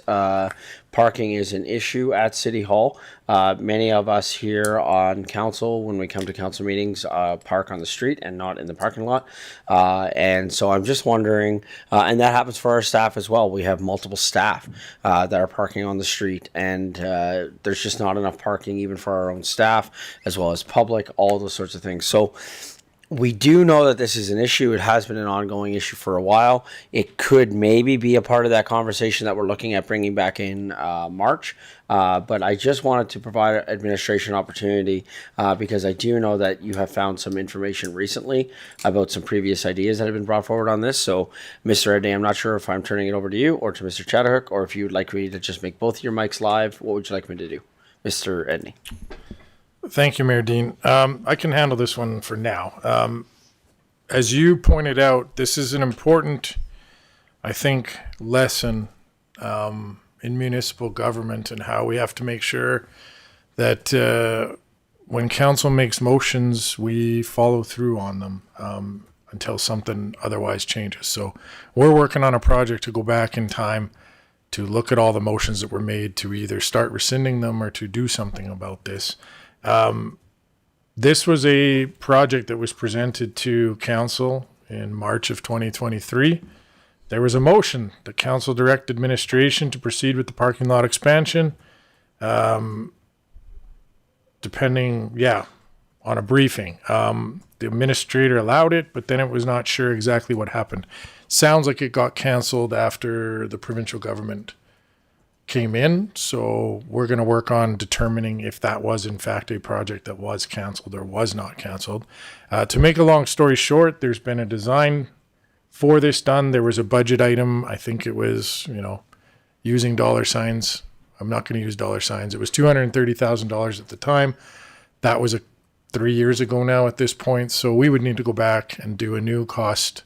parking is an issue at City Hall. Many of us here on council, when we come to council meetings, park on the street and not in the parking lot. And so I'm just wondering, and that happens for our staff as well. We have multiple staff that are parking on the street, and there's just not enough parking even for our own staff as well as public, all those sorts of things. So we do know that this is an issue. It has been an ongoing issue for a while. It could maybe be a part of that conversation that we're looking at bringing back in March. But I just wanted to provide administration opportunity because I do know that you have found some information recently about some previous ideas that have been brought forward on this. So, Mr. Edney, I'm not sure if I'm turning it over to you or to Mr. Chatterhook, or if you would like me to just make both your mics live. What would you like me to do, Mr. Edney? Thank you, Mayor Dean. I can handle this one for now. As you pointed out, this is an important, I think, lesson in municipal government and how we have to make sure that when council makes motions, we follow through on them until something otherwise changes. So we're working on a project to go back in time to look at all the motions that were made to either start rescinding them or to do something about this. This was a project that was presented to council in March of 2023. There was a motion. The council directed administration to proceed with the parking lot expansion, on a briefing. The administrator allowed it, but then it was not sure exactly what happened. Sounds like it got canceled after the provincial government came in, so we're going to work on determining if that was in fact a project that was canceled or was not canceled. To make a long story short, there's been a design for this done. There was a budget item. I think it was, using dollar signs. I'm not going to use dollar signs. It was $230,000 at the time. That was 3 years ago now at this point. So we would need to go back and do a new cost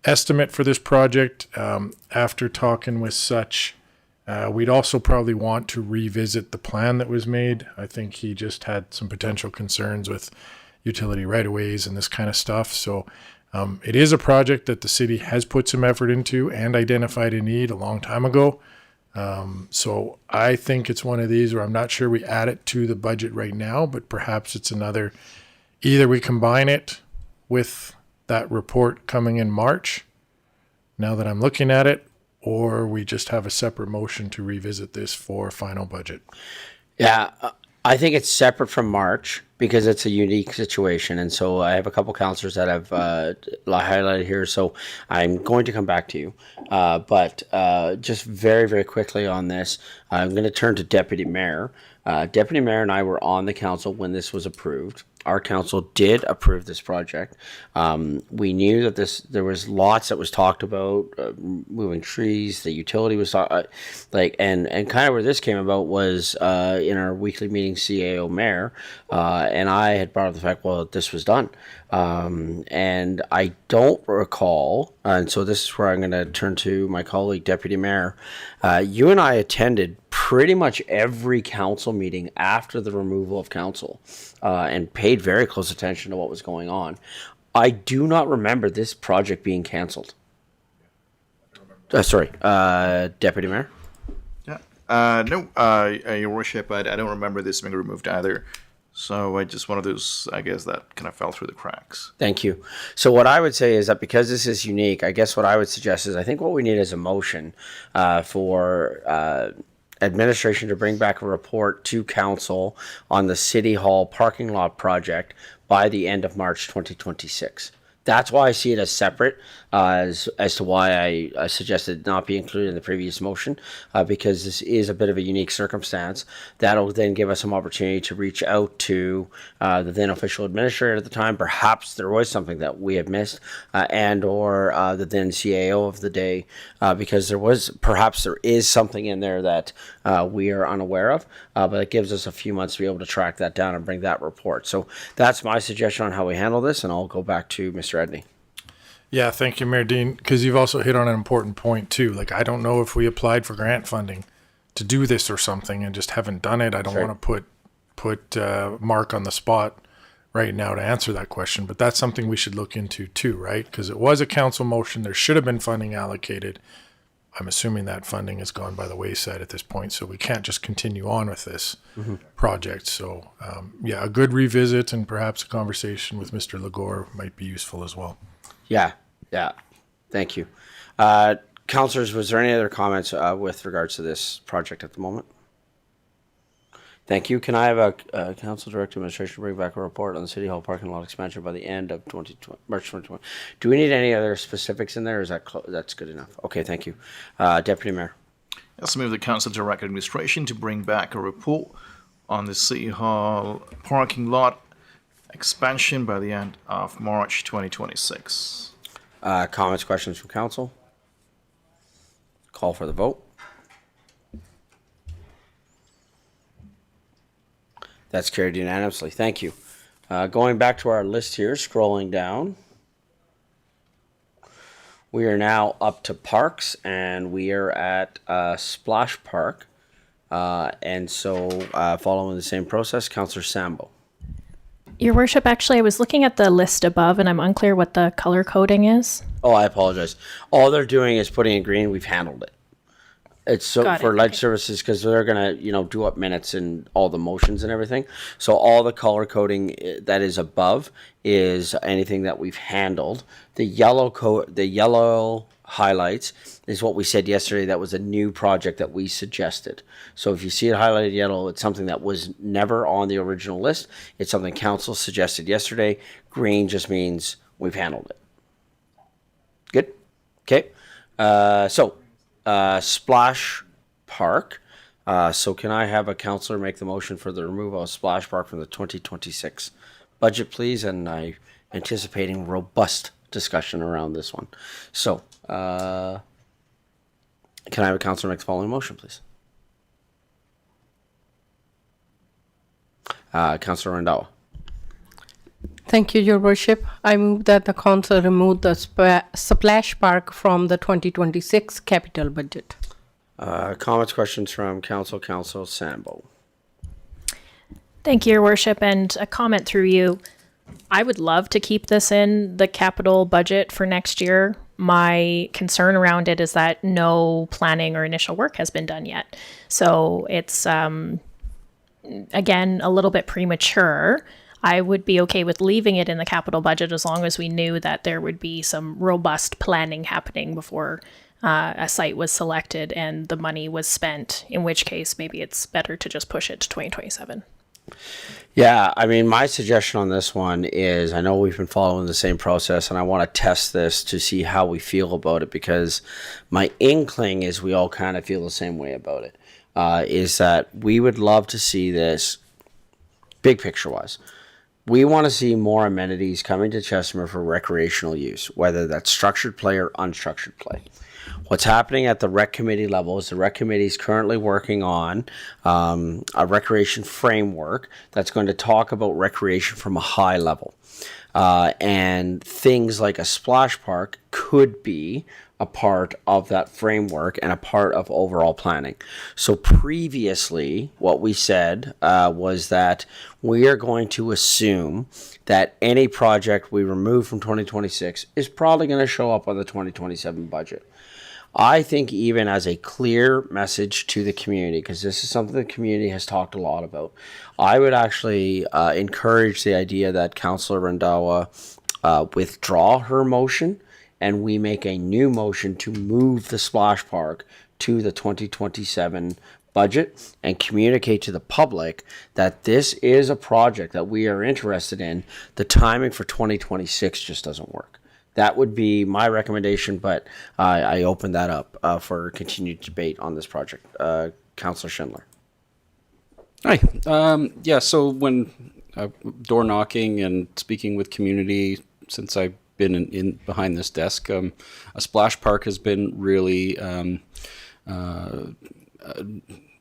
estimate for this project. After talking with Such, we'd also probably want to revisit the plan that was made. I think he just had some potential concerns with utility right-of-ways and this kind of stuff. So it is a project that the city has put some effort into and identified a need a long time ago. So I think it's one of these where I'm not sure we add it to the budget right now, but perhaps it's another, either we combine it with that report coming in March, now that I'm looking at it, or we just have a separate motion to revisit this for final budget. Yeah, I think it's separate from March because it's a unique situation. And so I have a couple councillors that have highlighted here. So I'm going to come back to you. But just very, very quickly on this, I'm going to turn to Deputy Mayor. Deputy Mayor and I were on the council when this was approved. Our council did approve this project. We knew that there was lots that was talked about, moving trees, the utility was and kind of where this came about was in our weekly meeting, CAO Mayor, and I had brought up the fact, well, this was done. And I don't recall, and so this is where I'm going to turn to my colleague, Deputy Mayor. You and I attended pretty much every council meeting after the removal of council and paid very close attention to what was going on. I do not remember this project being canceled. Deputy Mayor? Yeah. No, Your Worship, I don't remember this being removed either. So I just one of those, I guess, that kind of fell through the cracks. Thank you. So what I would say is that because this is unique, I guess what I would suggest is I think what we need is a motion for administration to bring back a report to council on the City Hall parking lot project by the end of March 2026. That's why I see it as separate, as to why I suggested it not be included in the previous motion, because this is a bit of a unique circumstance. That'll then give us some opportunity to reach out to the then official administrator at the time. Perhaps there was something that we have missed, and or the then CAO of the day, because there is something in there that we are unaware of, but it gives us a few months to be able to track that down and bring that report. So that's my suggestion on how we handle this, and I'll go back to Mr. Edney. Yeah, thank you, Mayor Dean, because you've also hit on an important point too. Like, I don't know if we applied for grant funding to do this or something and just haven't done it. I don't want to put Mark on the spot right now to answer that question, but that's something we should look into too, right? Because it was a council motion. There should have been funding allocated. I'm assuming that funding has gone by the wayside at this point, so we can't just continue on with this project. So, yeah, a good revisit and perhaps a conversation with Mr. Legore might be useful as well. Yeah. Thank you. Councillors, was there any other comments with regards to this project at the moment? Thank you. Can I have a council director administration bring back a report on the City Hall parking lot expansion by the end of March 2020? Do we need any other specifics in there, or is that that's good enough? Okay, thank you. Deputy Mayor. Let's move the council director administration to bring back a report on the City Hall parking lot expansion by the end of March 2026. Comments, questions from council? Call for the vote. That's carried unanimously. Thank you. Going back to our list here, scrolling down. We are now up to parks, and we are at Splash Park. And so following the same process, Councillor Sambo. Your worship, actually, I was looking at the list above and I'm unclear what the color coding is. Oh, I apologize. All they're doing is putting in green. We've handled it. It's so Got it, for ledge okay. services, because they're gonna, do up minutes and all the motions and everything. So all the color coding that is above is anything that we've handled. The yellow highlights is what we said yesterday. That was a new project that we suggested. So if you see it highlighted yellow, it's something that was never on the original list. It's something council suggested yesterday. Green just means we've handled it. Good. Okay. Splash Park. So can I have a councillor make the motion for the removal of Splash Park from the 2026 budget, please? And I'm anticipating robust discussion around this one. So, can I have a councillor make the following motion, please? Councillor Randawa. Thank you, Your Worship. I move that the council remove the Splash Park from the 2026 capital budget. Comments, questions from Council Sambo. Thank you, Your Worship, and a comment through you. I would love to keep this in the capital budget for next year. My concern around it is that no planning or initial work has been done yet. So it's, again, a little bit premature. I would be okay with leaving it in the capital budget as long as we knew that there would be some robust planning happening before a site was selected and the money was spent, in which case maybe it's better to just push it to 2027. Yeah, I mean, my suggestion on this one is, I know we've been following the same process, and I want to test this to see how we feel about it, because my inkling is we all kind of feel the same way about it, is that we would love to see this, big picture-wise, we want to see more amenities coming to Chestermere for recreational use, whether that's structured play or unstructured play. What's happening at the rec committee level is the rec committee is currently working on a recreation framework that's going to talk about recreation from a high level. And things like a splash park could be a part of that framework and a part of overall planning. So previously, what we said was that we are going to assume that any project we remove from 2026 is probably going to show up on the 2027 budget. I think even as a clear message to the community, because this is something the community has talked a lot about, I would actually encourage the idea that Councillor Randawa withdraw her motion and we make a new motion to move the splash park to the 2027 budget and communicate to the public that this is a project that we are interested in, the timing for 2026 just doesn't work. That would be my recommendation, but I open that up for continued debate on this project. Councillor Schindler. Hi. Yeah, so when door knocking and speaking with community, since I've been in behind this desk, a splash park has been really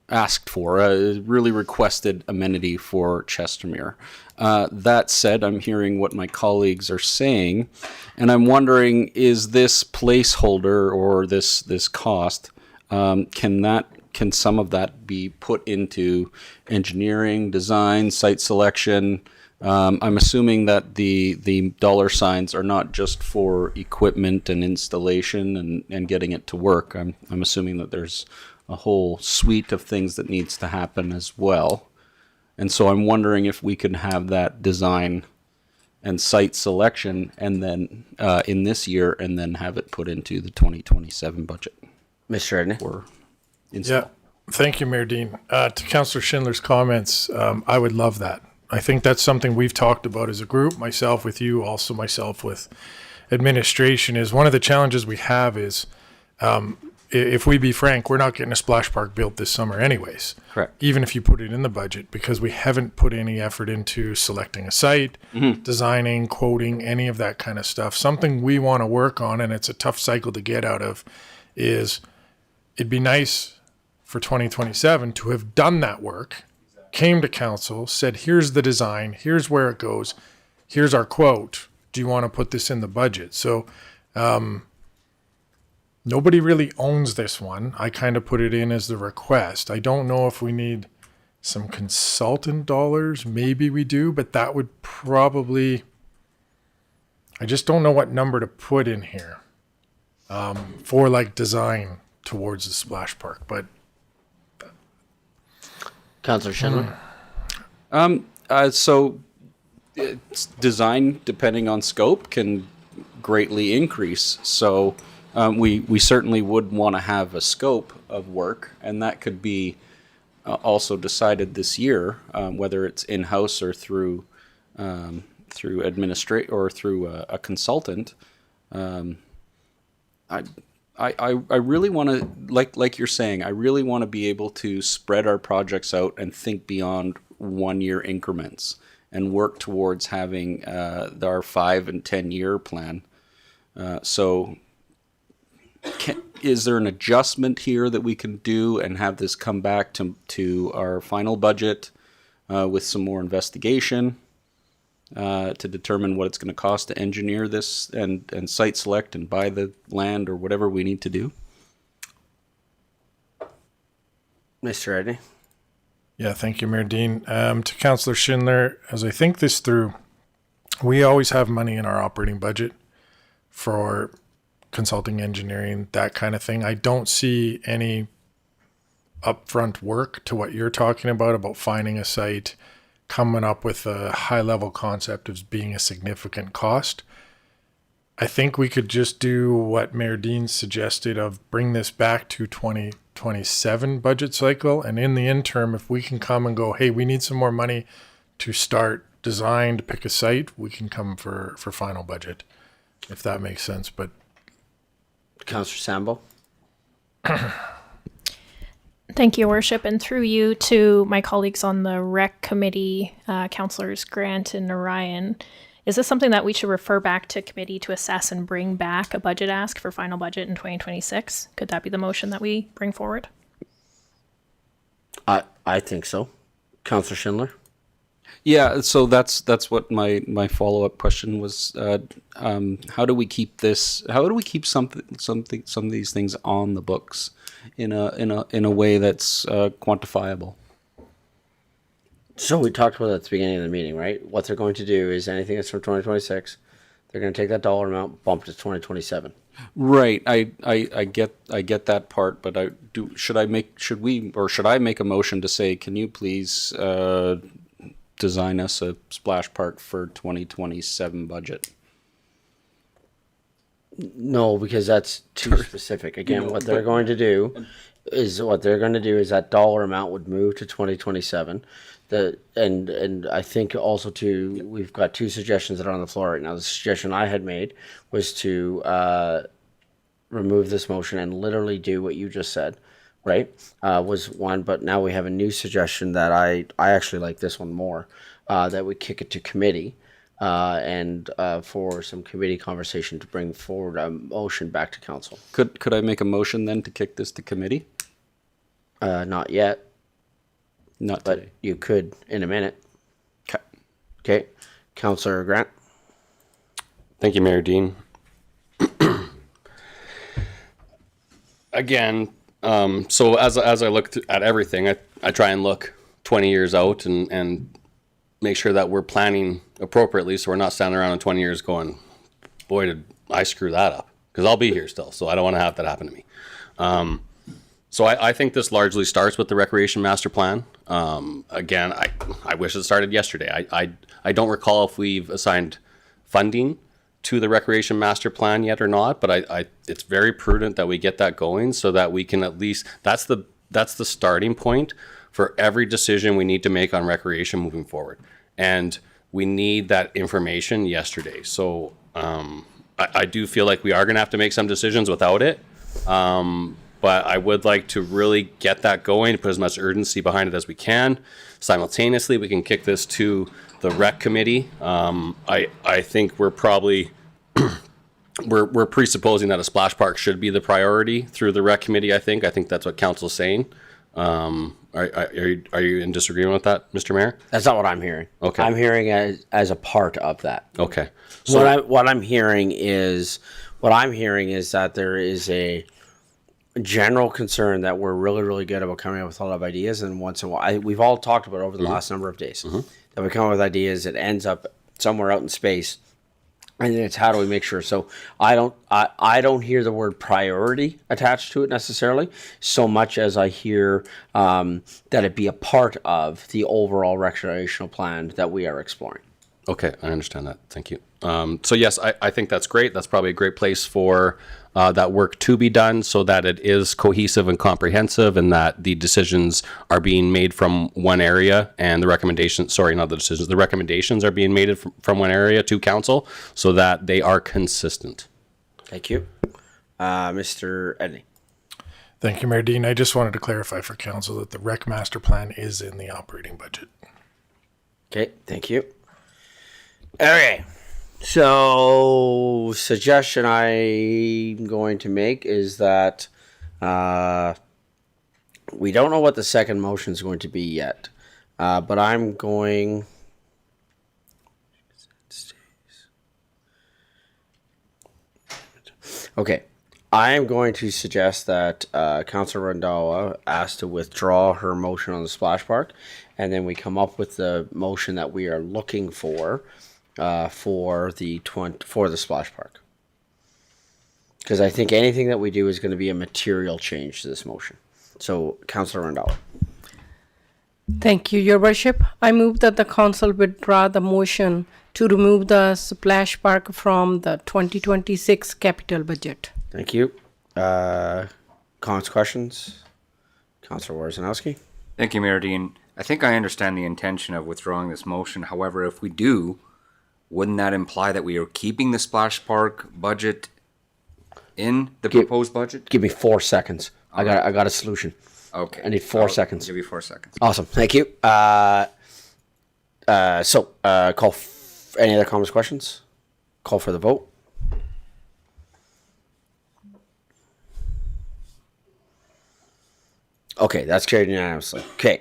asked for, a really requested amenity for Chestermere. That said, I'm hearing what my colleagues are saying, and I'm wondering, is this placeholder or this cost, can some of that be put into engineering, design, site selection? I'm assuming that the dollar signs are not just for equipment and installation and getting it to work. I'm assuming that there's a whole suite of things that needs to happen as well. And so I'm wondering if we can have that design and site selection and then in this year and then have it put into the 2027 budget. Mr. Edney? Or Yeah, thank you, Mayor Dean. To Councillor Schindler's comments, I would love that. I think that's something we've talked about as a group, myself with you, also myself with administration, is one of the challenges we have is, if we be frank, we're not getting a splash park built this summer anyways. Correct. Even if you put it in the budget, because we haven't put any effort into selecting a site, designing, quoting, any of that kind of stuff. Something we want to work on, and it's a tough cycle to get out of, is it'd be nice for 2027 to have done that work, came to council, said, here's the design, here's where it goes, here's our quote. Do you want to put this in the budget? So nobody really owns this one. I kind of put it in as the request. I don't know if we need some consultant dollars. Maybe we do, but that would probably, I just don't know what number to put in here for like design towards the splash park. But Councillor Schindler. So it's design, depending on scope, can greatly increase. So we certainly would want to have a scope of work, and that could be also decided this year, whether it's in-house or through administrate or through a consultant. I really want to, like you're saying, I really want to be able to spread our projects out and think beyond 1 year increments and work towards having our 5 and 10 year plan. Is there an adjustment here that we can do and have this come back to our final budget with some more investigation to determine what it's going to cost to engineer this and site select and buy the land or whatever we need to do? Mr. Edney? yeah, thank you, Mayor Dean. To Councillor Schindler, as I think this through, we always have money in our operating budget for consulting, engineering, that kind of thing. I don't see any upfront work to what you're talking about finding a site, coming up with a high level concept as being a significant cost. I think we could just do what Mayor Dean suggested of bring this back to 2027 budget cycle. And in the interim, if we can come and go, hey, we need some more money to start design, to pick a site, we can come for final budget, if that makes sense. But Councillor Sambo? Thank you, Worship, and through you to my colleagues on the Rec Committee, Councillors Grant and Narayan. Is this something that we should refer back to committee to assess and bring back a budget ask for final budget in 2026? Could that be the motion that we bring forward? I think so. Councillor Schindler? Yeah, so that's what my follow-up question was. How do we keep this? How do we keep some of these things on the books in a way that's quantifiable? So we talked about that at the beginning of the meeting, right? What they're going to do is anything that's from 2026, they're going to take that dollar amount, bump to 2027. Right. I get that part, but should I make a motion to say, can you please design us a splash park for 2027 budget? No, because that's too specific. Again, what they're going to do is what they're going to do is that dollar amount would move to 2027. And I think also too, we've got two suggestions that are on the floor right now. The suggestion I had made was to remove this motion and literally do what you just said, right? Was one, but now we have a new suggestion that I actually like this one more, that we kick it to committee and for some committee conversation to bring forward a motion back to council. Could I make a motion then to kick this to committee? Not yet. Not but today. You could in a minute. Okay. Councillor Grant. Thank you, Mayor Dean. Again, so as I look at everything, I try and look 20 years out and make sure that we're planning appropriately, so we're not standing around in 20 years going, boy, did I screw that up. Because I'll be here still, so I don't want to have that happen to me. So I think this largely starts with the Recreation Master Plan. Again, I wish it started yesterday. I don't recall if we've assigned funding to the Recreation Master Plan yet or not, but it's very prudent that we get that going so that we can at least, that's the starting point for every decision we need to make on recreation moving forward. And we need that information yesterday. So I do feel like we are going to have to make some decisions without it. But I would like to really get that going, put as much urgency behind it as we can. Simultaneously, we can kick this to the rec committee. I think we're probably we're presupposing that a splash park should be the priority through the rec committee. I think that's what council's saying. Are you in disagreement with that, Mr. Mayor? That's not what I'm hearing. Okay. I'm hearing as a part of that. Okay. So what I'm hearing is that there is a general concern that we're really, really good about coming up with a lot of ideas, and once in a while, we've all talked about over the last number of days that we come up with ideas, it ends up somewhere out in space, and then it's how do we make sure. So I don't hear the word priority attached to it necessarily, so much as I hear that it be a part of the overall recreational plan that we are exploring. Okay, I understand that. Thank you. So yes, I think that's great. That's probably a great place for that work to be done so that it is cohesive and comprehensive and that the decisions are being made from one area and the recommendations, the recommendations are being made from one area to council so that they are consistent. Thank you. Mr. Edney. Thank you, Mayor Dean. I just wanted to clarify for council that the rec master plan is in the operating budget. Okay, thank you. Okay, so suggestion I'm going to make is that we don't know what the second motion is going to be yet, but I'm going. Okay, I am going to suggest that Councillor Randhawa asks to withdraw her motion on the splash park, and then we come up with the motion that we are looking for the splash park. Because I think anything that we do is going to be a material change to this motion. So, Councillor Randhawa. Thank you, Your Worship. I move that the council withdraw the motion to remove the splash park from the 2026 capital budget. Thank you. Comments, questions? Councillor Warzanowski. Thank you, Mayor Dean. I think I understand the intention of withdrawing this motion. However, if we do, wouldn't that imply that we are keeping the splash park budget in the proposed budget? Give me 4 seconds. I got a solution. Okay. I need 4 seconds. Give you 4 seconds. Awesome. Thank you. Call any other comments, questions? Call for the vote. Okay, that's carried unanimously. Okay.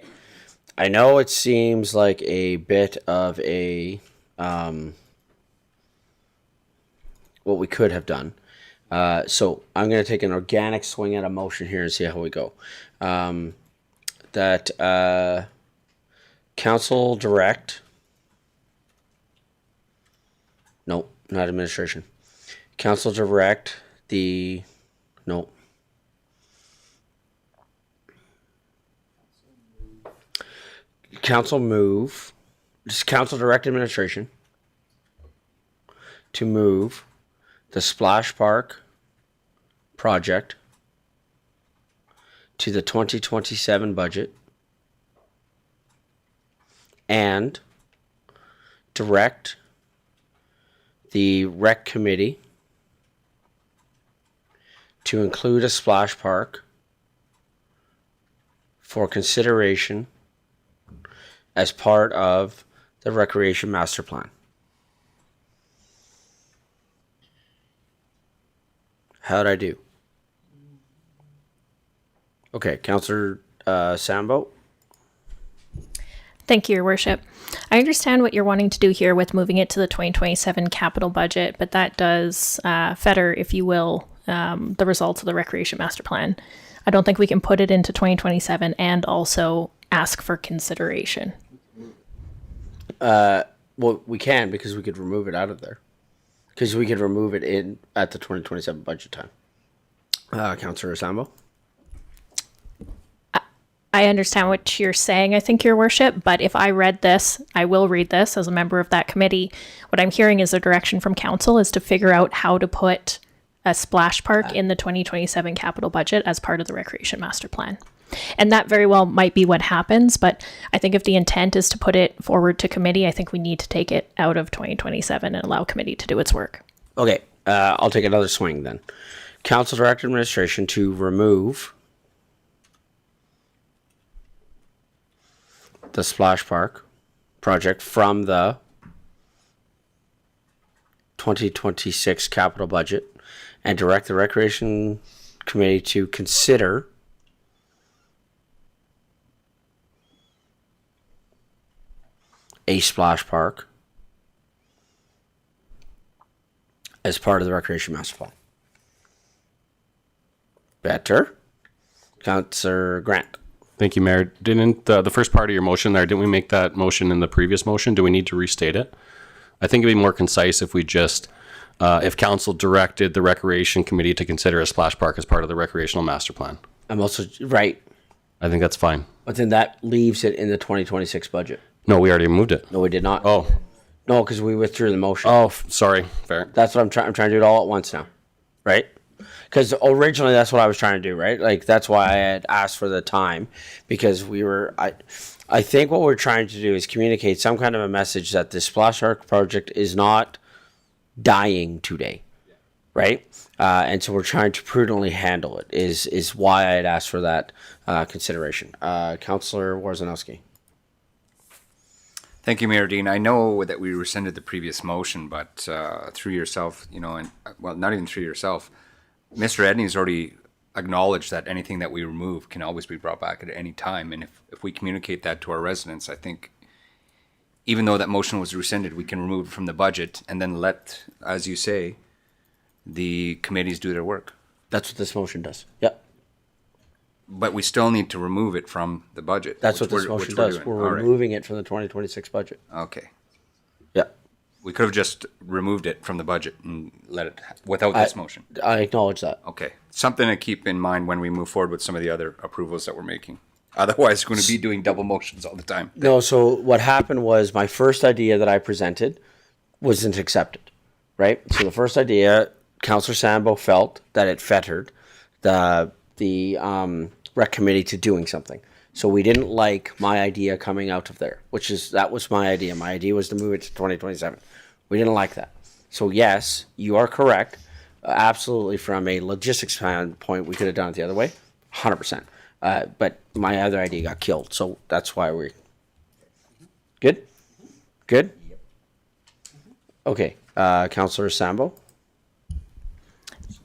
I know it seems like a bit of a what we could have done. So I'm going to take an organic swing at a motion here and see how we go. That council direct. No, not administration. Council direct the. No. Council move. Just council direct administration to move the splash park project to the 2027 budget and direct the rec committee to include a splash park for consideration as part of the recreation master plan. How'd I do? Okay, Councillor Sambo. Thank you, Your Worship. I understand what you're wanting to do here with moving it to the 2027 capital budget, but that does fetter, if you will, the results of the Recreation Master Plan. I don't think we can put it into 2027 and also ask for consideration. Well, we can because we could remove it out of there. Because we could remove it in at the 2027 budget time. Councillor Sambo. I understand what you're saying, I think, Your Worship, but if I read this, I will read this as a member of that committee. What I'm hearing is the direction from council is to figure out how to put a splash park in the 2027 capital budget as part of the Recreation Master Plan. And that very well might be what happens, but I think if the intent is to put it forward to committee, I think we need to take it out of 2027 and allow committee to do its work. Okay, I'll take another swing then. Council direct administration to remove the splash park project from the 2026 capital budget and direct the recreation committee to consider a splash park as part of the recreation master plan. Better. Councillor Grant. Thank you, Mayor. Didn't the first part of your motion there, didn't we make that motion in the previous motion? Do we need to restate it? I think it'd be more concise if we just, if council directed the recreation committee to consider a splash park as part of the recreational master plan. I'm also right. I think that's fine. But then that leaves it in the 2026 budget. No, we already moved it. No, we did not. Oh. No, because we withdrew the motion. Oh, sorry. Fair. That's what I'm trying to do it all at once now. Right? Because originally that's what I was trying to do, right? Like that's why I had asked for the time, because I think what we're trying to do is communicate some kind of a message that the Splash Park project is not dying today, right? And so we're trying to prudently handle it is why I had asked for that consideration. Councillor Warzanowski. Thank you, Mayor Dean. I know that we rescinded the previous motion, but through yourself, and well, not even through yourself, Mr. Edney's already acknowledged that anything that we remove can always be brought back at any time. And if we communicate that to our residents, I think even though that motion was rescinded, we can remove it from the budget and then let, as you say, the committees do their work. That's what this motion does. Yep. But we still need to remove it from the budget. That's what this motion does. We're removing it from the 2026 budget. Okay. Yeah. We could have just removed it from the budget and let it without this motion. I acknowledge that. Okay. Something to keep in mind when we move forward with some of the other approvals that we're making. Otherwise, we're going to be doing double motions all the time. No, so what happened was my first idea that I presented wasn't accepted, right? So the first idea, Councillor Sambo felt that it fettered the rec committee to doing something. So we didn't like my idea coming out of there, that was my idea. My idea was to move it to 2027. We didn't like that. So yes, you are correct. Absolutely, from a logistics standpoint, we could have done it the other way, 100%. But my other idea got killed, so that's why we're good. Good. Okay, Councillor Sambo.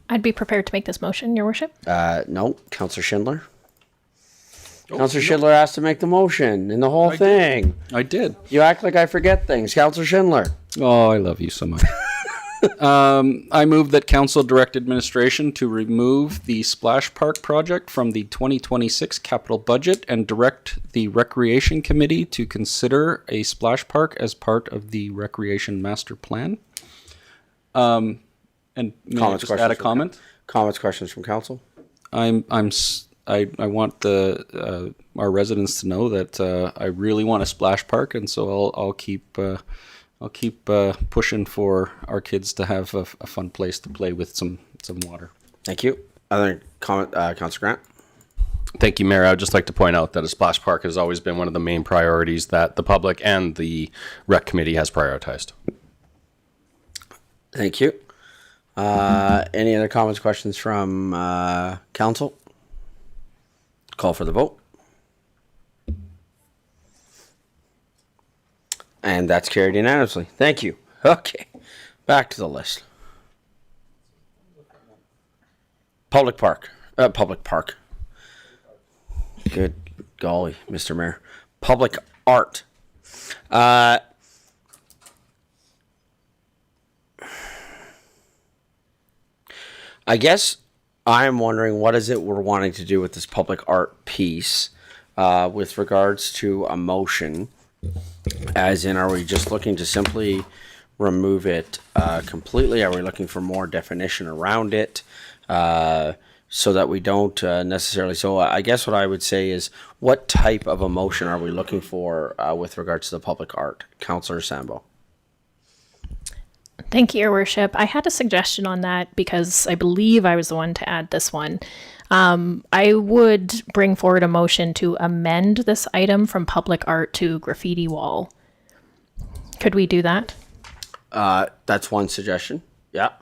I'd be prepared to make this motion, Your Worship. No, Councillor Schindler. Councillor Schindler asked to make the motion and the whole thing. I did. You act like I forget things. Councillor Schindler. Oh, I love you so much. I move that council direct administration to remove the Splash Park project from the 2026 capital budget and direct the Recreation Committee to consider a splash park as part of the Recreation Master Plan. And may I just add a comment? Comments, questions from council? I want our residents to know that I really want a splash park, and so I'll keep pushing for our kids to have a fun place to play with some water. Thank you. Other comment, Councillor Grant. Thank you, Mayor. I would just like to point out that a splash park has always been one of the main priorities that the public and the rec committee has prioritized. Thank you. Any other comments, questions from council? Call for the vote. And that's carried unanimously. Thank you. Okay, back to the list. Public park. Good golly, Mr. Mayor. Public art. I guess I'm wondering what is it we're wanting to do with this public art piece with regards to a motion, as in, are we just looking to simply remove it completely? Are we looking for more definition around it so that we don't necessarily? So I guess what I would say is, what type of a motion are we looking for with regards to the public art? Councillor Sambo. Thank you, Your Worship. I had a suggestion on that because I believe I was the one to add this one. I would bring forward a motion to amend this item from public art to graffiti wall. Could we do that? That's one suggestion. Yeah.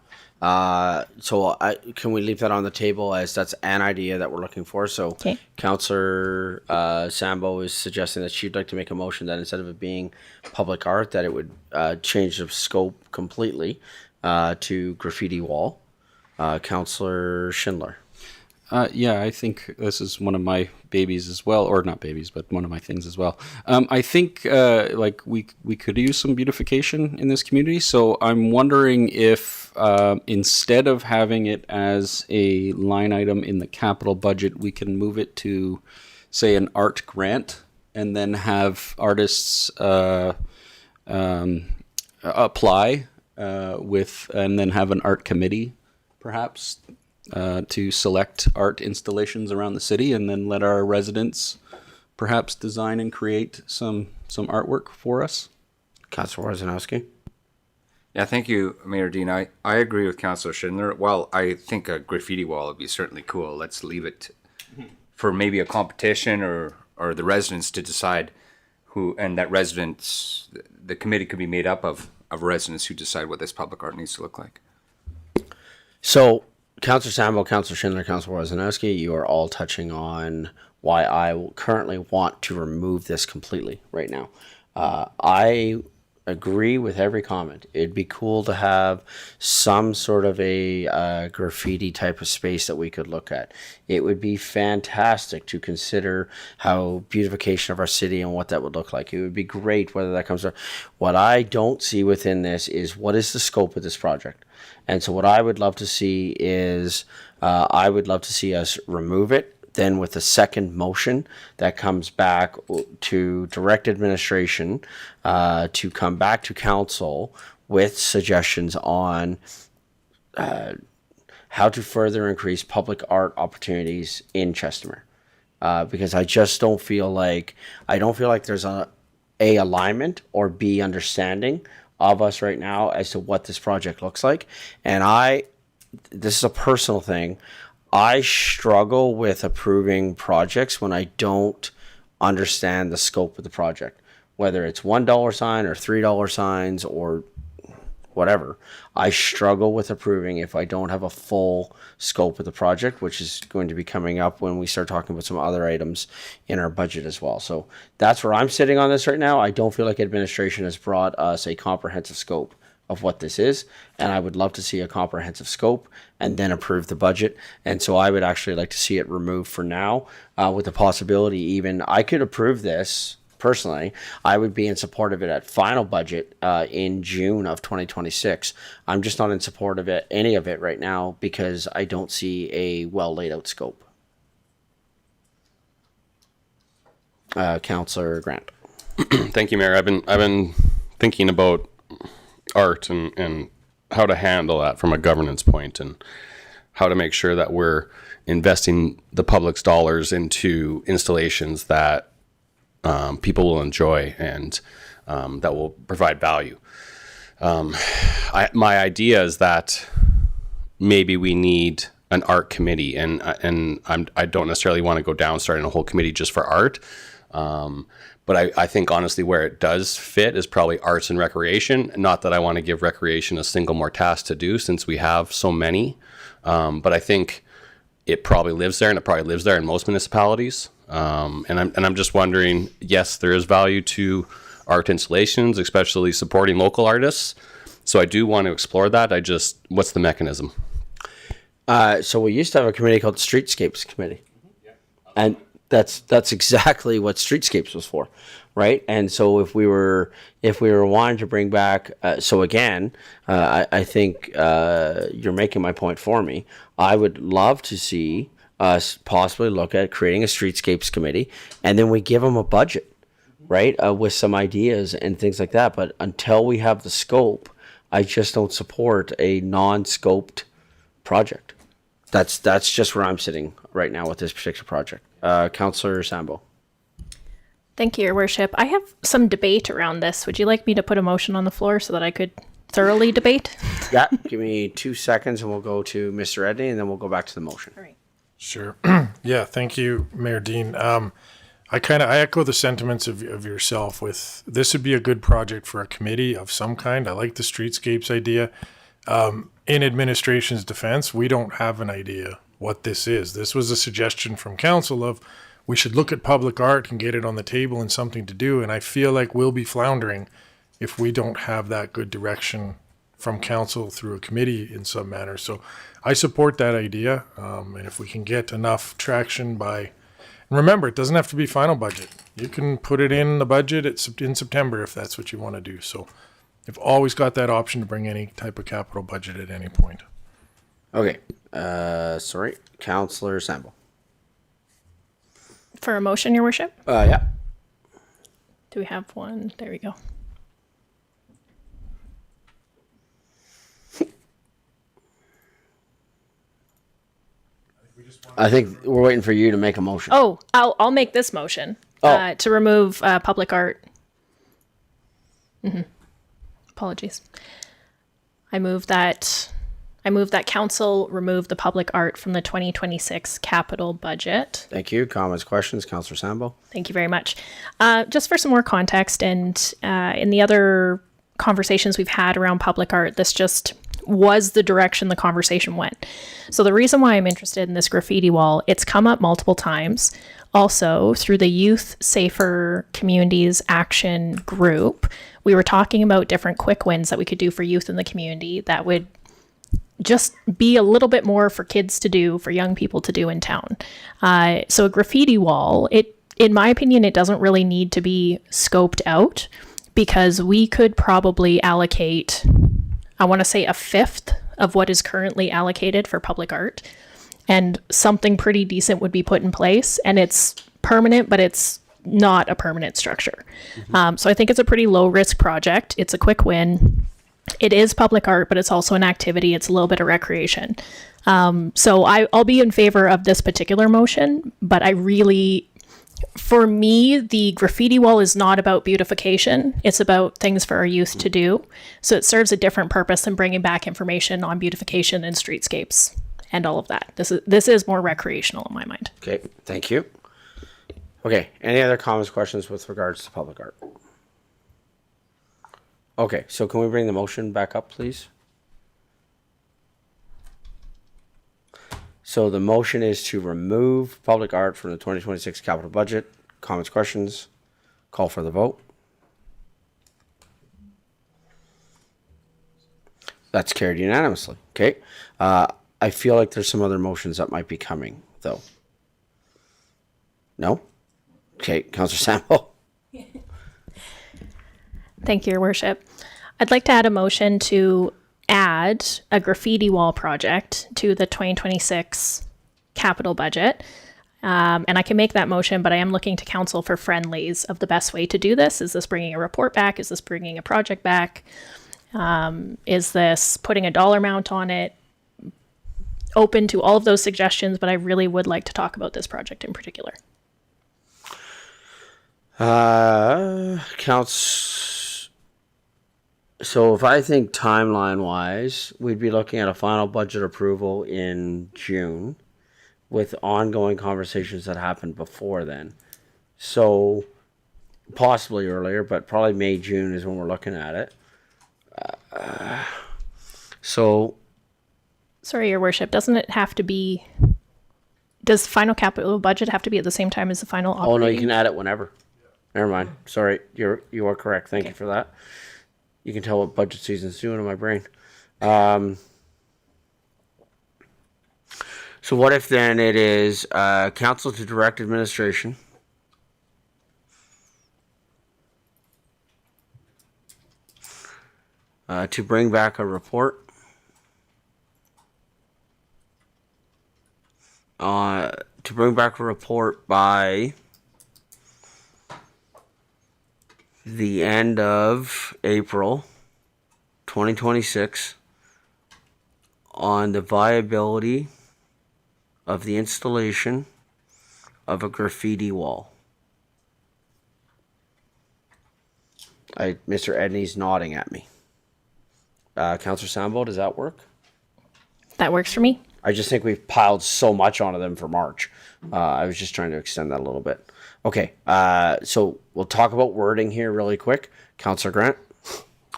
So can we leave that on the table, as that's an idea that we're looking for? So okay. Councillor Sambo is suggesting that she'd like to make a motion that instead of it being public art, that it would change the scope completely to graffiti wall. Councillor Schindler. Yeah, I think this is one of my babies as well, or not babies, but one of my things as well. I think like we could use some beautification in this community. So I'm wondering if instead of having it as a line item in the capital budget, we can move it to, say, an art grant, and then have artists apply with, and then have an art committee, perhaps. To select art installations around the city, and then let our residents perhaps design and create some artwork for us. Councillor Wojciechowski. Yeah, thank you, Mayor Dean. I agree with Councillor Schindler. Well, I think a graffiti wall would be certainly cool. Let's leave it for maybe a competition or the residents to decide who, and that residents, the committee could be made up of residents who decide what this public art needs to look like. So, Councillor Sambo, Councillor Schindler, Councillor Wojciechowski, you are all touching on why I currently want to remove this completely right now. I agree with every comment. It'd be cool to have some sort of a graffiti type of space that we could look at. It would be fantastic to consider how beautification of our city and what that would look like. It would be great whether that comes from. What I don't see within this is, what is the scope of this project? And so what I would love to see is, I would love to see us remove it. Then with the second motion that comes back to direct administration to come back to council with suggestions on how to further increase public art opportunities in Chestermere. Because I just don't feel like, there's a alignment or B understanding of us right now as to what this project looks like. And this is a personal thing. I struggle with approving projects when I don't understand the scope of the project, whether it's $1 sign or $3 signs or whatever. I struggle with approving if I don't have a full scope of the project, which is going to be coming up when we start talking about some other items in our budget as well. So that's where I'm sitting on this right now. I don't feel like administration has brought us a comprehensive scope of what this is, and I would love to see a comprehensive scope and then approve the budget. And so I would actually like to see it removed for now, with the possibility even I could approve this personally. I would be in support of it at final budget in June of 2026. I'm just not in support of it, any of it right now, because I don't see a well laid out scope. Councillor Grant. Thank you, Mayor. I've been thinking about art and how to handle that from a governance point, and how to make sure that we're investing the public's dollars into installations that people will enjoy and that will provide value. My idea is that maybe we need an art committee, and I don't necessarily want to go down starting a whole committee just for art. But I think honestly where it does fit is probably arts and recreation. Not that I want to give recreation a single more task to do since we have so many. But I think it probably lives there, and it probably lives there in most municipalities. And I'm just wondering, yes, there is value to art installations, especially supporting local artists. So I do want to explore that. What's the mechanism? So we used to have a committee called the Streetscapes Committee. And that's exactly what Streetscapes was for, right? And so if we were wanting to bring back, so again, I think you're making my point for me. I would love to see us possibly look at creating a Streetscapes Committee, and then we give them a budget, right, with some ideas and things like that. But until we have the scope, I just don't support a non-scoped project. That's just where I'm sitting right now with this particular project. Councillor Sambo. Thank you, Your Worship. I have some debate around this. Would you like me to put a motion on the floor so that I could thoroughly debate? Yeah, give me 2 seconds and we'll go to Mr. Edney and then we'll go back to the motion. All right. Sure. Yeah, thank you, Mayor Dean. I echo the sentiments of yourself with this would be a good project for a committee of some kind. I like the streetscapes idea. In administration's defense, we don't have an idea what this is. This was a suggestion from council of we should look at public art and get it on the table and something to do. And I feel like we'll be floundering if we don't have that good direction from council through a committee in some manner. So I support that idea. And if we can get enough traction by, and remember, it doesn't have to be final budget. You can put it in the budget in September if that's what you want to do. So you've always got that option to bring any type of capital budget at any point. Okay. Sorry. Councillor Sambo. For a motion, Your Worship? Yeah. Do we have one? There we go. I think we're waiting for you to make a motion. Oh, I'll make this motion to remove public art. Apologies. I move that council remove the public art from the 2026 capital budget. Thank you. Comments, questions, Councillor Sambo. Thank you very much. Just for some more context, and in the other conversations we've had around public art, this just was the direction the conversation went. So the reason why I'm interested in this graffiti wall, it's come up multiple times. Also, through the Youth Safer Communities Action Group, we were talking about different quick wins that we could do for youth in the community that would just be a little bit more for kids to do, for young people to do in town. So a graffiti wall, in my opinion, it doesn't really need to be scoped out, because we could probably allocate, I want to say, 1/5 of what is currently allocated for public art, and something pretty decent would be put in place, and it's permanent, but it's not a permanent structure. So I think it's a pretty low risk project. It's a quick win. It is public art, but it's also an activity. It's a little bit of recreation. So I'll be in favor of this particular motion, but for me, the graffiti wall is not about beautification. It's about things for our youth to do. So it serves a different purpose than bringing back information on beautification and streetscapes and all of that. This is more recreational in my mind. Okay, thank you. Okay, any other comments, questions with regards to public art? Okay, so can we bring the motion back up, please? So the motion is to remove public art from the 2026 capital budget. Comments, questions? Call for the vote. That's carried unanimously. Okay. I feel like there's some other motions that might be coming, though. No? Okay, Councillor Sample. Thank you, Your Worship. I'd like to add a motion to add a graffiti wall project to the 2026 capital budget. And I can make that motion, but I am looking to council for friendlies of the best way to do this. Is this bringing a report back? Is this bringing a project back? Is this putting a dollar amount on it? Open to all of those suggestions, but I really would like to talk about this project in particular. So if I think timeline wise, we'd be looking at a final budget approval in June with ongoing conversations that happened before then. So possibly earlier, but probably May, June is when we're looking at it. So Sorry, Your Worship, doesn't it have to be, does final capital budget have to be at the same time as the final operating? oh no, you can add it whenever. Never mind. Sorry, you are correct. Thank you for that. You can tell what budget season's doing in my brain. So what if then it is council to direct administration to bring back a report by the end of April 2026 on the viability of the installation of a graffiti wall. Mr. Edney's nodding at me. Councillor Sambo, does that work? That works for me. I just think we've piled so much onto them for March. I was just trying to extend that a little bit. Okay, so we'll talk about wording here really quick. Councillor Grant.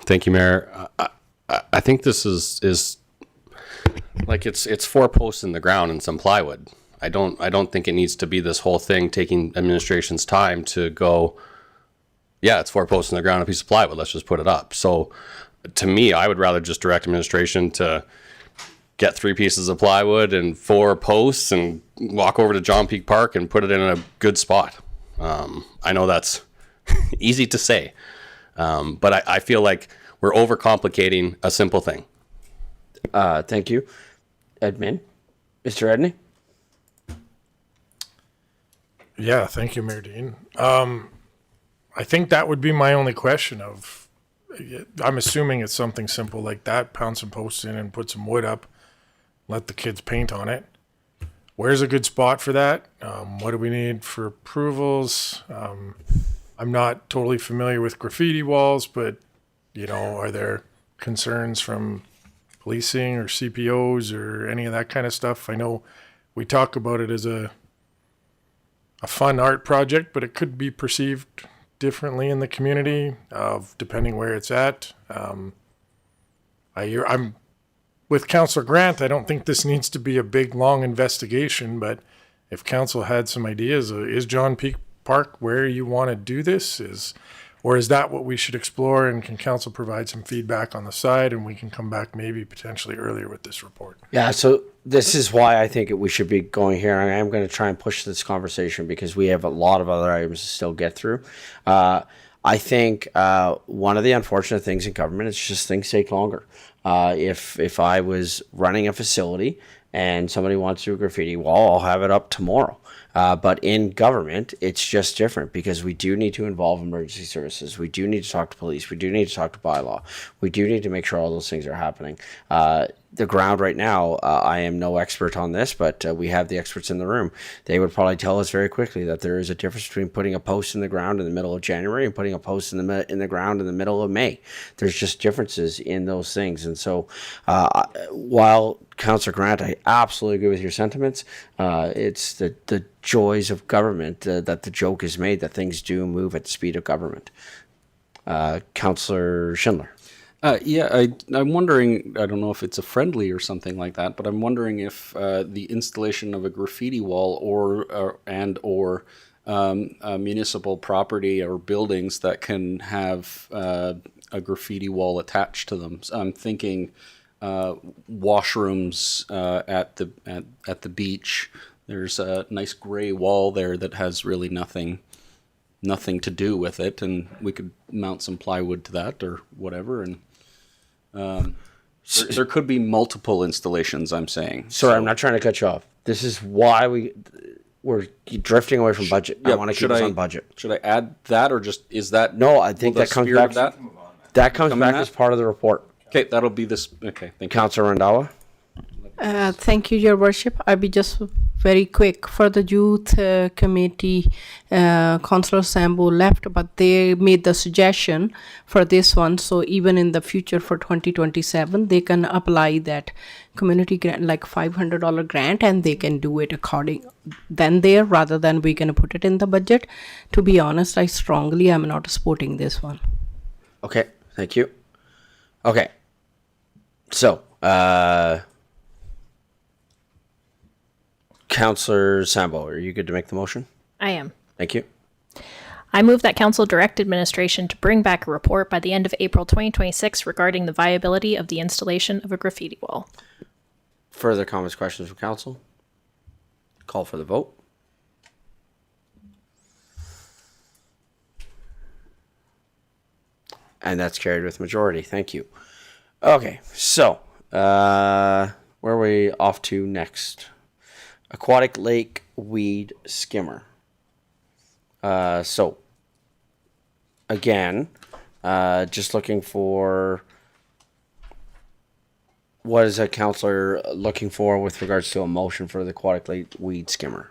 Thank you, Mayor. I think this is like it's 4 posts in the ground and some plywood. I don't think it needs to be this whole thing taking administration's time to go, yeah, it's 4 posts in the ground, a piece of plywood, let's just put it up. So to me, I would rather just direct administration to get 3 pieces of plywood and 4 posts and walk over to John Peak Park and put it in a good spot. I know that's easy to say, but I feel like we're overcomplicating a simple thing. Thank you. Edmund. Mr. Edney? Yeah, thank you, Mayor Dean. I think that would be my only question of, I'm assuming it's something simple like that, pound some posts in and put some wood up, let the kids paint on it. Where's a good spot for that? What do we need for approvals? I'm not totally familiar with graffiti walls, but, are there concerns from policing or CPOs or any of that kind of stuff? I know we talk about it as a fun art project, but it could be perceived differently in the community depending where it's at. I'm with Councillor Grant. I don't think this needs to be a big, long investigation, but if council had some ideas, is John Peak Park where you want to do this? Or is that what we should explore, and can council provide some feedback on the side, and we can come back maybe potentially earlier with this report? Yeah, so this is why I think we should be going here. I am going to try and push this conversation because we have a lot of other items to still get through. I think one of the unfortunate things in government is just things take longer. If I was running a facility and somebody wants to do a graffiti wall, I'll have it up tomorrow. But in government, it's just different because we do need to involve emergency services. We do need to talk to police. We do need to talk to bylaw. We do need to make sure all those things are happening. The ground right now, I am no expert on this, but we have the experts in the room. They would probably tell us very quickly that there is a difference between putting a post in the ground in the middle of January and putting a post in the ground in the middle of May. There's just differences in those things. And so while Councillor Grant, I absolutely agree with your sentiments. It's the joys of government that the joke is made that things do move at the speed of government. Councillor Schindler. I'm wondering, I don't know if it's a friendly or something like that, but I'm wondering if the installation of a graffiti wall or municipal property or buildings that can have a graffiti wall attached to them. So I'm thinking washrooms at the beach. There's a nice gray wall there that has really nothing to do with it, and we could mount some plywood to that or whatever, and there could be multiple installations, I'm saying. Sorry, I'm not trying to cut you off. This is why we're drifting away from budget. I want to keep us on budget. Should I add that, or just is that? No, I think that comes back. That comes back as part of the report. Okay, that'll be this. Okay, thank you. Councillor Randhawa. Thank you, Your Worship. I'll be just very quick for the youth committee. Councillor Sambo left, but they made the suggestion for this one. So even in the future for 2027, they can apply that community grant, like $500 grant, and they can do it according then there rather than we gonna put it in the budget. To be honest, I strongly am not supporting this one. Okay, thank you. Okay, so Councillor Sambo, are you good to make the motion? I am. Thank you. I move that council direct administration to bring back a report by the end of April 2026 regarding the viability of the installation of a graffiti wall. Further comments, questions from council? Call for the vote. And that's carried with majority. Thank you. Okay, so where are we off to next? Aquatic lake weed skimmer. So again, just looking for what is a councillor looking for with regards to a motion for the aquatic lake weed skimmer?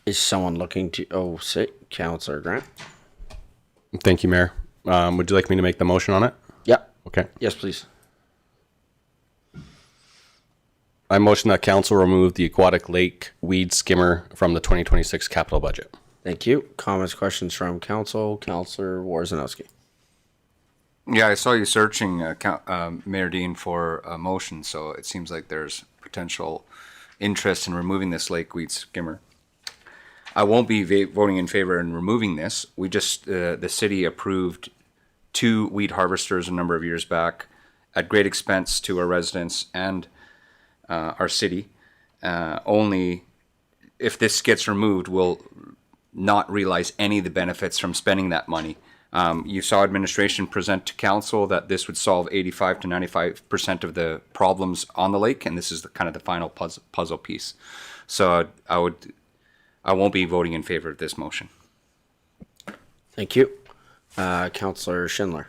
Is someone looking to, Councillor Grant? Thank you, Mayor. Would you like me to make the motion on it? Yep. Okay. Yes, please. I motion that council remove the aquatic lake weed skimmer from the 2026 capital budget. Thank you. Comments, questions from council? Councillor Warzanowski. Yeah, I saw you searching, Mayor Dean, for a motion, so it seems like there's potential interest in removing this lake weed skimmer. I won't be voting in favor in removing this. We just, the city approved 2 weed harvesters a number of years back at great expense to our residents and our city. Only if this gets removed, we'll not realize any of the benefits from spending that money. You saw administration present to council that this would solve 85 to 95% of the problems on the lake, and this is the kind of the final puzzle piece. So I won't be voting in favor of this motion. Thank you. Councillor Schindler.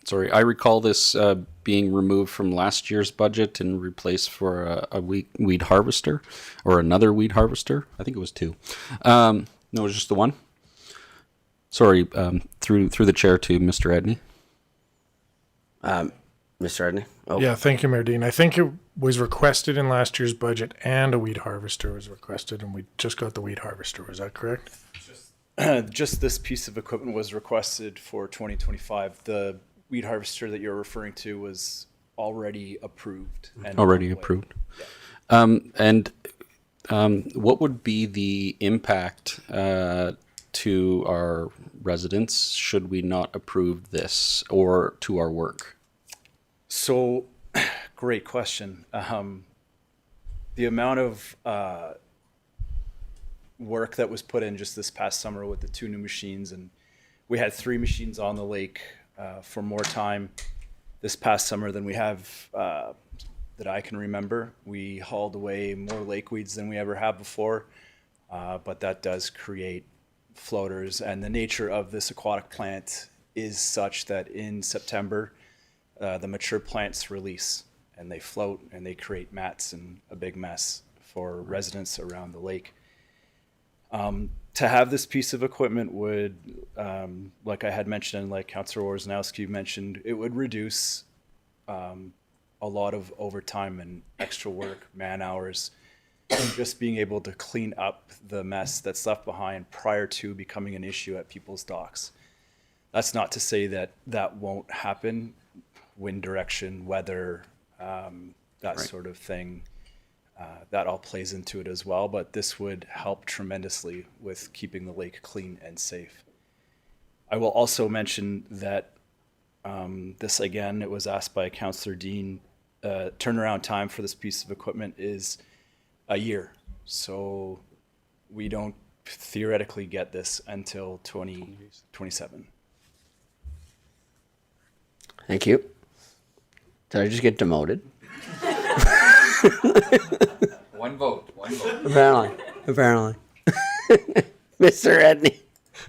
Sorry, I recall this being removed from last year's budget and replaced for a weed harvester or another weed harvester. I think it was 2. No, it was just the one. Sorry, through the chair to Mr. Edney. Mr. Edney? Oh. Yeah, thank you, Mayor Dean. I think it was requested in last year's budget and a weed harvester was requested, and we just got the weed harvester. Was that correct? Just this piece of equipment was requested for 2025. The weed harvester that you're referring to was already approved. And Already approved. Yeah. What would be the impact to our residents should we not approve this, or to our work? So, great question. The amount of work that was put in just this past summer with the 2 new machines, and we had 3 machines on the lake for more time this past summer than we have that I can remember. We hauled away more lake weeds than we ever have before, but that does create floaters, and the nature of this aquatic plant is such that in September the mature plants release and they float and they create mats and a big mess for residents around the lake. To have this piece of equipment would, like I had mentioned, and like Councillor Warzanowski mentioned, it would reduce a lot of overtime and extra work, man hours, and just being able to clean up the mess that's left behind prior to becoming an issue at people's docks. That's not to say that that won't happen. Wind direction, weather, that sort of thing. That all plays into it as well, but this would help tremendously with keeping the lake clean and safe. I will also mention that this, again, it was asked by Councillor Dean, turnaround time for this piece of equipment is a year. So we don't theoretically get this until 2027. Thank you. Did I just get demoted? One vote. Apparently. Mr. Edney.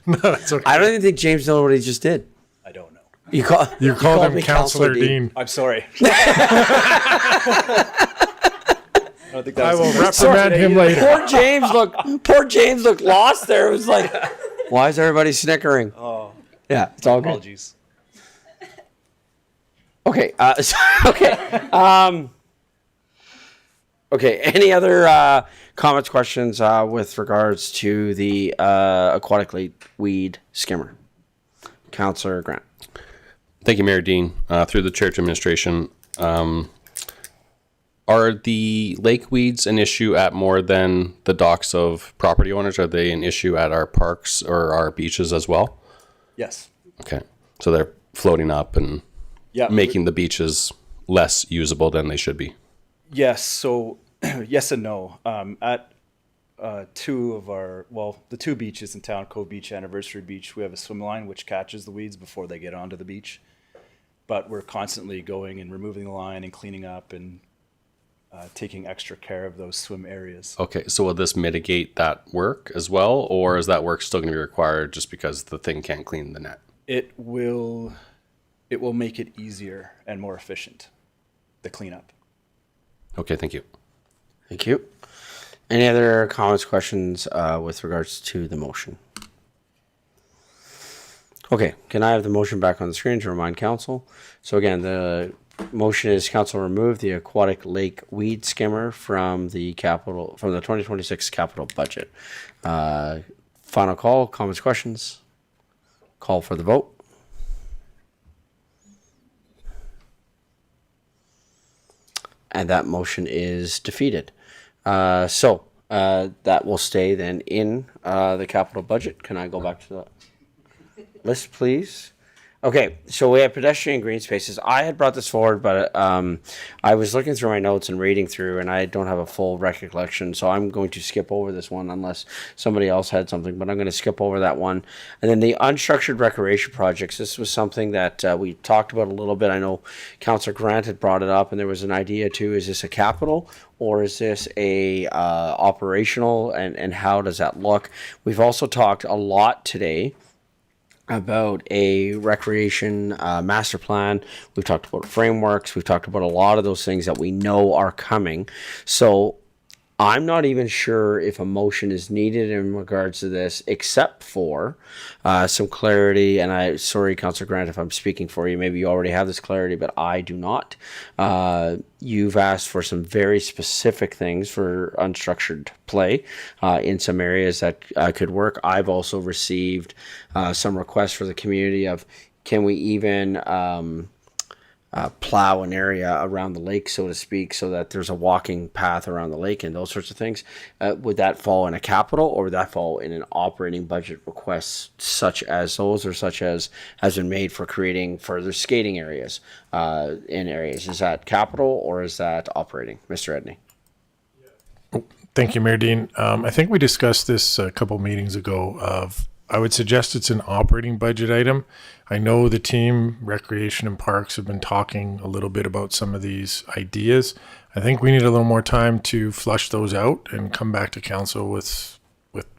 No, that's okay. I don't even think James knows what he just did. I don't know. You call called him me Counselor Dean. I'm sorry. I don't think that I was will reprimand him later. Poor James looked lost there. It was like, why is everybody snickering? Oh, Yeah, it's all good. apologies. Okay. Okay. Any other comments, questions with regards to the aquatic lake weed skimmer? Councillor Grant. Thank you, Mayor Dean. Through the chair to administration, are the lake weeds an issue at more than the docks of property owners? Are they an issue at our parks or our beaches as well? Yes. Okay, so they're floating up and Yeah. making the beaches less usable than they should be. Yes. So, yes and no. At the two beaches in town, Cove Beach, Anniversary Beach, we have a swim line which catches the weeds before they get onto the beach. But we're constantly going and removing the line and cleaning up and taking extra care of those swim areas. Okay, so will this mitigate that work as well, or is that work still going to be required just because the thing can't clean the net? It will make it easier and more efficient, the cleanup. Okay, thank you. Thank you. Any other comments, questions with regards to the motion? Okay, can I have the motion back on the screen to remind council? So again, the motion is council remove the aquatic lake weed skimmer from the 2026 capital budget. Final call, comments, questions? Call for the vote. And that motion is defeated. So that will stay then in the capital budget. Can I go back to the list, please? Okay, so we have pedestrian green spaces. I had brought this forward, but I was looking through my notes and reading through, and I don't have a full recollection, so I'm going to skip over this one unless somebody else had something, but I'm going to skip over that one. And then the unstructured recreation projects, this was something that we talked about a little bit. I know Councillor Grant had brought it up, and there was an idea too, is this a capital or is this a operational, and how does that look? We've also talked a lot today about a recreation master plan. We've talked about frameworks. We've talked about a lot of those things that we know are coming. So I'm not even sure if a motion is needed in regards to this, except for some clarity. And sorry, Councillor Grant, if I'm speaking for you, maybe you already have this clarity, but I do not. You've asked for some very specific things for unstructured play in some areas that could work. I've also received some requests for the community of, can we even plow an area around the lake, so to speak, so that there's a walking path around the lake and those sorts of things. Would that fall in a capital, or would that fall in an operating budget request, such as those, or such as has been made for creating further skating areas in areas? Is that capital or is that operating? Mr. Edney. Thank you, Mayor Dean. I think we discussed this a couple meetings ago. I would suggest it's an operating budget item. I know the team, Recreation and Parks, have been talking a little bit about some of these ideas. I think we need a little more time to flush those out and come back to council with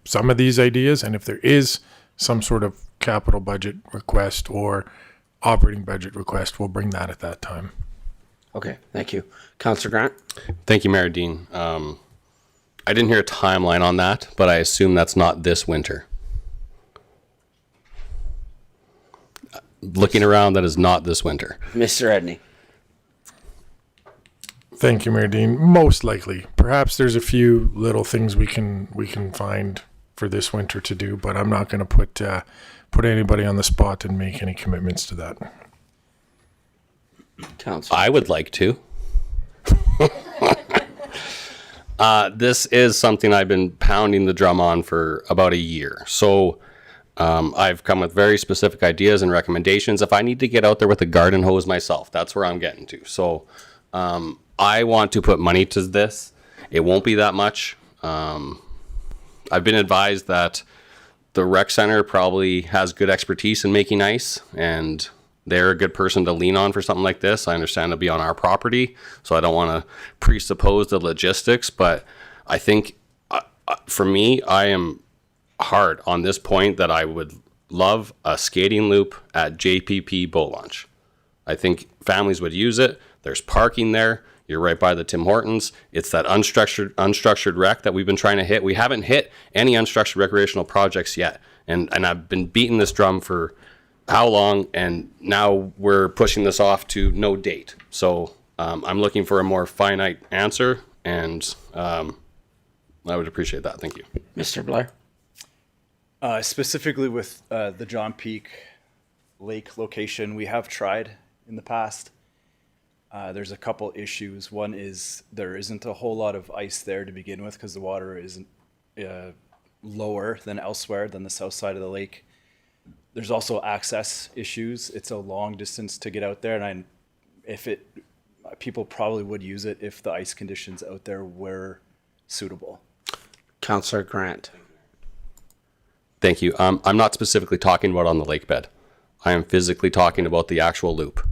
some of these ideas. And if there is some sort of capital budget request or operating budget request, we'll bring that at that time. Okay, thank you. Councillor Grant? Thank you, Mayor Dean. I didn't hear a timeline on that, but I assume that's not this winter. Looking around, that is not this winter. Mr. Edney. Thank you, Mayor Dean. Most likely. Perhaps there's a few little things we can find for this winter to do, but I'm not going to put anybody on the spot and make any commitments to that. Council. I would like to. This is something I've been pounding the drum on for about a year. So I've come with very specific ideas and recommendations. If I need to get out there with a garden hose myself, that's where I'm getting to. So I want to put money to this. It won't be that much. I've been advised that the rec center probably has good expertise in making ice, and they're a good person to lean on for something like this. I understand it'll be on our property, so I don't want to presuppose the logistics, but I think for me, I am hard on this point that I would love a skating loop at JPP Boat Launch. I think families would use it. There's parking there. You're right by the Tim Hortons. It's that unstructured rec that we've been trying to hit. We haven't hit any unstructured recreational projects yet. And I've been beating this drum for how long, and now we're pushing this off to no date. So I'm looking for a more finite answer, and I would appreciate that. Thank you. Mr. Blair? Specifically with the John Peak Lake location, we have tried in the past. There's a couple issues. One is there isn't a whole lot of ice there to begin with because the water isn't lower than elsewhere than the south side of the lake. There's also access issues. It's a long distance to get out there, and people probably would use it if the ice conditions out there were suitable. Councillor Grant. Thank you. I'm not specifically talking about on the lake bed. I am physically talking about the actual loop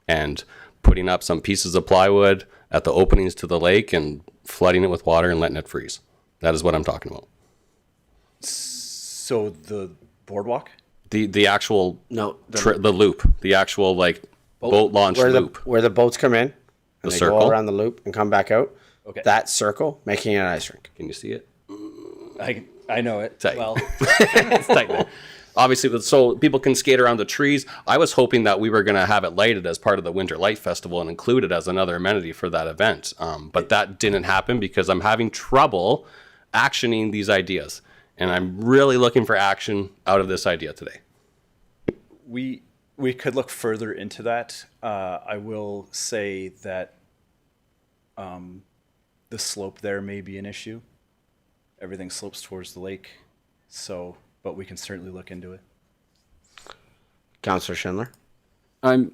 and putting up some pieces of plywood at the openings to the lake and flooding it with water and letting it freeze. That is what I'm talking about. So the boardwalk? The actual the loop, the actual boat launch where loop. Where the boats come in, and The they circle? go around the loop and come back out. Okay. That circle making an ice rink. Can you see it? I know it. Tight. Well, It's tight there. Obviously, so people can skate around the trees. I was hoping that we were going to have it lighted as part of the Winter Light Festival and include it as another amenity for that event. But that didn't happen because I'm having trouble actioning these ideas. And I'm really looking for action out of this idea today. we could look further into that. I will say that the slope there may be an issue. Everything slopes towards the lake, but we can certainly look into it. Councillor Schindler? I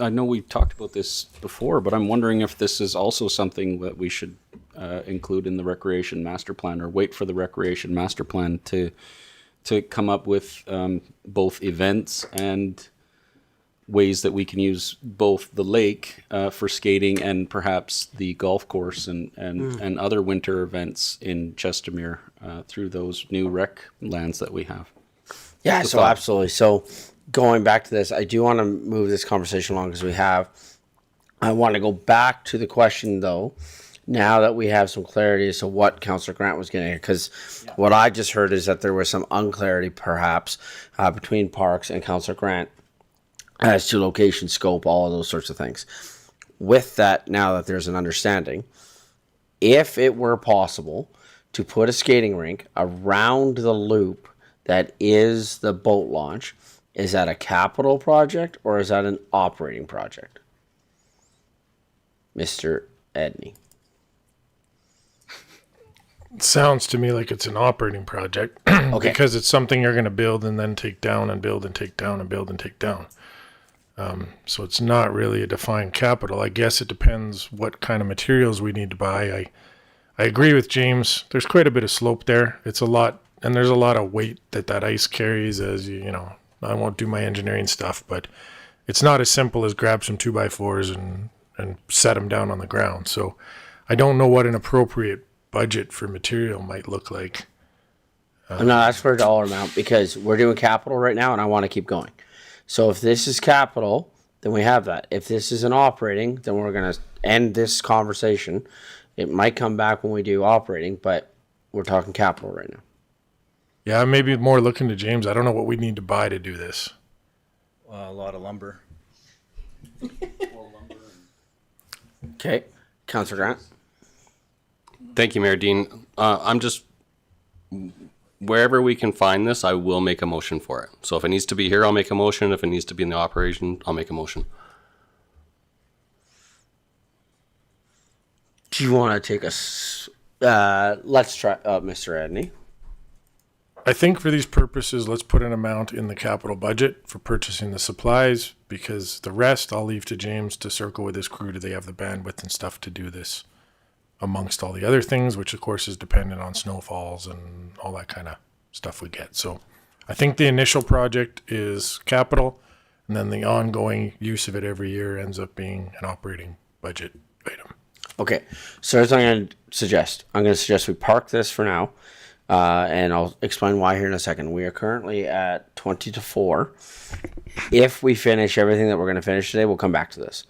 know we've talked about this before, but I'm wondering if this is also something that we should include in the recreation master plan, or wait for the recreation master plan to come up with both events and ways that we can use both the lake for skating and perhaps the golf course and other winter events in Chestermere through those new rec lands that we have. Yeah, Just a so thought. absolutely. So going back to this, I do want to move this conversation along because I want to go back to the question though, now that we have some clarity as to what Councillor Grant was getting at, because what I just heard is that there was some unclarity perhaps between Parks and Councillor Grant as to location, scope, all of those sorts of things. With that, now that there's an understanding, if it were possible to put a skating rink around the loop that is the boat launch, is that a capital project or is that an operating project? Mr. Edney. It sounds to me like it's an operating project Okay. because it's something you're going to build and then take down and build and take down and build and take down. So it's not really a defined capital. I guess it depends what kind of materials we need to buy. I agree with James. There's quite a bit of slope there. It's a lot, and there's a lot of weight that ice carries as you know, I won't do my engineering stuff, but it's not as simple as grab some 2x4s and set them down on the ground. So I don't know what an appropriate budget for material might look like. I'm not asking for a dollar amount because we're doing capital right now and I want to keep going. So if this is capital, then we have that. If this is an operating, then we're going to end this conversation. It might come back when we do operating, but we're talking capital right now. Yeah, maybe more looking to James. I don't know what we need to buy to do this. A lot of lumber. Okay. Councillor Grant? Thank you, Mayor Dean. I'm just, wherever we can find this, I will make a motion for it. So if it needs to be here, I'll make a motion. If it needs to be in the operation, I'll make a motion. Do you want to take us? Let's try, Mr. Edney. I think for these purposes, let's put an amount in the capital budget for purchasing the supplies, because the rest I'll leave to James to circle with his crew. Do they have the bandwidth and stuff to do this amongst all the other things, which of course is dependent on snowfalls and all that kind of stuff we get. So I think the initial project is capital, and then the ongoing use of it every year ends up being an operating budget item. Okay, so here's what I'm going to suggest. I'm going to suggest we park this for now. and I'll explain why here in a second. We are currently at 20 to 4. If we finish everything that we're going to finish today, we'll come back to this.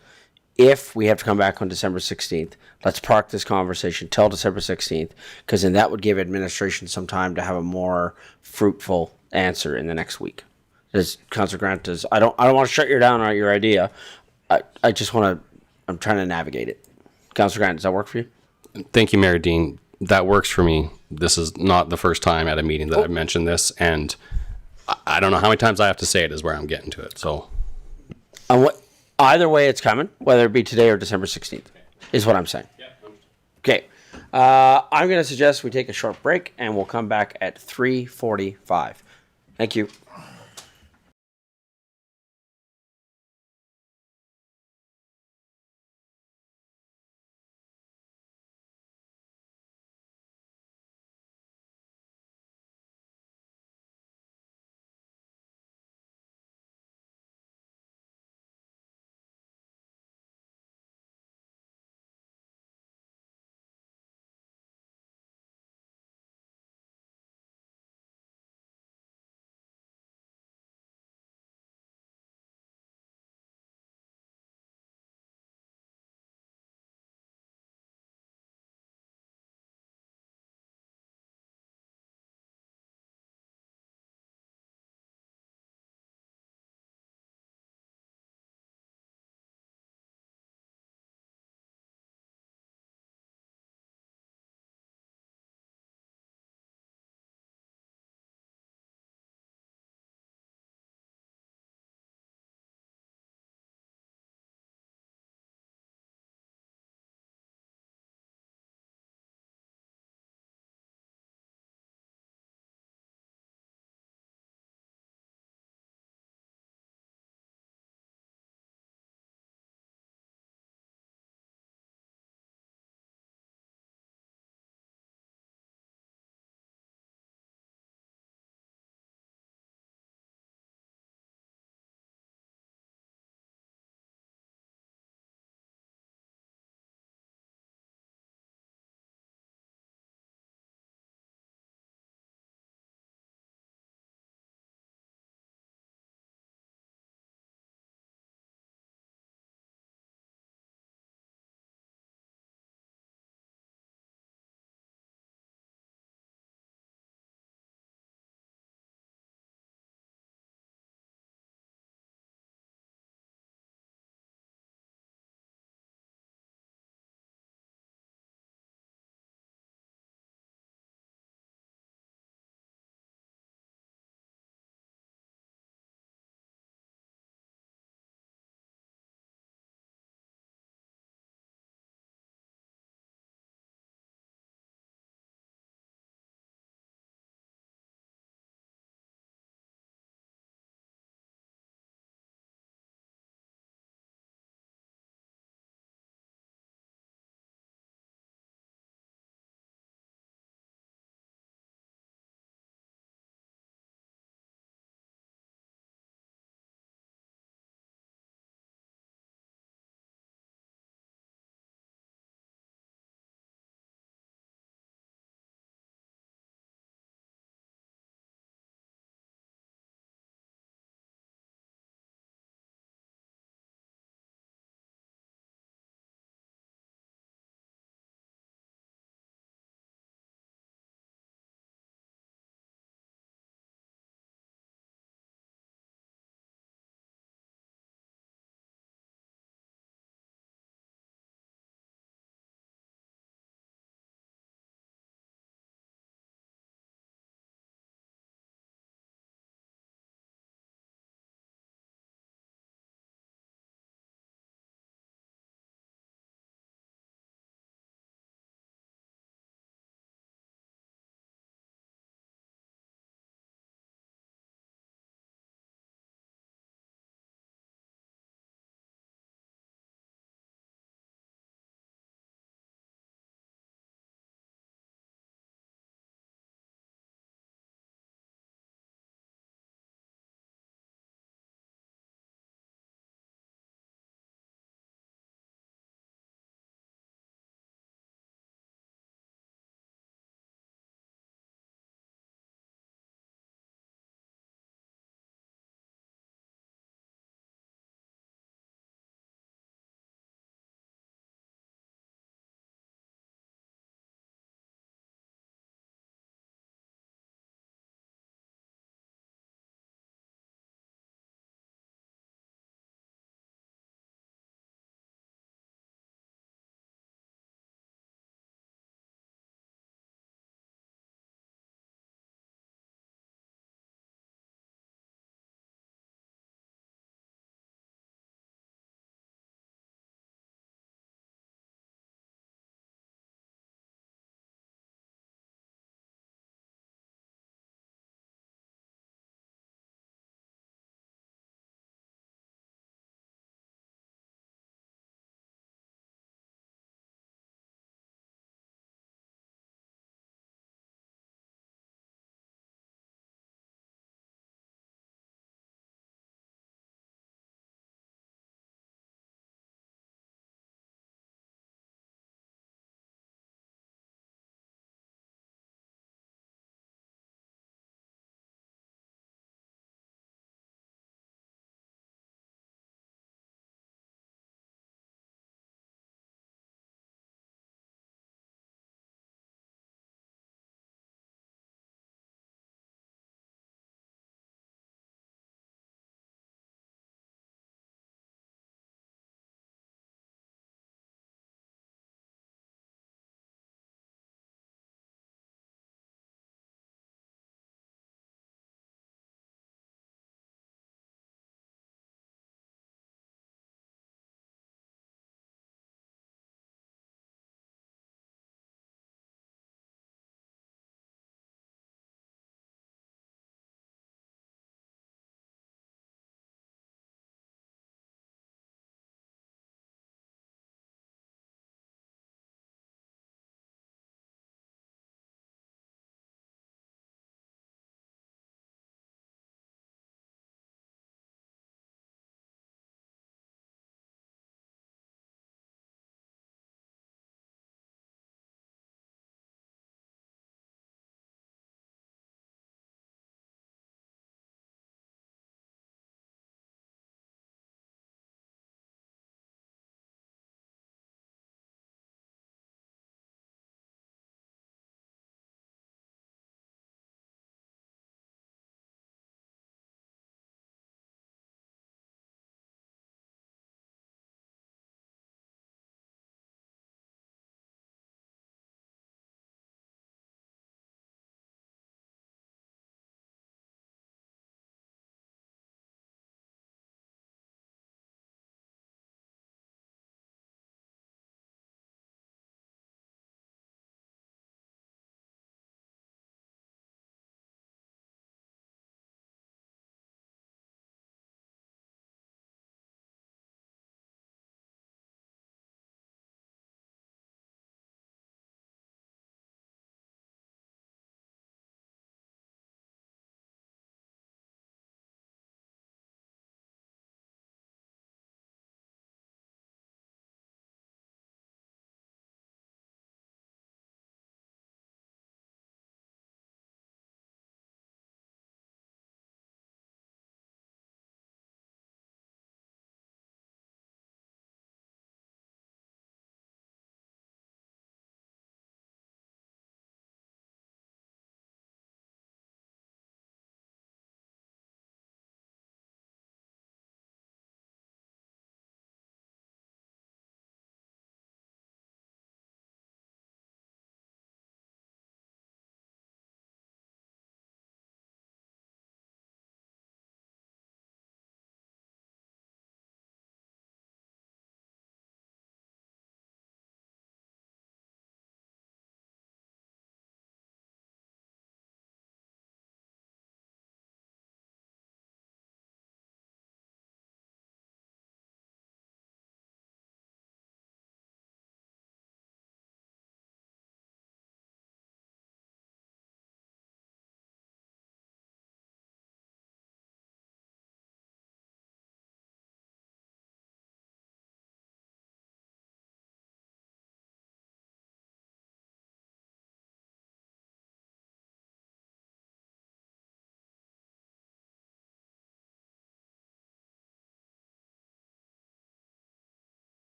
If we have to come back on December 16th, let's park this conversation till December 16th, because then that would give administration some time to have a more fruitful answer in the next week. As Councillor Grant does, I don't want to shut you down on your idea. I just want to, I'm trying to navigate it. Councillor Grant, does that work for you? Thank you, Mayor Dean. That works for me. This is not the first time at a meeting that I've mentioned this, and I don't know how many times I have to say it is where I'm getting to it. So, either way, it's coming, whether it be today or December 16th, is what I'm saying. Okay. I'm going to suggest we take a short break, and we'll come back at 3:45. Thank you.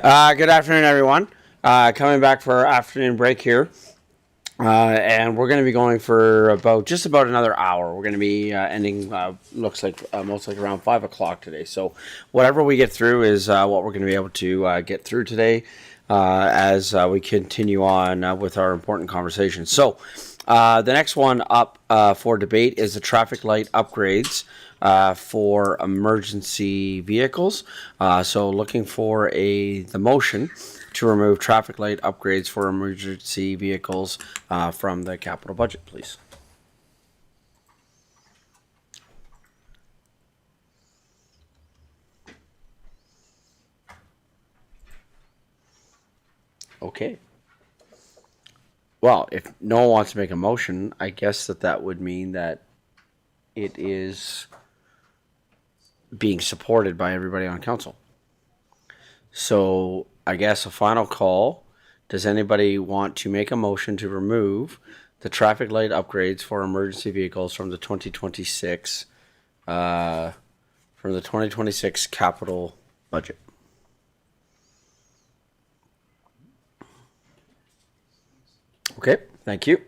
Good afternoon, everyone. Coming back for our afternoon break here. And we're going to be going for just about another hour. We're going to be ending, looks like most like around 5 o'clock today. So whatever we get through is what we're going to be able to get through today as we continue on with our important conversation. So the next one up for debate is the traffic light upgrades for emergency vehicles. So looking for the motion to remove traffic light upgrades for emergency vehicles from the capital budget, please. Okay. Well, if no one wants to make a motion, I guess that would mean that it is being supported by everybody on council. So I guess a final call. Does anybody want to make a motion to remove the traffic light upgrades for emergency vehicles from the 2026 capital budget? Okay, thank you.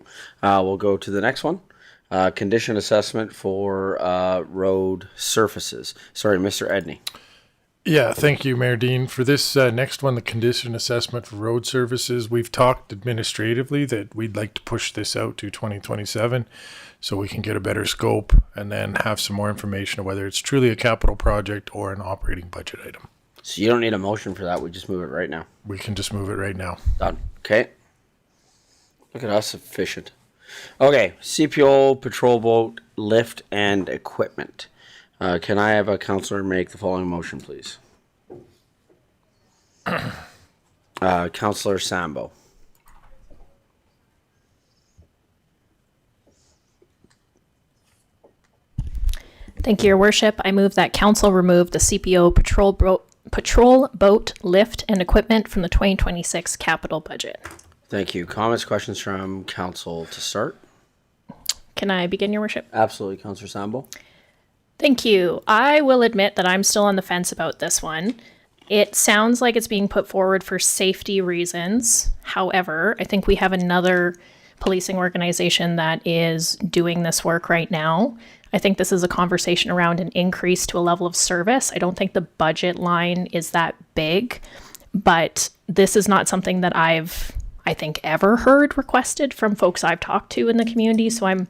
We'll go to the next one. Condition assessment for road surfaces. Sorry, Mr. Edney. Yeah, thank you, Mayor Dean. For this next one, the condition assessment for road services, we've talked administratively that we'd like to push this out to 2027 so we can get a better scope and then have some more information of whether it's truly a capital project or an operating budget item. So you don't need a motion for that. We just move it right now. We can just move it right now. Done. Okay. Look at us, efficient. Okay, CPO, patrol boat, lift, and equipment. Can I have a councillor make the following motion, please? Councillor Sambo. Thank you, Your Worship. I move that council remove the CPO patrol boat, lift, and equipment from the 2026 capital budget. Thank you. Comments, questions from council to start? Can I begin, Your Worship? Absolutely, Councillor Sambo. Thank you. I will admit that I'm still on the fence about this one. It sounds like it's being put forward for safety reasons. However, I think we have another policing organization that is doing this work right now. I think this is a conversation around an increase to a level of service. I don't think the budget line is that big, but this is not something that I think ever heard requested from folks I've talked to in the community. So I'm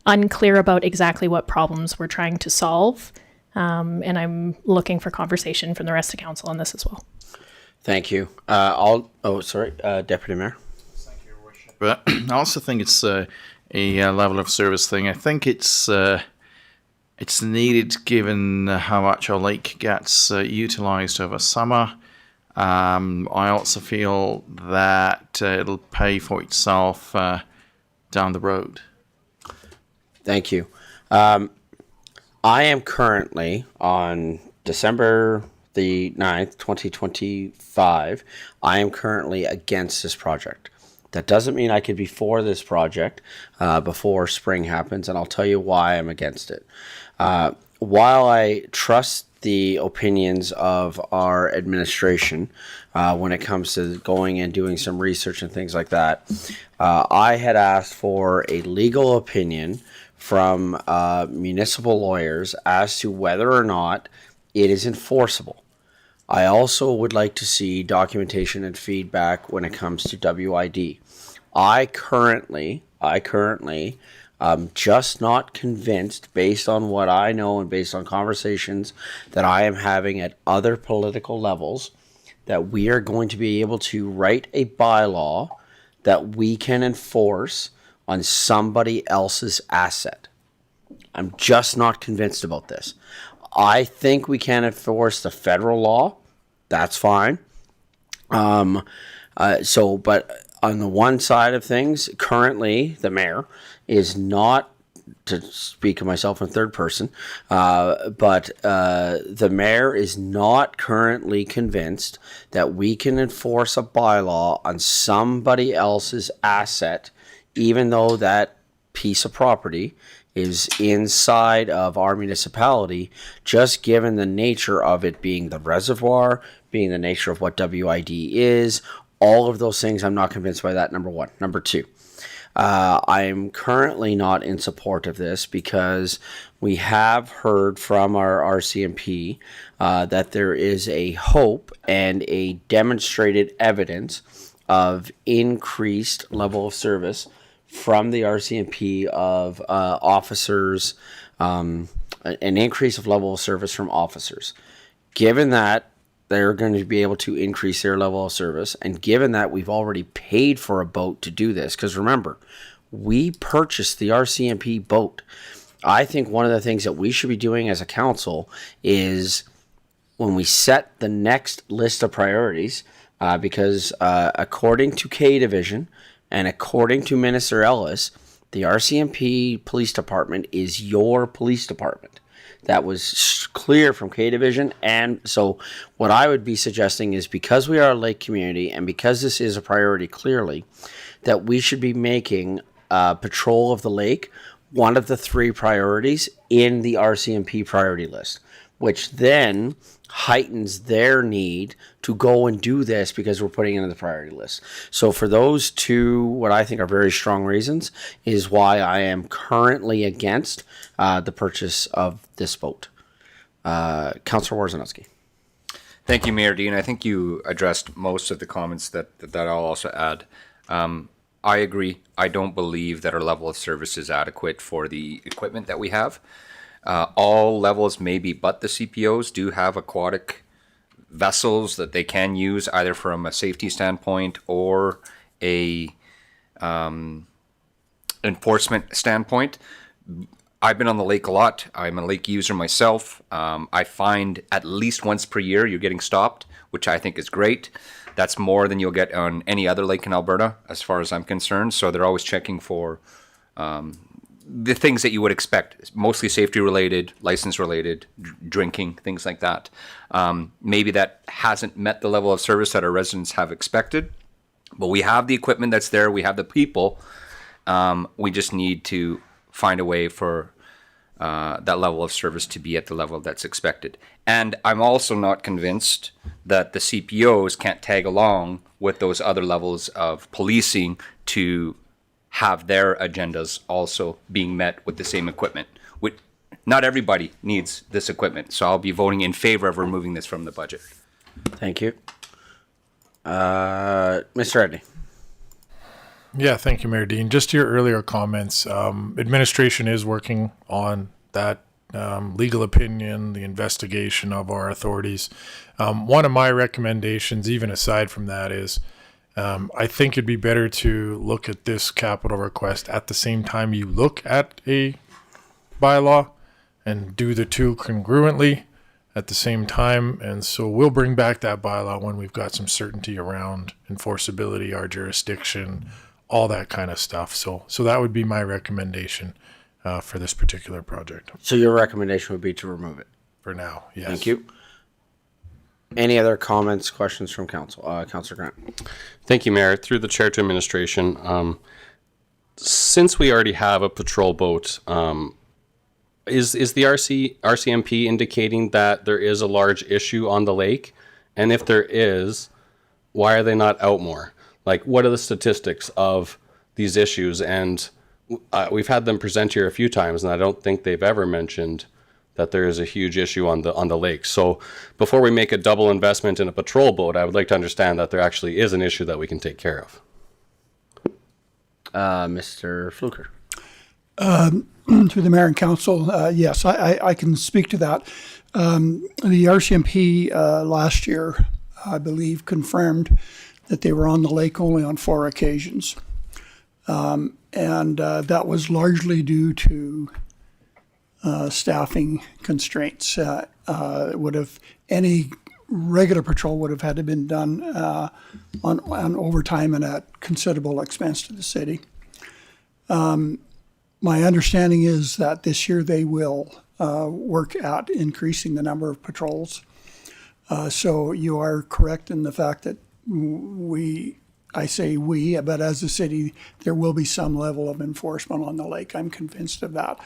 unclear about exactly what problems we're trying to solve. And I'm looking for conversation from the rest of council on this as well. Thank you. Deputy Mayor. But I also think it's a level of service thing. I think it's needed given how much our lake gets utilised over summer. I also feel that it'll pay for itself down the road. Thank you. I am currently on December the 9th, 2025. I am currently against this project. That doesn't mean I could be for this project before spring happens, and I'll tell you why I'm against it. While I trust the opinions of our administration when it comes to going and doing some research and things like that, I had asked for a legal opinion from municipal lawyers as to whether or not it is enforceable. I also would like to see documentation and feedback when it comes to WID. I currently just not convinced, based on what I know and based on conversations that I am having at other political levels, that we are going to be able to write a bylaw that we can enforce on somebody else's asset. I'm just not convinced about this. I think we can enforce the federal law. That's fine. But on the one side of things, currently the mayor is not, to speak of myself in third person, but the mayor is not currently convinced that we can enforce a bylaw on somebody else's asset, even though that piece of property is inside of our municipality, just given the nature of it being the reservoir, being the nature of what WID is, all of those things. I'm not convinced by that, number one. Number two, I'm currently not in support of this because we have heard from our RCMP that there is a hope and a demonstrated evidence of increased level of service from the RCMP of officers, an increase of level of service from officers. Given that they're going to be able to increase their level of service, and given that we've already paid for a boat to do this, because remember, we purchased the RCMP boat. I think one of the things that we should be doing as a council is when we set the next list of priorities, because according to K Division, and according to Minister Ellis, the RCMP Police Department is your police department. That was clear from K Division. And so what I would be suggesting is, because we are a lake community and because this is a priority clearly, that we should be making patrol of the lake one of the 3 priorities in the RCMP priority list, which then heightens their need to go and do this because we're putting it in the priority list. So for those 2, what I think are very strong reasons, is why I am currently against the purchase of this boat. Councillor Warzanowski. Thank you, Mayor Dean. I think you addressed most of the comments that I'll also add. I agree. I don't believe that our level of service is adequate for the equipment that we have. All levels, maybe, but the CPOs do have aquatic vessels that they can use either from a safety standpoint or a enforcement standpoint. I've been on the lake a lot. I'm a lake user myself. I find at least once per year you're getting stopped, which I think is great. That's more than you'll get on any other lake in Alberta, as far as I'm concerned. So they're always checking for the things that you would expect, mostly safety related, license related, drinking, things like that. Maybe that hasn't met the level of service that our residents have expected, but we have the equipment that's there. We have the people. We just need to find a way for that level of service to be at the level that's expected. And I'm also not convinced that the CPOs can't tag along with those other levels of policing to have their agendas also being met with the same equipment. Not everybody needs this equipment, so I'll be voting in favor of removing this from the budget. Thank you. Mr. Edney. Yeah, thank you, Mayor Dean. Just to your earlier comments, administration is working on that legal opinion, the investigation of our authorities. One of my recommendations, even aside from that, is I think it'd be better to look at this capital request at the same time you look at a bylaw and do the 2 congruently at the same time. And so we'll bring back that bylaw when we've got some certainty around enforceability, our jurisdiction, all that kind of stuff. So that would be my recommendation for this particular project. So your recommendation would be to remove it? For now, yes. Thank you. Any other comments, questions from council? Councillor Grant. Thank you, Mayor. Through the chair to administration, since we already have a patrol boat, is the RCMP indicating that there is a large issue on the lake? And if there is, why are they not out more? Like, what are the statistics of these issues? And we've had them present here a few times, and I don't think they've ever mentioned that there is a huge issue on the lake. So before we make a double investment in a patrol boat, I would like to understand that there actually is an issue that we can take care of. Mr. Fluker. Through the mayor and council, yes, I can speak to that. The RCMP last year, I believe, confirmed that they were on the lake only on 4 occasions. And that was largely due to staffing constraints. Any regular patrol would have had to been done on overtime and at considerable expense to the city. My understanding is that this year they will work at increasing the number of patrols. So you are correct in the fact that we I say we, but as a city, there will be some level of enforcement on the lake. I'm convinced of that.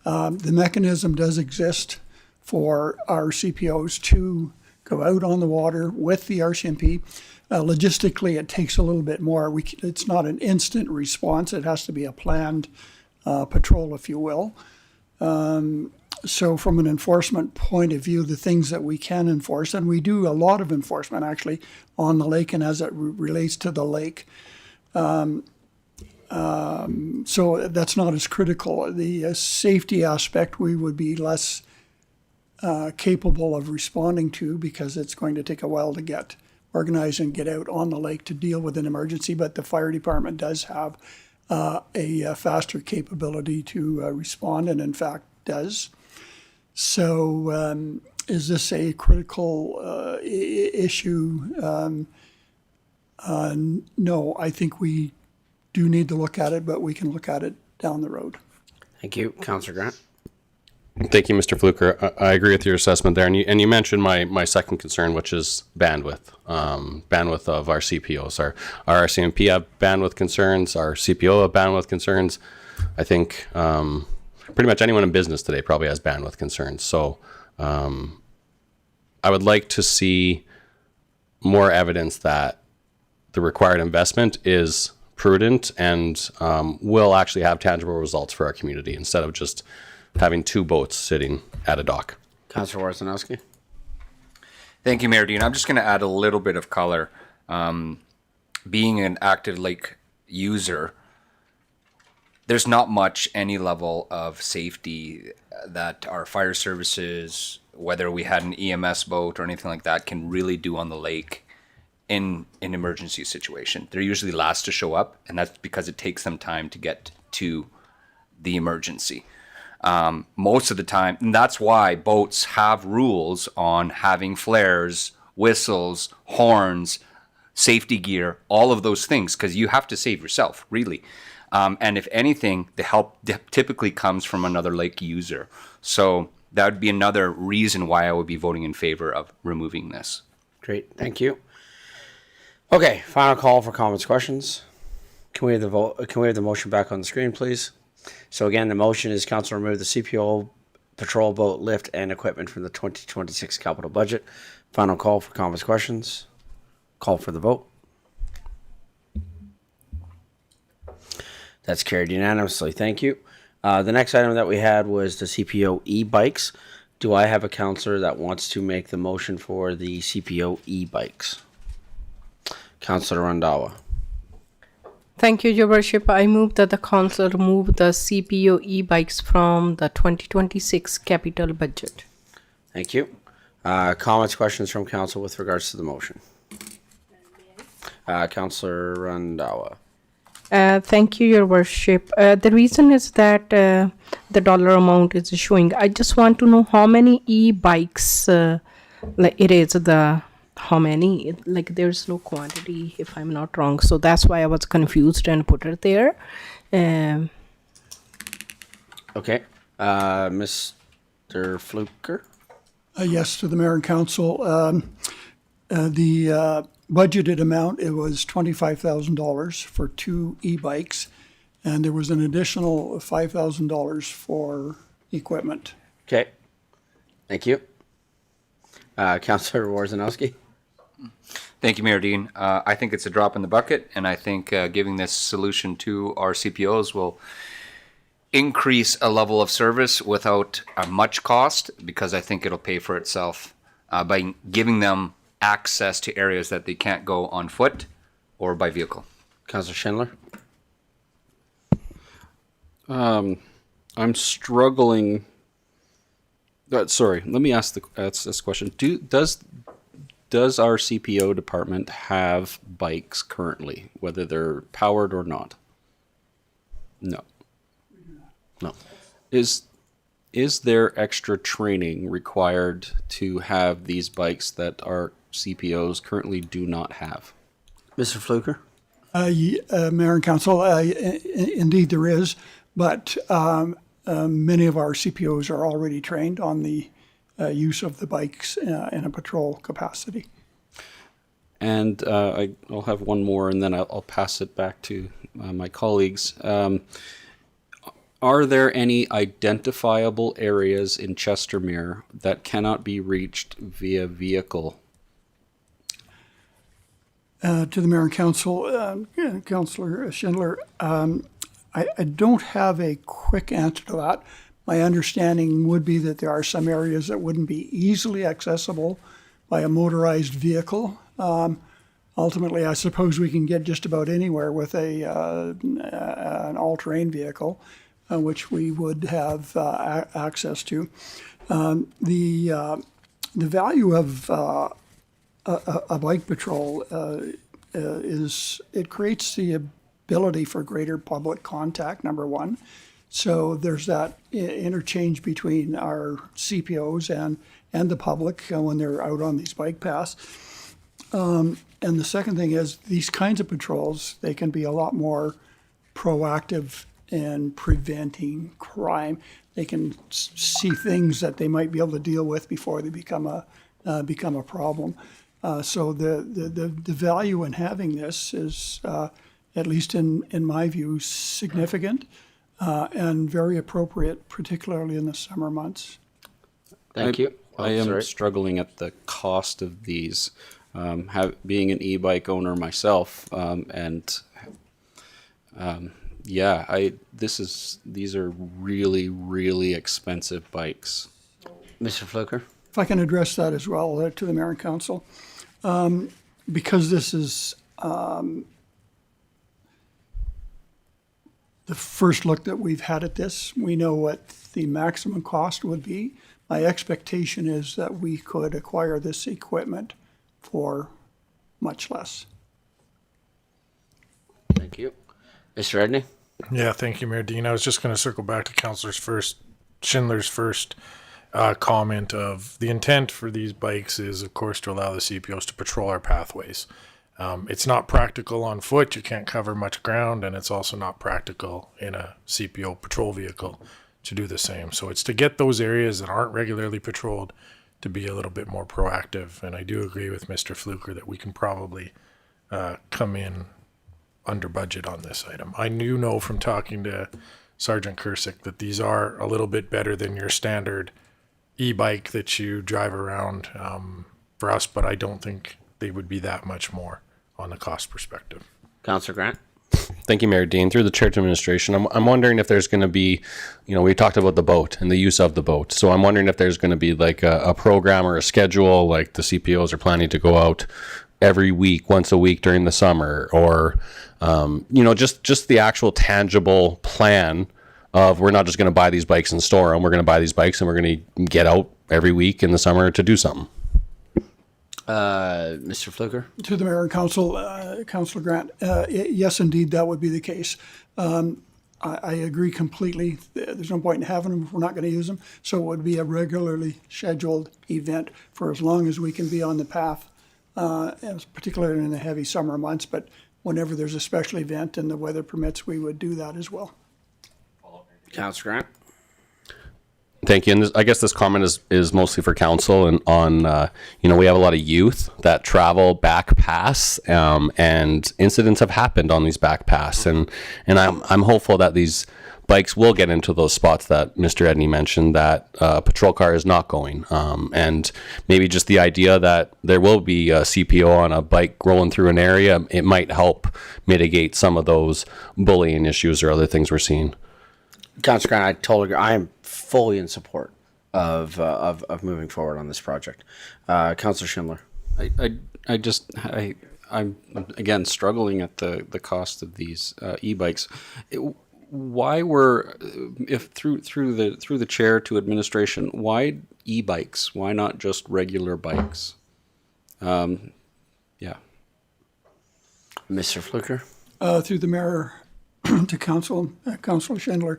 The mechanism does exist for our CPOs to go out on the water with the RCMP. Logistically, it takes a little bit more. It's not an instant response. It has to be a planned patrol, if you will. So from an enforcement point of view, the things that we can enforce, and we do a lot of enforcement actually on the lake and as it relates to the lake. So that's not as critical. The safety aspect we would be less capable of responding to because it's going to take a while to get organized and get out on the lake to deal with an emergency. But the fire department does have a faster capability to respond, and in fact does. So is this a critical issue? No, I think we do need to look at it, but we can look at it down the road. Thank you. Councillor Grant. Thank you, Mr. Fluker. I agree with your assessment there. And you mentioned my second concern, which is bandwidth, bandwidth of our CPOs. Our RCMP have bandwidth concerns. Our CPO have bandwidth concerns. I think pretty much anyone in business today probably has bandwidth concerns. So I would like to see more evidence that the required investment is prudent and will actually have tangible results for our community instead of just having two boats sitting at a dock. Councillor Warzanowski. Thank you, Mayor Dean. I'm just going to add a little bit of color. Being an active lake user, there's not much any level of safety that our fire services, whether we had an EMS boat or anything like that, can really do on the lake in an emergency situation. They're usually last to show up, and that's because it takes them time to get to the emergency. Most of the time, and that's why boats have rules on having flares, whistles, horns, safety gear, all of those things, because you have to save yourself, really. And if anything, the help typically comes from another lake user. So that would be another reason why I would be voting in favor of removing this. Great, thank you. Okay, final call for comments, questions. Can we have the vote? Can we have the motion back on the screen, please? So again, the motion is council remove the CPO patrol boat lift and equipment from the 2026 capital budget. Final call for comments, questions. Call for the vote. That's carried unanimously. Thank you. The next item that we had was the CPO e-bikes. Do I have a councillor that wants to make the motion for the CPO e-bikes? Councillor Randhawa. Thank you, Your Worship. I move that the council remove the CPO e-bikes from the 2026 capital budget. Thank you. Comments, questions from council with regards to the motion? Councillor Randhawa. Thank you, Your Worship. The reason is that the dollar amount is showing. I just want to know how many e-bikes like it is the how many, like there's no quantity if I'm not wrong, so that's why I was confused and put it there. Okay, Mr. Fluker. Yes, to the mayor and council. The budgeted amount, it was $25,000 for 2 e-bikes, and there was an additional $5,000 for equipment. Okay, thank you. Councillor Warzanowski. Thank you, Mayor Dean. I think it's a drop in the bucket, and I think giving this solution to our CPOs will increase a level of service without much cost, because I think it'll pay for itself by giving them access to areas that they can't go on foot or by vehicle. Councillor Schindler. I'm struggling. Sorry, let me ask this question. Does our CPO department have bikes currently, whether they're powered or not? No. No. Is there extra training required to have these bikes that our CPOs currently do not have? Mr. Fluker? Mayor and council, indeed there is, but many of our CPOs are already trained on the use of the bikes in a patrol capacity. And I'll have one more, and then I'll pass it back to my colleagues. Are there any identifiable areas in Chestermere that cannot be reached via vehicle? To the Mayor and Council, Councillor Schindler, I don't have a quick answer to that. My understanding would be that there are some areas that wouldn't be easily accessible by a motorized vehicle. Ultimately, I suppose we can get just about anywhere with an all-terrain vehicle, which we would have access to. The value of a bike patrol is it creates the ability for greater public contact, number one. So there's that interchange between our CPOs and the public when they're out on these bike paths. And the second thing is these kinds of patrols, they can be a lot more proactive in preventing crime. They can see things that they might be able to deal with before they become a problem. So the value in having this is, at least in my view, significant and very appropriate, particularly in the summer months. Thank you. I am struggling at the cost of these. Being an e-bike owner myself, these are really, really expensive bikes. Mr. Fluker? If I can address that as well to the Mayor and Council. Because this is the first look that we've had at this, we know what the maximum cost would be. My expectation is that we could acquire this equipment for much less. Thank you. Mr. Edney? Yeah, thank you, Mayor Dean. I was just going to circle back to Schindler's first comment of the intent for these bikes is, of course, to allow the CPOs to patrol our pathways. It's not practical on foot. You can't cover much ground, and it's also not practical in a CPO patrol vehicle to do the same. So it's to get those areas that aren't regularly patrolled to be a little bit more proactive. And I do agree with Mr. Fluker that we can probably come in under budget on this item. I do know from talking to Sergeant Kursick that these are a little bit better than your standard e-bike that you drive around for us, but I don't think they would be that much more on the cost perspective. Councillor Grant? Thank you, Mayor Dean. Through the chair to administration, I'm wondering if there's going to be, we talked about the boat and the use of the boat. So I'm wondering if there's going to be like a program or a schedule, like the CPOs are planning to go out every week, once a week during the summer, or, just the actual tangible plan of we're not just going to buy these bikes and store them. We're going to buy these bikes and we're going to get out every week in the summer to do something. Mr. Fluker? To the Mayor and Council, Councillor Grant, yes, indeed, that would be the case. I agree completely. There's no point in having them if we're not going to use them. So it would be a regularly scheduled event for as long as we can be on the path, particularly in the heavy summer months. But whenever there's a special event and the weather permits, we would do that as well. Councillor Grant? Thank you. And I guess this comment is mostly for council and on, we have a lot of youth that travel back paths, and incidents have happened on these back paths. And I'm hopeful that these bikes will get into those spots that Mr. Edney mentioned that a patrol car is not going. And maybe just the idea that there will be a CPO on a bike rolling through an area, it might help mitigate some of those bullying issues or other things we're seeing. Councillor Grant, I totally agree. I am fully in support of moving forward on this project. Councillor Schindler. I'm again struggling at the cost of these e-bikes. Why were, if through the chair to administration, why e-bikes? Why not just regular bikes? Mr. Fluker. Through the Mayor to Council, Councillor Schindler.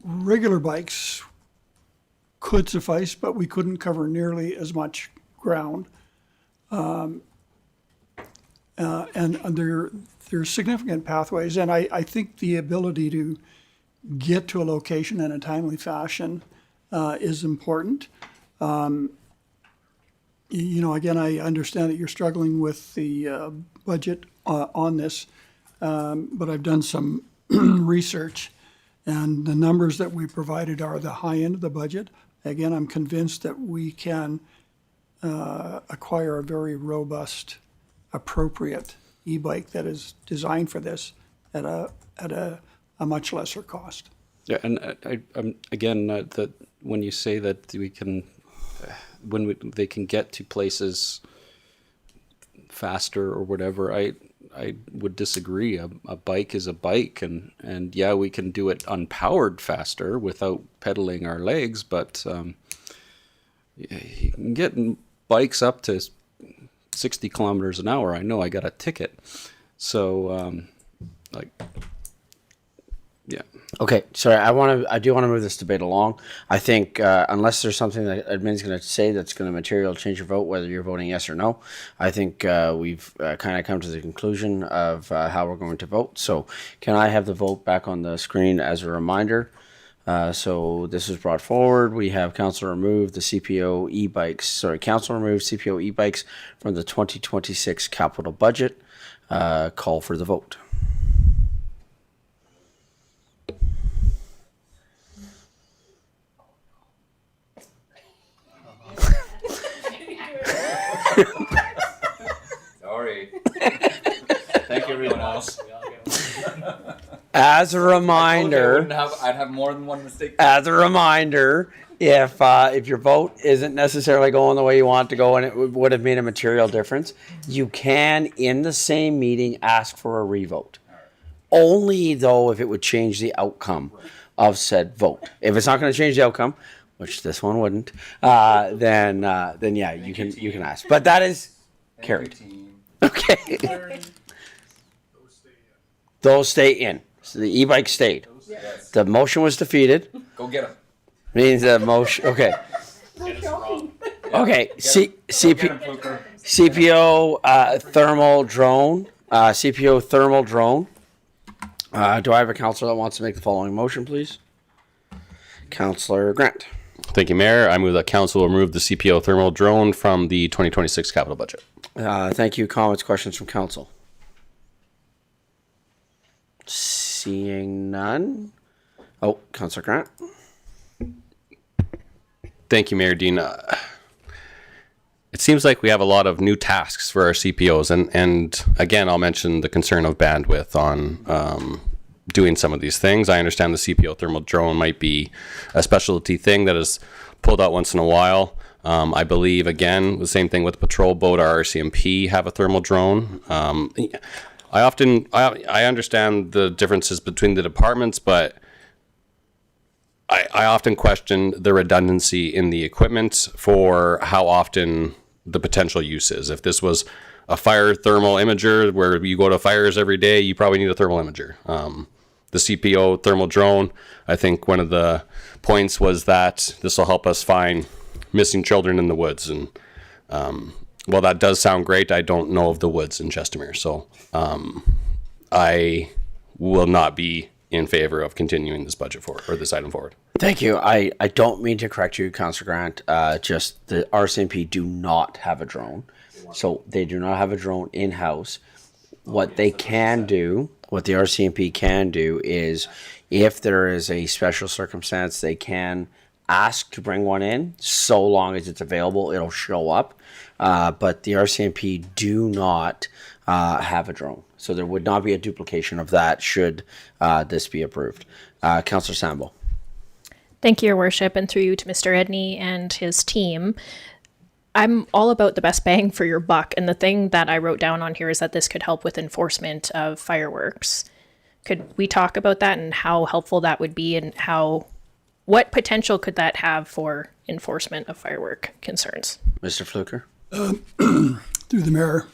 Regular bikes could suffice, but we couldn't cover nearly as much ground. And there's significant pathways, and I think the ability to get to a location in a timely fashion is important. you know, again, I understand that you're struggling with the budget on this, but I've done some research, and the numbers that we provided are the high end of the budget. Again, I'm convinced that we can acquire a very robust, appropriate e-bike that is designed for this at a much lesser cost. Yeah, and again, that when you say that we can, they can get to places faster or whatever, I would disagree. A bike is a bike, and yeah, we can do it unpowered faster without pedaling our legs, but you can get bikes up to 60 kilometers an hour. I know I got a ticket, so yeah. Okay, sorry. I do want to move this debate along. I think unless there's something that admin's going to say that's going to materially change your vote, whether you're voting yes or no, I think we've kind of come to the conclusion of how we're going to vote. So can I have the vote back on the screen as a reminder? So this was brought forward. We have council remove the CPO e-bikes. Sorry, council remove CPO e-bikes from the 2026 capital budget. Call for the vote. Sorry. Thank you, everyone else. As a reminder, I'd have more than one mistake. As a reminder, if your vote isn't necessarily going the way you want it to go and it would have made a material difference, you can, in the same meeting, ask for a revote. Only though if it would change the outcome of said vote. If it's not going to change the outcome, which this one wouldn't, then yeah, you can ask. But that is carried. Okay. Those stay in. So the e-bike stayed. Yes. The motion was defeated. Go get them. Means the motion. Okay. Okay. CPO thermal drone. CPO thermal drone. Do I have a councillor that wants to make the following motion, please? Councillor Grant. Thank you, Mayor. I move that council remove the CPO thermal drone from the 2026 capital budget. Thank you. Comments, questions from council? Seeing none. Oh, Councillor Grant. Thank you, Mayor Dean. It seems like we have a lot of new tasks for our CPOs, and again, I'll mention the concern of bandwidth on doing some of these things. I understand the CPO thermal drone might be a specialty thing that is pulled out once in a while. I believe, again, the same thing with the patrol boat, our RCMP have a thermal drone. I understand the differences between the departments, but I often question the redundancy in the equipment for how often the potential use is. If this was a fire thermal imager where you go to fires every day, you probably need a thermal imager. The CPO thermal drone, I think one of the points was that this will help us find missing children in the woods. And while that does sound great, I don't know of the woods in Chestermere. So I will not be in favor of continuing this budget forward, or this item forward. Thank you. I don't mean to correct you, Councillor Grant. Just the RCMP do not have a drone. So they do not have a drone in-house. What they can do, what the RCMP can do is if there is a special circumstance, they can ask to bring one in. So long as it's available, it'll show up. But the RCMP do not have a drone. So there would not be a duplication of that should this be approved. Councillor Sambo. Thank you, Your Worship, and through you to Mr. Edney and his team. I'm all about the best bang for your buck, and the thing that I wrote down on here is that this could help with enforcement of fireworks. Could we talk about that and how helpful that would be, and what potential could that have for enforcement of firework concerns? Mr. Fluker. Through the mayor,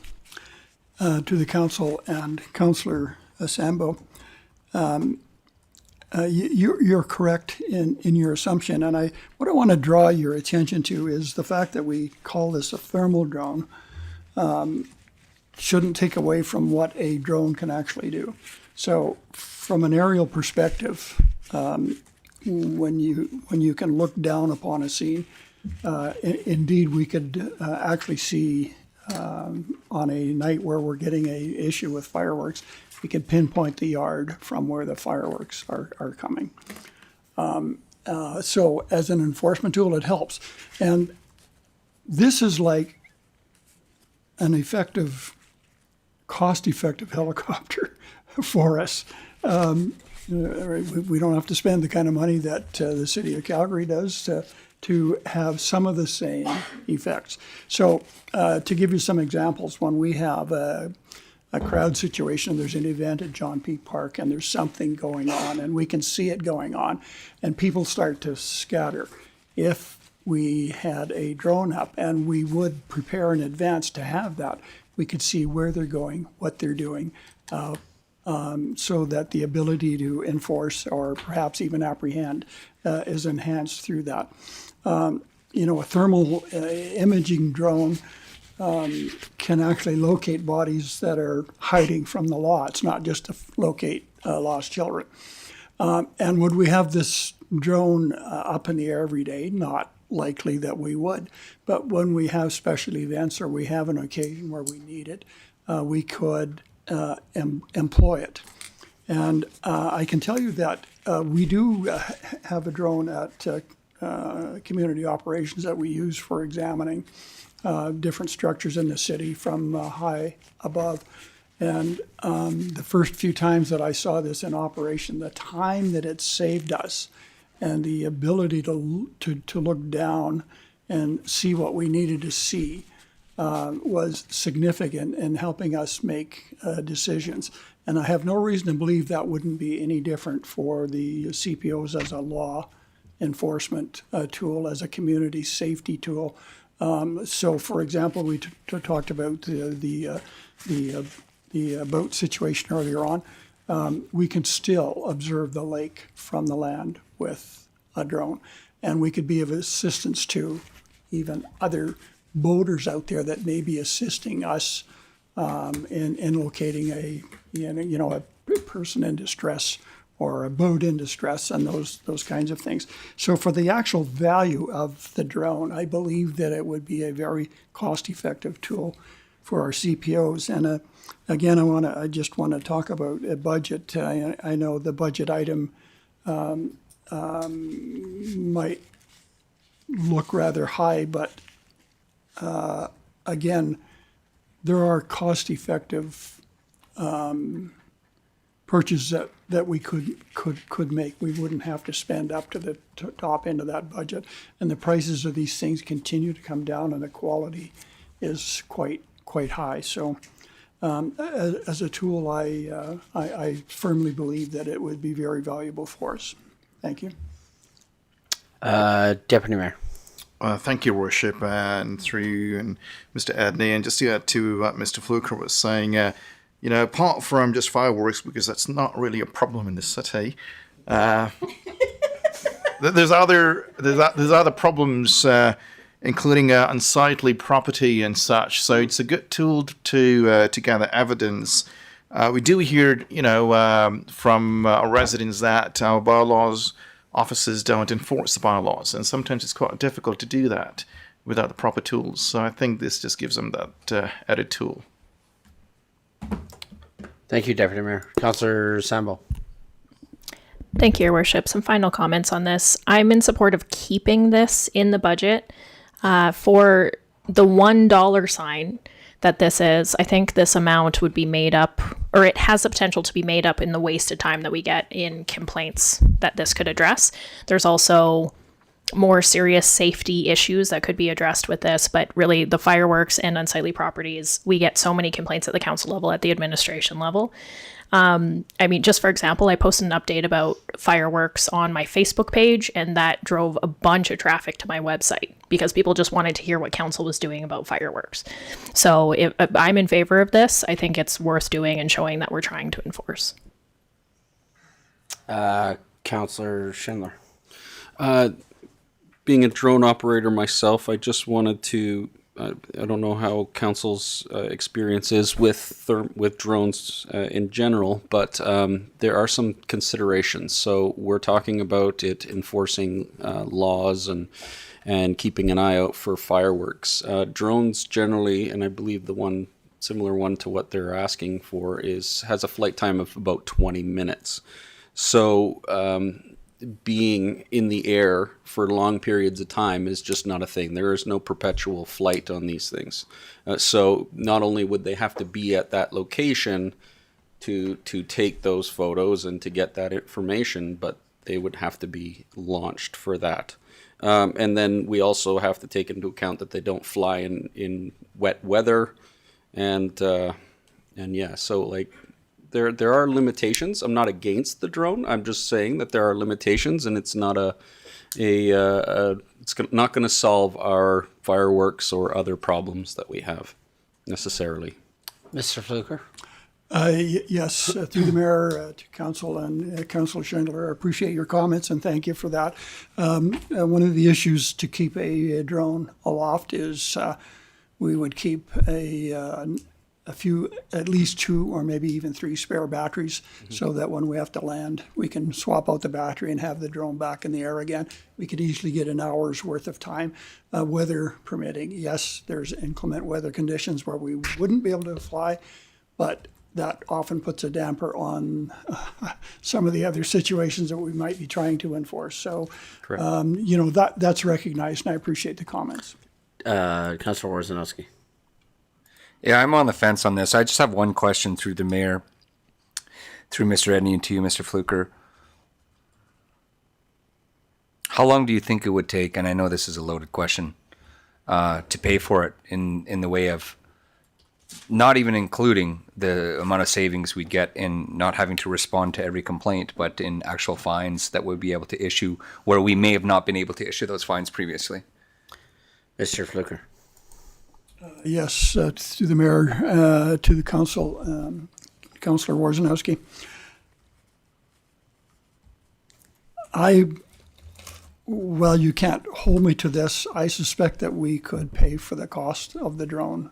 to the council and Councillor Sambo, you're correct in your assumption, and what I want to draw your attention to is the fact that we call this a thermal drone shouldn't take away from what a drone can actually do. So, from an aerial perspective, when you can look down upon a scene, Indeed, we could actually see on a night where we're getting a issue with fireworks, we could pinpoint the yard from where the fireworks are coming. So as an enforcement tool, it helps. And this is like an effective, cost-effective helicopter for us. We don't have to spend the kind of money that the city of Calgary does to have some of the same effects. So to give you some examples, when we have a crowd situation, there's an event at John P. Park and there's something going on and we can see it going on and people start to scatter. If we had a drone up and we would prepare in advance to have that, we could see where they're going, what they're doing, so that the ability to enforce or perhaps even apprehend is enhanced through that. A thermal imaging drone can actually locate bodies that are hiding from the law. It's not just to locate lost children. And would we have this drone up in the air every day? Not likely that we would. But when we have special events or we have an occasion where we need it, we could employ it. And I can tell you that we do have a drone at community operations that we use for examining different structures in the city from high above. And the first few times that I saw this in operation, the time that it saved us and the ability to look down and see what we needed to see was significant in helping us make decisions. And I have no reason to believe that wouldn't be any different for the CPOs as a law enforcement tool, as a community safety tool. So, for example, we talked about the boat situation earlier on. We can still observe the lake from the land with a drone, and we could be of assistance to even other boaters out there that may be assisting us in locating a person in distress or a boat in distress and those kinds of things. So for the actual value of the drone, I believe that it would be a very cost-effective tool for our CPOs. And again, I just want to talk about a budget. I know the budget item might look rather high, but again, there are cost-effective purchases that we could make. We wouldn't have to spend up to the top end of that budget. And the prices of these things continue to come down and the quality is quite high. So as a tool, I firmly believe that it would be very valuable for us. Thank you. Deputy Mayor. Thank you, Worship, and through you and Mr. Edney. And just to add to what Mr. Fluker was saying, apart from just fireworks, because that's not really a problem in the city, there's other problems, including unsightly property and such. So it's a good tool to gather evidence. We do hear, from our residents that our bylaws officers don't enforce the bylaws, and sometimes it's quite difficult to do that without the proper tools. So I think this just gives them that added tool. Thank you, Deputy Mayor. Councillor Sambo. Thank you, Your Worship. Some final comments on this. I'm in support of keeping this in the budget for the $1 sign that this is. I think this amount would be made up, or it has the potential to be made up in the wasted time that we get in complaints that this could address. There's also more serious safety issues that could be addressed with this, but really the fireworks and unsightly properties, we get so many complaints at the council level, at the administration level. Just for example, I posted an update about fireworks on my Facebook page, and that drove a bunch of traffic to my website because people just wanted to hear what council was doing about fireworks. So I'm in favor of this. I think it's worth doing and showing that we're trying to enforce. Councillor Schindler. Being a drone operator myself, I just wanted to, I don't know how council's experience is with drones in general, but there are some considerations. So we're talking about it enforcing laws and and keeping an eye out for fireworks. Drones generally, and I believe the one similar one to what they're asking for has a flight time of about 20 minutes. So being in the air for long periods of time is just not a thing. There is no perpetual flight on these things. So not only would they have to be at that location to take those photos and to get that information, but they would have to be launched for that. And then we also have to take into account that they don't fly in wet weather. And yeah, so like there are limitations. I'm not against the drone. I'm just saying that there are limitations, and it's not it's not going to solve our fireworks or other problems that we have necessarily. Mr. Fluker? Yes, through the mayor to council and Councilor Schindler, I appreciate your comments and thank you for that. One of the issues to keep a drone aloft is we would keep a few, at least 2 or maybe even 3 spare batteries, so that when we have to land, we can swap out the battery and have the drone back in the air again. We could easily get an hour's worth of time, weather permitting. Yes, there's inclement weather conditions where we wouldn't be able to fly, but that often puts a damper on some of the other situations that we might be trying to enforce. So, that's recognized, and I appreciate the comments. Councilor Worzanowski. Yeah, I'm on the fence on this. I just have one question through the mayor, through Mr. Edney, and to you, Mr. Fluker. How long do you think it would take, and I know this is a loaded question, to pay for it in the way of not even including the amount of savings we get in not having to respond to every complaint, but in actual fines that we'll be able to issue where we may have not been able to issue those fines previously? Mr. Fluker? Yes, through the mayor, to the council, Councilor Worzanowski. Well, you can't hold me to this. I suspect that we could pay for the cost of the drone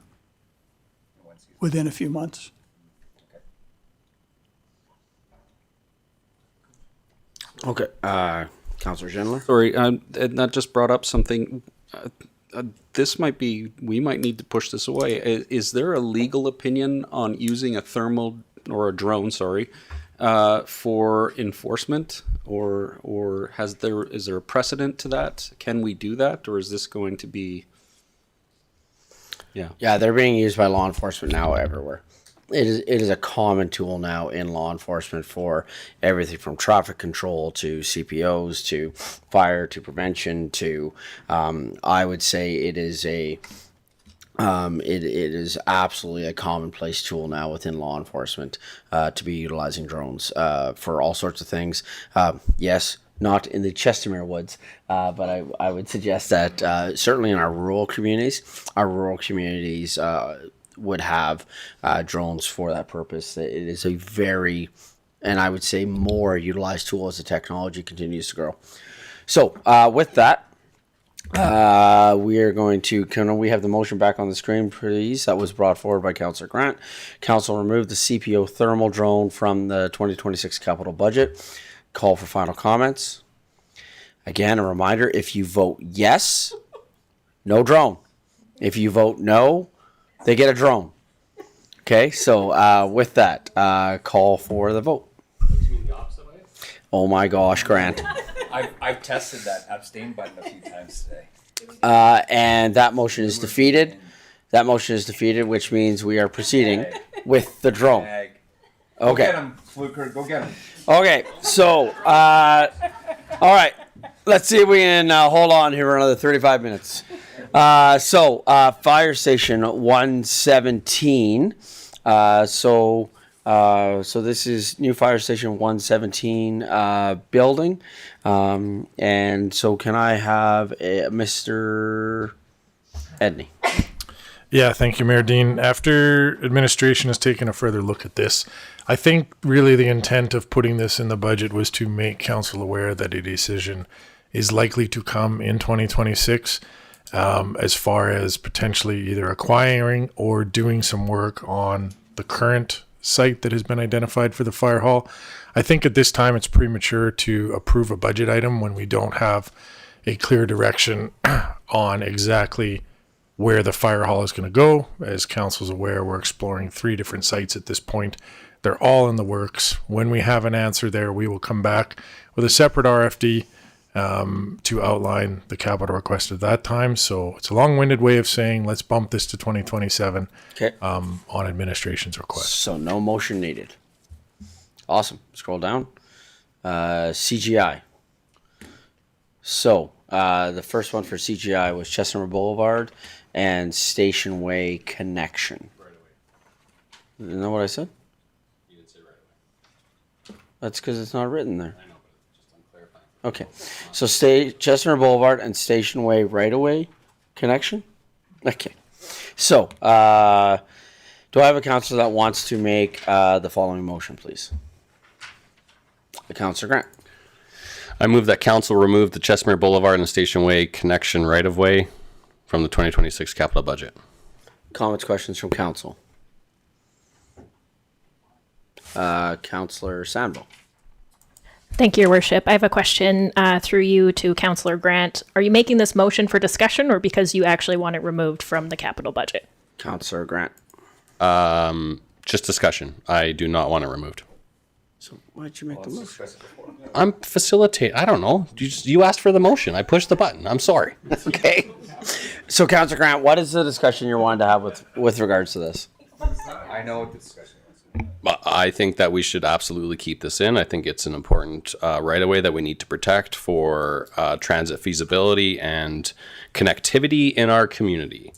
within a few months. Okay. Councilor Schindler? Sorry, that just brought up something. We might need to push this away. Is there a legal opinion on using a thermal or a drone, for enforcement, or is there a precedent to that? Can we do that, or is this going to be? Yeah, they're being used by law enforcement now everywhere. It is a common tool now in law enforcement for everything from traffic control to CPOs to fire to prevention to I would say it is it is absolutely a commonplace tool now within law enforcement to be utilizing drones for all sorts of things. Yes, not in the Chestermere woods, but I would suggest that certainly in our rural communities would have drones for that purpose. It is a very, and I would say more utilized tool as the technology continues to grow. So with that, we are going to, can we have the motion back on the screen, please? That was brought forward by Councillor Grant. Council removed the CPO thermal drone from the 2026 capital budget. Call for final comments. Again, a reminder, if you vote yes, no drone. If you vote no, they get a drone. Okay, so with that, call for the vote. Oh my gosh, Grant. I've tested that abstain button a few times today. And that motion is defeated. That motion is defeated, which means we are proceeding with the drone. Okay. Go get him, Fluker. Go get him. Okay, so, all right. Let's see if we can hold on here for another 35 minutes. So, Fire Station 117. So this is new Fire Station 117 building. And so can I have Mr. Edney? Yeah, thank you, Mayor Dean. After administration has taken a further look at this, I think really the intent of putting this in the budget was to make council aware that a decision is likely to come in 2026 as far as potentially either acquiring or doing some work on the current site that has been identified for the fire hall. I think at this time it's premature to approve a budget item when we don't have a clear direction on exactly where the fire hall is going to go. As council's aware, we're exploring 3 different sites at this point. They're all in the works. When we have an answer there, we will come back with a separate RFD to outline the capital request at that time. So it's a long-winded way of saying let's bump this to 2027 on administration's request. So no motion needed. Awesome. Scroll down. CGI. So the first one for CGI was Chestnut Boulevard and Station Way connection. Isn't that what I said? You didn't say right away. That's because it's not written there. I know, but just I'm clarifying. Okay. So Chestnut Boulevard and Station Way right-of-way connection? Okay. So do I have a councillor that wants to make the following motion, please? The Councillor Grant. I move that council remove the Chestmere Boulevard and Station Way connection right-of-way from the 2026 capital budget. Comments, questions from council? Councillor Sandbo. Thank you, Your Worship. I have a question through you to Councillor Grant. Are you making this motion for discussion or because you actually want it removed from the capital budget? Councillor Grant. Just discussion. I do not want it removed. So why'd you make the motion? I'm facilitate. I don't know. You asked for the motion. I pushed the button. I'm sorry. Okay. So, Councillor Grant, what is the discussion you're wanting to have with regards to this? I know what the discussion is. I think that we should absolutely keep this in. I think it's an important right-of-way that we need to protect for transit feasibility and connectivity in our community.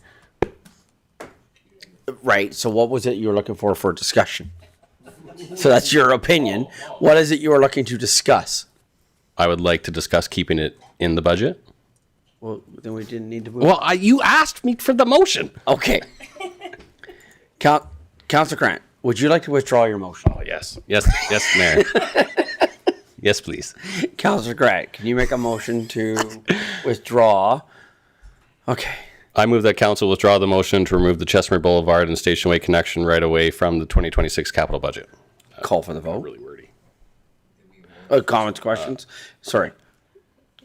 Right. So what was it you were looking for discussion? So that's your opinion. What is it you were looking to discuss? I would like to discuss keeping it in the budget. Well, then we didn't need to move. Well, you asked me for the motion. Okay. Councillor Grant, would you like to withdraw your motion? Oh, yes. Yes, Mayor. Yes, please. Councillor Grant, can you make a motion to withdraw? Okay. I move that council withdraw the motion to remove the Chestmere Boulevard and Station Way connection right away from the 2026 capital budget. Call for the vote. Really wordy. Comments, questions? Sorry.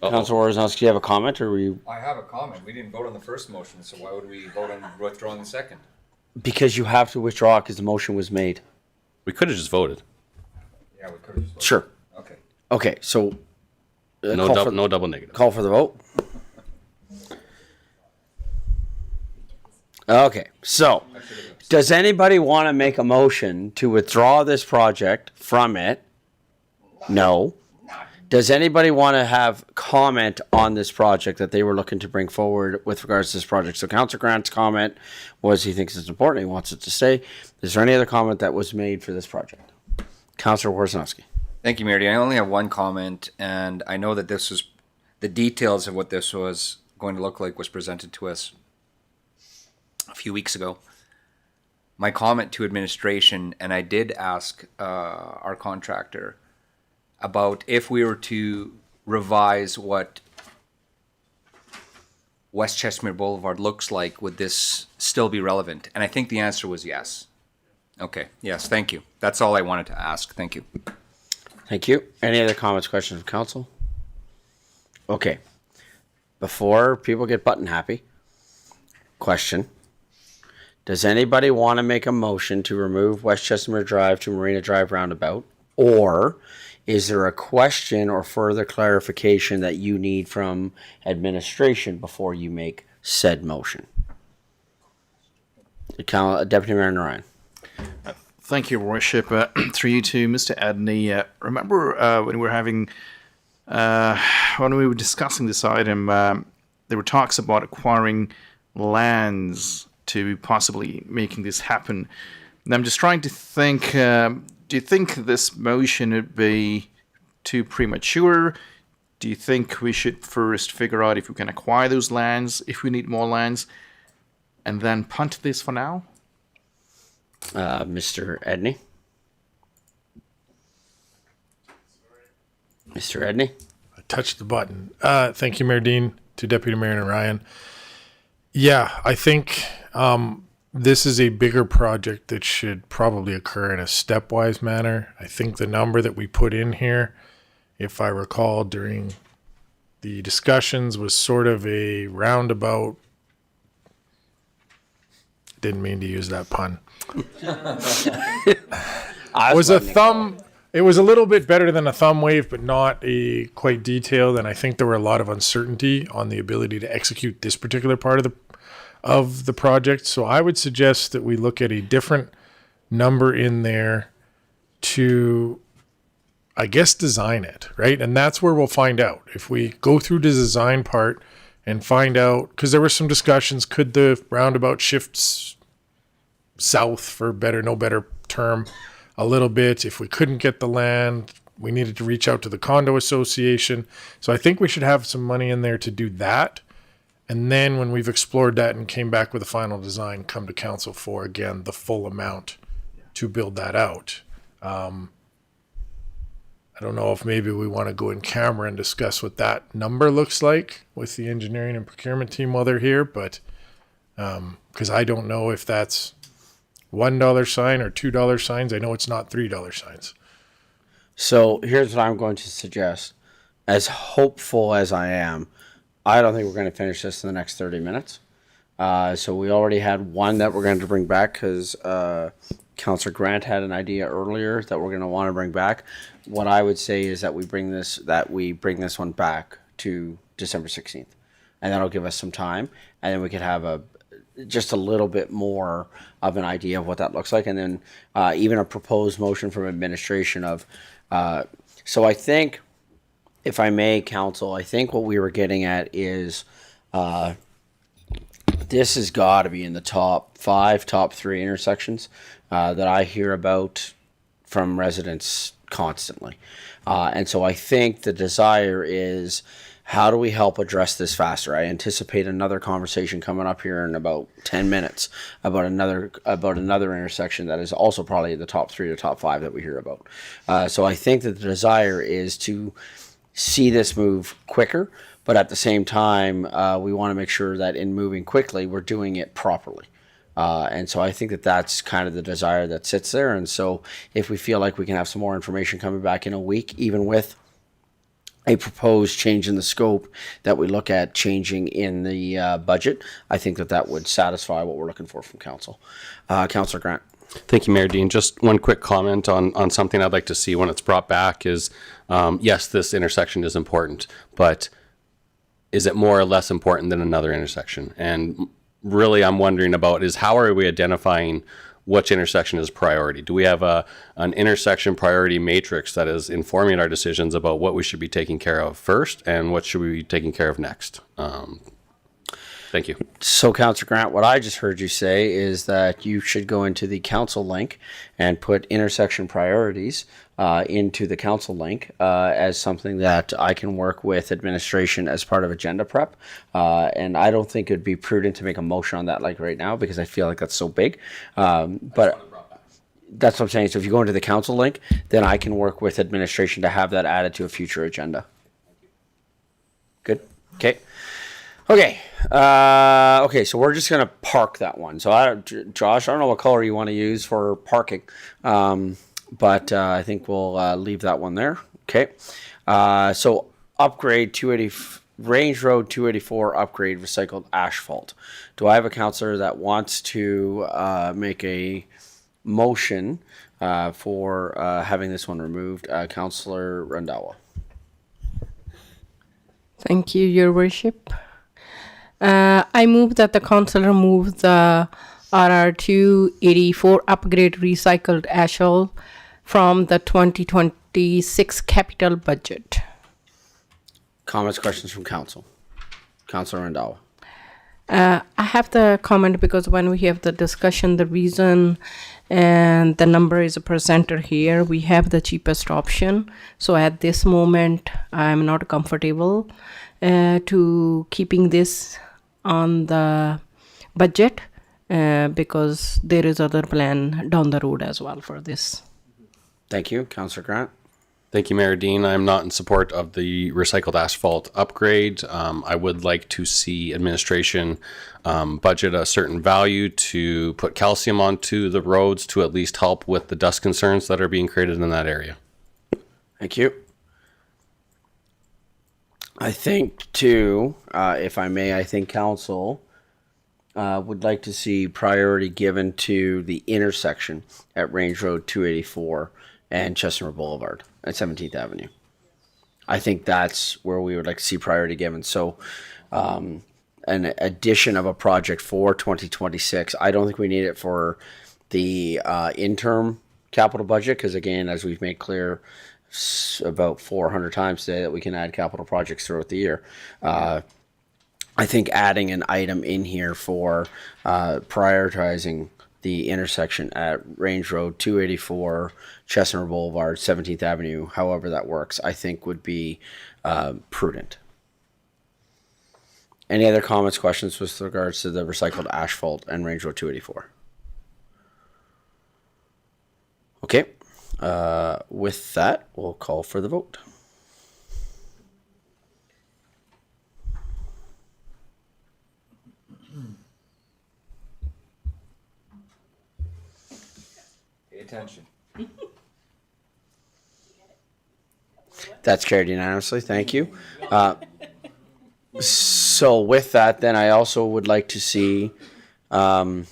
Councilor Worzowski, you have a comment, or were you? I have a comment. We didn't vote on the first motion, so why would we vote on withdrawing the second? Because you have to withdraw because the motion was made. We could have just voted. Yeah, we could have just voted. Sure. Okay. Okay, so. No double negative. Call for the vote. Okay, so does anybody want to make a motion to withdraw this project from it? No. Does anybody want to have comment on this project that they were looking to bring forward with regards to this project? So Councillor Grant's comment was he thinks it's important, he wants it to stay. Is there any other comment that was made for this project? Councillor Worzowski. Thank you, Mary. I only have one comment, and I know that this was the details of what this was going to look like was presented to us a few weeks ago. My comment to administration, and I did ask our contractor about if we were to revise what West Chestmere Boulevard looks like, would this still be relevant? And I think the answer was yes. Okay, yes, thank you. That's all I wanted to ask. Thank you. Thank you. Any other comments, questions from council? Okay. Before people get button happy, question. Does anybody want to make a motion to remove West Chestmere Drive to Marina Drive roundabout? Or is there a question or further clarification that you need from administration before you make said motion? Deputy Mayor Narayan. Thank you, Your Worship. Through you to Mr. Adney. Remember when we were discussing this item, there were talks about acquiring lands to possibly making this happen. And I'm just trying to think, do you think this motion would be too premature? Do you think we should first figure out if we can acquire those lands, if we need more lands, and then punt this for now? Mr. Edney? Mr. Edney? I touched the button. Thank you, Mayor Dean, to Deputy Mayor Narayan. Yeah, I think this is a bigger project that should probably occur in a stepwise manner. I think the number that we put in here, if I recall during the discussions was sort of a roundabout. Didn't mean to use that pun. Was a thumb. It was a little bit better than a thumb wave, but not a quite detailed. And I think there were a lot of uncertainty on the ability to execute this particular part of the project. So I would suggest that we look at a different number in there to, I guess, design it, right? And that's where we'll find out. If we go through the design part and find out, because there were some discussions, could the roundabout shift south, for no better term, a little bit? If we couldn't get the land, we needed to reach out to the condo association. So I think we should have some money in there to do that. And then when we've explored that and came back with a final design, come to council for, again, the full amount to build that out. I don't know if maybe we want to go in camera and discuss what that number looks like with the engineering and procurement team while they're here, but because I don't know if that's $1 sign or $2 signs. I know it's not $3 signs. So here's what I'm going to suggest. As hopeful as I am, I don't think we're going to finish this in the next 30 minutes. So we already had one that we're going to bring back because Councillor Grant had an idea earlier that we're going to want to bring back. What I would say is that we bring this one back to December 16th, and that'll give us some time, and then we could have just a little bit more of an idea of what that looks like, and then even a proposed motion from administration of. So I think, if I may, council, I think what we were getting at is this has got to be in the top 5, top 3 intersections that I hear about from residents constantly. And so I think the desire is, how do we help address this faster? I anticipate another conversation coming up here in about 10 minutes about another intersection that is also probably in the top 3 to top 5 that we hear about. So I think that the desire is to see this move quicker, but at the same time, we want to make sure that in moving quickly, we're doing it properly. And so I think that that's kind of the desire that sits there. And so if we feel like we can have some more information coming back in a week, even with a proposed change in the scope that we look at changing in the budget, I think that would satisfy what we're looking for from council. Councillor Grant. Thank you, Mayor Dean. Just one quick comment on something I'd like to see when it's brought back is, yes, this intersection is important, but is it more or less important than another intersection? And really I'm wondering about is, how are we identifying which intersection is priority? Do we have an intersection priority matrix that is informing our decisions about what we should be taking care of first and what should we be taking care of next? Thank you. So, Councillor Grant, what I just heard you say is that you should go into the council link and put intersection priorities into the council link as something that I can work with administration as part of agenda prep. And I don't think it'd be prudent to make a motion on that like right now because I feel like that's so big. But that's what I'm saying. So if you go into the council link, then I can work with administration to have that added to a future agenda. Good. Okay. Okay. Okay. So we're just going to park that one. So Josh, I don't know what color you want to use for parking. But I think we'll leave that one there. Okay. So upgrade 280 Range Road 284 upgrade recycled asphalt. Do I have a councillor that wants to make a motion for having this one removed? Councillor Randawa. Thank you, Your Worship. I move that the council remove the RR 284 upgrade recycled asphalt from the 2026 capital budget. Comments, questions from council? Councillor Randawa. I have the comment because when we have the discussion, the reason and the number is presented here, we have the cheapest option. So at this moment, I'm not comfortable to keeping this on the budget because there is other plan down the road as well for this. Thank you. Councillor Grant. Thank you, Mayor Dean. I'm not in support of the recycled asphalt upgrade. I would like to see administration budget a certain value to put calcium onto the roads to at least help with the dust concerns that are being created in that area. Thank you. I think too, if I may, I think council would like to see priority given to the intersection at Range Road 284 and Chestnut Boulevard at 17th Avenue. I think that's where we would like to see priority given. So, an addition of a project for 2026. I don't think we need it for the interim capital budget because, again, as we've made clear about 400 times today, that we can add capital projects throughout the year. I think adding an item in here for prioritizing the intersection at Range Road 284, Chestnut Boulevard, 17th Avenue, however that works, I think would be prudent. Any other comments, questions with regards to the recycled asphalt and Range Road 284? Okay. With that, we'll call for the vote. Pay attention. That's carried unanimously. Thank you. So with that, then I also would like to see, did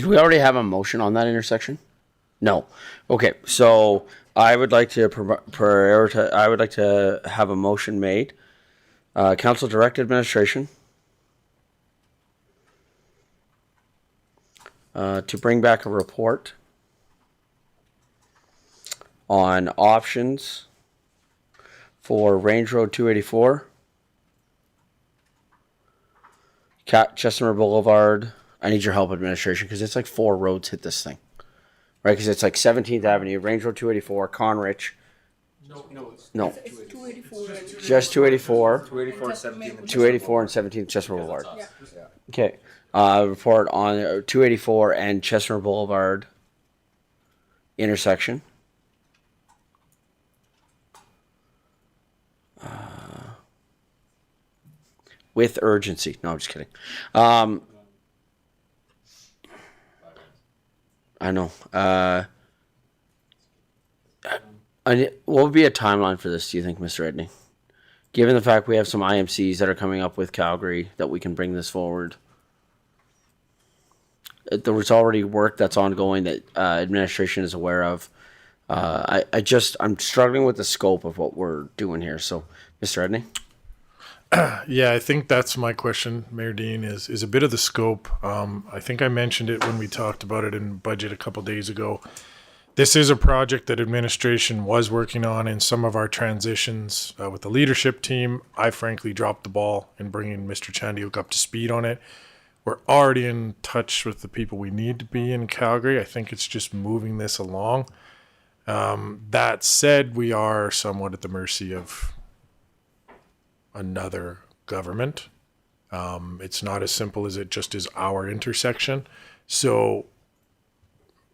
we already have a motion on that intersection? No. Okay. So I would like to prioritize, I would like to have a motion made. Council Direct Administration to bring back a report on options for Range Road 284, Chestnut Boulevard. I need your help, administration, because it's like 4 roads hit this thing, right? Because it's like 17th Avenue, Range Road 284, Conrich. No. It's 284. Just 284. 284 and 17. 284 and 17th Chestnut Boulevard. Okay. Report on 284 and Chestnut Boulevard intersection. With urgency. No, I'm just kidding. I know. What would be a timeline for this, do you think, Mr. Edney? Given the fact we have some IMCs that are coming up with Calgary, that we can bring this forward. There was already work that's ongoing that administration is aware of. I'm struggling with the scope of what we're doing here. So, Mr. Edney? Yeah, I think that's my question, Mayor Dean, is a bit of the scope. I think I mentioned it when we talked about it in budget a couple days ago. This is a project that administration was working on in some of our transitions with the leadership team. I frankly dropped the ball in bringing Mr. Chandiuk up to speed on it. We're already in touch with the people we need to be in Calgary. I think it's just moving this along. That said, we are somewhat at the mercy of another government. It's not as simple as it just is our intersection. So,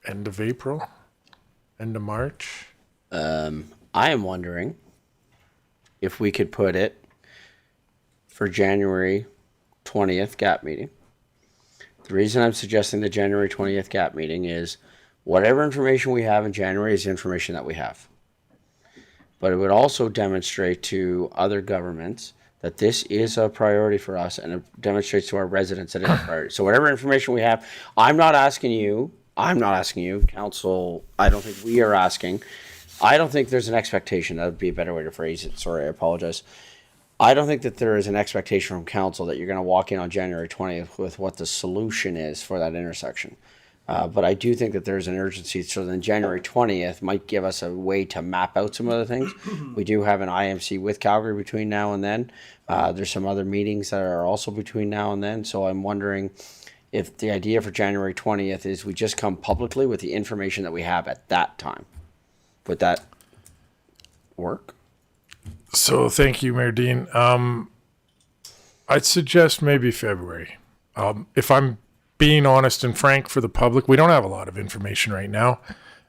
end of April, end of March. I am wondering if we could put it for January 20th GAP meeting. The reason I'm suggesting the January 20th GAP meeting is whatever information we have in January is the information that we have. But it would also demonstrate to other governments that this is a priority for us, and it demonstrates to our residents that it's a priority. So whatever information we have, I'm not asking you, council, I don't think we are asking. I don't think there's an expectation. That would be a better way to phrase it. Sorry, I apologize. I don't think that there is an expectation from council that you're going to walk in on January 20th with what the solution is for that intersection. But I do think that there's an urgency. So then January 20th might give us a way to map out some other things. We do have an IMC with Calgary between now and then. There's some other meetings that are also between now and then. So I'm wondering if the idea for January 20th is we just come publicly with the information that we have at that time. Would that work? So thank you, Mayor Dean. I'd suggest maybe February. If I'm being honest and frank for the public, we don't have a lot of information right now.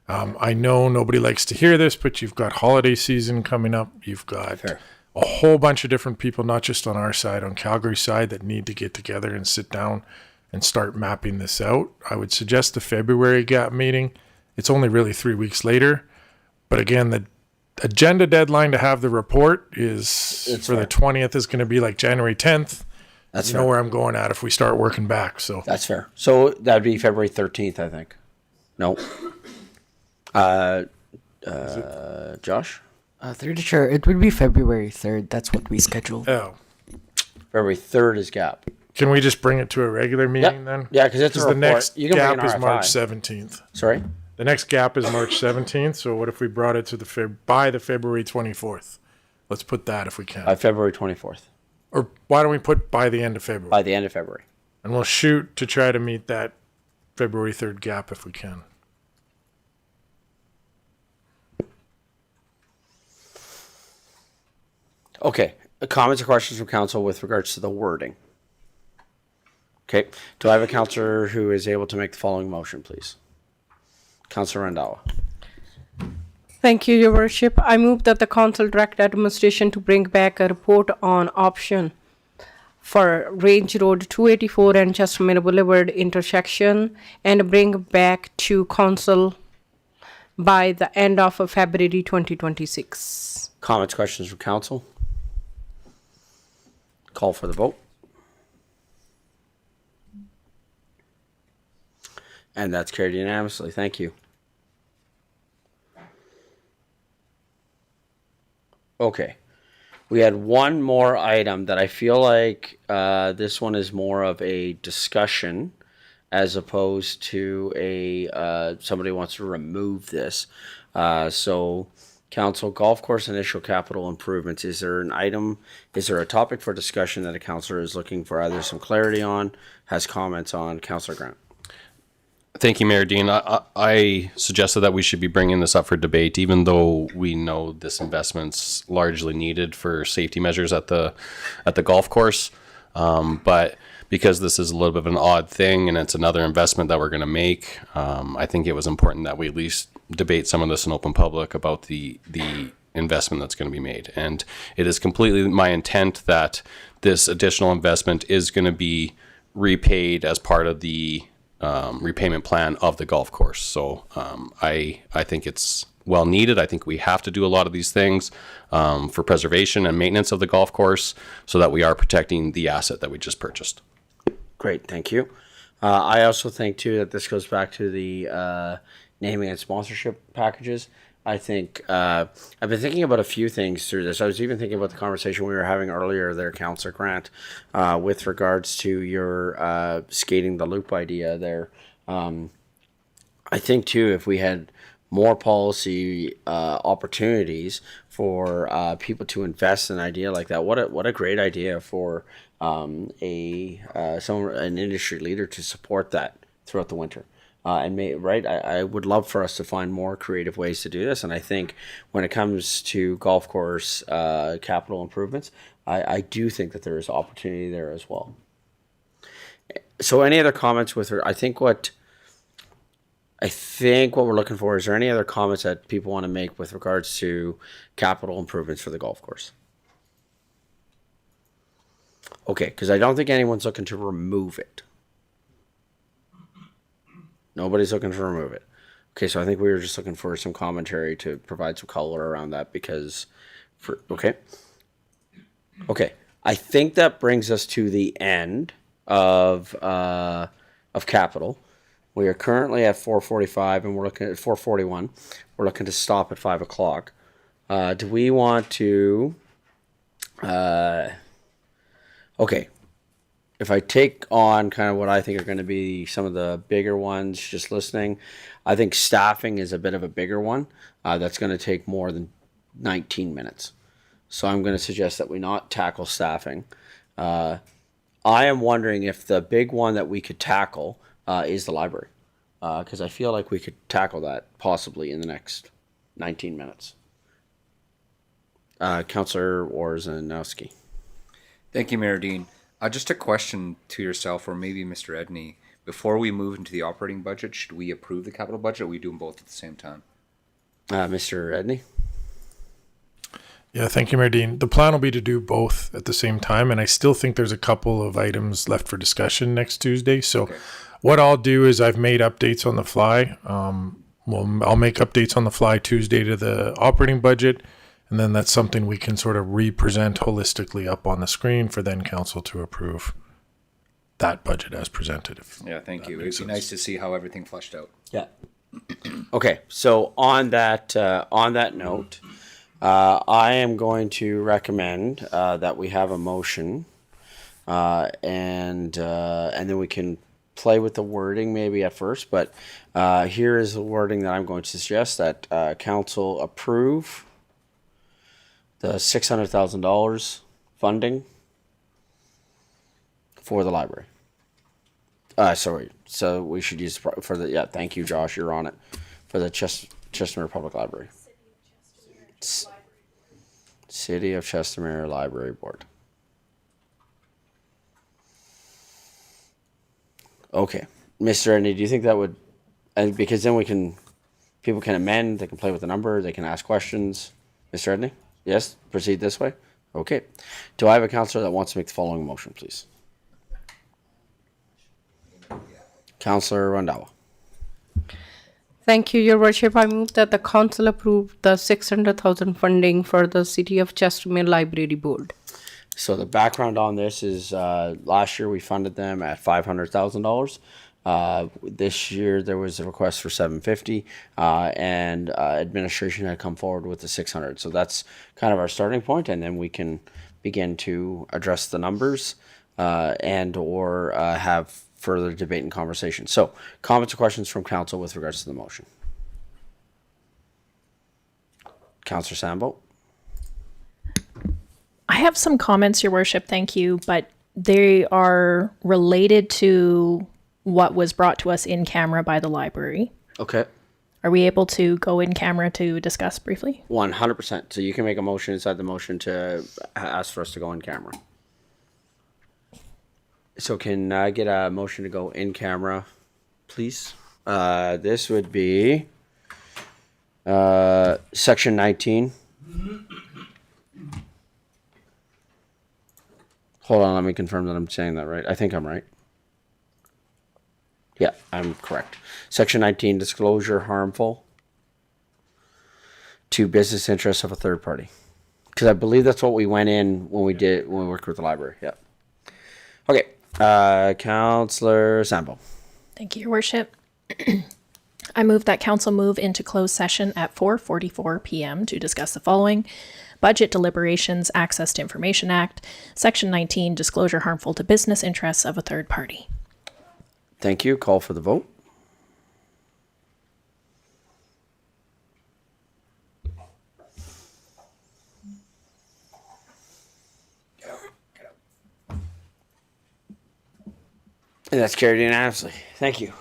I know nobody likes to hear this, but you've got holiday season coming up. You've got a whole bunch of different people, not just on our side, on Calgary side, that need to get together and sit down and start mapping this out. I would suggest the February GAP meeting. It's only really 3 weeks later. But again, agenda deadline to have the report is It's for the fair. 20th is going to be like January 10th. That's you know fair. where I'm going at if we start working back. So That's fair. So that'd be February 13th, I think. No. Josh? Through the chair, it would be February 3rd. That's what we scheduled. oh, February 3rd is gap. can we just bring it to a regular meeting then? Yeah, because it's a the report. next You can bring gap an is RFI. March 17th. Sorry? The next gap is March 17th. So what if we brought it to by the February 24th? Let's put that if we can. February 24th. Or why don't we put by the end of February? By the end of February. And we'll shoot to try to meet that February 3rd gap if we can. Okay. Comments or questions from council with regards to the wording? Okay. Do I have a councillor who is able to make the following motion, please? Councillor Randall. Thank you, Your Worship. I move that the council direct administration to bring back a report on option for Range Road 284 and Chestermere Boulevard intersection and bring back to council by the end of February 2026. Comments, questions from council? Call for the vote. And that's carried unanimously. Thank you. Okay. We had one more item that I feel like this one is more of a discussion as opposed to a somebody wants to remove this. So council, golf course initial capital improvements. Is there a topic for discussion that a councillor is looking for either some clarity on, has comments on? Councillor Grant. Thank you, Mayor Dean. I suggested that we should be bringing this up for debate, even though we know this investment's largely needed for safety measures at the golf course. But because this is a little bit of an odd thing and it's another investment that we're going to make, I think it was important that we at least debate some of this in open public about the investment that's going to be made. And it is completely my intent that this additional investment is going to be repaid as part of the repayment plan of the golf course. So I think it's well needed. I think we have to do a lot of these things for preservation and maintenance of the golf course so that we are protecting the asset that we just purchased. Great, thank you. I also think too that this goes back to the naming and sponsorship packages. I think I've been thinking about a few things through this. I was even thinking about the conversation we were having earlier there, Councillor Grant, with regards to your skating the loop idea there. I think too, if we had more policy opportunities for people to invest in an idea like that, what a great idea for an industry leader to support that throughout the winter. I would love for us to find more creative ways to do this. And I think when it comes to golf course capital improvements, I do think that there is opportunity there as well. So any other comments with her? I think what we're looking for, is there any other comments that people want to make with regards to capital improvements for the golf course? Okay, because I don't think anyone's looking to remove it. Nobody's looking to remove it. Okay, so I think we were just looking for some commentary to provide some color around that okay. I think that brings us to the end of capital. We are currently at 4:45 and we're looking at 4:41. We're looking to stop at 5 o'clock. Do we want to, okay. If I take on kind of what I think are going to be some of the bigger ones, just listening, I think staffing is a bit of a bigger one. That's going to take more than 19 minutes. So I'm going to suggest that we not tackle staffing. I am wondering if the big one that we could tackle is the library. Because I feel like we could tackle that possibly in the next 19 minutes. Councillor Warzanowski. Thank you, Mayor Dean. Just a question to yourself or maybe Mr. Edney. Before we move into the operating budget, should we approve the capital budget or are we do them both at the same time? Mr. Edney? Yeah, thank you, Mayor Dean. The plan will be to do both at the same time, and I still think there's a couple of items left for discussion next Tuesday. So what I'll do is I've made updates on the fly. I'll make updates on the fly Tuesday to the operating budget, and then that's something we can sort of re-present holistically up on the screen for then council to approve that budget as presented. Yeah, thank you. It'd be nice to see how everything flushed out. Yeah. Okay, so on that note, I am going to recommend that we have a motion, and then we can play with the wording maybe at first. But here is the wording that I'm going to suggest, that council approve the $600,000 funding for the library. Sorry. So we should use for the, yeah, thank you, Josh, you're on it, for the Chestermere Public Library. City of Chestermere Library Board. Okay. Mr. Edney, do you think that would, and because then people can amend, they can play with the number, they can ask questions. Mr. Edney? Yes? Proceed this way? Okay. Do I have a councillor that wants to make the following motion, please? Councillor Randhawa. Thank you, Your Worship. I move that the council approve the 600,000 funding for the City of Chestermere Library Board. So the background on this is last year we funded them at $500,000. This year there was a request for $750,000, and administration had come forward with the $600,000. So that's kind of our starting point, and then we can begin to address the numbers and or have further debate and conversation. So, comments or questions from council with regards to the motion? Councillor Sambo. I have some comments, Your Worship, thank you, but they are related to what was brought to us in camera by the library. Okay. Are we able to go in camera to discuss briefly? 100%. So you can make a motion inside the motion to ask for us to go in camera. So can I get a motion to go in camera, please? This would be section 19. Hold on, let me confirm that I'm saying that right. I think I'm right. Yeah, I'm correct. Section 19, disclosure harmful to business interests of a third party. Because I believe that's what we went in when we worked with the library. Yeah. Okay. Councillor Sambo. Thank you, Your Worship. I move that council move into closed session at 4:44 p.m. to discuss the following: budget deliberations, Access to Information Act, Section 19, disclosure harmful to business interests of a third party. Thank you. Call for the vote. And that's carried unanimously. Thank you.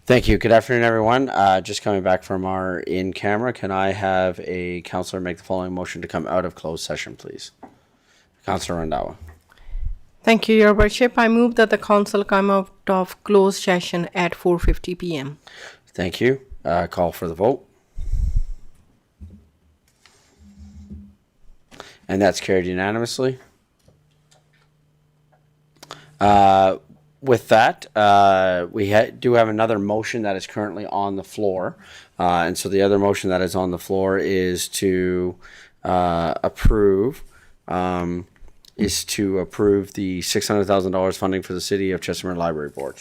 Thank you. Good afternoon, everyone. Just coming back from our in camera, can I have a councillor make the following motion to come out of closed session, please? Councillor Randawa. Thank you, Your Worship. I move that the council come out of closed session at 4:50 p.m. Thank you. Call for the vote. And that's carried unanimously. With that, we do have another motion that is currently on the floor. And so the other motion that is on the floor is to approve the $600,000 funding for the City of Chestermere Library Board.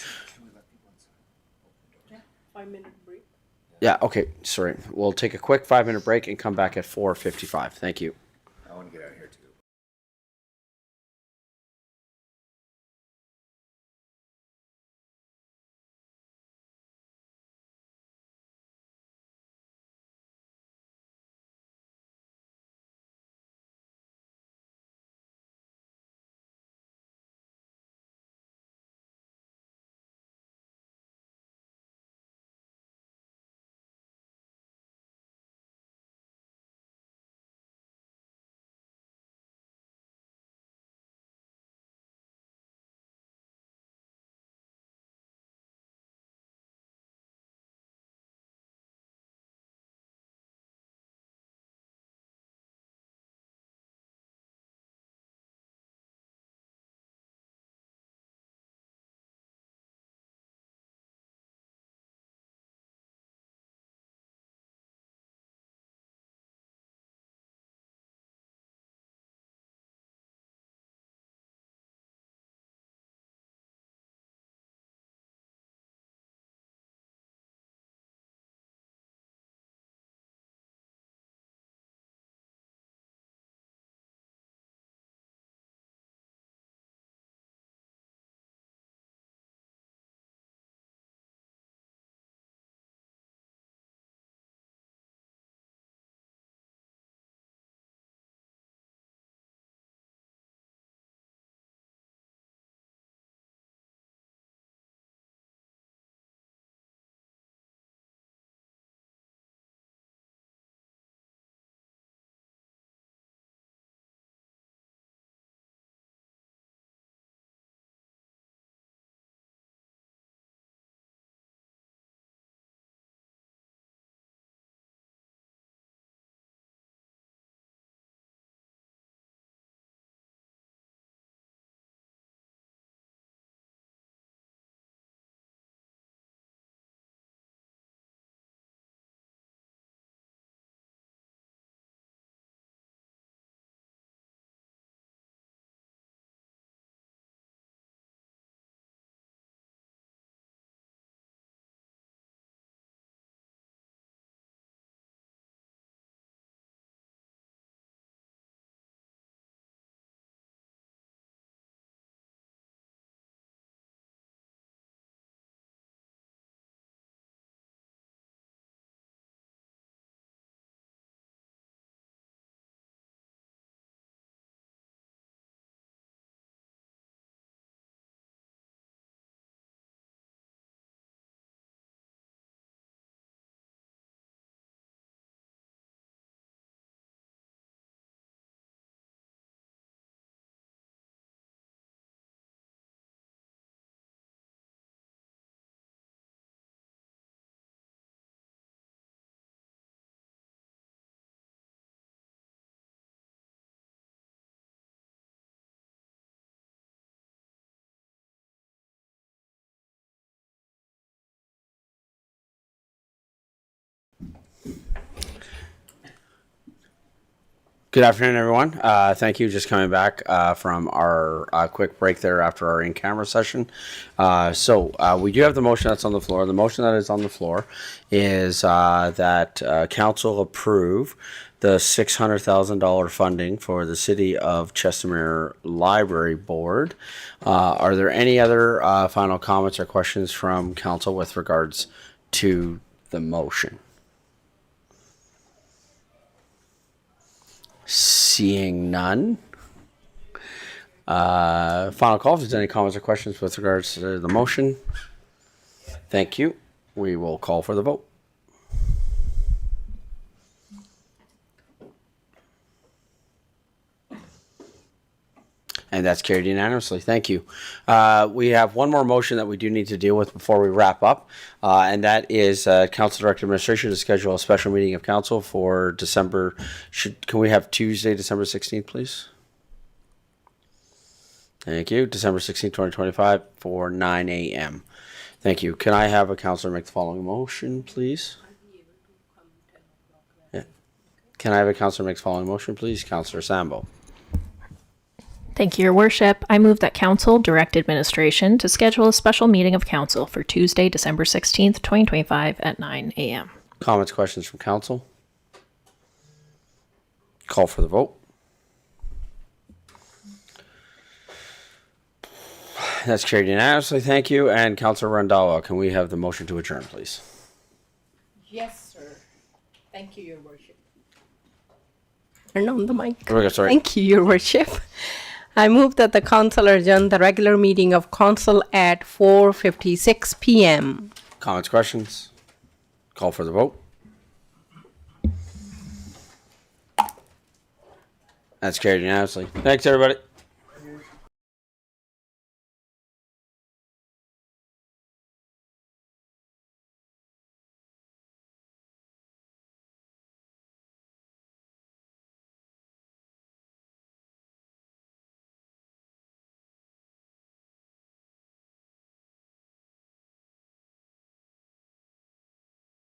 5-minute break. Yeah, okay, sorry. We'll take a quick 5-minute break and come back at 4:55. Thank you. I want to get out of here too. Good afternoon, everyone. Thank you. Just coming back from our quick break there after our in-camera session. We do have the motion that's on the floor. The motion that is on the floor is that council approve the $600,000 funding for the City of Chestermere Library Board. Are there any other final comments or questions from council with regards to the motion? Seeing none. Final call if there's any comments or questions with regards to the motion. Thank you. We will call for the vote. And that's carried unanimously. Thank you. We have one more motion that we do need to deal with before we wrap up, and that is Council Director Administration to schedule a special meeting of council for December. Can we have Tuesday, December 16th, please? Thank you. December 16th, 2025 for 9 a.m. Thank you. Can I have a councillor make the following motion, please? Yeah. Can I have a councillor make the following motion, please? Councillor Sambo. Thank you, Your Worship. I move that Council direct administration to schedule a special meeting of Council for Tuesday, December 16th, 2025 at 9 a.m. Comments, questions from council? Call for the vote. That's carried unanimously. Thank you. And Councillor Randawa, can we have the motion to adjourn, please? Yes, sir. Thank you, Your Worship. Turn on the mic. Okay, sorry. Thank you, Your Worship. I move that the council adjourn the regular meeting of council at 4:56 p.m. Comments, questions? Call for the vote. That's carried unanimously. Thanks, everybody.